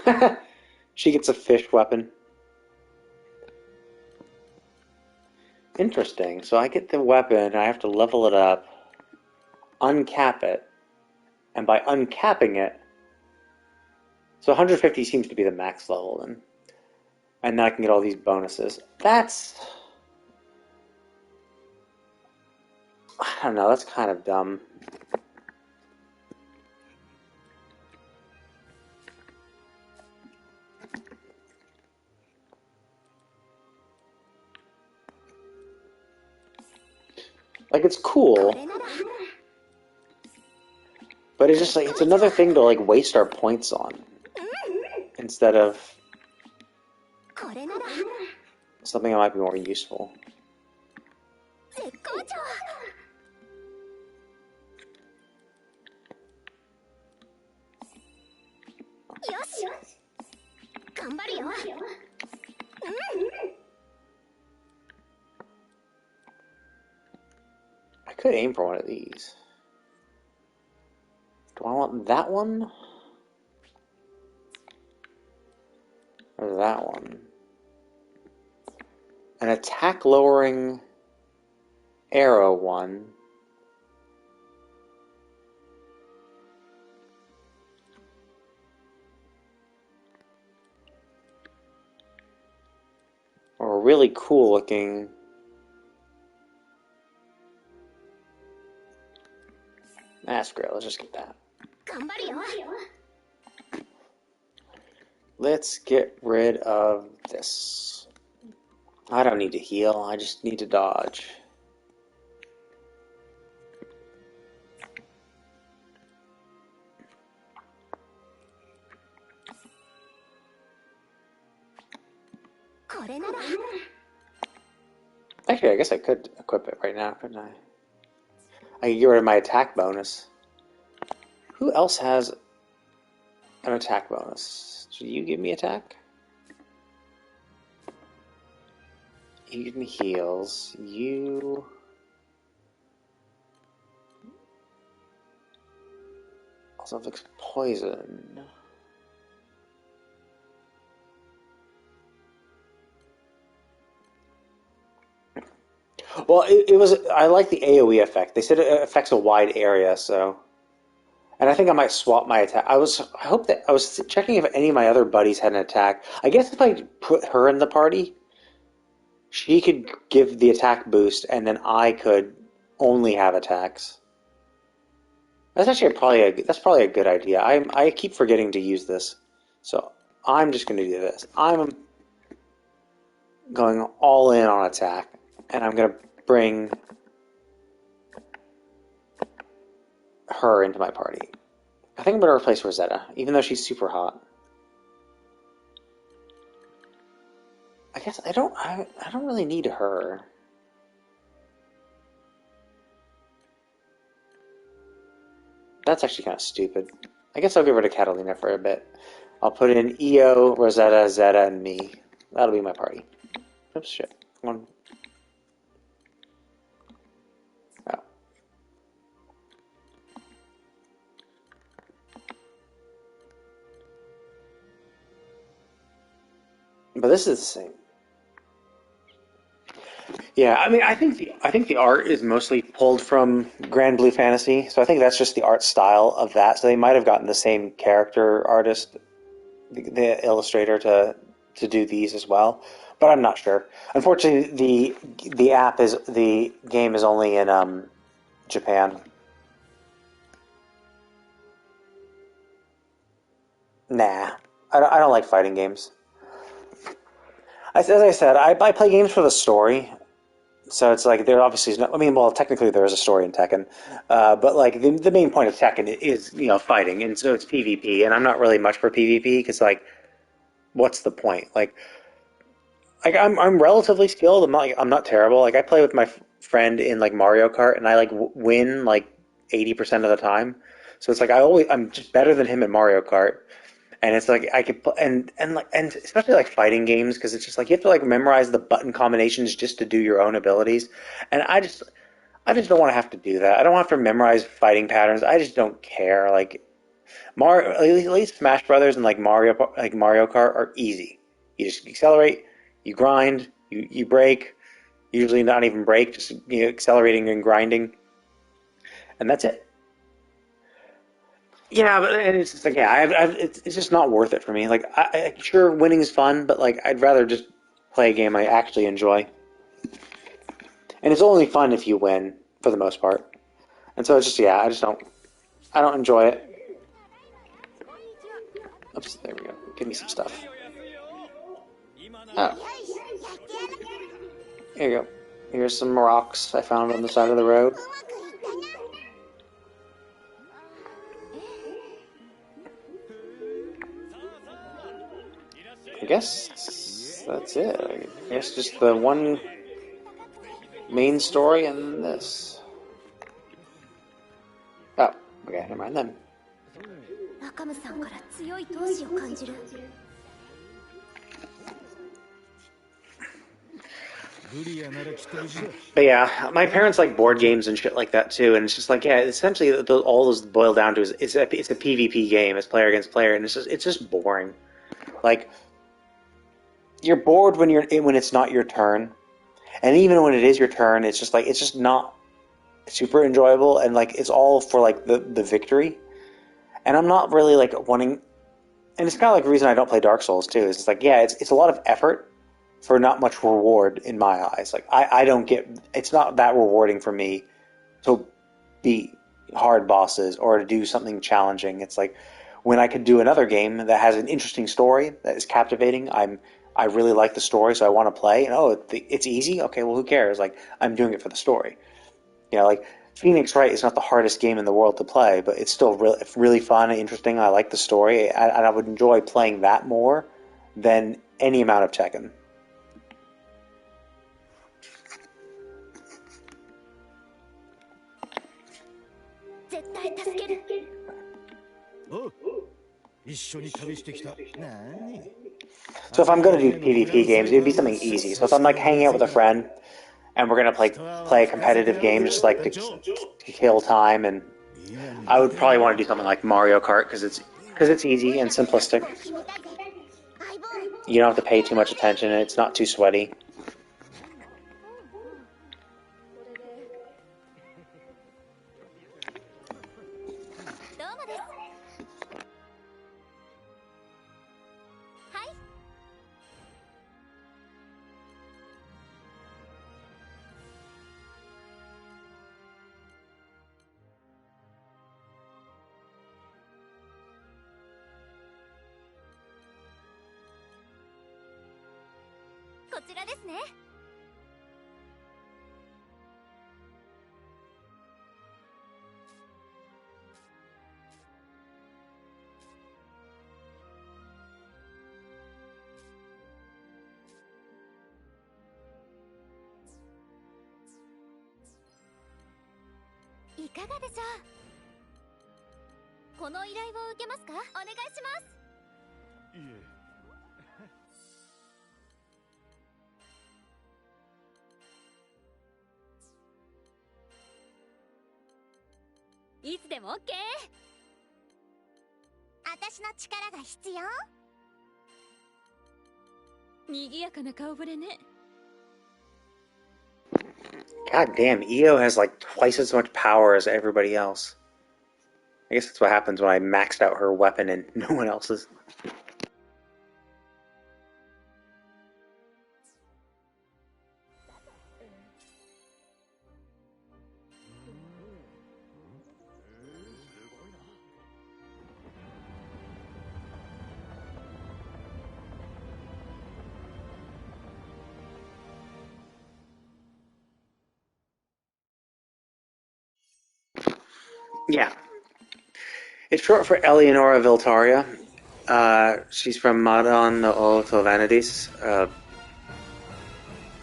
get. She gets a fish weapon. Interesting. So I get the weapon, and I have to level it up, uncap it, and by uncapping it... So 150 seems to be the max level, then. And then I can get all these bonuses. That's... I don't know, that's kind of dumb. Like, it's cool, but it's just like, it's another thing to like waste our points on instead of something that might be more useful. I could aim for one of these. Do I want that one? Or that one? An attack lowering arrow one. Or a really cool looking... That's great, let's just get that. Let's get rid of this. I don't need to heal, I just need to dodge. Actually, I guess I could equip it right now, couldn't I? I can get rid of my attack bonus. Who else has an attack bonus? Should you give me attack? You give me heals. You... of poison. Well, it was. I like the AoE effect. They said it affects a wide area, so. And I think I might swap my attack. I hope that I was checking if any of my other buddies had an attack. I guess if I put her in the party, she could give the attack boost, and then I could only have attacks. That's actually probably a good idea. I keep forgetting to use this, so I'm just going to do this. I'm going all in on attack, and I'm going to bring her into my party. I think I'm going to replace Rosetta, even though she's super hot. I guess I don't really need her. That's actually kind of stupid. I guess I'll give her to Catalina for a bit. I'll put in Io, Rosetta, Zeta, and me. That'll be my party. Oops, shit. Come on. Oh. But this is the same. Yeah, I mean, I think the art is mostly pulled from Granblue Fantasy, so I think that's just the art style of that. So they might have gotten the same character artist, the illustrator, to do these as well, but I'm not sure. Unfortunately, the game is only in Japan. Nah, I don't like fighting games. As I said, I play games for the story. So it's like there obviously is no. I mean, well, technically there is a story in Tekken, but like the main point of Tekken is fighting, and so it's PvP, and I'm not really much for PvP because like, what's the point? Like I'm relatively skilled. I'm not terrible. Like I play with my friend in like Mario Kart, and I like win like 80% of the time. So it's like I'm just better than him at Mario Kart. And it's like I could and especially like fighting games because it's just like you have to like memorize the button combinations just to do your own abilities, and I just don't want to have to do that. I don't have to memorize fighting patterns. I just don't care. Like Mario, at least Smash Brothers and like Mario Kart are easy. You just accelerate, you grind, you break. Usually not even break, just accelerating and grinding, and that's it. Yeah, but and it's just like it's just not worth it for me. Like, sure, winning is fun, but like I'd rather just play a game I actually enjoy. And it's only fun if you win for the most part. And so it's just I don't enjoy it. Oops, there we go. Give me some stuff. Oh, here you go. Here's some rocks I found on the side of the road. I guess that's it. I guess just the one main story and this. Oh, okay, never mind then. But yeah, my parents like board games and shit like that too, and it's just like essentially all those boil down to is it's a PvP game, it's player against player, and it's just boring. Like you're bored when it's not your turn, and even when it is your turn, it's just not super enjoyable, and like it's all for like the victory, and I'm not really like wanting, and it's kind of like the reason I don't play Dark Souls too. Is it's like it's a lot of effort for not much reward in my eyes. Like I don't get, it's not that rewarding for me to beat hard bosses or to do something challenging. It's like when I could do another game that has an interesting story that is captivating. I really like the story, so I want to play. And it's easy. Okay, well, who cares? Like I'm doing it for the story. Like Phoenix Wright is not the hardest game in the world to play, but it's still really fun and interesting. I like the story, and I would enjoy playing that more than any amount of Tekken. So if I'm going to do PvP games, it would be something easy. So if I'm like hanging out with a friend and we're going to play a competitive game just like to kill time and I would probably want to do something like Mario Kart because it's easy and simplistic. You don't have to pay too much attention, and it's not too sweaty.いかがでしょう。この依頼を受けますか？お願いします。いいつでも OK。 私の力が必要？賑やかな顔ぶれね。God damn, EO has like twice as much power as everybody else. I guess that's what happens when I maxed out her weapon and no one else's. Yeah. It's short for Eleonora Viltaria. She's from Madon o Vanadis. I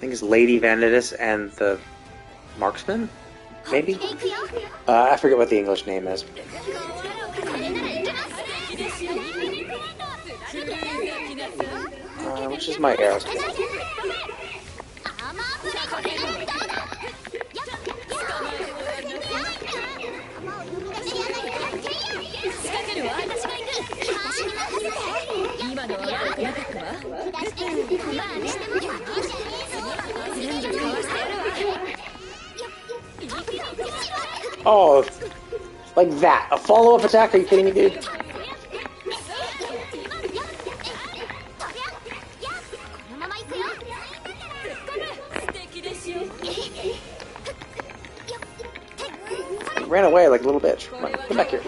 think it's Lady Vanadis and the Marksman? Maybe? I forget what the English name is. Which is my arrow? Oh, like that. A follow-up attack? Are you kidding me, dude? Ran away like a little bitch. Come on, come back here.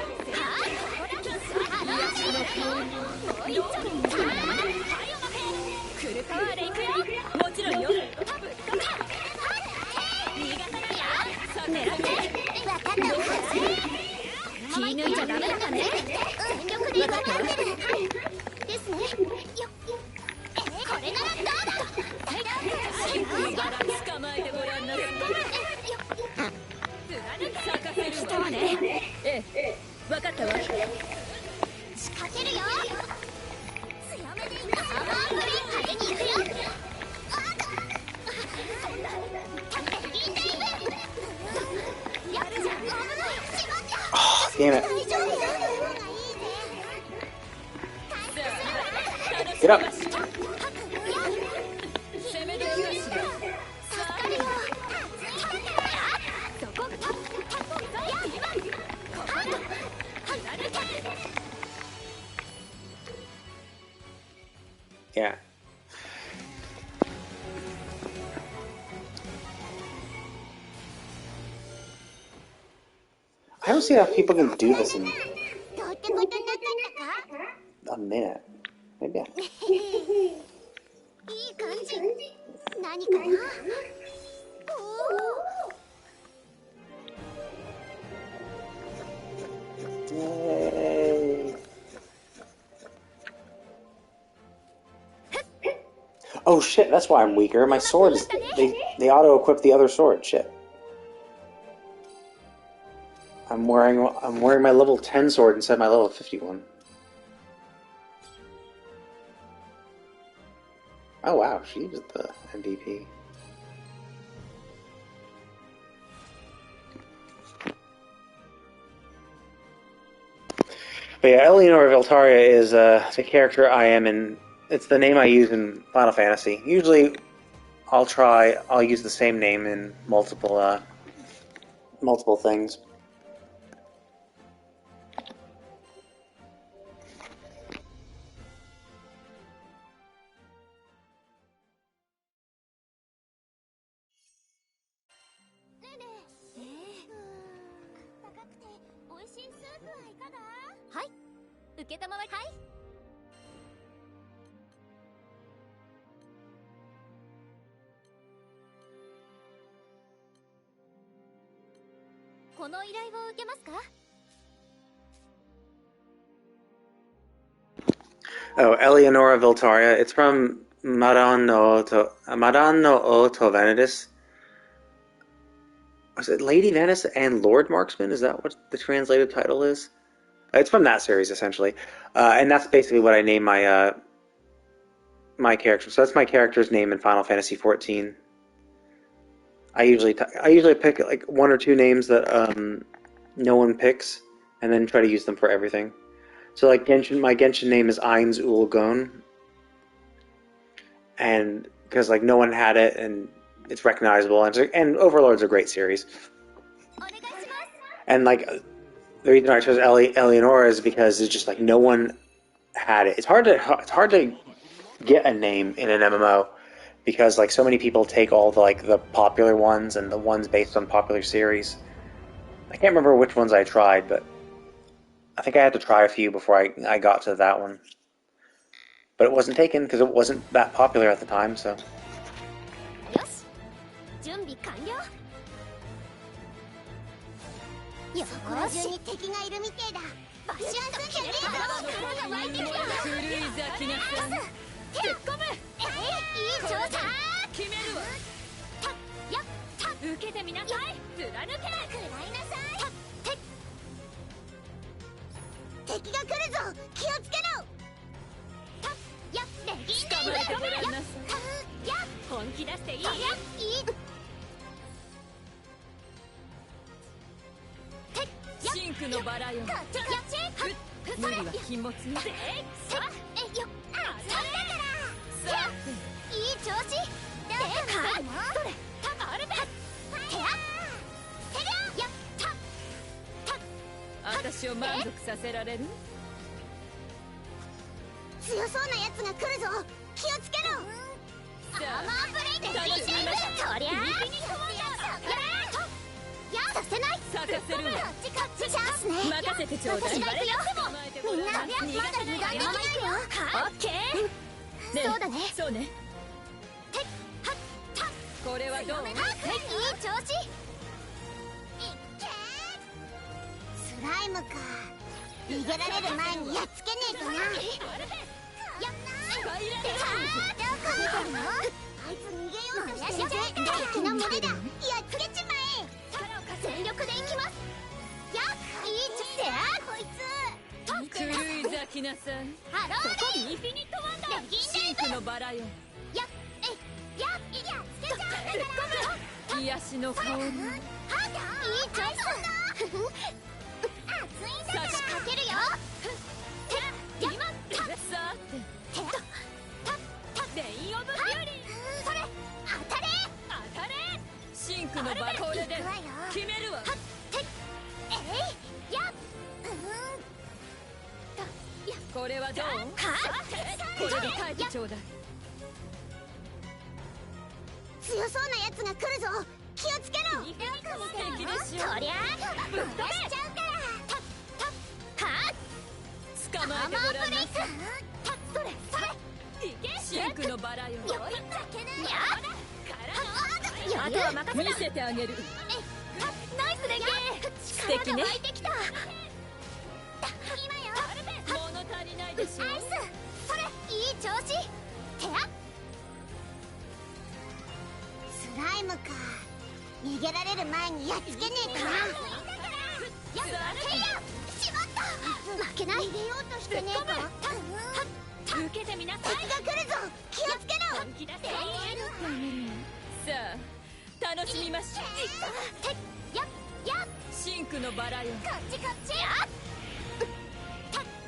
Oh, damn it. Get up. Yeah. I don't see how people can do this in a minute. Maybe I... Yay. Oh shit, that's why I'm weaker. My sword is... They auto-equip the other sword. Shit. I'm wearing my level 10 sword instead of my level 51. Oh wow, she was the MVP. But yeah, Eleonora Viltaria is the character I am in. It's the name I use in Final Fantasy. Usually, I'll use the same name in multiple things. Oh, Eleonora Viltaria. It's from Madonna o Venidis. Was it Lady Venice and Lord Marksman? Is that what the translated title is? It's from that series, essentially. And that's basically what I name my my character. So that's my character's name in Final Fantasy XIV. I usually pick like one or two names that no one picks, and then try to use them for everything. So like Genshin, my Genshin name is Ainz Ulgon, and because like no one had it and it's recognizable, and Overlord's a great series. And like the reason I chose Eleonora is because it's just like no one had it. It's hard to get a name in an MMO because like so many people take all the popular ones and the ones based on popular series. I can't remember which ones I tried, but I think I had to try a few before I got to that one. But it wasn't taken because it wasn't that popular at the time, so.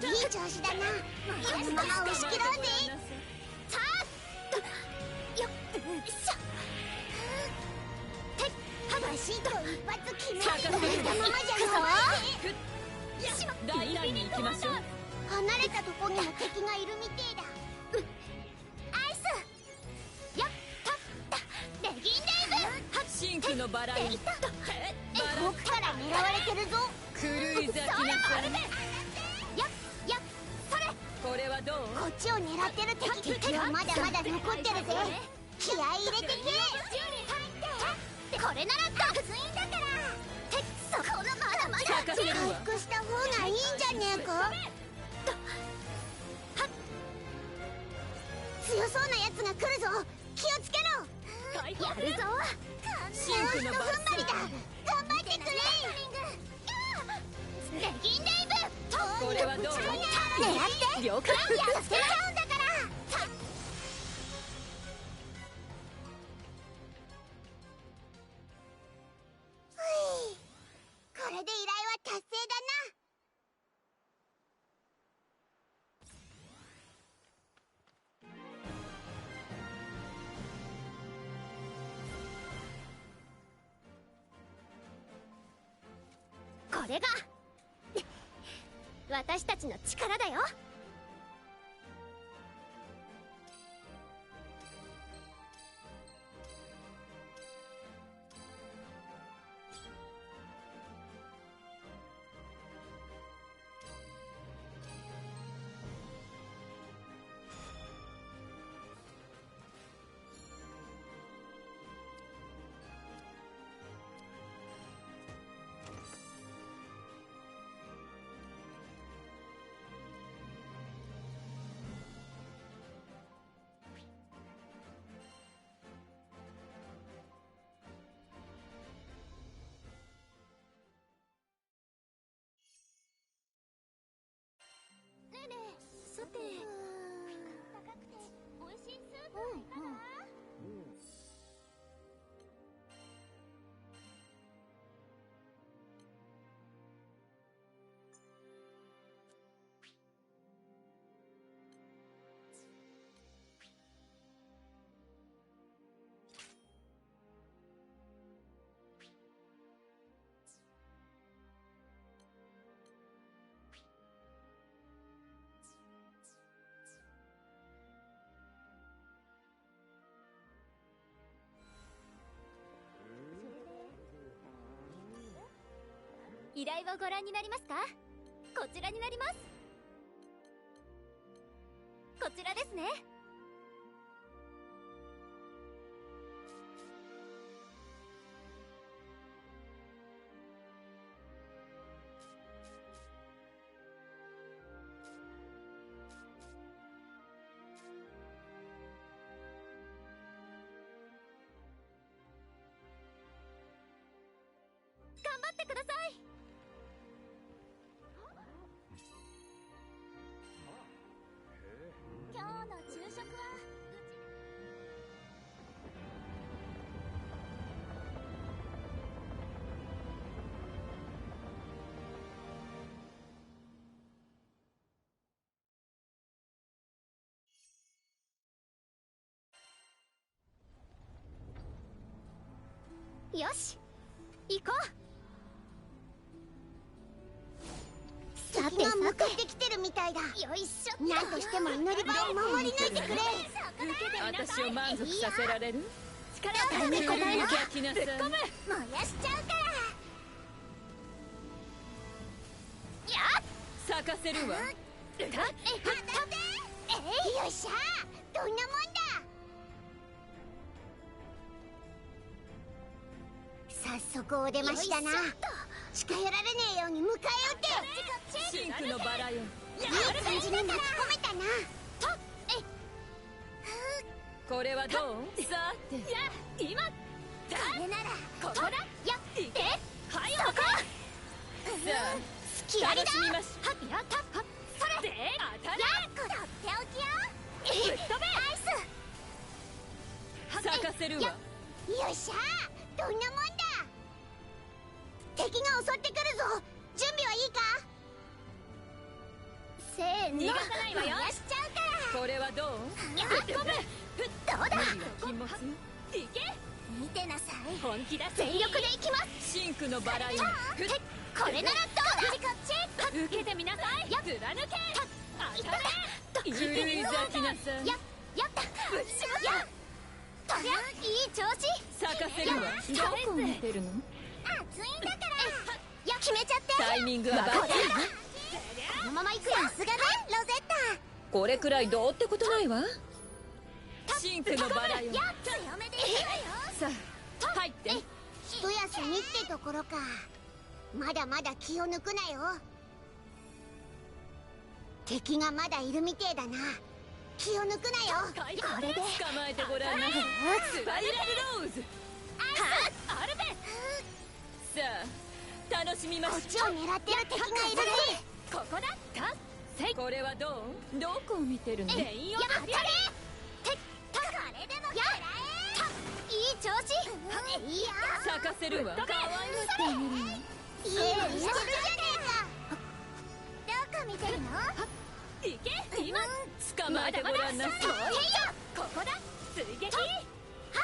い調子だな。このまま押し切ろうぜ。さあよっしょ。バシッと一発決めてくれたままじゃやばいぜ。大胆に行きましょう。離れたとこにも敵がいるみてえだ。アイスやったレギンレイブシンクのバラン僕から狙われてるぞ。狂い咲きなさい。それこれはどう？こっちを狙ってる敵はまだまだ残ってるぜ。気合い入れてけ。これなら爆睡だから。そこのまだまだ回復した方がいいんじゃねえか。強そうなやつが来るぞ。気をつけろ。やるぞ。もう一踏ん張りだ。頑張ってくれ。レギンレイブこれはどう？狙って了解。やっつけちゃうんだから。これで依頼は達成だな。これが私たちの力だよ。さて高くて美味しいスープはいかが？依頼をご覧になりますか？こちらになります。こちらですね。頑張ってください。今日の昼食はよし行こう。さて向かってきてるみたいだ。よいしょ。なんとしても祈り場を守り抜いてくれ。私を満足させられる？力をに応えなきゃ。きなさい。燃やしちゃうから。やっ咲かせるわ。よっしゃどんなもんだ。早速お出ましだな。近寄られねえように迎え撃て。シンクのバラよ。いい感じに巻き込めたな。これはどう？さて今これならここだ。やってはいそこ。さあ気合いだ。楽しみましはっやったはっそれで当たれ。とっておきよ。ぶっ飛べアイス。咲かせるわ。よっしゃどんなもんだ。敵が襲ってくるぞ。準備はいいか？せーの逃がさないわよ。やしちゃうからこれはどう？ぶっ込む。どうだ。禁物。いけ。見てなさい。本気だ。全力でいきます。シンクのバライン。これならどうだ。こっち。受けてみなさい。貫け。当たれ。狂い咲きなさい。やったぶっしまやとりゃいい調子。咲かせるわ。どこ見てるの？熱いんだからや決めちゃってタイミングはバッチリ。このまま行くよ。さすがねロゼッタ。これくらいどうってことないわ。シンクのバラよ。や強めでいいわよ。さあ入って。一休みってところか。まだまだ気を抜くなよ。敵がまだいるみてえだな。気を抜くなよ。これで捕まえてごらんな。スパイラルローズ。アルベス。さあ楽しみましょう。こっちを狙ってる敵がいるね。ここだったせい。これはどう？どこを見てるの？レインをやったね。これでもやいい調子。いや咲かせるわ。可愛がってあげるわ。いいしてるじゃねえか。どこ見てるの？いけ今捕まえてごらんなさい。ここだ追撃。レッ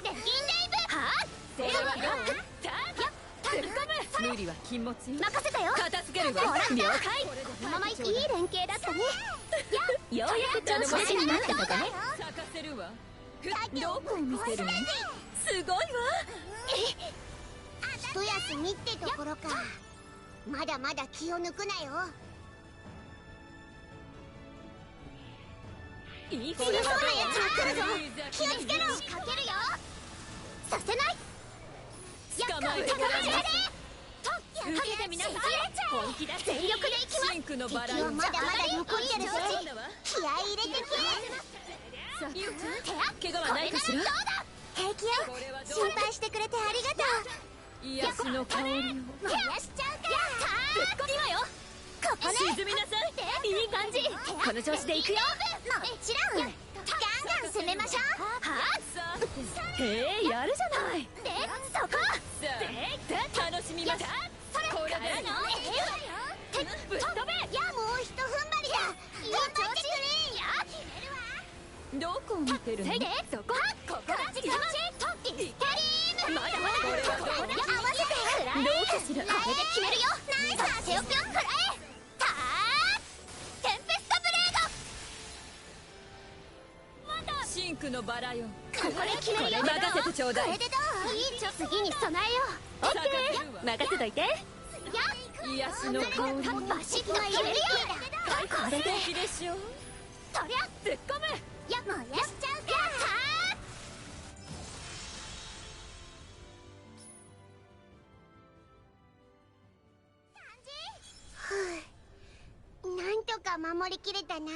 キンレイブ。はそれはどう？無理は禁物よ。任せたよ。片付けるわ。了解。このままいい連携だったね。ようやく調子になったとこね。咲かせるわ。どこを見てるの？すごいわ。一休みってところか。まだまだ気を抜くなよ。いい強そうなやつが来るぞ。気をつけろ。かけるよ。させない。捕まえてごらんなさい。受けてみなさい。本気だ。全力でいきます。シンクのバラ敵はまだまだ残ってるぜ。気合い入れてくれ。さあ、怪我はないかしら？平気よ。心配してくれてありがとう。癒しの香りを。燃やしちゃうから。ぶっこみわよ。ここね。沈みなさい。いい感じ。この調子でいくよ。もちろん。ガンガン攻めましょう。はっ。へえ、やるじゃない。で、そこ。さあ、楽しみましょう。これからの。ぶっ飛べ。いや、もうひと踏ん張りだ。いい調子。決めるわ。どこを見てるの？そこ。ここだ。いける。まだまだ。これは合わせて。どうかしら。これで決めるよ。ナイス。手をぴょんくらえ。たー。テンペストブレード。シンクのバラよ。これ決めるよ。任せてちょうだい。これでどう？いい調子。次に備えよう。オッケー。任せといて。や癒しの香り。バシッと決めるよ。これで。素敵でしょ。とりゃ突っ込む。や燃やしちゃうから。なんとか守りきれたな。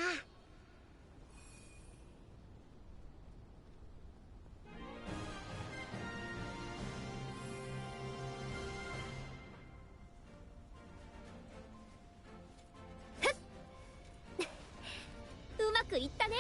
うまくいったね。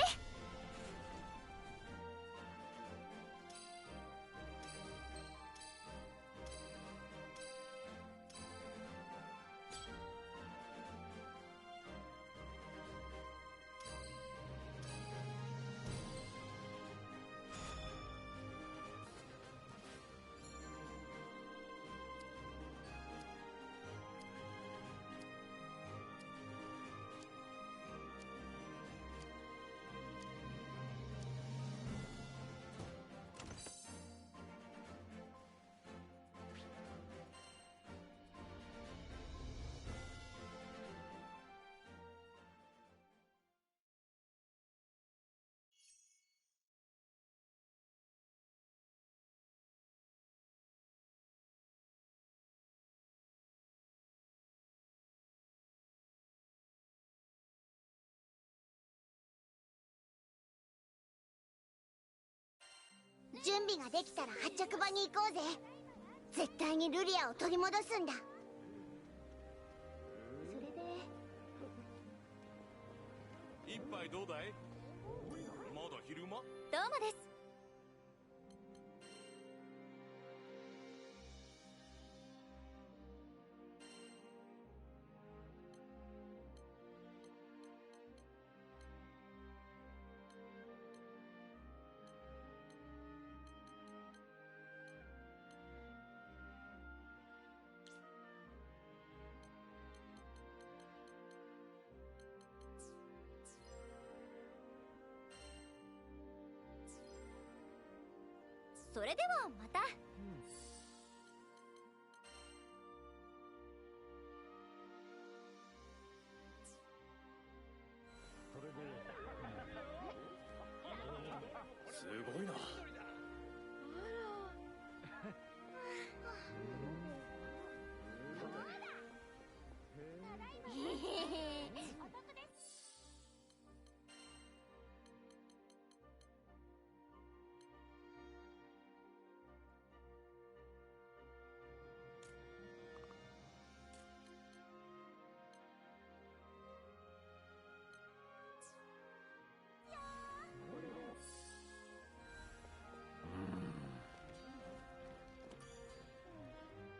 準備ができたら発着場に行こうぜ。絶対にルリアを取り戻すんだ。それで一杯どうだい？まだ昼間？どうもです。それではまた。すごいな。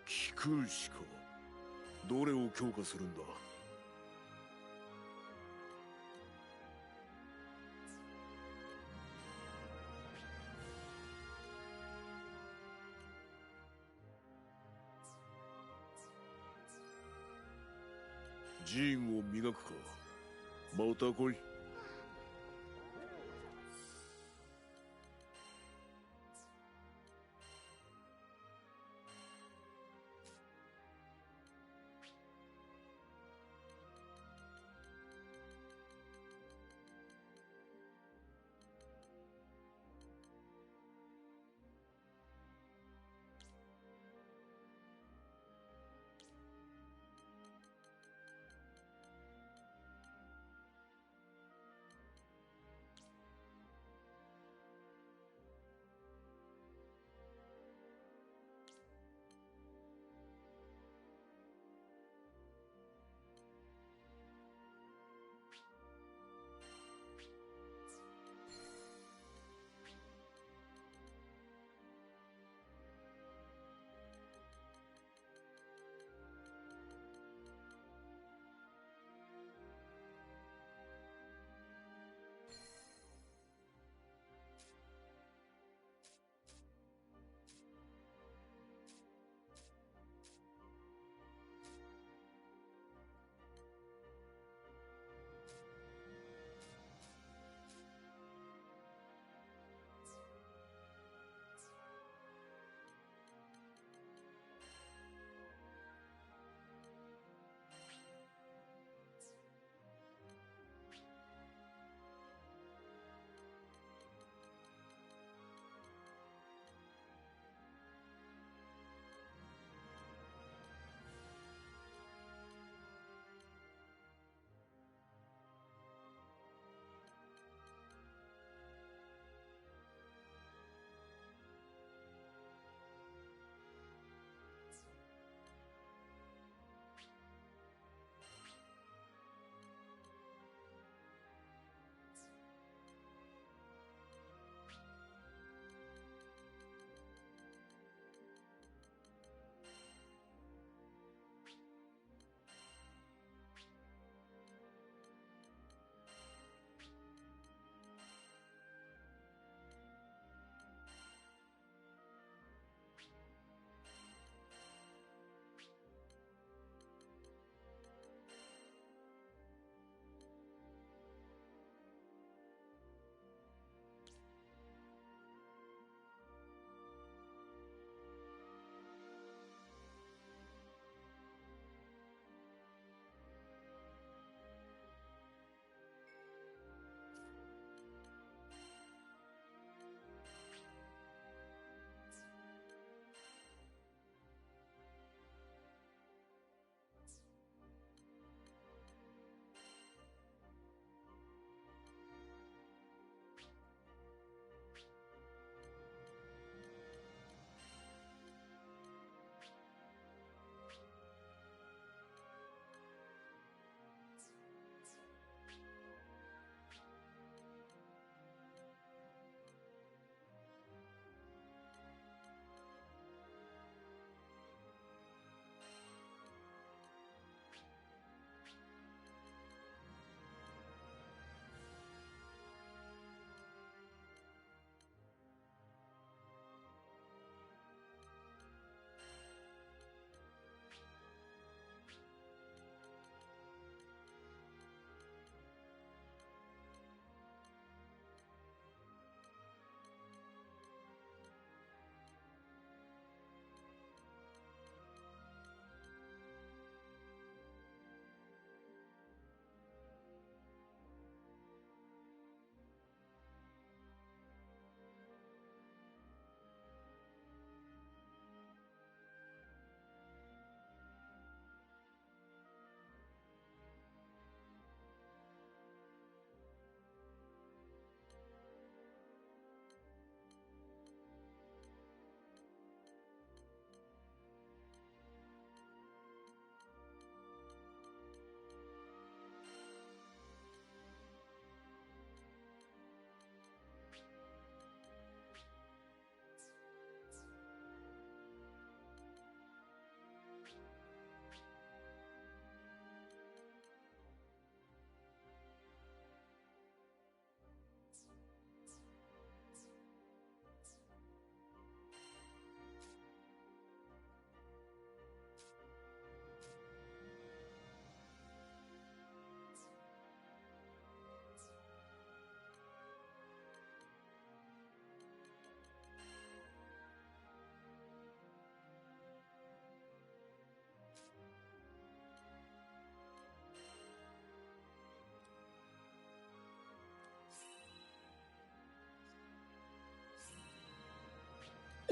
気空士か。どれを強化するんだ。ジーンを磨くか。また来い。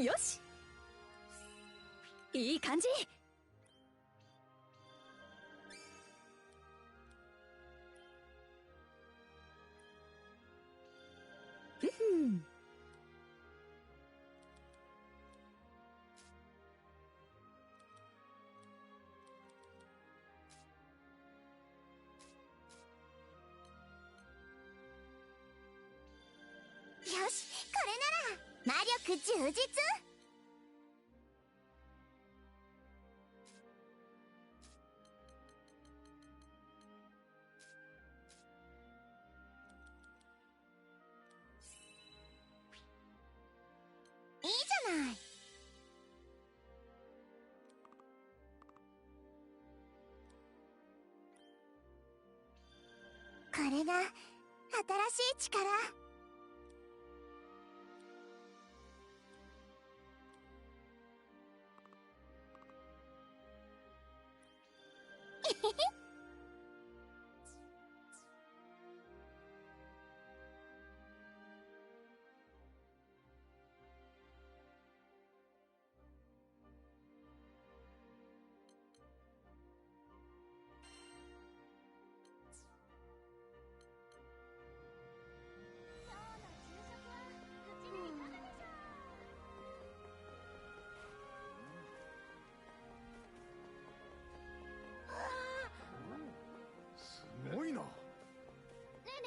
よし、いい感じ。ふふん。よし、これなら魔力充実。いいじゃない。これが新しい力。すごいな。ねえね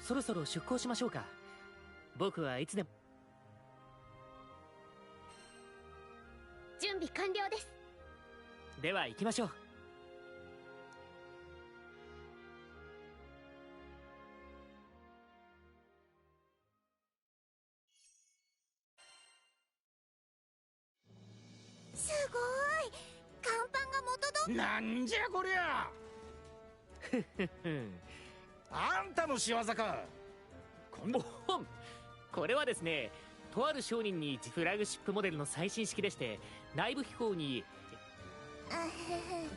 そろそろ出航しましょうか。僕はいつでも。準備完了です。では行きましょう。すごい。甲板が元どなんじゃこりゃ。あんたの仕業か。これはですね、とある商人にフラグシップモデルの最新式でして、内部飛行に。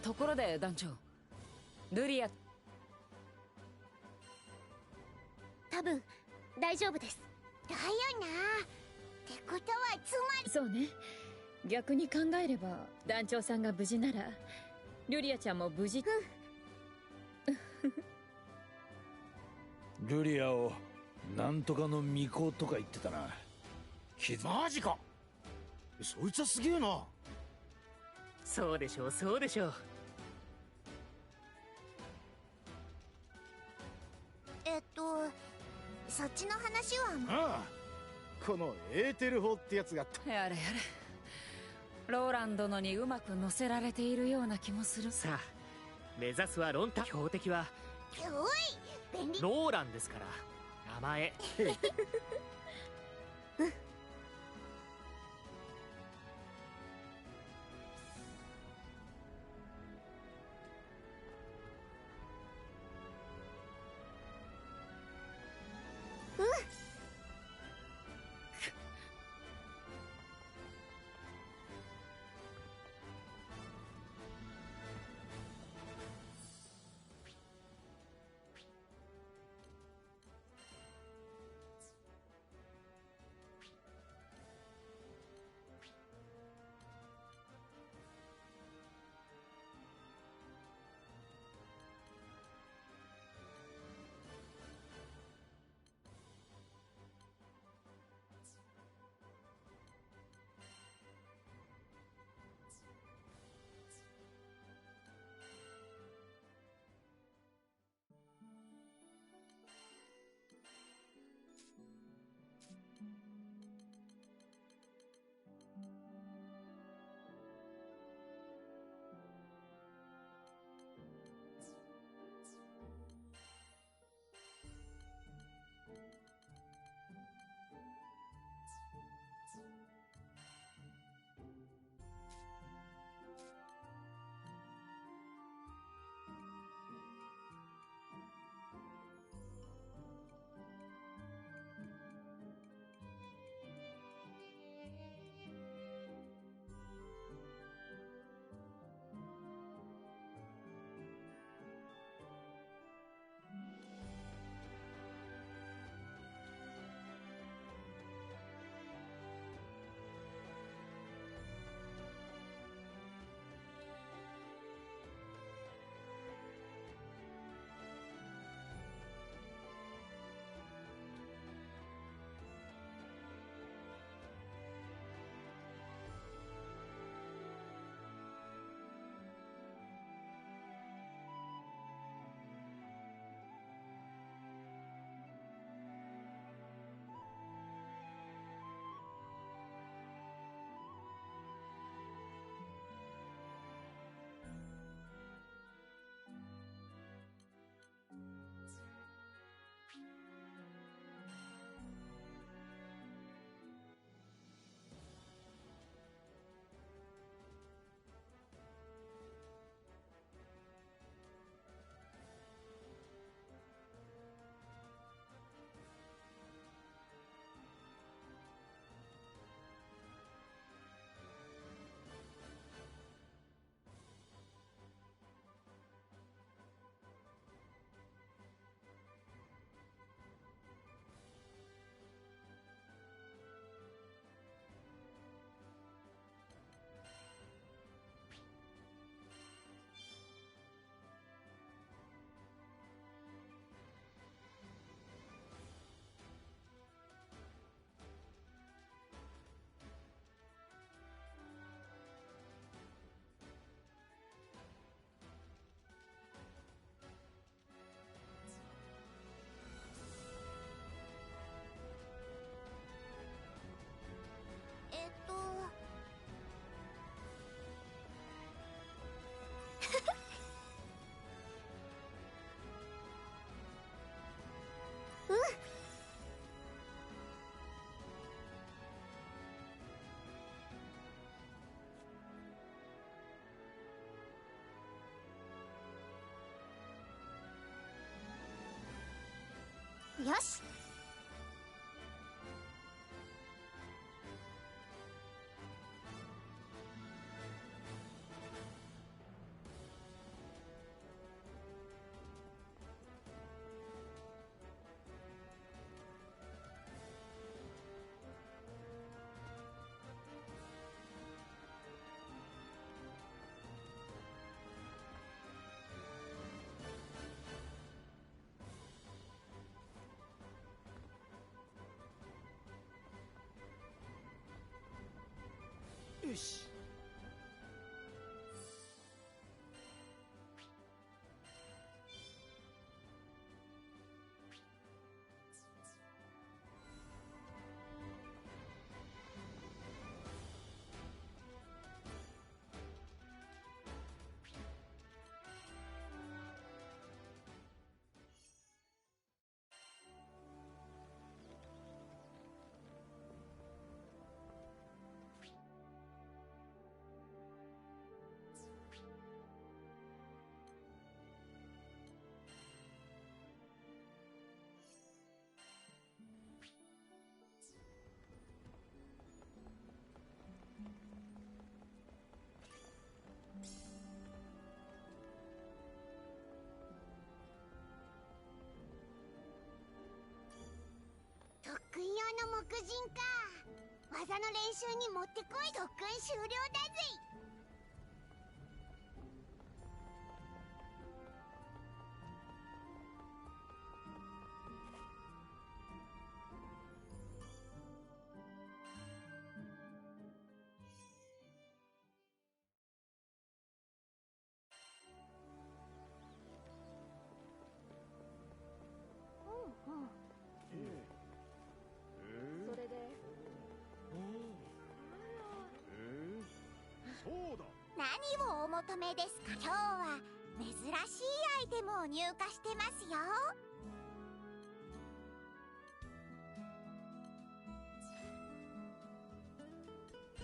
ところで団長、ルリア。多分大丈夫です。だよな。ってことはつまり。そうね。逆に考えれば団長さんが無事ならルリアちゃんも無事。ルリアをなんとかの巫女とか言ってたな。マジか。そいつはすげえな。そうでしょう、そうでしょう。そっちの話はもう。ああ、このエーテル砲ってやつが。やれやれ、ローラン殿にうまく乗せられているような気もする。さあ、目指すはロンタ。標的はおい、便利。ローランですから、名前。よし。特訓用の木人か。技の練習にもってこい。特訓終了だぜ。それでそうだ。何をお求めですか。今日は珍しいアイテムを入荷してますよ。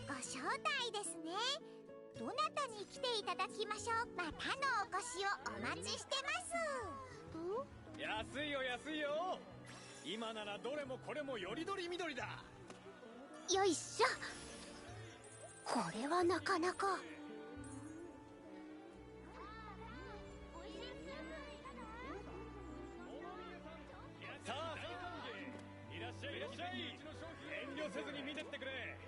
ご招待ですね。どなたに来ていただきましょう。またのお越しをお待ちしてます。安いよ安いよ。今ならどれもこれもよりどりみどりだ。よいしょ。これはなかなか。さあいらっしゃいいらっしゃい。遠慮せずに見てってくれ。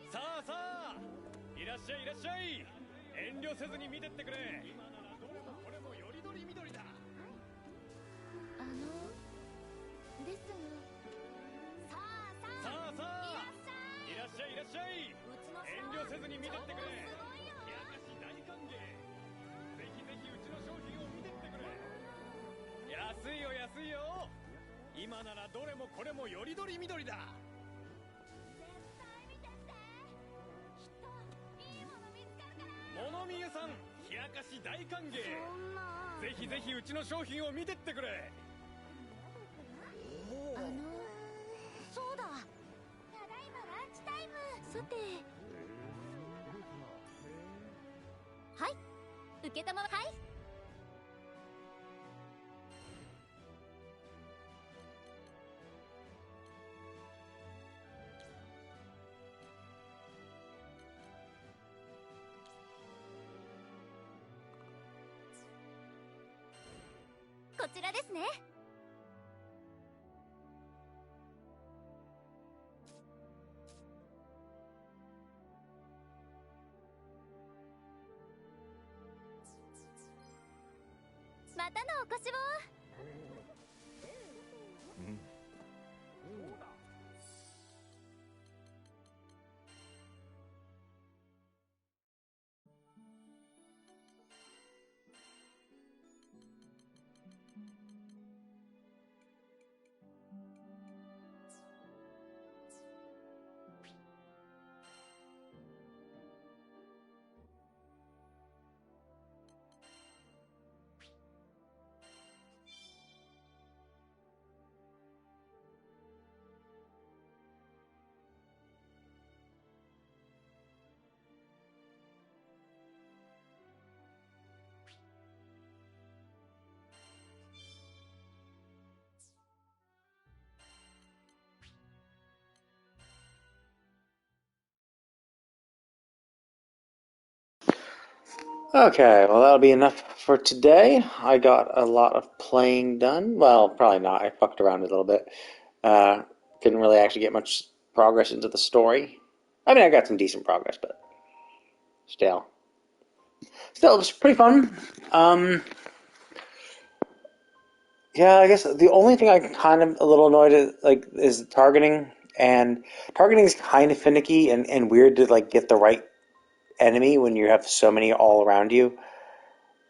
さあさあいらっしゃいいらっしゃい。遠慮せずに見てってくれ。今ならどれもこれもよりどりみどりだ。ですが。さあさあいらっしゃいいらっしゃい。遠慮せずに見てってくれ。冷やかし大歓迎。ぜひぜひうちの商品を見てってくれ。安いよ安いよ。今ならどれもこれもよりどりみどりだ。物見湯さん冷やかし大歓迎。ぜひぜひうちの商品を見てってくれ。そうだ。ただいまランチタイム。さて。はい。受けたまま。はい。こちらですね。またのお越しを。Okay, well that'll be enough for today. I got a lot of playing done. Well, probably not. I fucked around a little bit. Didn't really actually get much progress into the story. I mean, I got some decent progress, but still. Still, it's pretty fun. Yeah, I guess the only thing I'm kind of a little annoyed at, is targeting, and targeting is kind of finicky and weird to get the right enemy when you have so many all around you,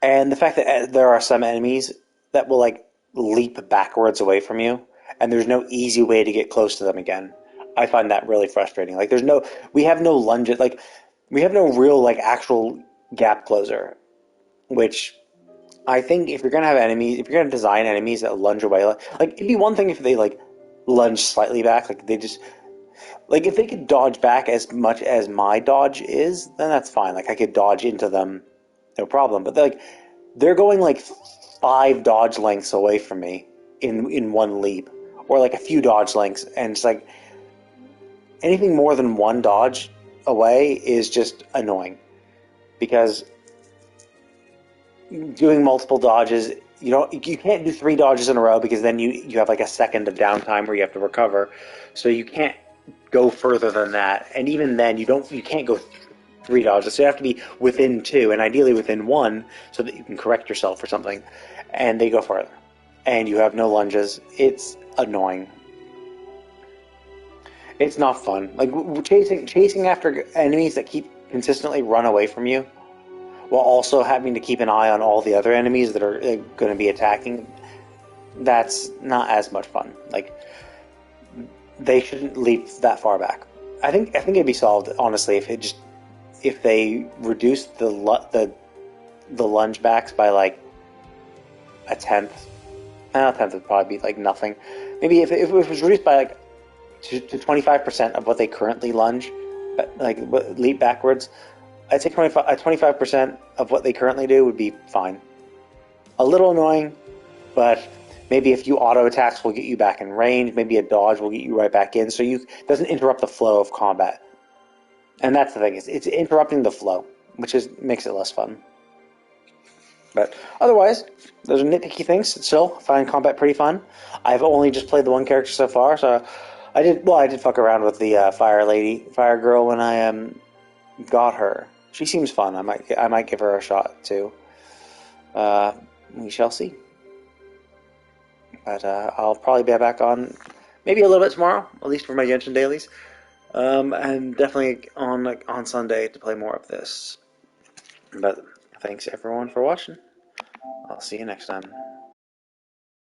and the fact that there are some enemies that will leap backwards away from you, and there's no easy way to get close to them again. I find that really frustrating. We have no lunge, we have no real actual gap closer, which I think if you're gonna have enemies, if you're gonna design enemies that lunge away, it'd be one thing if they lunge slightly back, they just if they could dodge back as much as my dodge is, then that's fine. I could dodge into them, no problem. But they're going 5 dodge lengths away from me in one leap, or a few dodge lengths, and it's anything more than one dodge away is just annoying because doing multiple dodges, you can't do 3 dodges in a row because then you have a second of downtime where you have to recover, so you can't go further than that, and even then you can't go 3 dodges, so you have to be within 2 and ideally within 1 so that you can correct yourself or something, and they go further and you have no lunges. It's annoying. It's not fun. Chasing after enemies that keep consistently run away from you while also having to keep an eye on all the other enemies that are going to be attacking, that's not as much fun. They shouldn't leap that far back. I think it'd be solved, honestly, if they reduced the lunge backs by a tenth. A tenth would probably be nothing. Maybe if it was reduced by to 25% of what they currently lunge, leap backwards, I'd say 25% of what they currently do would be fine. A little annoying, but maybe a few auto attacks will get you back in range. Maybe a dodge will get you right back in, so it doesn't interrupt the flow of combat. And that's the thing, it's interrupting the flow, which makes it less fun. But otherwise, those are nitpicky things. Still, I find combat pretty fun. I've only just played the one character so far, so I did fuck around with the fire girl when I got her. She seems fun. I might give her a shot too. We shall see. But I'll probably be back on maybe a little bit tomorrow, at least for my Genshin dailies, and definitely on Sunday to play more of this. But thanks everyone for watching. I'll see you next time.